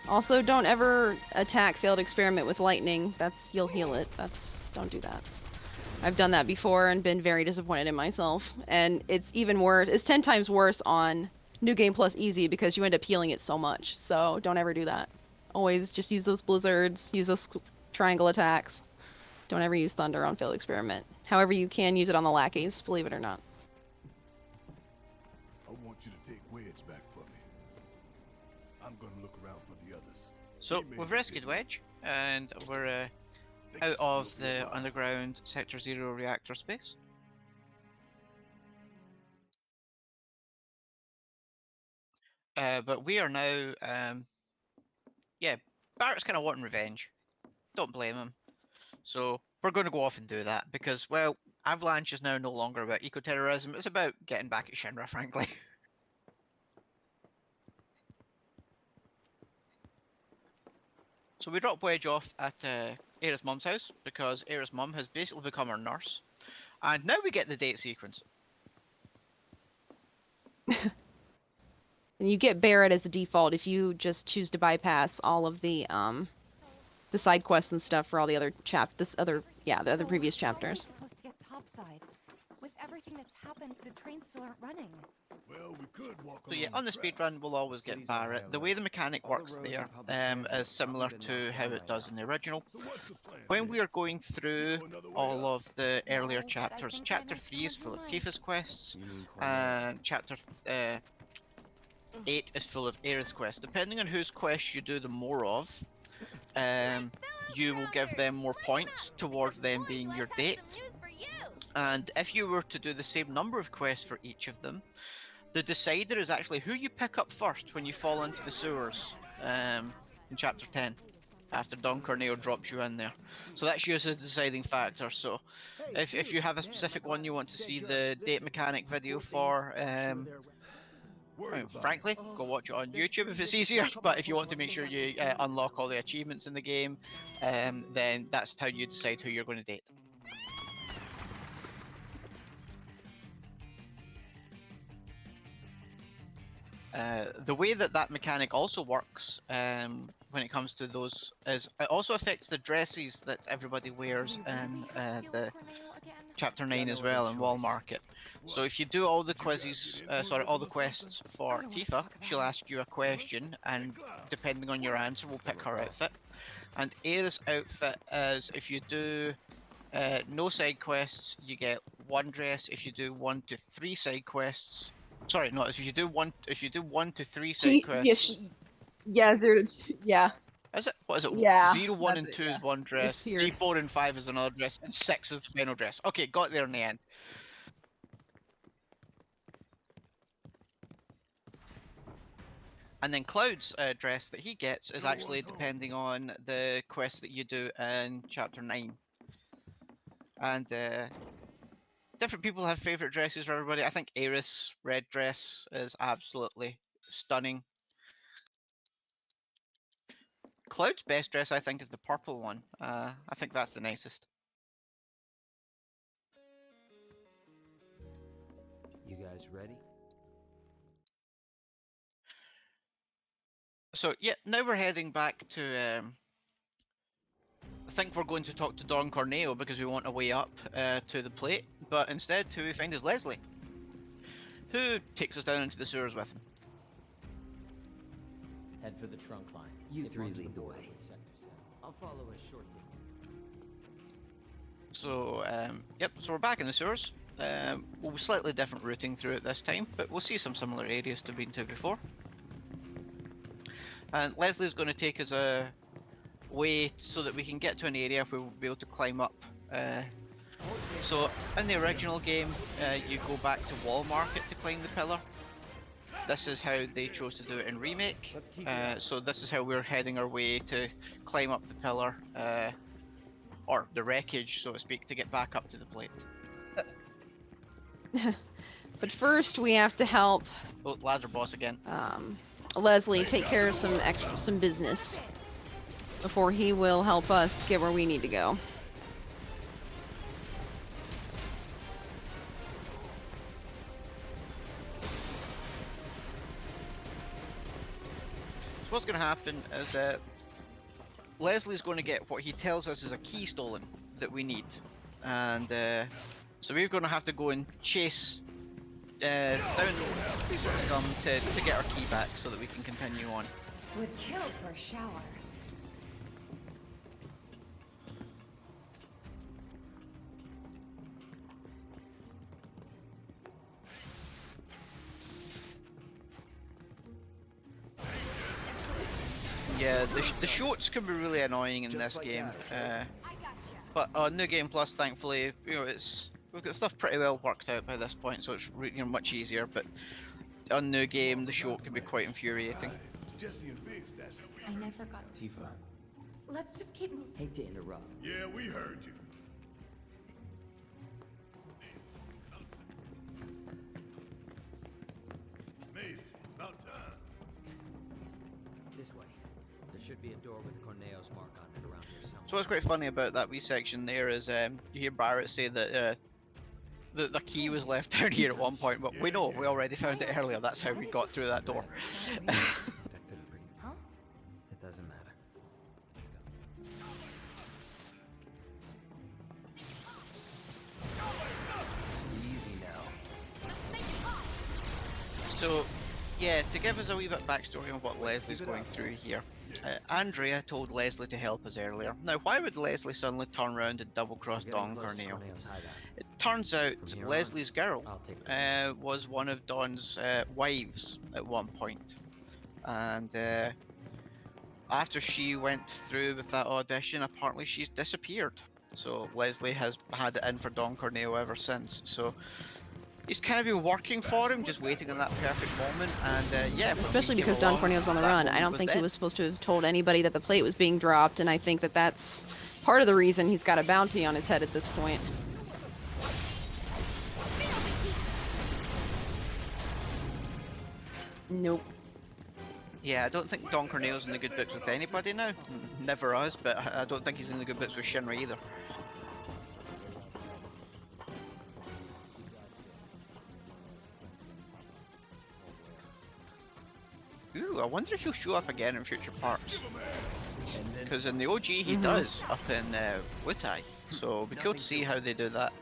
Also, don't ever attack failed experiment with lightning. You'll heal it. Don't do that. I've done that before and been very disappointed in myself. And it's even worse. It's 10 times worse on New Game Plus Easy because you end up healing it so much. So don't ever do that. Always just use those blizzards, use those triangle attacks. Don't ever use thunder on failed experiment. However, you can use it on the lackeys, believe it or not. I want you to take Wedge back for me. I'm gonna look around for the others. So we've rescued Wedge, and we're out of the underground Sector 0 reactor space. But we are now, yeah, Barrett's kind of wanting revenge. Don't blame him. So we're going to go off and do that because, well, Avalanche is now no longer about eco-terrorism. It's about getting back at Shinra, frankly. So we drop Wedge off at Aira's mum's house because Aira's mum has basically become our nurse. And now we get the date sequence. And you get Barrett as the default if you just choose to bypass all of the side quests and stuff for all the other the other previous chapters. Supposed to get topside. With everything that's happened, the trains still aren't running. Well, we could walk So yeah, on the speedrun we'll always get Barrett. The way the mechanic works there is similar to how it does in the original. When we are going through all of the earlier chapters, Chapter 3 is full of Tifa's quests, and Chapter 8 is full of Aira's quests. Depending on whose quests you do the more of, you will give them more points towards them being your date. And if you were to do the same number of quests for each of them, the decider is actually who you pick up first when you fall into the sewers in Chapter 10, after Don Corneo drops you in there. So that's used as a deciding factor. So if you have a specific one you want to see the date mechanic video for, frankly, go watch it on YouTube if it's easier, but if you want to make sure you unlock all the achievements in the game, then that's how you decide who you're going to date. The way that mechanic also works when it comes to those is it also affects the dresses that everybody wears in the Chapter 9 as well in Wall Market. So if you do all the quizzes, all the quests for Tifa, she'll ask you a question, and depending on your answer, we'll pick her outfit. And Aira's outfit is if you do no side quests, you get one dress. If you do 1 to 3 side quests, sorry, no, if you do 1 to 3 side quests. Yeah, 0 to 2, yeah. Is it? What is it? Yeah. 0, 1, and 2 is one dress. 3, 4, and 5 is another dress, and 6 is the final dress. Okay, got there in the end. And then Cloud's dress that he gets is actually depending on the quest that you do in Chapter 9. And different people have favourite dresses for everybody. I think Aira's red dress is absolutely stunning. Cloud's best dress, I think, is the purple one. I think that's the nicest. You guys ready? So yeah, now we're heading back to. I think we're going to talk to Don Corneo because we want a way up to the plate, but instead who we find is Leslie, who takes us down into the sewers with him. Head for the trunk line. You three lead the way. I'll follow a short distance. So yep, so we're back in the sewers. We'll be slightly different routing through it this time, but we'll see some similar areas to been to before. And Leslie's going to take us a way so that we can get to an area where we'll be able to climb up. So in the original game, you go back to Wall Market to climb the pillar. This is how they chose to do it in Remake. So this is how we're heading our way to climb up the pillar, or the wreckage, so to speak, to get back up to the plate. But first, we have to help. Oh, ladder boss again. Leslie take care of some business before he will help us get where we need to go. what's going to happen is Leslie's going to get what he tells us is a key stolen that we need, and so we're going to have to go and chase down scum to get our key back so that we can continue on. Would kill for a shower. Yeah, the shorts can be really annoying in this game, but on New Game Plus, thankfully, you know, we've got stuff pretty well worked out by this point, so it's much easier. But on New Game, the short can be quite infuriating. I never got Tifa. Let's just keep moving. Hate to interrupt. Yeah, we heard you. Amazing. About time. This way. There should be a door with a Corneo's mark on it around here somewhere. So what's quite funny about that wee section there is you hear Barrett say that the key was left down here at one point, but we know, we already found it earlier. That's how we got through that door. Huh? It doesn't matter. Easy now. So, yeah, to give us a wee bit backstory on what Leslie's going through here. Andrea told Leslie to help us earlier. Now, why would Leslie suddenly turn around and double-cross Don Corneo? It turns out Leslie's girl was one of Don's wives at one point. And after she went through with that audition, apparently she's disappeared. So Leslie has had it in for Don Corneo ever since. So he's kind of been working for him, just waiting on that perfect moment, and yeah. Especially because Don Corneo's on the run. I don't think he was supposed to have told anybody that the plate was being dropped, and I think that that's part of the reason he's got a bounty on his head at this point. Nope. Yeah, I don't think Don Corneo's in the good books with anybody now. Never has, but I don't think he's in the good books with Shinra either. Ooh, I wonder if he'll show up again in future parts. Because in the OG he does, up in Wutai. So it'll be cool to see how they do that.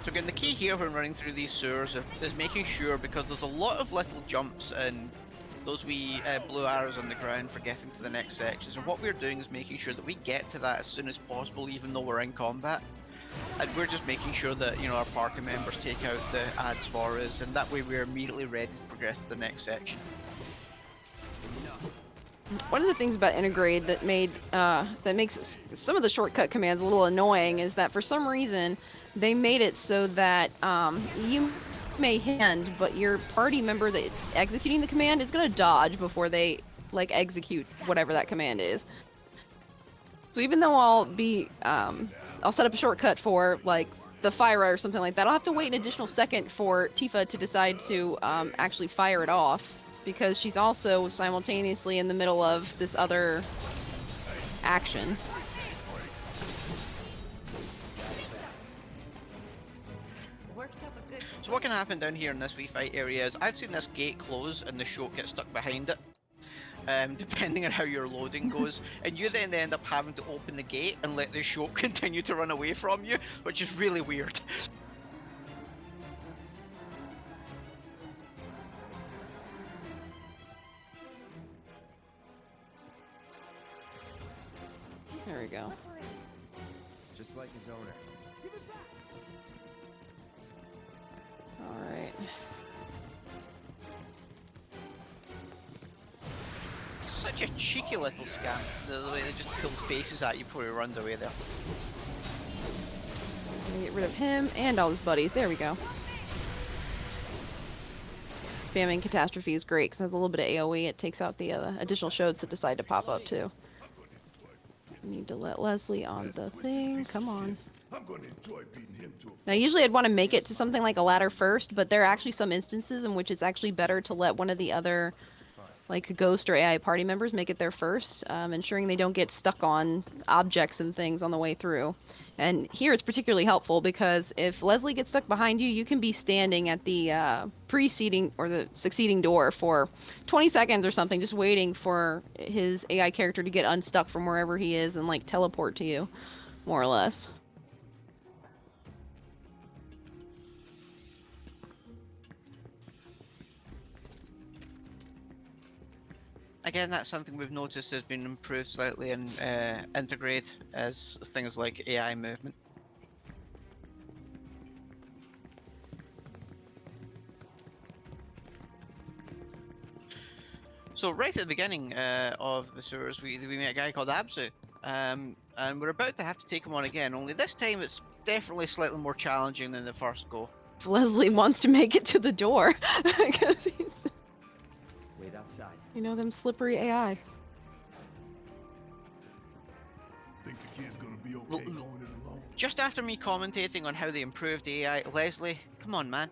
So again, the key here when running through these sewers is making sure, because there's a lot of little jumps and those wee blue arrows on the ground for getting to the next sections, and what we're doing is making sure that we get to that as soon as possible, even though we're in combat. And we're just making sure that, you know, our party members take out the ads for us, and that way we're immediately ready to progress to the next section. One of the things about Intergrade that makes some of the shortcut commands a little annoying is that for some reason they made it so that you may hand, but your party member that's executing the command is going to dodge before they like execute whatever that command is. So even though I'll set up a shortcut for like the fire or something like that, I'll have to wait an additional second for Tifa to decide to actually fire it off, because she's also simultaneously in the middle of this other action. So what can happen down here in this wee fight area is I've seen this gate close and the shoot get stuck behind it, depending on how your loading goes, and you then end up having to open the gate and let the shoot continue to run away from you, which is really weird. There we go. Just like his owner. Alright. Such a cheeky little scam, the way they just pulls faces at you before he runs away there. Get rid of him and all his buddies. There we go. Spamming Catastrophe is great because it has a little bit of AoE. It takes out the additional shows that decide to pop up too. I need to let Leslie on the thing. Come on. Now usually I'd want to make it to something like a ladder first, but there are actually some instances in which it's actually better to let one of the other like ghost or AI party members make it there first, ensuring they don't get stuck on objects and things on the way through. And here it's particularly helpful because if Leslie gets stuck behind you, you can be standing at the preceding or the succeeding door for 20 seconds or something, just waiting for his AI character to get unstuck from wherever he is and like teleport to you, more or less. Again, that's something we've noticed has been improved slightly in Intergrade, as things like AI movement. So right at the beginning of the sewers, we meet a guy called Abzu, and we're about to have to take him on again. Only this time it's definitely slightly more challenging than the first go. Leslie wants to make it to the door because he's, Wait outside. you know, them slippery AI. Think the kid's gonna be okay going it alone? Just after me commentating on how they improved AI, Leslie, come on, man.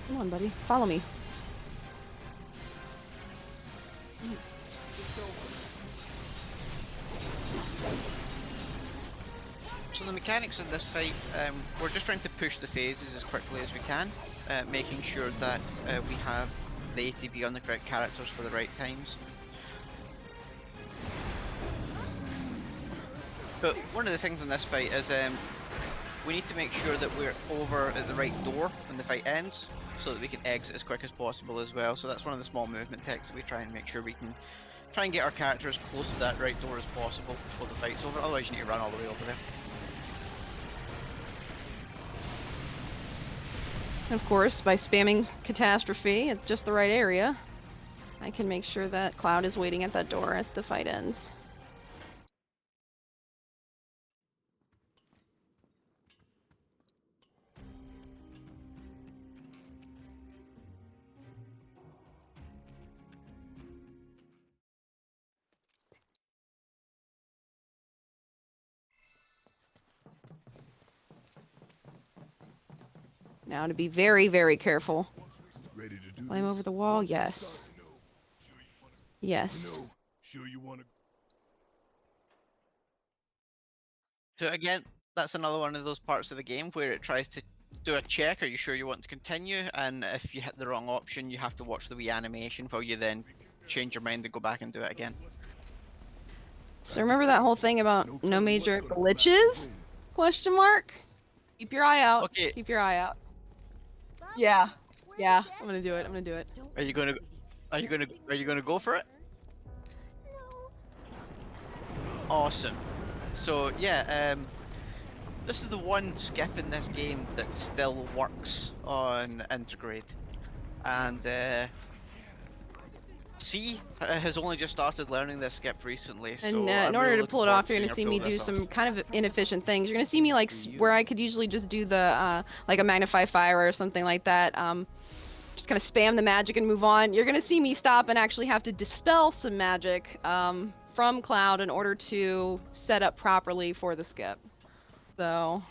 Come on, buddy. Follow me. So the mechanics of this fight, we're just trying to push the phases as quickly as we can, making sure that we have the ATB on the correct characters for the right times. But one of the things in this fight is we need to make sure that we're over at the right door when the fight ends, so that we can exit as quick as possible as well. So that's one of the small movement techs that we try and make sure we can try and get our character as close to that right door as possible before the fight's over, otherwise you need to run all the way over there. Of course, by spamming Catastrophe at just the right area, I can make sure that Cloud is waiting at that door as the fight ends. Now to be very, very careful. Climb over the wall, yes. Yes. Sure you wanna... So again, that's another one of those parts of the game where it tries to do a check, are you sure you want to continue? And if you hit the wrong option, you have to watch the wee animation while you then change your mind and go back and do it again. So remember that whole thing about no major glitches? Question mark? Keep your eye out. Okay. Keep your eye out. Yeah. Yeah, I'm gonna do it. I'm gonna do it. Are you gonna go for it? Awesome. So yeah, this is the one skip in this game that still works on Intergrade, and C has only just started learning this skip recently. So And in order to pull it off, you're gonna see me do some kind of inefficient things. You're gonna see me like where I could usually just do the like a magnify fire or something like that. Just kind of spam the magic and move on. You're gonna see me stop and actually have to dispel some magic from Cloud in order to set up properly for the skip. So.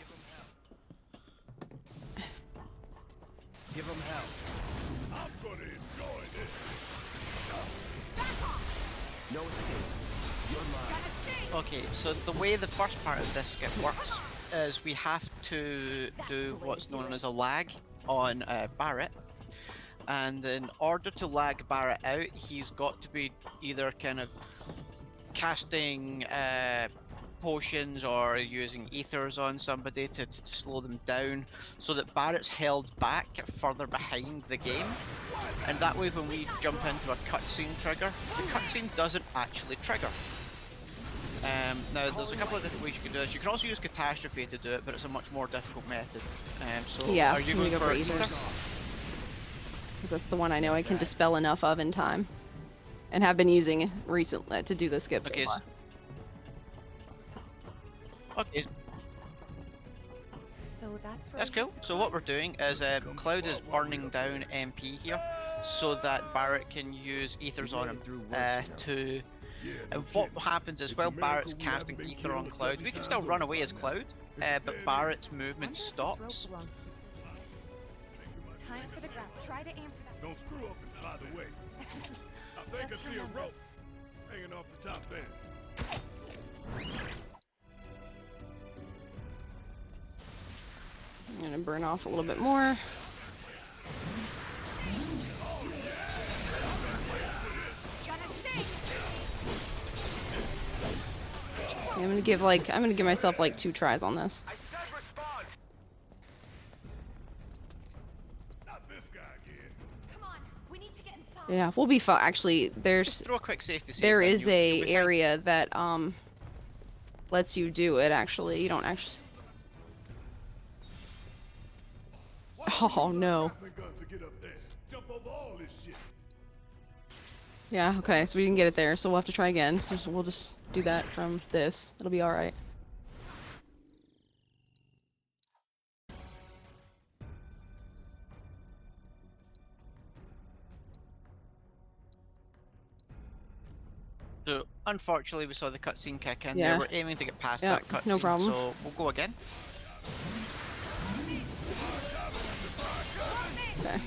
Give them hell. I'm gonna enjoy this. No escape. You're mine. Okay, so the way the first part of this skip works is we have to do what's known as a lag on Barrett. And in order to lag Barrett out, he's got to be either kind of casting potions or using ethers on somebody to slow them down, so that Barrett's held back further behind the game. And that way when we jump into a cutscene trigger, the cutscene doesn't actually trigger. Now there's a couple of different ways you can do this. You can also use Catastrophe to do it, but it's a much more difficult method. So Yeah, are you I'm gonna going go for for ether? That's the one I know I can dispel enough of in time. and have been using recently to do the skip. Okay. So far. Okay. So that's where That's cool. So what we're doing is Cloud is burning down MP here, so that Barrett can use ethers on him to. And what happens is while Barrett's casting ether on Cloud, we can still run away as Cloud, but Barrett's movement stops. Time for the ground. Try to aim for that. Don't screw up, it's by the way. I think I see a rope hanging off the top end. I'm gonna burn off a little bit more. I'm gonna give myself like 2 tries on this. Yeah, we'll be fine. Actually, Just throw a quick safety save. there then is you'll a be fine. area that lets you do it. Actually, you don't actually. Oh no. Yeah. Okay. So we didn't get it there. So we'll have to try again. So we'll just do that from this. It'll be all right. So unfortunately, we saw the cutscene kick in. Yeah. There, we're aiming to get past Yeah, that cutscene. no problem. So we'll go again. Okay.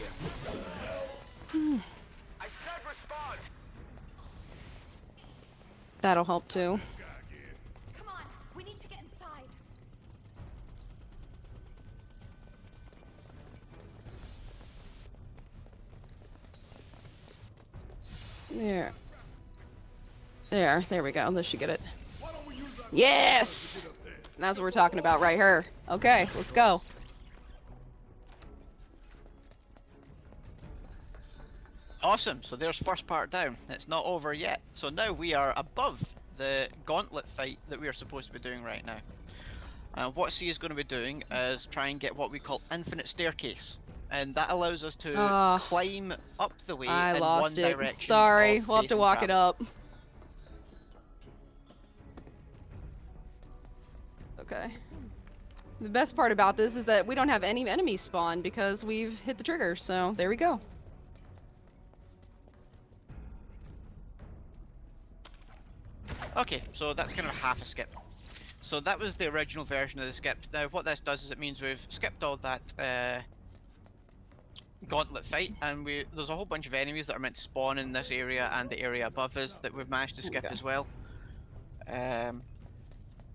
That'll help too. Come on, we need to get inside. There. There we go. This should get it. Yes! That's what we're talking about right here. Okay, let's go. Awesome. So there's first part down. It's not over yet. So now we are above the gauntlet fight that we are supposed to be doing right now. What C is going to be doing is try and get what we call infinite staircase. And that allows us to climb up the way I in lost one it. direction. Sorry, of we'll have to facing walk it travel. up. Okay. The best part about this is that we don't have any enemies spawn because we've hit the trigger, so there we go. Okay, so that's kind of half a skip. So that was the original version of the skip. Now what this does is it means we've skipped all that gauntlet fight, and there's a whole bunch of enemies that are meant to spawn in this area and the area above us that we've managed to skip as well.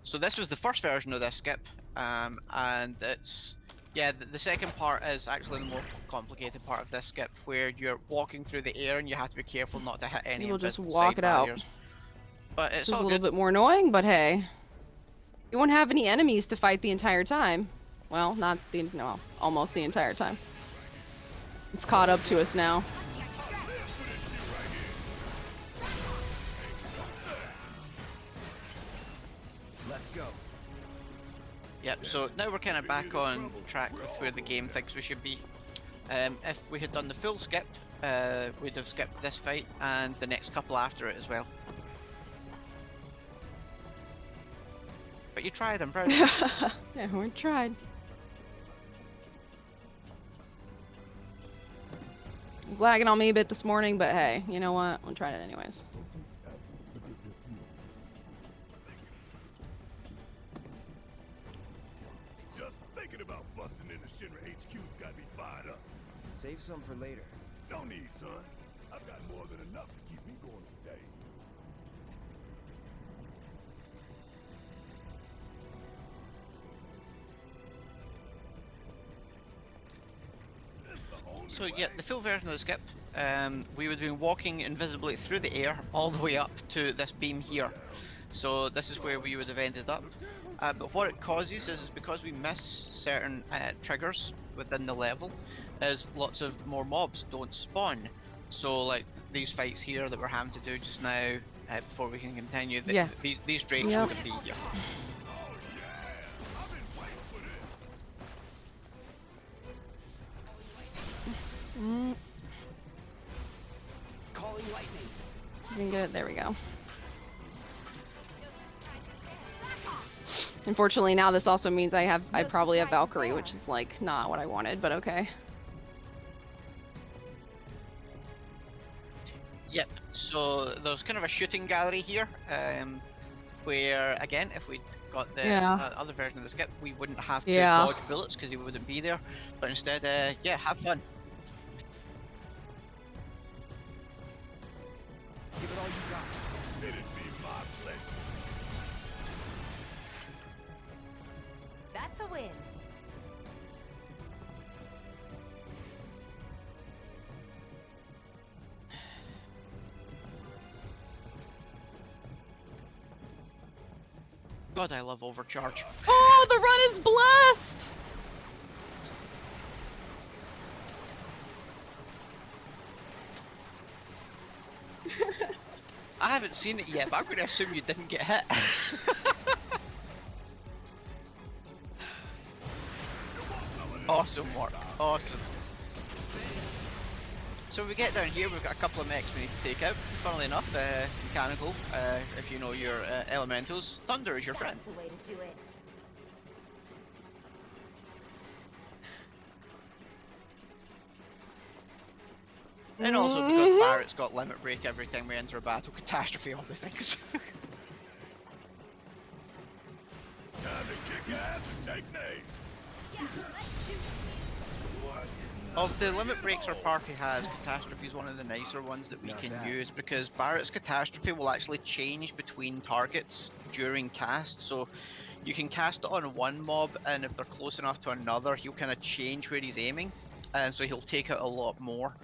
So this was the first version of this skip, and it's the second part is actually the more complicated part of this skip, where you're walking through the air and you have to be careful not to hit any We'll of just the walk side it out. barriers. But it's It's all a little good. bit more annoying, but hey. You won't have any enemies to fight the entire time. Well, almost the entire time. It's caught up to us now. Let's go. Yep, so now we're kind of back on track with where the game thinks we should be. If we had done the full skip, we'd have skipped this fight and the next couple after it as well. But you tried, I'm proud of you. Yeah, we tried. It was lagging on me a bit this morning, but hey, you know what? We'll try it anyways. Just thinking about busting into Shinra HQ's got me fired up. Save some for later. No need, son. I've got more than enough to keep me going today. So yeah, the full version of the skip, we would have been walking invisibly through the air all the way up to this beam here. So this is where we would have ended up. But what it causes is because we miss certain triggers within the level, is lots of more mobs don't spawn. So like these fights here that we're having to do just now, before we can continue, these drakes wouldn't be here. Calling lightning. You can get it. There we go. Unfortunately, now this also means I probably have Valkyrie, which is like not what I wanted, but okay. Yep. So there's kind of a shooting gallery here, where again, if we'd got the other version of the skip, we wouldn't have to dodge bullets because he wouldn't be there. But instead, yeah, have fun. Give it all you got. It'd be my pleasure. That's a win. God, I love overcharge. Oh, the run is blessed! I haven't seen it yet, but I'm going to assume you didn't get hit. Awesome work, awesome. So we get down here, we've got a couple of mechs we need to take out. Funnily enough, mechanical, if you know your elementals, thunder is your friend. That's the way to do it. And also because Barrett's got limit break every time we enter a battle, catastrophe, all the things. Time to kick ass and take names. Of the limit breaks our party has, Catastrophe is one of the nicer ones that we can use because Barrett's Catastrophe will actually change between targets during cast. So you can cast it on one mob, and if they're close enough to another, he'll kind of change where he's aiming, and so he'll take out a lot more.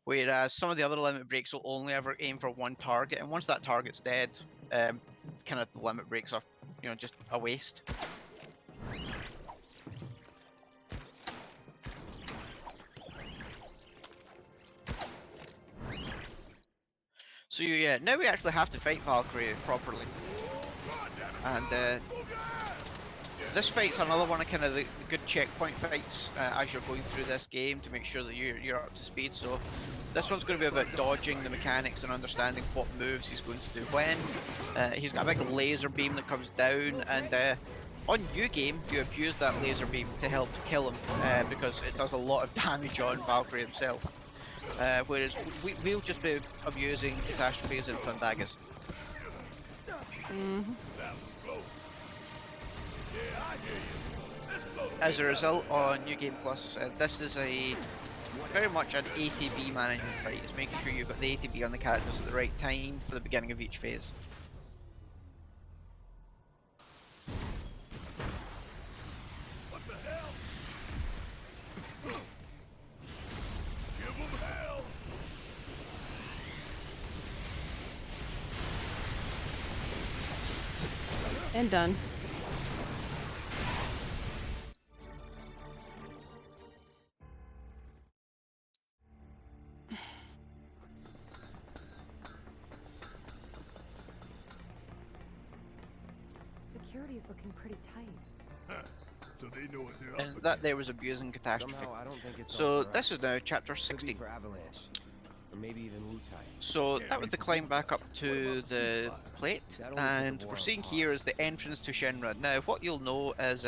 Whereas some of the other limit breaks will only ever aim for one target, and once that target's dead, kind of the limit breaks are, you know, just a waste. So yeah, now we actually have to fight Valkyrie properly. And this fight's another one of kind of the good checkpoint fights as you're going through this game to make sure that you're up to speed. So this one's going to be about dodging the mechanics and understanding what moves he's going to do when. He's got a big laser beam that comes down, and on New Game you abuse that laser beam to help kill him because it does a lot of damage on Valkyrie himself. Whereas we'll just be abusing Catastrophes and Thundagas. As a result, on New Game Plus, this is very much an ATB management fight. It's making sure you've got the ATB on the characters at the right time for the beginning of each phase. What the hell? Give them hell. And done. Security's looking pretty tight. Huh. So they know what they're up And that there was abusing Catastrophe. Somehow, I don't think it's So all for this us. is now chapter Could be 16. for Avalanche, or maybe even Wutai. So that was the climb back up to the plate, and we're seeing here is the entrance to Shinra. Now what you'll know is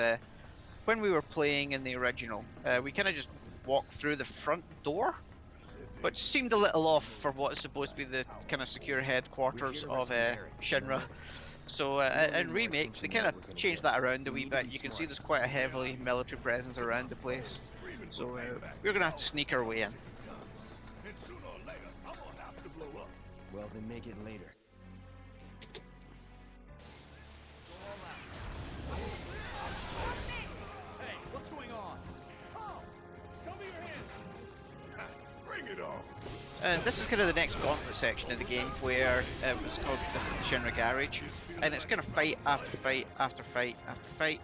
when we were playing in the original, we kind of just walked through the front door, which seemed a little off for what is supposed to be the kind of secure headquarters of Shinra. So in Remake, they kind of changed that around a wee bit. You can see there's quite a heavily military presence around the place. So we're going to have to sneak our way in. And sooner or later, I'm gonna have to blow up. Well, then make it later. Hey, what's going on? Oh, show me your hands. Bring it on. And this is kind of the next gauntlet section of the game where it's called this is the Shinra Garage, and it's kind of fight after fight after fight after fight.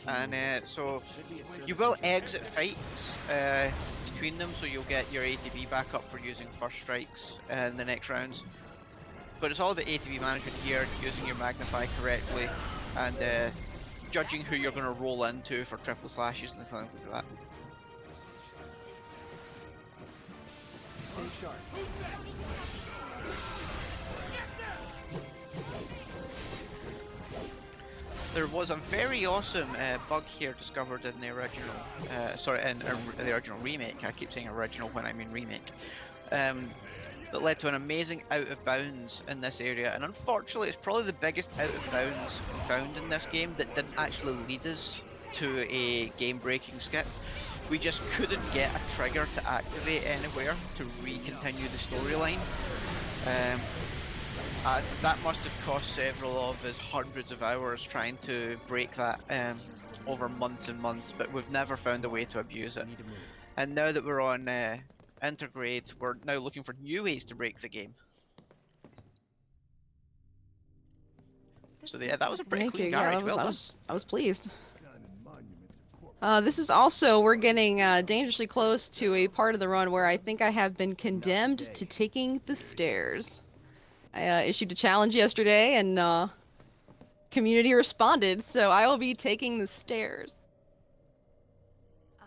And so you will exit fights between them, so you'll get your ATB back up for using first strikes in the next rounds. But it's all about ATB management here, using your magnify correctly, and judging who you're going to roll into for triple slashes and things like that. Stay sharp. there was a very awesome bug here discovered in the original, the original remake. I keep saying original when I mean remake. That led to an amazing out of bounds in this area, and unfortunately it's probably the biggest out of bounds found in this game that didn't actually lead us to a game breaking skip. We just couldn't get a trigger to activate anywhere to re-continue the storyline. That must have cost several of us hundreds of hours trying to break that over months and months, but we've never found a way to abuse it. And now that we're on Intergrade, we're now looking for new ways to break the game. So yeah, that was a pretty clean garage. Well done. I was pleased. This is also, we're getting dangerously close to a part of the run where I think I have been condemned to taking the stairs. I issued a challenge yesterday and community responded, so I will be taking the stairs.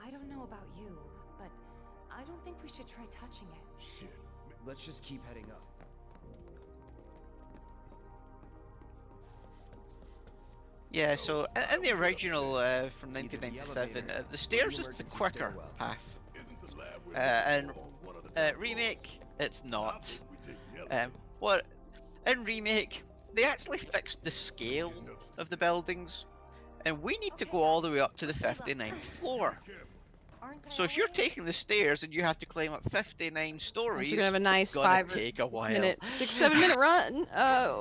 I don't know about you, but I don't think we should try touching it. Shit. Let's just keep heading up. Yeah, so in the original from 1997, the stairs is the quicker path. And remake, it's not. In remake, they actually fixed the scale of the buildings, and we need to go all the way up to the 59th floor. So if you're taking the stairs and you have to climb up 59 stories, you're gonna have a nice it's gonna take a while. 6-7 minute run,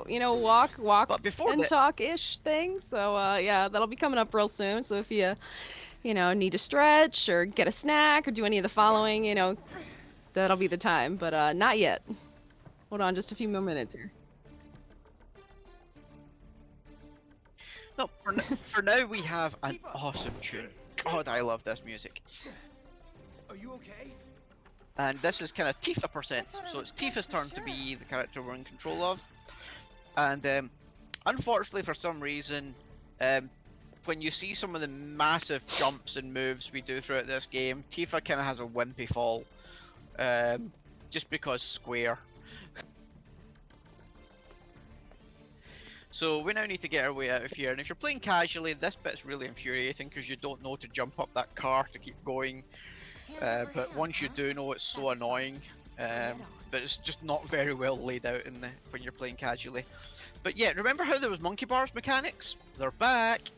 you know, walk but before and that, talk-ish thing. So yeah, that'll be coming up real soon. So if you need to stretch or get a snack or do any of the following, that'll be the time. But not yet. Hold on, just a few more minutes here. No, for now we have an awesome tune. God, I love this music. Are you okay? And this is kind of Tifa presents, so it's Tifa's turn to be the character we're in control of. And unfortunately, for some reason, when you see some of the massive jumps and moves we do throughout this game, Tifa kind of has a wimpy fall, just because square. So we now need to get our way out of here, and if you're playing casually, this bit's really infuriating because you don't know to jump up that car to keep going. But once you do know, it's so annoying. But it's just not very well laid out when you're playing casually. But yeah, remember how there was monkey bars mechanics? They're back!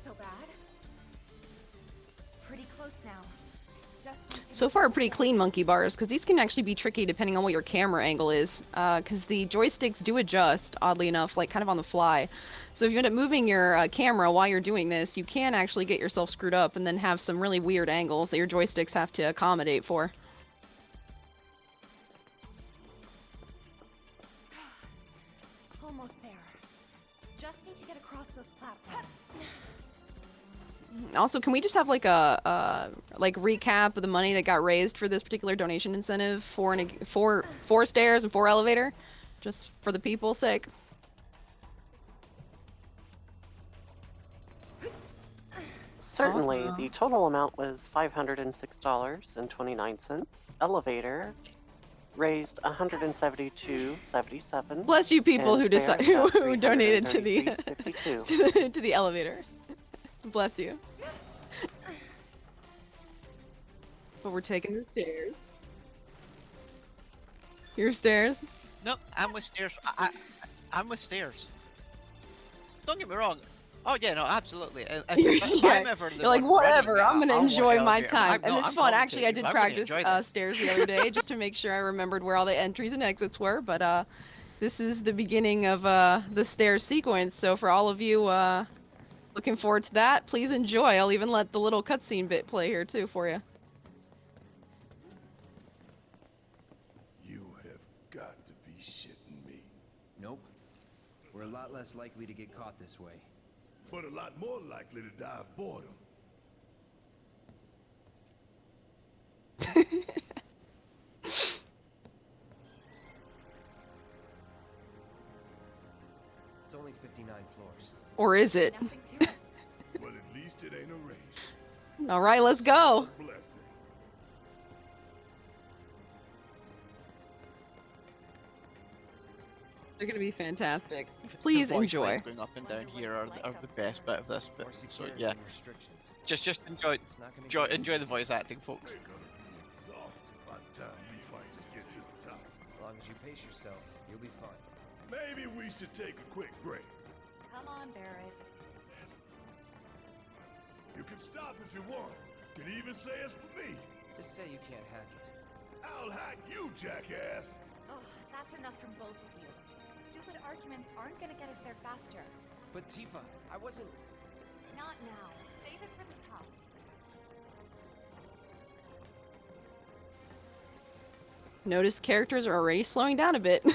So bad. Pretty close now. So far, pretty clean monkey bars, because these can actually be tricky depending on what your camera angle is, because the joysticks do adjust, oddly enough, like kind of on the fly. So if you end up moving your camera while you're doing this, you can actually get yourself screwed up and then have some really weird angles that your joysticks have to accommodate for. Almost there. Just need to get across those platforms. Also, can we just have like a recap of the money that got raised for this particular donation incentive for four stairs and 4 elevator, just for the people's sake? Certainly, the total amount was $506.29. Elevator raised $172.77. Bless you, people who donated to the elevator. Bless you. But we're taking the stairs. Your stairs? Nope, I'm with stairs. I'm with stairs. Don't get me wrong. Oh yeah, no, absolutely. If I'm ever the you're like, whatever, I'm gonna enjoy my time. No, and it's fun. Actually, I did practice stairs the other day just to make sure I remembered where all the entries and exits were. But this is the beginning of the stairs sequence. So for all of you looking forward to that, please enjoy. I'll even let the little cutscene bit play here too for you. You have got to be shitting me. Nope. We're a lot less likely to get caught this way. But a lot more likely to die of boredom. It's only 59 floors. Or is it? Well, at least it ain't a race. All right, let's go. Blessing. They're gonna be fantastic. Please the voice enjoy. lines going up and down here are the best bit of this bit. So yeah, just enjoy the voice acting, folks. Exhausted by the time we finally get to the top. As long as you pace yourself, you'll be fine. Maybe we should take a quick break. Come on, Barrett. You can stop if you want. Can even say it's for me. Just say you can't hack it. I'll hack you, jackass. Oh, that's enough from both of you. Stupid arguments aren't gonna get us there faster. But Tifa, I wasn't... Not now. Save it for the top. Notice characters are already slowing down a bit. Hey,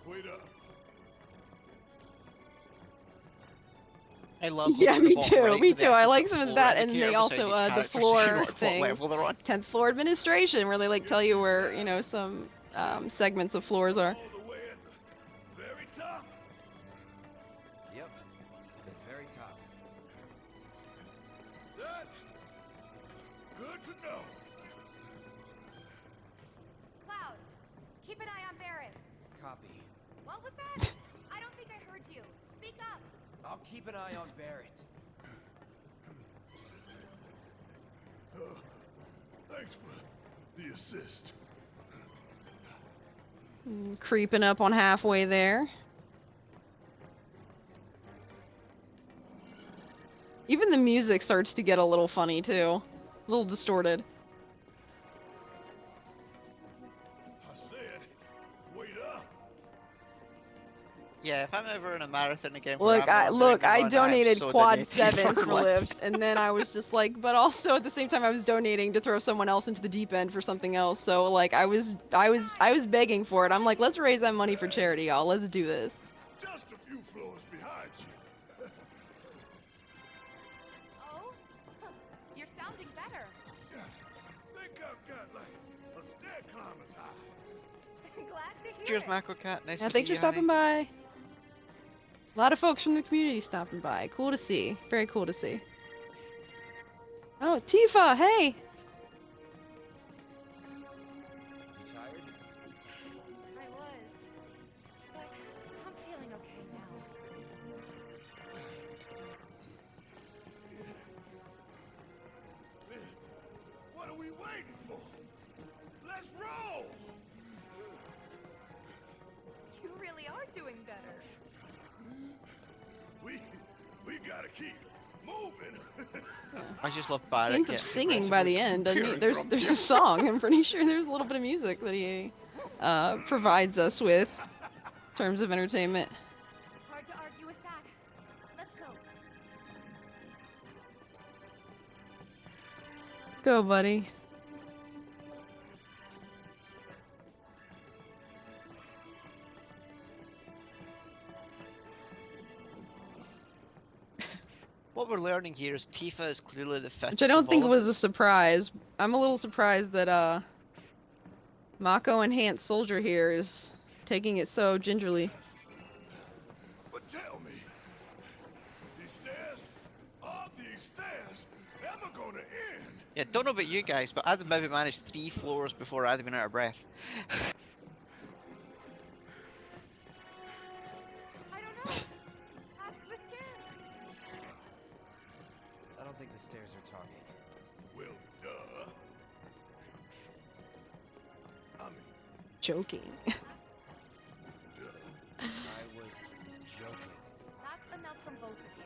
wait up. I love Yeah, looking me at the bottom too. right Me with the too. I extra like some of floor that, and indicator they also beside each the character so you know floor what things. level they're on. 10th floor administration, where they like tell you where some segments of floors are. All the way at the very top. Yep. The very top. That's good to know. Cloud, keep an eye on Barrett. Copy. What was that? I don't think I heard you. Speak up. I'll keep an eye on Barrett. Thanks for the assist. Creeping up on halfway there. Even the music starts to get a little funny too. A little distorted. I said, wait up. Yeah, if I'm ever in a marathon again, where Look, I'm not doing the I run, donated so quad donated 7s for lift. lift, and then I was just like, but also at the same time I was donating to throw someone else into the deep end for something else. So like I was begging for it. I'm like, let's raise that money for charity, y'all. Let's do this. Just a few floors behind you. Oh? You're sounding better. Think I've got like a stair climber's high. Glad to hear Cheers, it. Mako Cat. Nice Yeah, to thanks see for you, honey. stopping by. A lot of folks from the community stopping by. Cool to see. Very cool to see. Oh, Tifa, hey! You tired? I was. But I'm feeling okay now. What are we waiting for? Let's roll! You really are doing better. We gotta keep moving. I just love He Barrett. ends up getting singing by the end, doesn't he? There's a song. I'm pretty sure there's a little bit of music that he provides us with in terms of entertainment. Hard to argue with that. Let's go. Go, buddy. What we're learning here is Tifa is clearly the fittest. Which I don't of think all of was a us. surprise. I'm a little surprised that Mako Enhanced Soldier here is taking it so gingerly. But tell me, are these stairs ever gonna end? Yeah, don't know about you guys, but I'd maybe managed 3 floors before I'd have been out of breath. I don't know. Ask the stairs. I don't think the stairs are talking. Well, duh. I mean, Joking. I was joking. That's enough from both of you.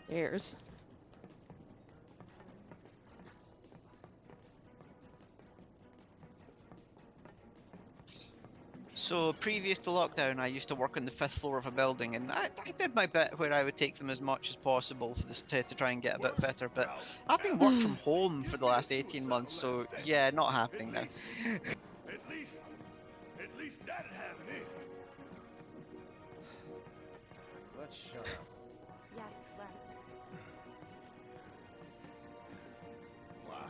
Stairs. So So previous to lockdown, I used to work on the 5th floor of a building, and I did my bit where I would take them as much as possible for this, to try and get a bit fitter. But I've been worked from home for the last 18 months, so yeah, not happening now. At least that'd have an end. Let's shut up. Yes, let's. Why?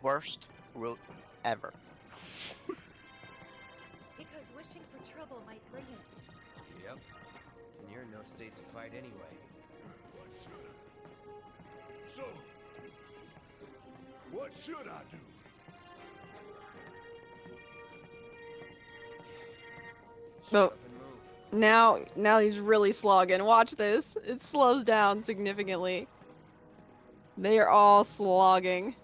Worst route ever. Because wishing for trouble might bring it. Yep. And you're in no state to fight anyway. What should I do? Oh, now he's really slogging. Watch this. It slows down significantly. They are all slogging.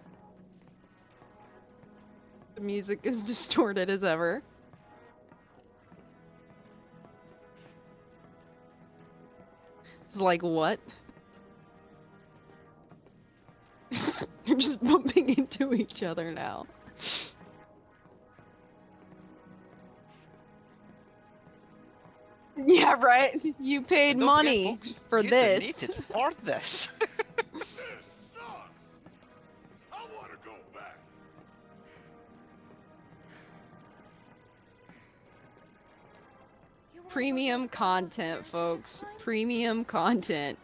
The music is distorted as ever. It's like, what? You're just bumping into each other now. Yeah, right? You paid money for you this. donated for this. I want to go back. Premium content, folks. Premium content.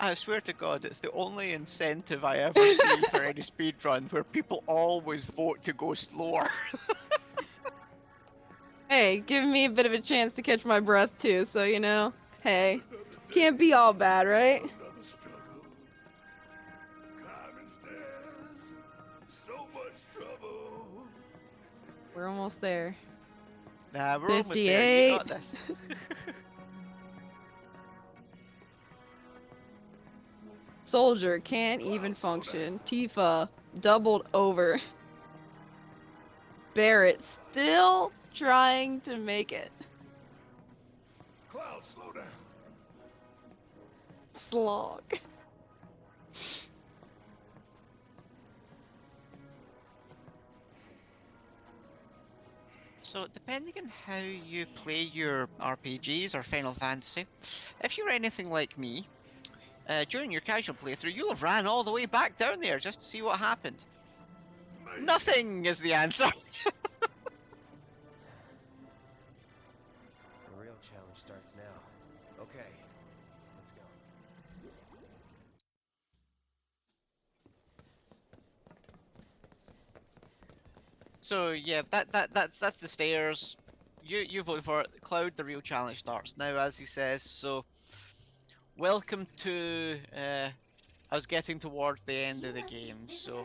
I swear to God, it's the only incentive I ever see for any speedrun where people always vote to go slower. Hey, give me a bit of a chance to catch my breath too, so you know, hey, can't be all bad, right? Another struggle. Climbing stairs. So much trouble. We're almost there. Nah, we're almost there. You 58. got this. Soldier can't even function. Tifa doubled over. Barrett still trying to make it. Cloud, slow down. Slog. So, depending on how you play your RPGs or Final Fantasy, if you're anything like me, during your casual playthrough, you'll have ran all the way back down there just to see what happened. Nothing is the answer. The real challenge starts now. Okay, let's go. So yeah, that's the stairs. You vote for it. Cloud, the real challenge starts now, as he says. So, welcome to us getting towards the end of the game. So,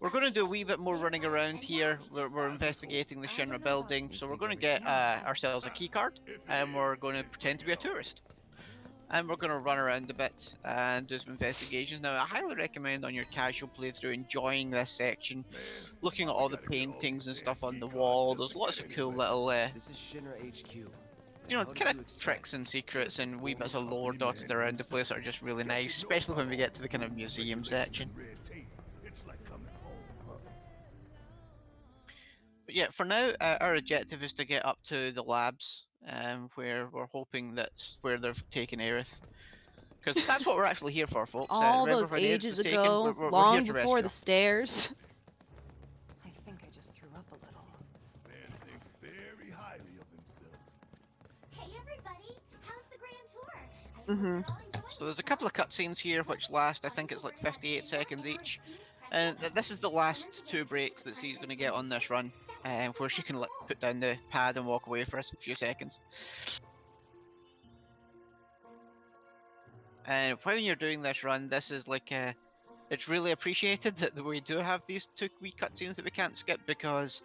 we're going to do a wee bit more running around here. We're investigating the Shinra building. So we're going to get ourselves a key card, and we're going to pretend to be a tourist. And we're going to run around a bit and do some investigations. Now, I highly recommend on your casual playthrough enjoying this section, looking at all the paintings and stuff on the wall. There's lots of cool little, This is Shinra HQ. you know, kind of tricks and secrets and wee bits of lore dotted around the place that are just really nice, especially when we get to the kind of museum section. It's like coming home, huh? But yeah, for now, our objective is to get up to the labs, where we're hoping that's where they're taking Aerith. Because that's what we're actually here for, folks. All Remember those when Aerith ages was taken? ago, We're long here to before rescue the her. stairs. I think I just threw up a little. Man thinks very highly of himself. Hey everybody, how's the grand tour? So there's a couple of cutscenes here which last, I think it's like 58 seconds each. And this is the last two breaks that she's going to get on this run, where she can like, put down the pad and walk away for a few seconds. And when you're doing this run, this is like it's really appreciated that we do have these two wee cutscenes that we can't skip, because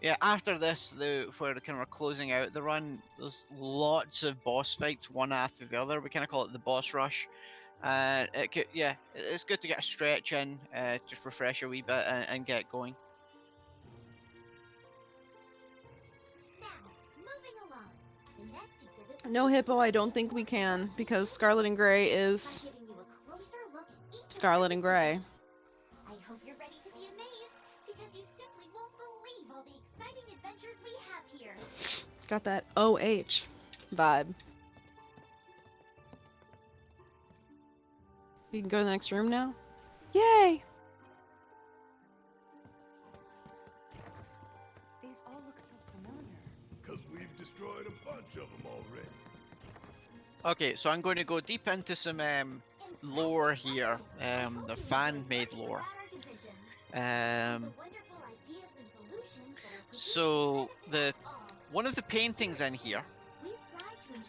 yeah, after this, where kind of we're closing out the run, there's lots of boss fights one after the other. We kind of call it the boss rush. It's good to get a stretch in, just refresh a wee bit and get going. No Hippo, I don't think we can, because Scarlet and Grey is Scarlet and Gray. I hope you're ready to be amazed, because you simply won't believe all the exciting adventures we have here. Got that OH vibe. You can go to the next room now? Yay! These all look so familiar. Because we've destroyed a bunch of them already. Okay, so I'm going to go deep into some lore here, the fan-made lore. So one of the paintings in here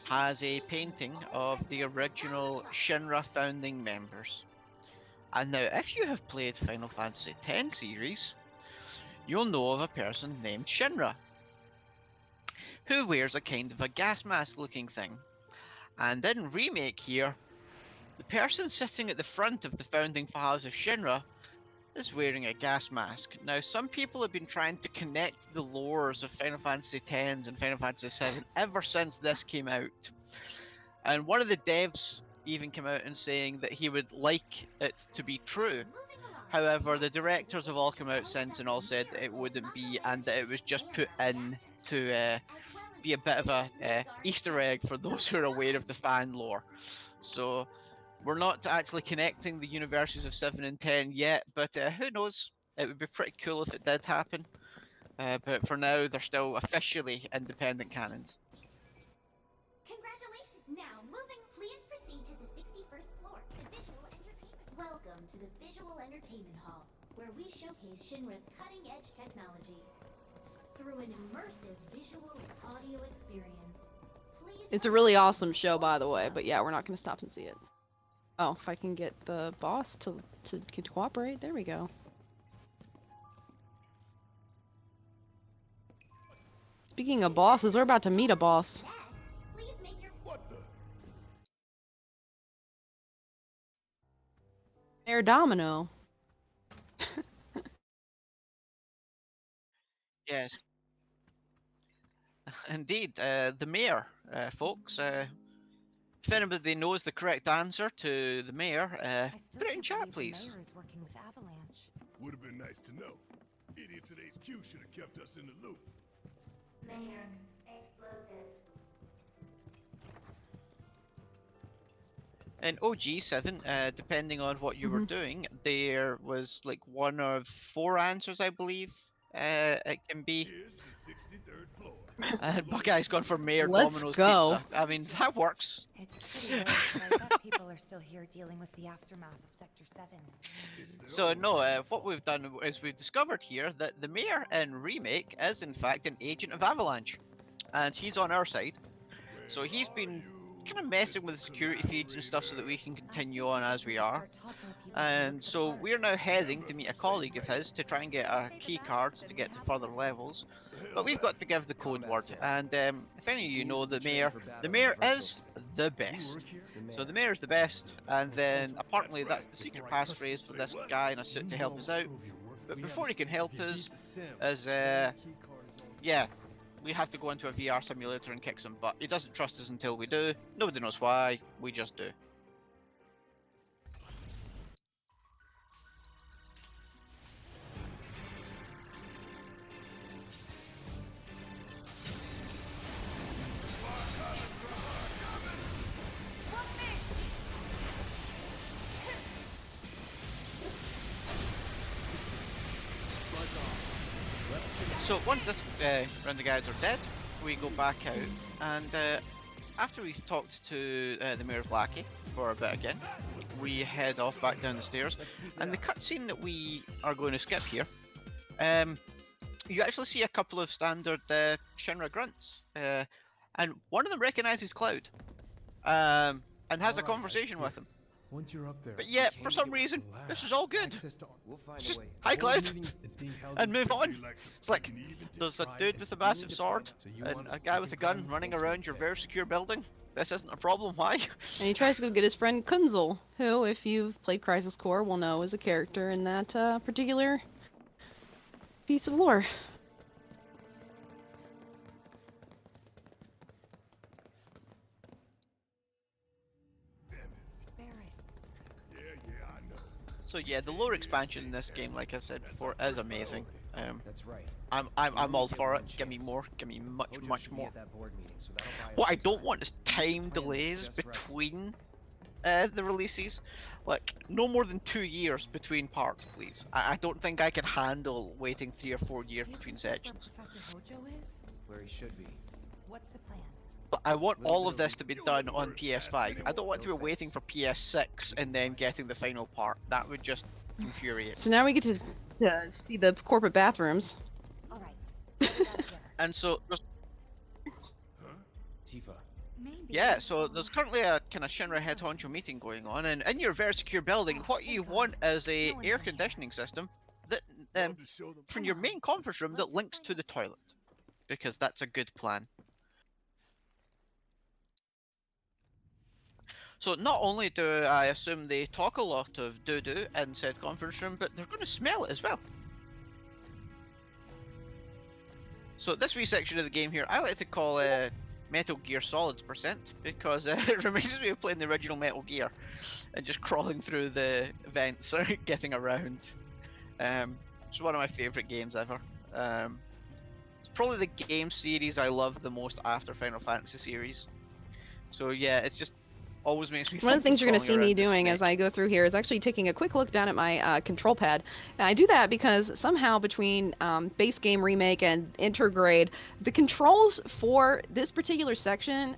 has a painting of the original Shinra founding members. And now, if you have played Final Fantasy X series, you'll know of a person named Shinra, who wears a kind of a gas mask looking thing. And in Remake here, the person sitting at the front of the founding fathers of Shinra is wearing a gas mask. Now, some people have been trying to connect the lores of Final Fantasy X and Final Fantasy VII ever since this came out. And one of the devs even came out and saying that he would like it to be true. However, the directors have all come out since and all said that it wouldn't be, and that it was just put in to be a bit of a Easter egg for those who are aware of the fan lore. So we're not actually connecting the universes of 7 and 10 yet, but who knows? It would be pretty cool if it did happen. But for now, they're still officially independent canons. Congratulations! Now, please proceed to the 61st floor, the Visual Entertainment. Welcome to the Visual Entertainment Hall, where we showcase Shinra's cutting-edge technology through an immersive visual and audio experience. It's a really awesome show, by the way, but yeah, we're not going to stop and see it. Oh, if I can get the boss to cooperate, there we go. Speaking of bosses, we're about to meet a boss. Mayor Domino. Yes. Indeed, the mayor, folks. If anybody knows the correct answer to the mayor, put it in chat, please. The mayor is working with Avalanche. Would have been nice to know. Idiots at HQ should have kept us in the loop. Mayor, explosive. In OG7, depending on what you were doing, there was like one of 4 answers, I believe. It can be. Here's the 63rd floor. Buckeye's gone for Mayor Let's Domino's go. Pizza. I mean, that works. It's pretty late, but I bet people are still here dealing with the aftermath of Sector 7. So no, what we've done is we've discovered here that the mayor in Remake is in fact an agent of Avalanche, and he's on our side. So he's been kind of messing with the security feeds and stuff so that we can continue on as we are. And so we're now heading to meet a colleague of his to try and get our key cards to get to further levels. But we've got to give the code word. And if any of you know the mayor is the best. So the mayor is the best, and then apparently that's the secret passphrase for this guy in a suit to help us out. But before he can help us, yeah, we have to go into a VR simulator and kick some butt. He doesn't trust us until we do. Nobody knows why. We just do. So once this round of guys are dead, we go back out, and after we've talked to the Mayor's lackey for a bit again, we head off back down the stairs, and the cutscene that we are going to skip here, you actually see a couple of standard Shinra grunts, and one of them recognises Cloud, and has a conversation with him. Once you're up there, but yet, for some reason, this is all good. We'll find Just, a way. hi Cloud, it's being held and move on. It's like, there's a dude with a massive sword, and a guy with a gun running around your very secure building. This isn't a problem, why? And he tries to go get his friend Kunzel, who, if you've played Crisis Core, will know is a character in that particular piece of lore. So yeah, the lore expansion in this game, like I've said before, is amazing. That's right. I'm all for it. Give me more. Give me much more. What I don't want is time delays between the releases. Like no more than 2 years between parts, please. I don't think I can handle waiting 3 or 4 years between sections. Professor Hojo is? Where he should be. What's the plan? But I want all of this to be done on PS5. I don't want to be waiting for PS6 and then getting the final part. That would just infuriate. So now we get to see the corporate bathrooms. All right. And so there's Tifa. yeah, so there's currently a kind of Shinra head honcho meeting going on, and in your very secure building, what you want is a air conditioning system that from your main conference room that links to the toilet, because that's a good plan. So not only do I assume they talk a lot of doo-doo in said conference room, but they're going to smell it as well. So this wee section of the game here, I like to call Metal Gear Solid %, because it reminds me of playing the original Metal Gear and just crawling through the vents or getting around. It's one of my favourite games ever. It's probably the game series I love the most after Final Fantasy series. So yeah, it's just always makes me One of the things you're going to see me doing snake. as I go through here is actually taking a quick look down at my control pad. And I do that because somehow between base game remake and intergrade, the controls for this particular section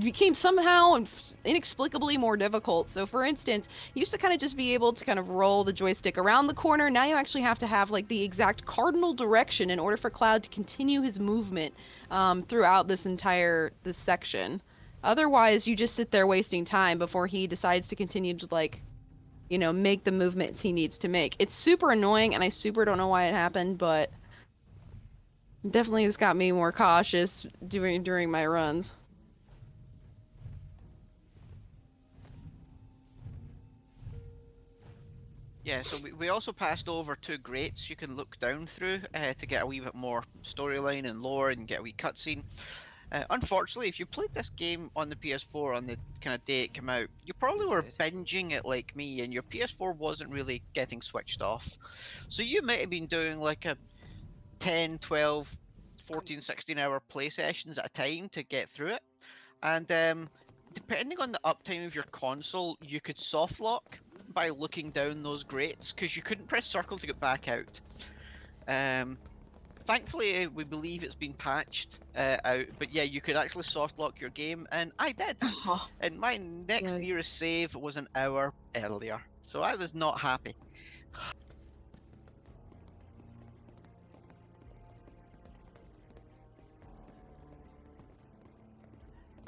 became somehow and inexplicably more difficult. So for instance, you used to kind of just be able to kind of roll the joystick around the corner. Now you actually have to have like the exact cardinal direction in order for Cloud to continue his movement throughout this section. Otherwise, you just sit there wasting time before he decides to continue to, like, you know, make the movements he needs to make. It's super annoying, and I super don't know why it happened, but definitely has got me more cautious during my runs. Yeah, so we also passed over 2 grates you can look down through to get a wee bit more storyline and lore and get a wee cutscene. Unfortunately, if you played this game on the PS4 on the kind of day it came out, you probably were binging it like me, and your PS4 wasn't really getting switched off. So you might have been doing like a 10, 12, 14, 16 hour play sessions at a time to get through it. And depending on the uptime of your console, you could soft lock by looking down those grates, because you couldn't press circle to get back out. Thankfully, we believe it's been patched out, but yeah, you could actually soft lock your game, and I did. And my next nearest save was an hour earlier, so I was not happy.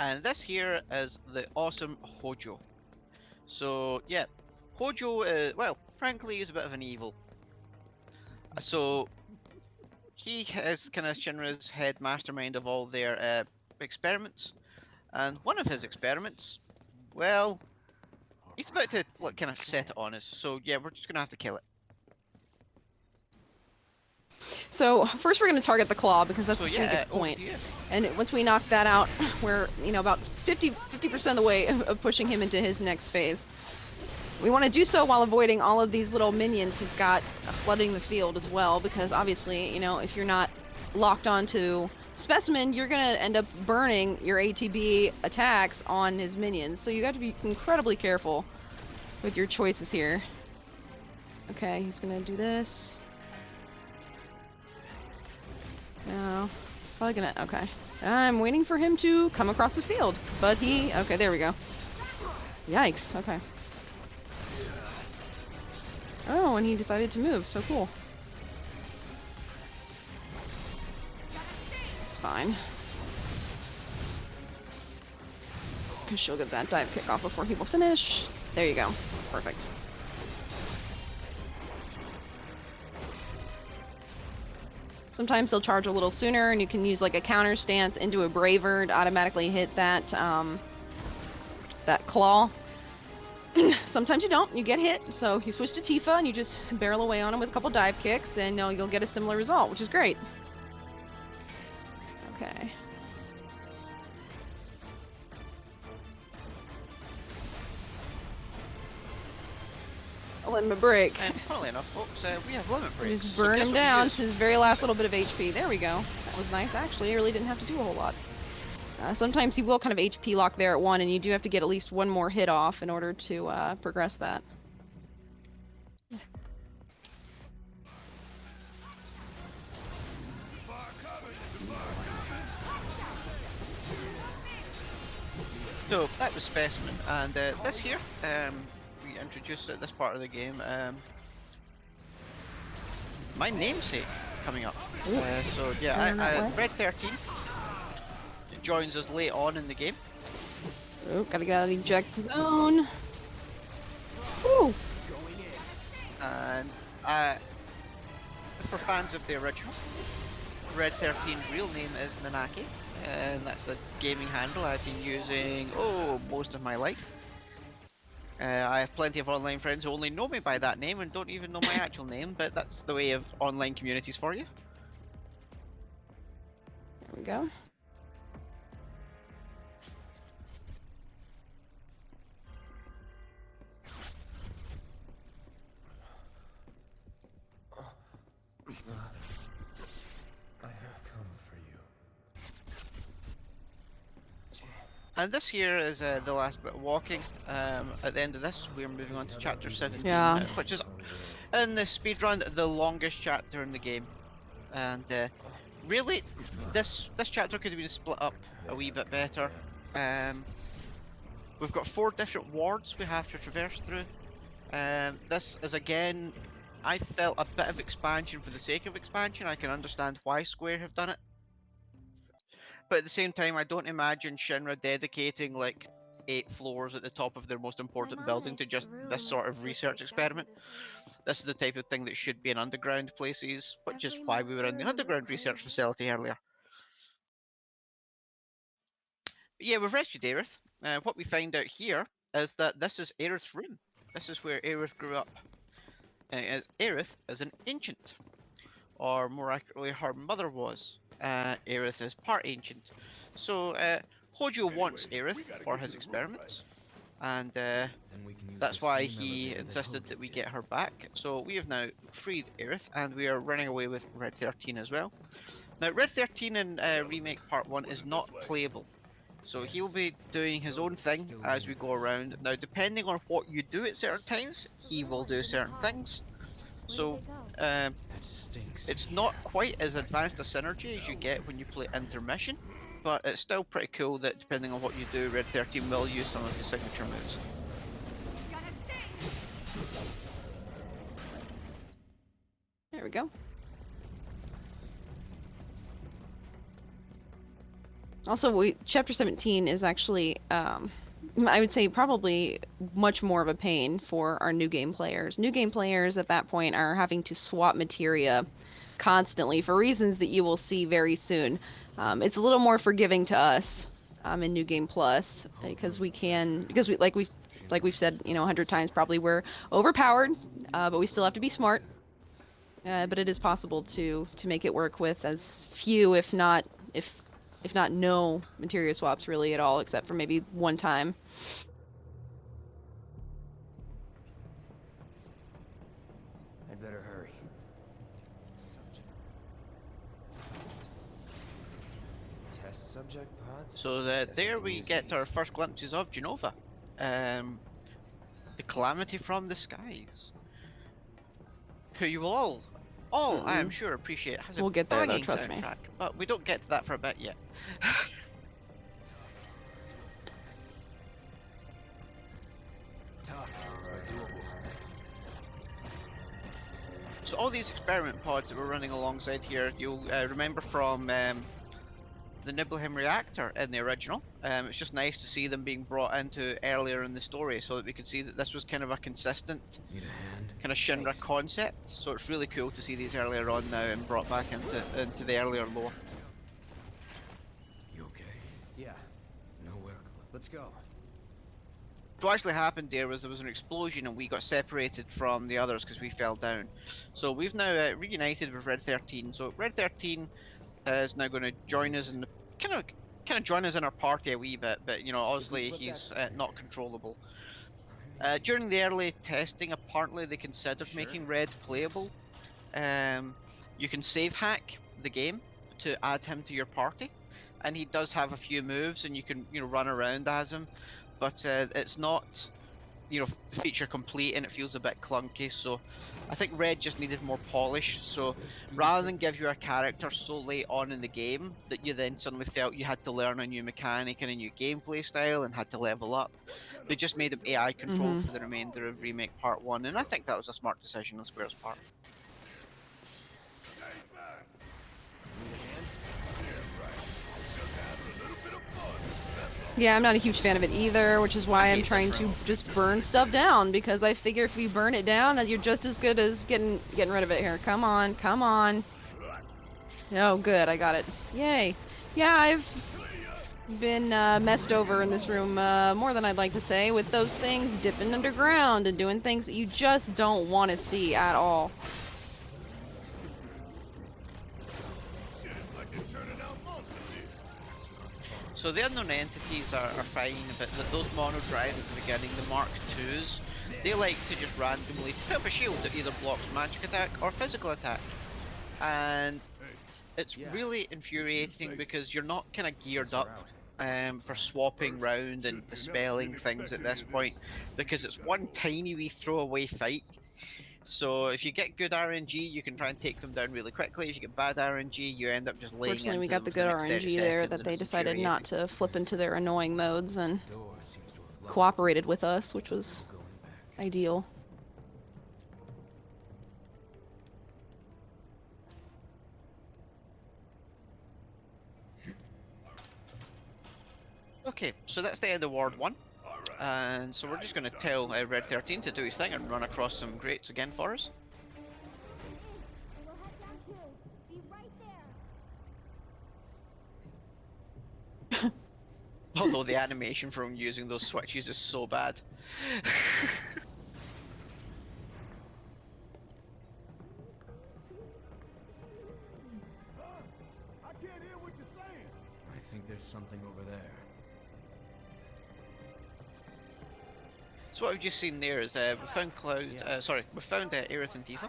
And this here is the awesome Hojo. So yeah, Hojo, well, frankly, is a bit of an evil. So he is kind of Shinra's head mastermind of all their experiments, and one of his experiments, well, he's about to like kind of set it on us. So yeah, we're just gonna have to kill it. So first we're going to target the claw, because that's the weakest point. And once we knock that out, we're, you know, about 50% of the way of pushing him into his next phase. We want to do so while avoiding all of these little minions he's got flooding the field as well, because obviously, you know, if you're not locked onto Specimen, you're going to end up burning your ATB attacks on his minions. So you got to be incredibly careful with your choices here. Okay, he's going to do this. No, probably gonna, okay. I'm waiting for him to come across the field, but okay, there we go. Yikes, okay. Oh, and he decided to move, so cool. It's fine. She'll get that dive kick off before he will finish. There you go, perfect. Sometimes they'll charge a little sooner, and you can use like a counter stance into a braver to automatically hit that that claw. Sometimes you don't, you get hit, so you switch to Tifa and you just barrel away on him with a couple dive kicks, and you'll get a similar result, which is great. Okay. letting him break. And funnily enough, folks, we have limit breaks. Just so burn guess him what we down use? to his very last little bit of HP. There we go. That was nice, actually. I really didn't have to do a whole lot. Sometimes you will kind of HP lock there at 1, and you do have to get at least one more hit off in order to progress that. So that was Specimen, and this here, we introduced at this part of the game, my namesake coming up. So yeah, Red 13 joins us late on in the game. Oh, gotta get out of the eject zone. Woo! And for fans of the original, Red 13's real name is Nanaki, and that's a gaming handle I've been using most of my life. I have plenty of online friends who only know me by that name and don't even know my actual name, but that's the way of online communities for you. There we go. I have come for you. And this here is the last bit of walking. At the end of this, we're moving on to chapter 17, which is, in the speedrun, the longest chapter in the game. And really, this chapter could have been split up a wee bit better. We've got 4 different wards we have to traverse through. This is, again, I felt a bit of expansion for the sake of expansion. I can understand why Square have done it. But at the same time, I don't imagine Shinra dedicating like 8 floors at the top of their most important building to just this sort of research experiment. This is the type of thing that should be in underground places, which is why we were in the underground research facility earlier. But yeah, we've rescued Aerith. What we find out here is that this is Aerith's room. This is where Aerith grew up. Aerith is an ancient, or more accurately, her mother was. Aerith is part ancient. So Hojo wants Aerith for his experiments, and that's why he insisted that we get her back. So we have now freed Aerith, and we are running away with Red 13 as well. Now Red 13 in Remake Part 1 is not playable. So he'll be doing his own thing as we go around. Now depending on what you do at certain times, he will do certain things. So it's not quite as advanced a synergy as you get when you play Intermission, but it's still pretty cool that depending on what you do, Red 13 will use some of his signature moves. There we go. Also, chapter 17 is actually, I would say, probably much more of a pain for our new game players. New game players at that point are having to swap materia constantly for reasons that you will see very soon. It's a little more forgiving to us in New Game Plus because we've said 100 times probably, we're overpowered, but we still have to be smart. But it is possible to make it work with as few, if not no materia swaps really at all, except for maybe one time. I'd better hurry. Subject. Test subject pods? So there we get our first glimpses of Genova. The calamity from the skies. Who you will all I am sure appreciate has We'll a get there, though, banging trust me. soundtrack, but we don't get to that for a bit yet. So all these experiment pods that we're running alongside here, you'll remember from the Nibelheim reactor in the original. It's just nice to see them being brought into earlier in the story so that we could see that this was kind of a consistent kind of Shinra concept. So it's really cool to see these earlier on now and brought back into the earlier lore. You okay? Yeah. Nowhere. Let's go. So what actually happened there was an explosion and we got separated from the others because we fell down. So we've now reunited with Red 13. So Red 13 is now going to join us in the kind of join us in our party a wee bit, but obviously he's not controllable. During the early testing, apparently they considered making Red playable. You can save hack the game to add him to your party, and he does have a few moves, and you can run around as him, but it's not feature complete, and it feels a bit clunky. So I think Red just needed more polish. So rather than give you a character so late on in the game that you then suddenly felt you had to learn a new mechanic and a new gameplay style and had to level up, they just made him AI controlled for the remainder of Remake Part 1, and I think that was a smart decision on Square's part. Yeah, I'm not a huge fan of it either, which is why I'm trying to just burn stuff down, because I figure if you burn it down, you're just as good as getting rid of it here. Come on, come on. Oh, good, I got it. Yay. Yeah, I've been messed over in this room more than I'd like to say, with those things dipping underground and doing things that you just don't want to see at all. So the unknown entities are fine, but those mono drives at the beginning, the Mark IIs, they like to just randomly put up a shield that either blocks magic attack or physical attack. And it's really infuriating because you're not kind of geared up for swapping round and dispelling things at this point, because it's one tiny wee throwaway fight. So if you get good RNG, you can try and take them down really quickly. If you get bad RNG, you end up just laying Fortunately, we into got them the for good the next 30 RNG there seconds, that and they it's decided not infuriating. to flip into their annoying modes and cooperated with us, which was ideal. Okay, so that's the end of Ward 1. And so we're just going to tell Red 13 to do his thing and run across some grates again for us. Although the animation from using those switches is so bad. I can't hear what you're saying. I think there's something over there. So what we've just seen there is we found Aerith and Tifa.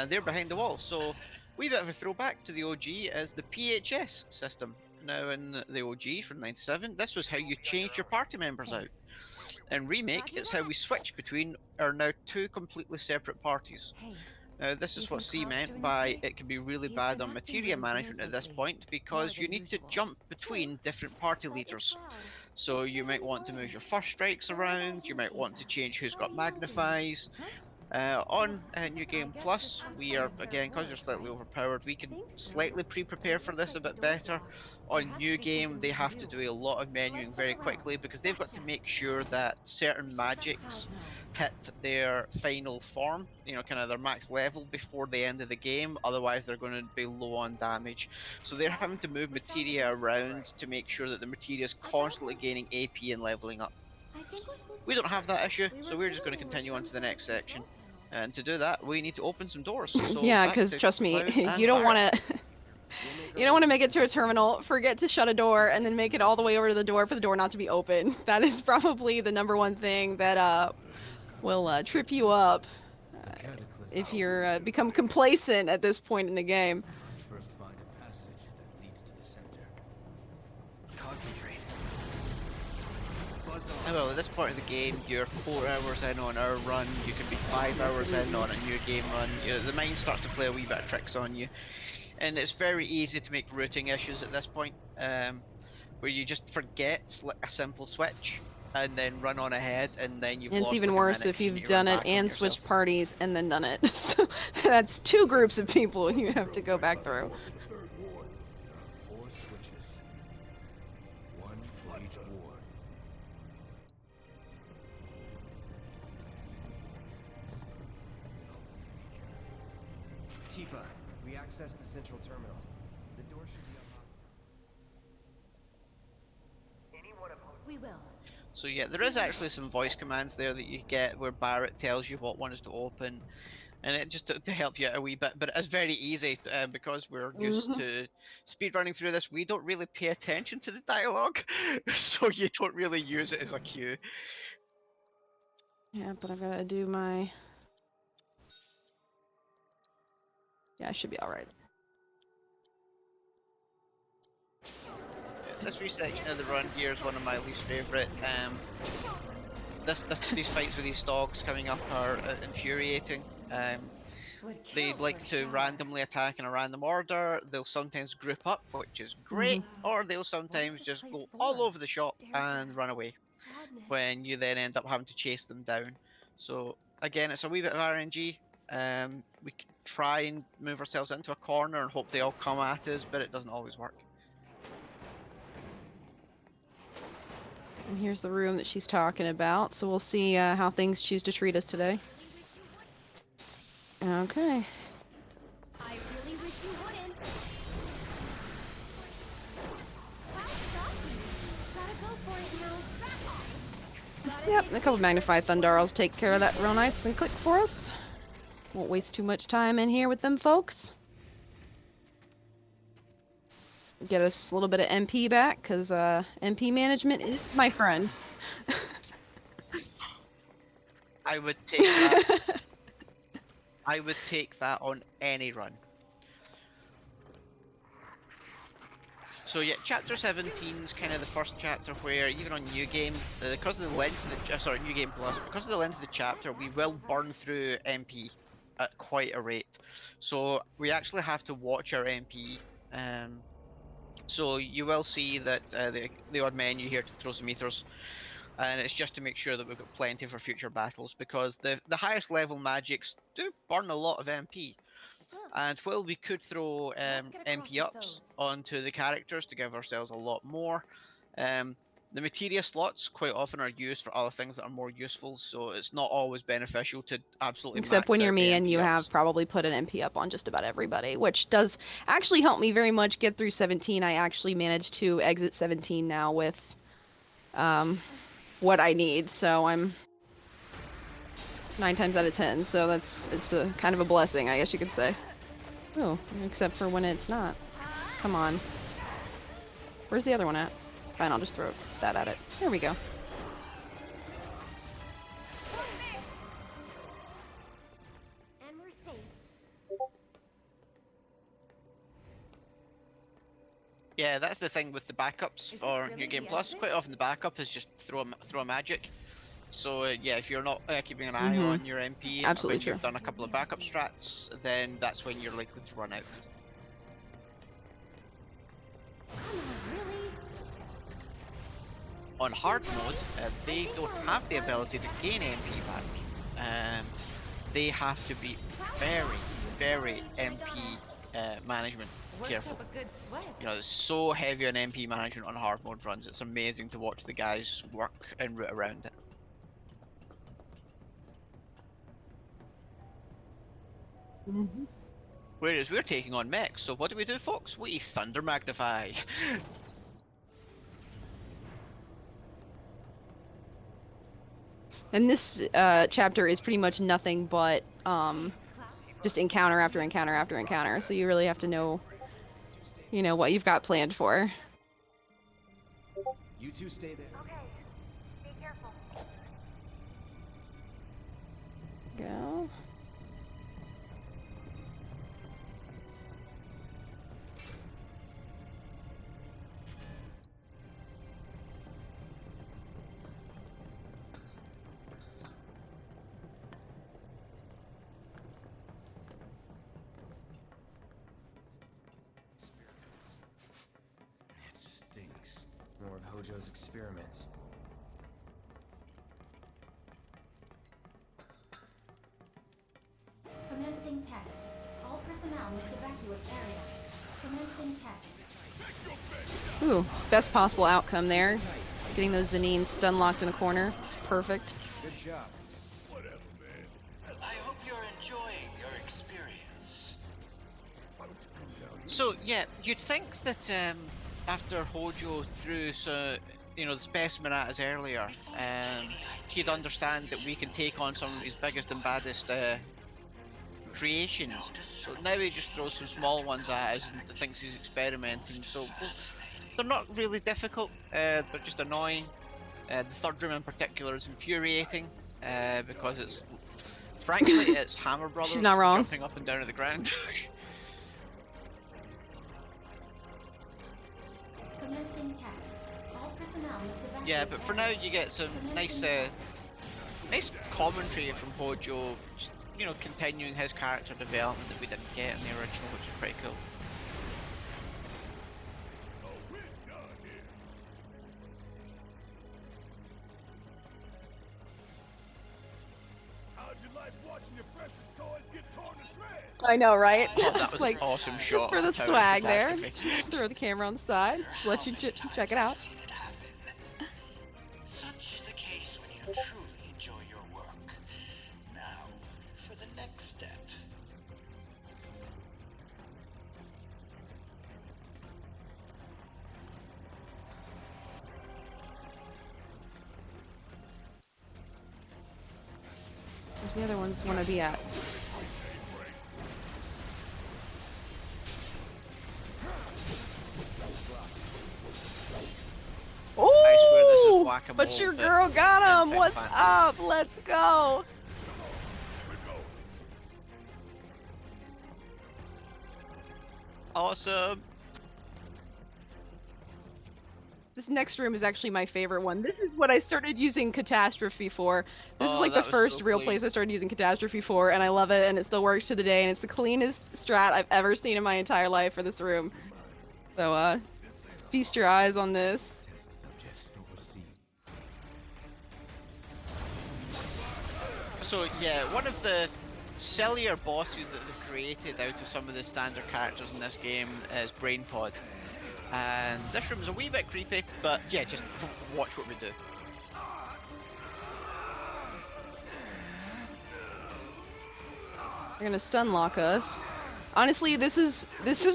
They're behind the wall. So we bit of a throwback to the OG as the PHS system. Now in the OG from '97, this was how you changed your party members out. In Remake, it's how we switch between our now two completely separate parties. Now this is what C meant by it can be really bad on materia management at this point, because you need to jump between different party leaders. So you might want to move your first strikes around, you might want to change who's got magnifies. On New Game Plus, we are, again, because you're slightly overpowered, we can slightly pre-prepare for this a bit better. On New Game, they have to do a lot of menuing very quickly, because they've got to make sure that certain magics hit their final form, kind of their max level before the end of the game, otherwise they're going to be low on damage. So they're having to move materia around to make sure that the materia is constantly gaining AP and leveling up. We don't have that issue, so we're just going to continue on to the next section. And to do that, we need to open some doors. So yeah, because trust me, you don't want to. You don't want to make it to a terminal, forget to shut a door, and then make it all the way over to the door for the door not to be open. That is probably the #1 thing that will trip you up if you're become complacent at this point in the game. First find a passage that leads to the center. Concentrate. Well, at this point of the game, you're 4 hours in on our run, you can be 5 hours in on a new game run. The mind starts to play a wee bit of tricks on you. And it's very easy to make routing issues at this point, where you just forget a simple switch and then run on ahead, and then you've lost. It's even like worse if you've done it and switched parties and then done it. So that's 2 groups of people you have to go back through. 4 switches. 1 for each ward. Tifa, we access the central terminal. The door should be unlocked. We will. So yeah, there is actually some voice commands there that you get where Barrett tells you what one is to open, and it just to help you out a wee bit. But it is very easy because we're used to speedrunning through this. We don't really pay attention to the dialogue, so you don't really use it as a cue. Yeah, but I've got to do my... Yeah, I should be alright. This resection of the run here is one of my least favourite. These fights with these dogs coming up are infuriating. They like to randomly attack in a random order. They'll sometimes group up, which is great, or they'll sometimes just go all over the shop and run away, when you then end up having to chase them down. So again, it's a wee bit of RNG. We can try and move ourselves into a corner and hope they all come at us, but it doesn't always work. And here's the room that she's talking about, so we'll see how things choose to treat us today. Okay. I really wish you wouldn't. Gotta go for it now. Yep, a couple Magnified Thundarls take care of that real nice and quick for us. Won't waste too much time in here with them folks. Get us a little bit of MP back, because MP management is my friend. I would take that. I would take that on any run. So yeah, chapter 17 is kind of the first chapter where, even on New Game, because of the length of the sorry, New Game Plus, because of the length of the chapter, we will burn through MP at quite a rate. So we actually have to watch our MP. So you will see that the odd menu here to throw some ethers, and it's just to make sure that we've got plenty for future battles, because the highest level magics do burn a lot of MP. And while we could throw MP ups onto the characters to give ourselves a lot more, the materia slots quite often are used for other things that are more useful, so it's not always beneficial to absolutely Except max when you're out me the and MP you ups. have probably put an MP up on just about everybody, which does actually help me very much get through 17. I actually managed to exit 17 now with what I need, so I'm 9 times out of 10, so it's a kind of a blessing, I guess you could say. Oh, except for when it's not. Come on. Where's the other one at? Fine, I'll just throw that at it. There we go. And we're safe. Yeah, that's the thing with the backups for New Game Plus. Quite often the backup is just throw a magic. So yeah, if you're not keeping an eye on your MP Absolutely when you've true. done a couple of backup strats, then that's when you're likely to run out. On hard mode, they don't have the ability to gain MP back. They have to be very, very MP management careful. You know, it's so heavy on MP management on hard mode runs. It's amazing to watch the guys work en route around it. Whereas we're taking on mechs, so what do, folks? We Thunder Magnify. And this chapter is pretty much nothing but just encounter after encounter after encounter, so you really have to know, you know, what you've got planned for. You two stay there. Okay. Be careful. Go. It stinks. More of Hojo's experiments. Commencing test. All personnel must evacuate area. Commencing test. Ooh, best possible outcome there. Getting those Zanines stun locked in a corner. It's perfect. Good job. Whatever, man. I hope you're enjoying your experience. So yeah, you'd think that after Hojo threw you know, the specimen at us earlier, he'd understand that we can take on some of his biggest and baddest creations. So now he just throws some small ones at us and thinks he's experimenting. So well, they're not really difficult. They're just annoying. The third room in particular is infuriating. because it's, frankly, it's Hammer Brothers She's not wrong. jumping up and down at the ground. Commencing task. All personnel must evacuate. Yeah, but for now you get some nice, nice commentary from Hojo, just, you know, continuing his character development that we didn't get in the original, which is pretty cool. How'd you like watching your precious toys get torn to shreds? I know, right? Oh, that It's was like, an awesome just shot. for the of how swag there. catastrophe. Throw the camera on the side. Just let you check it out. Such is the case when you truly enjoy your work. Now, for the next step. Where's the other ones want to be at? I swear this is Oh, whack-a-mole, but your but girl got him. Fin What's fancy. up? Let's go. Awesome. This next room is actually my favorite one. This is what I started using Catastrophe for. This is Oh, like the that was first so real clean. place I started using Catastrophe for, and I love it, and it still works to the day, and it's the cleanest strat I've ever seen in my entire life for this room. So, feast your eyes on this. So yeah, one of the sillier bosses that they've created out of some of the standard characters in this game is BrainPod. And this room is a wee bit creepy, but yeah, just watch what we do. They're gonna stun lock us. Honestly, this is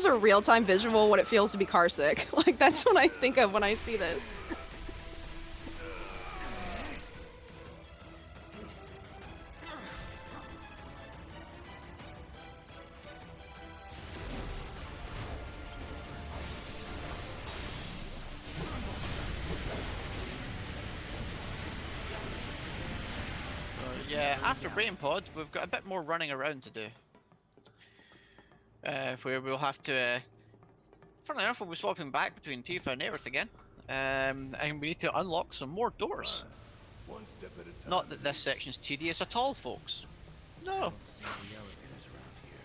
a real-time visual what it feels to be car sick. Like, that's what I think of when I see this. Yeah, after BrainPod, we've got a bit more running around to do. Where we'll have to, funnily enough, we'll be swapping back between Tifa and Aerith again. And we need to unlock some more doors. One step at a time. Not that this section's tedious at all, folks. No. See the elevators around here.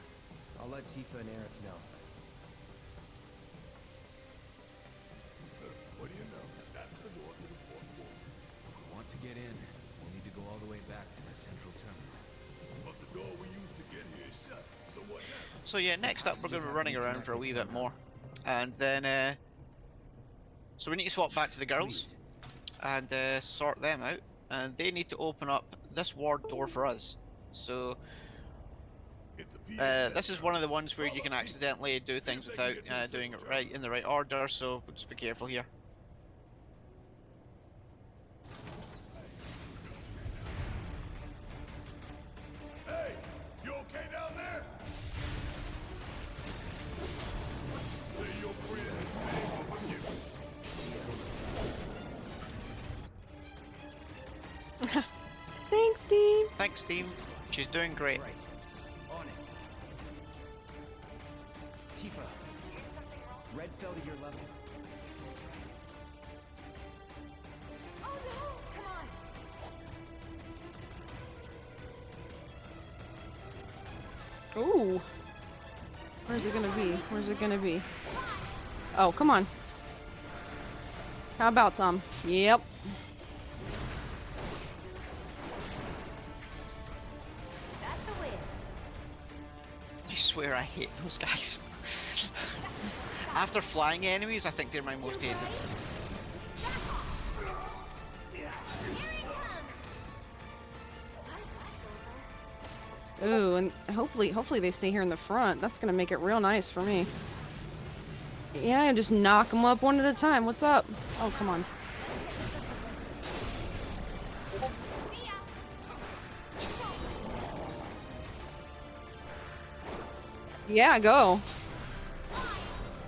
I'll let Tifa and Aerith know. What do you know? That's the door to the fourth floor. If we want to get in, we'll need to go all the way back to the central terminal. But the door we used to get here is shut. So what now? So yeah, next up we're going to be running around for a wee bit more. And then, so we need to swap back to the girls and sort them out. And they need to open up this ward door for us. So this is one of the ones where you can accidentally do things without doing it right in the right order, so we'll just be careful here. Hey, you okay down there? Say your friend has been forgiven. Thanks, Steve. Thanks, team. She's doing great. Right. On it. Tifa. Red fell to your level. Oh no! Come on! Ooh. Where's it gonna be? Where's it gonna be? Oh, come on. How about some? Yep. That's a win. I swear I hate those guys. After flying enemies, I think they're my most hated. Ooh, and hopefully they stay here in the front. That's gonna make it real nice for me. Yeah, just knock them up one at a time. What's up? Oh, come on. Yeah, go.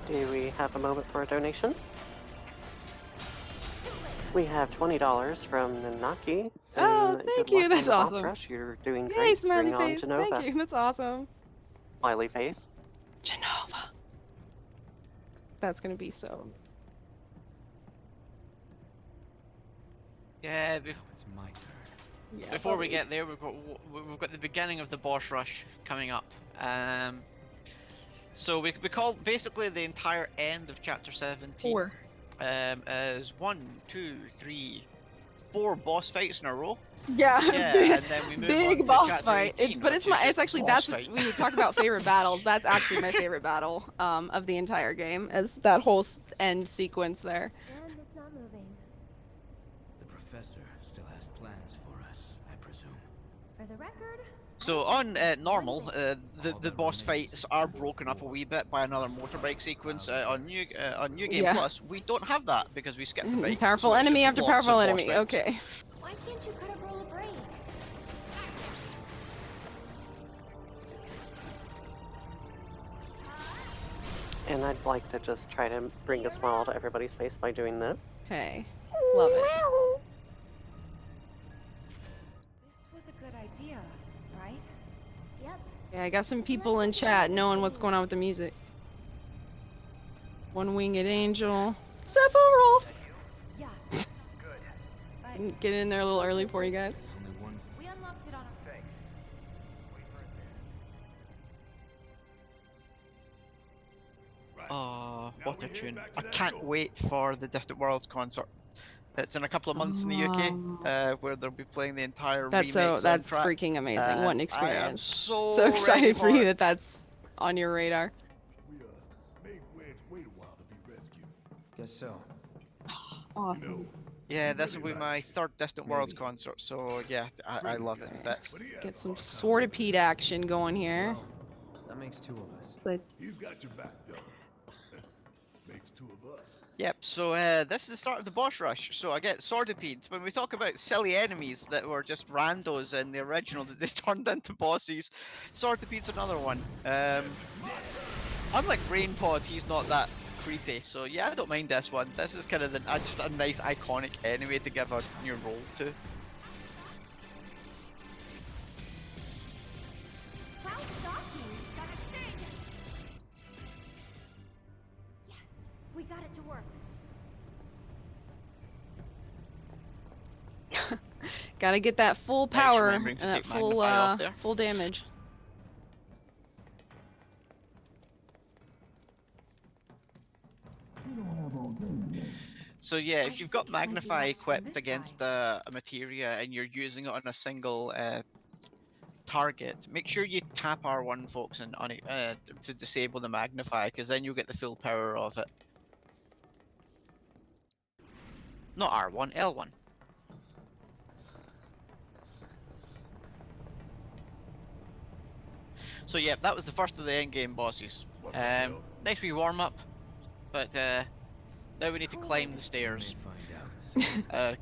Do we have a moment for a donation? We have $20 from Nanaki. Oh, Saying, thank good you. luck That's on the boss awesome. rush. You're doing Yay, great. smiley Bring on face. Genova. Thank you. That's awesome. Smiley face. Genova. That's gonna be so. Yeah. It's my turn. Yeah, Before we buddy. get there, we've got the beginning of the boss rush coming up. So we call basically the entire end of chapter 17. 4. As 1, 2, 3, 4 boss fights in a row. Yeah, Yeah, and then we move on big to boss chapter fight. 18, But which it's is my. just It's actually boss that's fight. when you talk about favorite battles. That's actually my favorite battle of the entire game. Is that whole end sequence there. And it's not moving. The professor still has plans for us, I presume. For the record, So on normal, the boss fights are broken up a wee bit by another motorbike sequence. On New Game Yeah. Plus, we don't have that because we skipped the bikes. Powerful so it's enemy just after lots of powerful boss enemy. fights. Okay. why can't you cut a roll a break? And I'd like to just try to bring a smile to everybody's face by doing this. Hey, love it. This was a good idea, right? Yep. Yeah, I got some people in chat knowing what's going on with the music. One Winged Angel. Sephiroth! Yeah. Good. Get in there a little early for you guys. Only one. We unlocked it on our... Oh, what a tune. I can't wait for the Distant Worlds concert. It's in a couple of months in the UK, where they'll be playing the entire That's remake that's soundtrack. freaking amazing. What an I am experience. so excited ready for you that that's on your radar. We made Wedge wait a while to be rescued. Guess so. Awesome. Yeah, this will be my third Distant Worlds concert, so yeah, I love it to bits. Get some Swordipede action going here. That makes 2 of us. But He's got your back, though. Makes 2 of us. Yep, so this is the start of the boss rush. So I get Swordipedes. When we talk about silly enemies that were just randos in the original that they turned into bosses, Swordipede's another one. Unlike Rainpod, he's not that creepy, so yeah, I don't mind this one. This is kind of just a nice iconic enemy to give a new role to. How shocking! Got a sting! Yes, we got it to work. gotta get that full power and remembering to that take full Magnify off there. full damage. So yeah, if you've got Magnify equipped against a materia and you're using it on a single target, make sure you tap R1, folks, and on it to disable the Magnify, because then you'll get the full power of it. Not R1, L1. So yeah, that was the first of the endgame bosses. Nice wee warm up, but now we need to climb the stairs.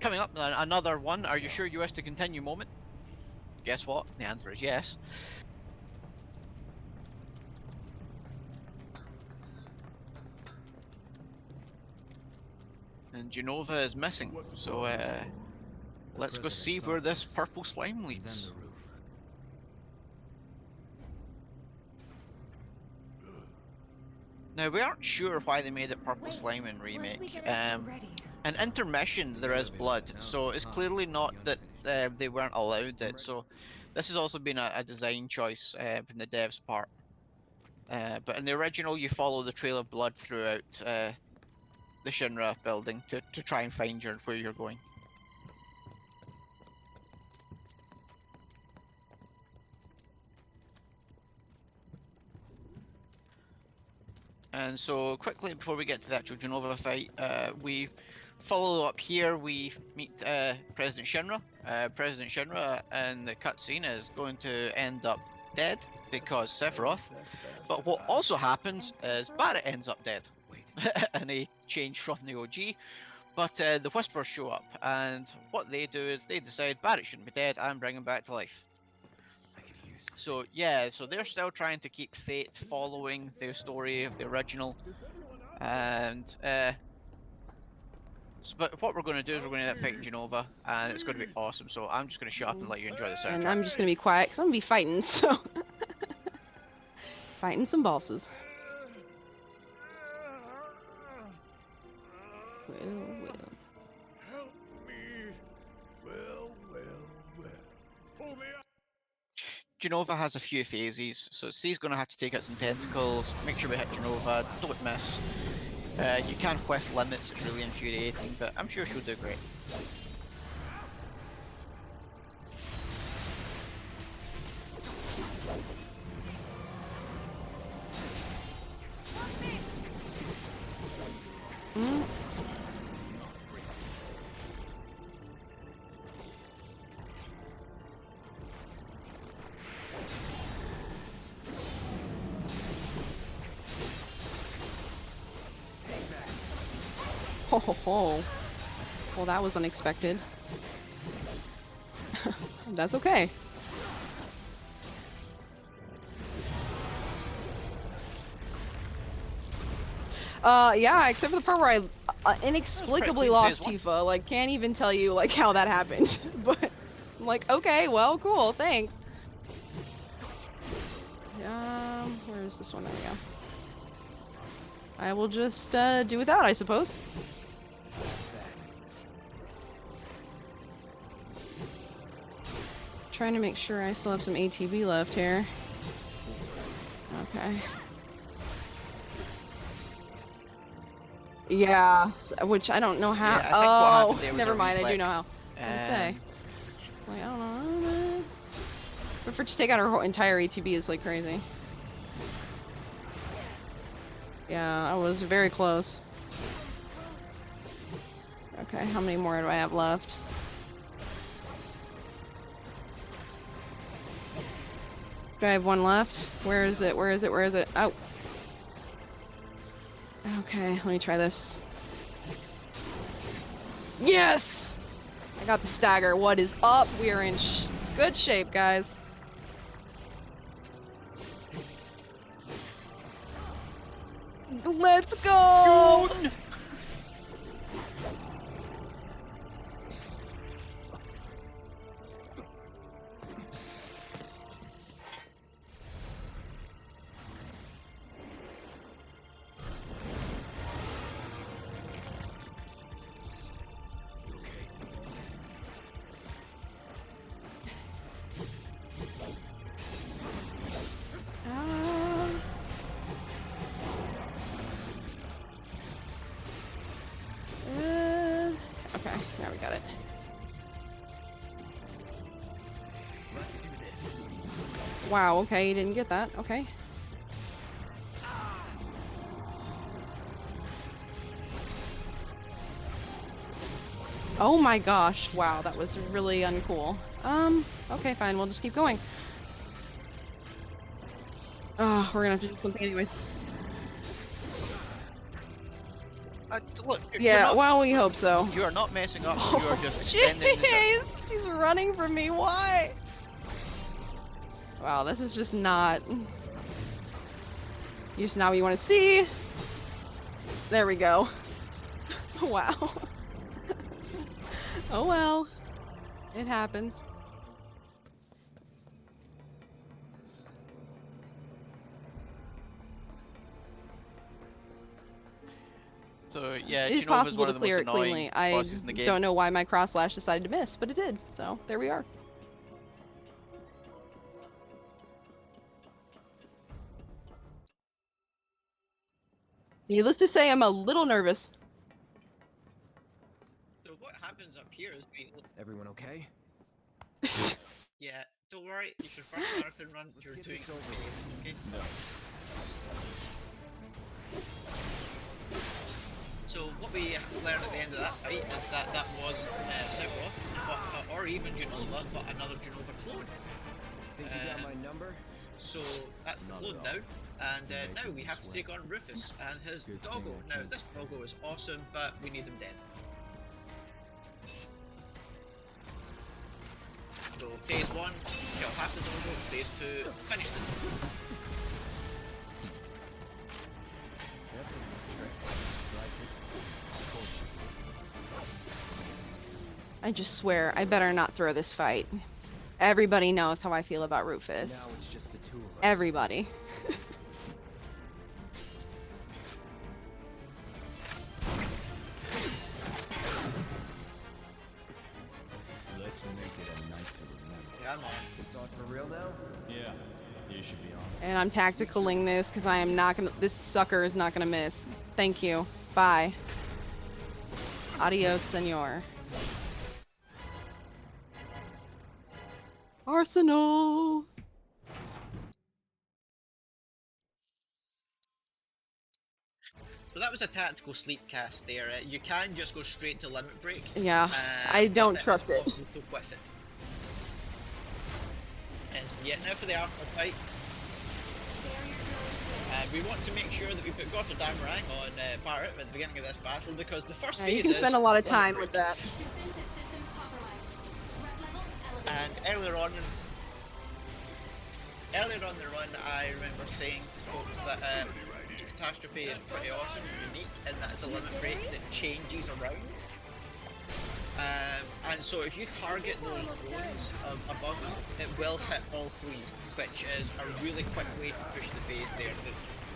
Coming up, another one. Are you sure you wish to continue moment? Guess what? The answer is yes. And Genova is missing, so let's go see where this purple slime leads. Now, we aren't sure why they made it purple slime in Remake. In Intermission, there is blood, so it's clearly not that they weren't allowed it. So this has also been a design choice from the devs' part. But in the original, you follow the trail of blood throughout the Shinra building to try and find where you're going. And so quickly before we get to the actual Genova fight, we follow up here, we meet President Shinra. President Shinra in the cutscene is going to end up dead because Sephiroth. But what also happens is Barrett ends up dead in a change from the OG. But the Whisperers show up, and what they do is they decide Barrett shouldn't be dead and bring him back to life. So yeah, so they're still trying to keep Fate following the story of the original, and But what we're going to do is we're going to end up fighting Genova, and it's going to be awesome. So I'm just going to shut up and let you enjoy the soundtrack. And I'm just gonna be quiet because I'm gonna be fighting. So fighting some bosses. Well. Help me. Well. Pull me up. Genova has a few phases, so C's going to have to take out some tentacles. Make sure we hit Genova. Don't miss. You can whiff limits, it's really infuriating, but I'm sure she'll do great. Oh, well, that was unexpected. That's okay. Yeah, except for the part where I inexplicably lost Tifa. Like, can't even tell you like how that happened. But I'm like, okay, well, cool, thanks. Where is this one? There we go. I will just do without, I suppose. Trying to make sure I still have some ATB left here. Okay. Yeah, which I don't know how. Yeah, oh, never mind. I do know how. I say. Like, I don't know. But for her to take out her whole entire ATB is like crazy. Yeah, I was very close. Okay, how many more do I have left? Do I have one left? Where is it? Where is it? Where is it? Oh. Okay, let me try this. Yes! I got the stagger. What is up? We are in good shape, guys. Let's go! Okay, now we got it. Wow, okay, you didn't get that. Okay. Oh my gosh, wow, that was really uncool. Okay, fine, we'll just keep going. Oh, we're gonna have to do something anyways. Look, yeah, well, we hope so. You are not messing up, Oh, you are just extending jeez! She's running from me, why? Wow, this is just not... Just not what you want to see. There we go. Wow. Oh well. It happens. So yeah, It's Genova's possible one to of the most clear it annoying cleanly. I bosses in the game. don't know why my cross slash decided to miss, but it did. So there we are. Needless to say, I'm a little nervous. So what happens up here is Everyone okay? yeah, don't worry, you should first marathon run, you're doing okay? No. So what we learned at the end of that fight is that that wasn't Sephiroth, or even Genova, but another Genova clone. Think you got my number? So that's the clone now, and now we have to take on Rufus and his doggo. Now this doggo is awesome, but we need him dead. So phase 1, kill half the doggo, phase 2, finish the doggo. That's a trick. I just swear, I better not throw this fight. Everybody knows how I feel about Rufus. Now it's just the two of us. Everybody. Let's make it a night to remember. Yeah, I'm on. It's on for real now? Yeah, you should be on. And I'm tacticaling this because I am not gonna. This sucker is not gonna miss. Thank you. Bye. Adios, senor. Arsenal. So that was a tactical sleep cast there. You can just go straight to limit break. Yeah, I don't trust it. To whiff it. And yeah, now for the Arsenal fight. We want to make sure that we put Gotterdammerang on Barrett at the beginning of this battle because the first phase you can spend a lot of time with that. And earlier on in the run, I remember saying to folks that Catastrophe is pretty awesome and unique, and that is a limit break that changes around. And so if you target those drones above them, it will hit all three, which is a really quick way to push the phase there.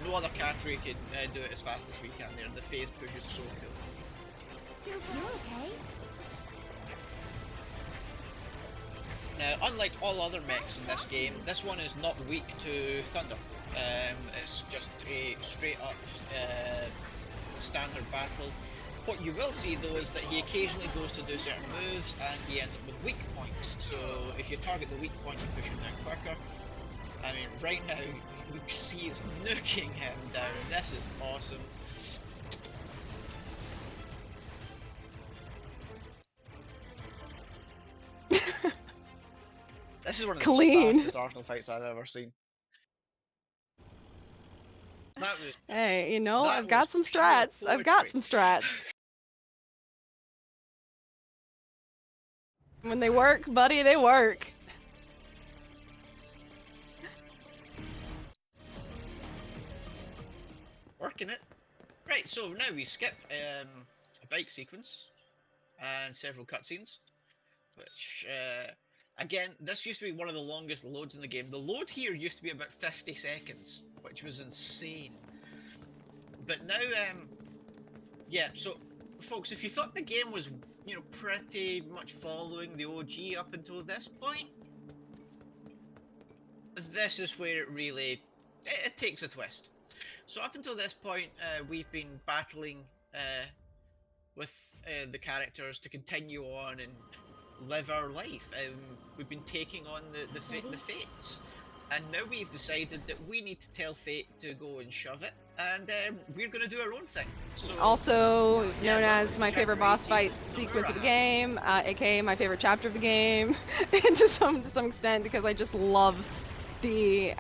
No other category can do it as fast as we can there. The phase push is so cool. You okay? Now, unlike all other mechs in this game, this one is not weak to Thunder. It's just a straight up standard battle. What you will see though is that he occasionally goes to do certain moves and he ends up with weak points. So if you target the weak point, you push him down quicker. I mean, right now you see it's nuking him down. This is awesome. This is one of the fastest Arsenal fights I've ever seen. That was, hey, you know, I've got some strats. I've got some strats. When they work, buddy, they work. Working it. Right, so now we skip a bike sequence and several cutscenes, which again, this used to be one of the longest loads in the game. The load here used to be about 50 seconds, which was insane. But now, yeah, so folks, if you thought the game was, you know, pretty much following the OG up until this point, this is where it really, it takes a twist. So up until this point, we've been battling with the characters to continue on and live our life. We've been taking on the fates, and now we've decided that we need to tell fate to go and shove it, and we're going to do our own thing. So, also known as my favorite boss fight sequence of the game, aka my favorite chapter of the game, to some extent, because I just love the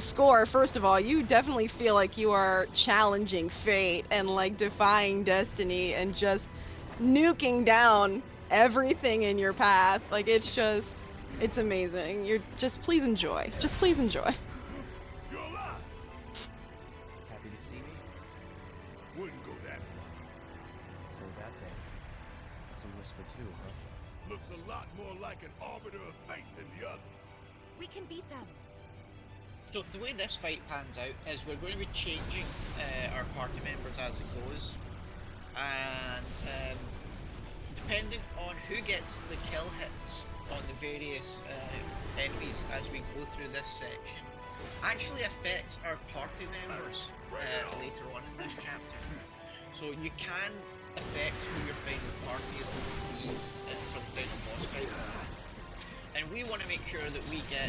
score. First of all, you definitely feel like you are challenging fate and like defying destiny and just nuking down everything in your path. Like, it's amazing. You're just, please enjoy. Just please enjoy. You're alive. Happy to see me? Wouldn't go that far. So that thing. It's a whisper too, huh? Looks a lot more like an arbiter of fate than the others. We can beat them. So the way this fight pans out is we're going to be changing our party members as it goes, and depending on who gets the kill hits on the various enemies as we go through this section actually affects our party members later on in this chapter. So you can affect who your final party is going to be for the final boss fight. And we want to make sure that we get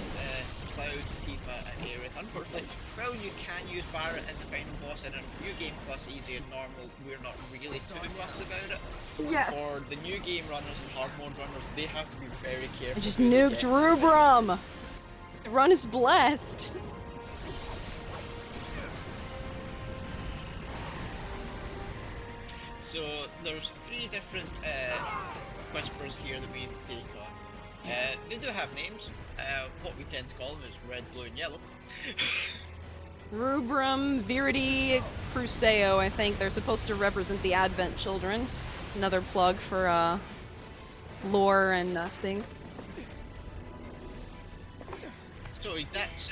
Cloud, Tifa, and Aerith. Unfortunately, well, you can use Barrett in the final boss in a new game plus easy and normal. We're not really too fussed about it. Yes. For the new game runners and hard mode runners, they have to be very careful. I just nuked Rubrum! The run is blessed! So there's 3 different whispers here that we need to take on. They do have names. What we tend to call them is red, blue, and yellow. Rubrum, Viridi, Cruceo, I think they're supposed to represent the Advent children. Another plug for lore and things. So that's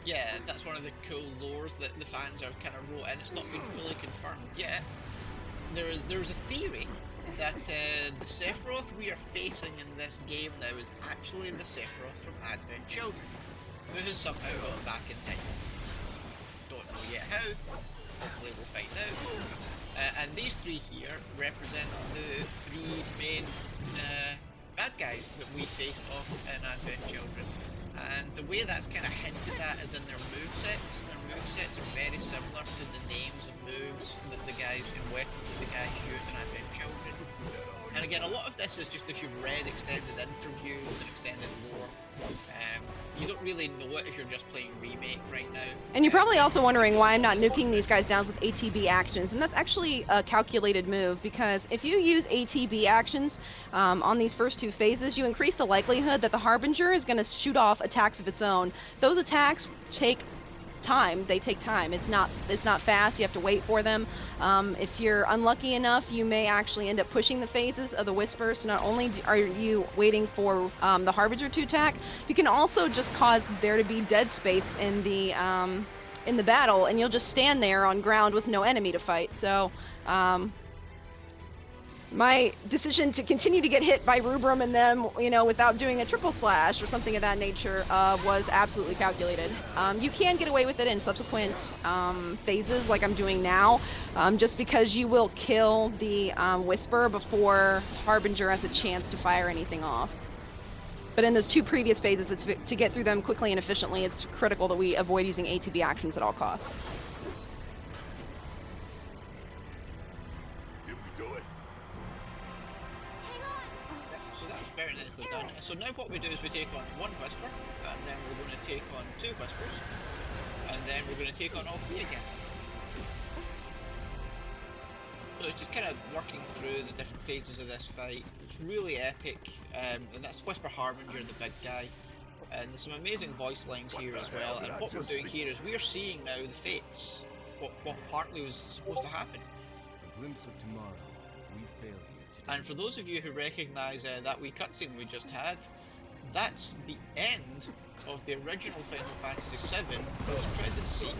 yeah, that's one of the cool lores that the fans are kind of wrote in. It's not been fully confirmed yet. There's a theory that the Sephiroth we are facing in this game now is actually the Sephiroth from Advent Children, who has somehow gone back in time. Don't know yet how. Hopefully we'll find out. And these three here represent the three main bad guys that we faced off in Advent Children. And the way that's kind of hinted at is in their movesets. Their movesets are very similar to the names of moves that the guys and weapons that the guys use in Advent Children. And again, a lot of this is just if you've read extended interviews and extended lore. You don't really know it if you're just playing Remake right now. And you're probably also wondering why I'm not nuking these guys down with ATB actions, and that's actually a calculated move, because if you use ATB actions on these first two phases, you increase the likelihood that the Harbinger is going to shoot off attacks of its own. Those attacks take time. They take time. It's not fast. You have to wait for them. If you're unlucky enough, you may actually end up pushing the phases of the Whisper. So not only are you waiting for the Harbinger to attack, you can also just cause there to be dead space in the battle, and you'll just stand there on ground with no enemy to fight. So my decision to continue to get hit by Rubrum and them, you know, without doing a triple slash or something of that nature was absolutely calculated. You can get away with it in subsequent phases like I'm doing now, just because you will kill the Whisper before Harbinger has a chance to fire anything off. But in those two previous phases, to get through them quickly and efficiently, it's critical that we avoid using ATB actions at all costs. Very nicely done. So now what we do is we take on one Whisper, and then we're going to take on two Whispers, and then we're going to take on all three again. So it's just kind of working through the different phases of this fight. It's really epic, and that's Whisper Harbinger, the big guy. And there's some amazing voice lines here as well. And what we're doing here is we're seeing now the fates, what partly was supposed to happen. A glimpse of tomorrow. We fail here. And for those of you who recognise that wee cutscene we just had, that's the end of the original Final Fantasy VII post-credits scene,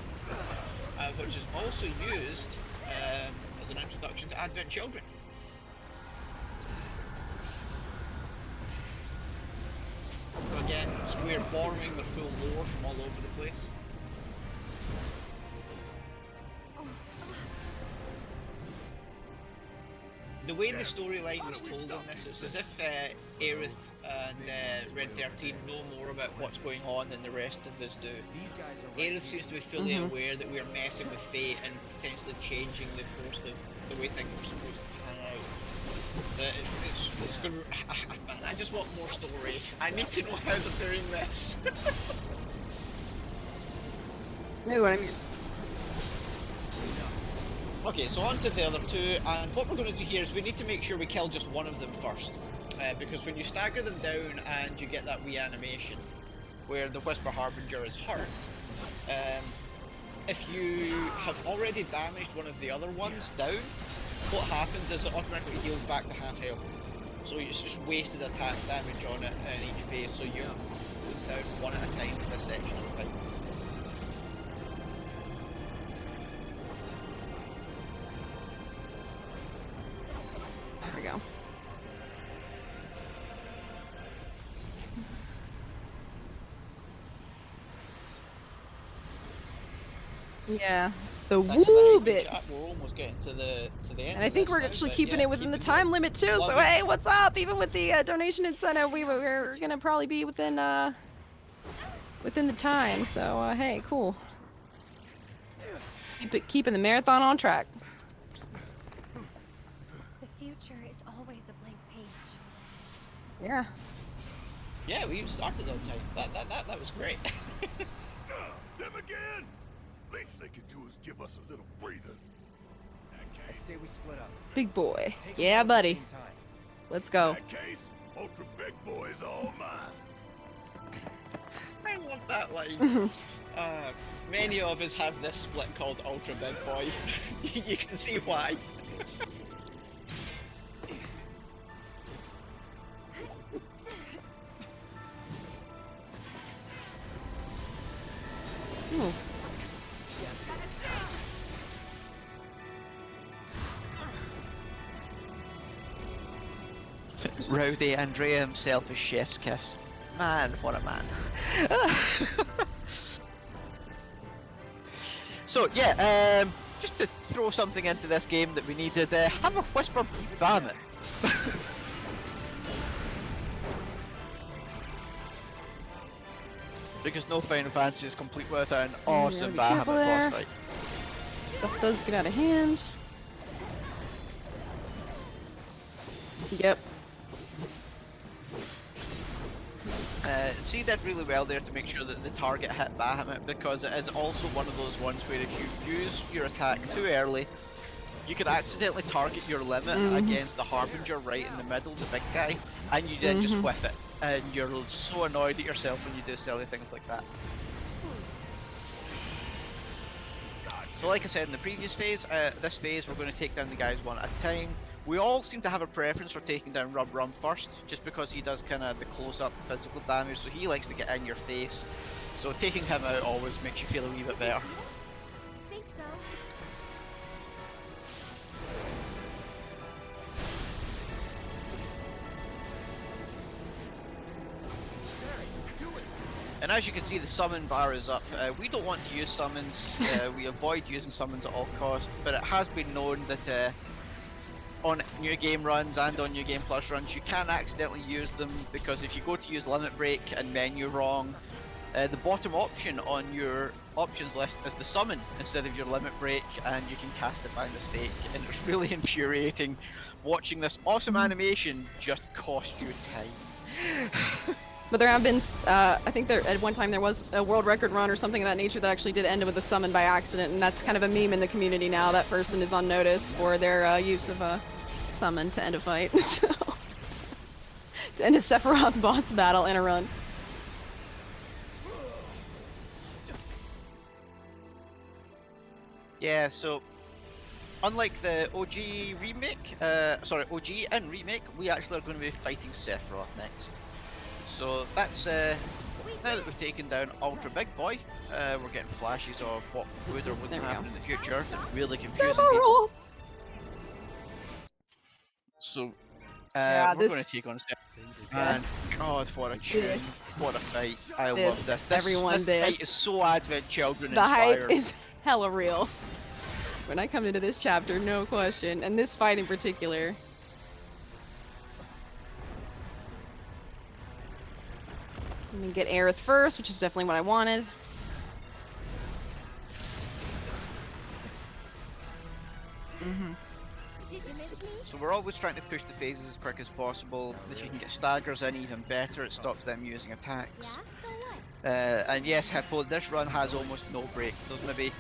which is also used as an introduction to Advent Children. So again, we're borrowing the full lore from all over the place. The way the storyline was told in this, it's as if Aerith and Red 13 know more about what's going on than the rest of us do. Aerith seems to be fully aware that we're messing with fate and potentially changing the course of the way things are supposed to pan out. It's gonna, I just want more story. I need to know how they're doing this. Maybe what I mean. Okay, so on to the other two, and what we're going to do here is we need to make sure we kill just one of them first, because when you stagger them down and you get that wee animation where the Whisper Harbinger is hurt, if you have already damaged one of the other ones down, what happens is it automatically heals back to half health, so it's just wasted attack damage on it in each phase, so you're down one at a time for this section of the fight. There we go. Yeah, the woo bit. We're almost getting to the end. And I think we're actually keeping it within the time limit too. So hey, what's up? Even with the donation incentive, we're gonna probably be within the time. So hey, cool. Keeping the marathon on track. The future is always a blank page. Yeah. Yeah, we even started on time. That was great. Them again? Least they can do is give us a little breather. I say we split up. Big boy. Yeah, buddy. Let's go. In that case, Ultra Big Boy is all mine. I love that line. Many of us have this split called Ultra Big Boy. You can see why. Ooh. Rowdy Andrea himself is chef's kiss. Man, what a man. So yeah, just to throw something into this game that we needed, have a whisper Bahamut. Because no Final Fantasy is complete without an awesome Bahamut boss fight. Stuff does get out of hand. Yep. C did really well there to make sure that the target hit Bahamut, because it is also one of those ones where if you use your attack too early, you could accidentally target your limit against the Harbinger right in the middle, the big guy, and you then just whiff it. And you're so annoyed at yourself when you do silly things like that. So like I said in the previous phase, this phase we're going to take down the guys one at a time. We all seem to have a preference for taking down Rub Rum first, just because he does kind of the close-up physical damage, so he likes to get in your face. So taking him out always makes you feel a wee bit better. Think so. And as you can see, the summon bar is up. We don't want to use summons, we avoid using summons at all costs, but it has been known that on new game runs and on new game plus runs you can accidentally use them, because if you go to use limit break and menu wrong, the bottom option on your options list is the summon instead of your limit break, and you can cast it by mistake, and it's really infuriating watching this awesome animation just cost you time. But there have been, I think there at one time there was a world record run or something of that nature that actually did end with a summon by accident, and that's kind of a meme in the community now. That person is on notice for their use of a summon to end a fight. So, to end a Sephiroth boss battle in a run. Yeah, so unlike the OG remake, OG and remake, we actually are going to be fighting Sephiroth next. So that's, now that we've taken down Ultra Big Boy, we're getting flashes of what would or wouldn't happen in the future. It's really confusing people. So, we're going to take on Sephiroth. And God, what a tune, what a fight. I love this. This fight is so Advent Children inspired. The hype is hella real. When I come into this chapter, no question. And this fight in particular. I'm gonna get Aerith first, which is definitely what I wanted. Did you miss me? So we're always trying to push the phases as quick as possible. If you can get staggers in, even better. It stops them using attacks. Yeah, so what? And yes, Hippo, this run has almost no break. There's maybe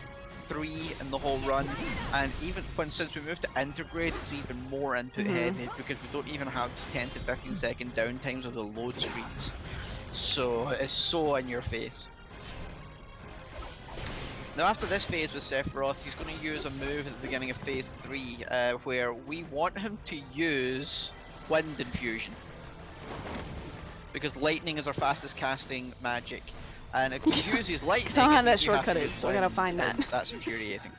3 in the whole run, and even since we moved to Intergrade, it's even more input heavy, because we don't even have 10 to 15 second downtimes of the load screens. So it's so in your face. Now after this phase with Sephiroth, he's going to use a move at the beginning of phase 3, where we want him to use Wind Infusion. Because lightning is our fastest casting magic. And if he uses lightning, I don't have that you have shortcut to is, use so I gotta wind, find that. and that's infuriating.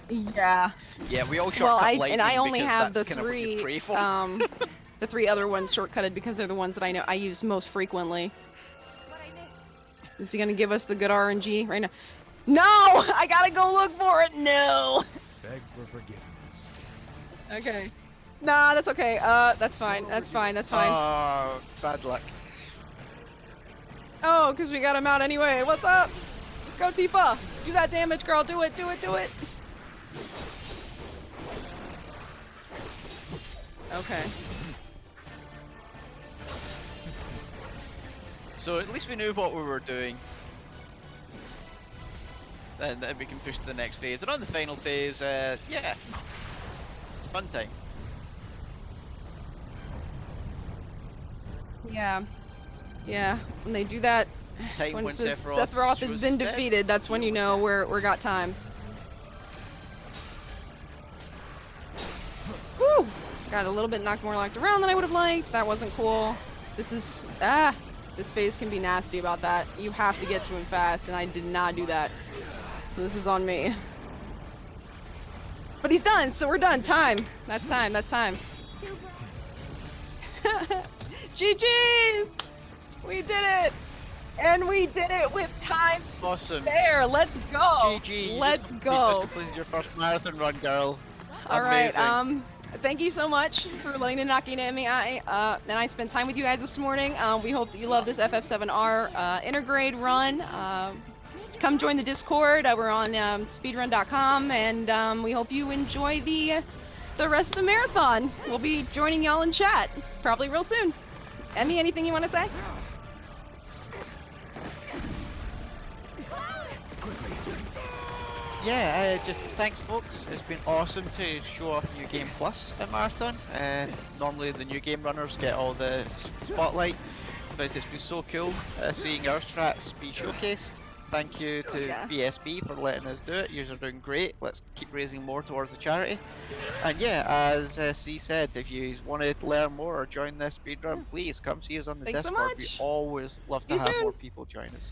Yeah. Yeah, we all Well, shortcut lightning, and I only because have the that's kind of what you 3, pray for. the 3 other ones shortcutted because they're the ones that I know I use most frequently. What I missed? Is he gonna give us the good RNG right now? No! I gotta go look for it. No. Beg for forgiveness. Okay. Nah, that's okay. That's fine. That's fine. That's fine. Oh, bad luck. Oh, because we got him out anyway. What's up? Let's go, Tifa. Do that damage, girl. Do it. Do it. Do it. Okay. So at least we knew what we were doing. And then we can push to the next phase. And on the final phase, yeah, fun time. Yeah. Yeah. When they do that, Time when Sephiroth has been defeated, that's when you know we're got time. Woo! Got a little bit knocked more locked around than I would have liked. That wasn't cool. This is this phase can be nasty about that. You have to get to him fast, and I did not do that. So this is on me. But he's done, so we're done. Time. That's time. That's time. GG! We did it! And we did it with time. Awesome. There. Let's go. GG. Let's You go. just completed your first marathon run, girl. All right. Amazing. Thank you so much for letting the knocking at me. And I spent time with you guys this morning. We hope that you love this FF7R Intergrade run. Come join the Discord. We're on speedrun.com, and we hope you enjoy the rest of the marathon. We'll be joining y'all in chat probably real soon. Emmy, anything you want to say? Yeah, just thanks folks. It's been awesome to show off New Game Plus at Marathon. Normally the New Game runners get all the spotlight, but it's been so cool seeing our strats be showcased. Thank you to BSB for letting us do it. Yous are doing great. Let's keep raising more towards the charity. And yeah, as C said, if you want to learn more or join this speedrun, please come see us on the Thanks so Discord. much. We always love to See you have soon. more people join us.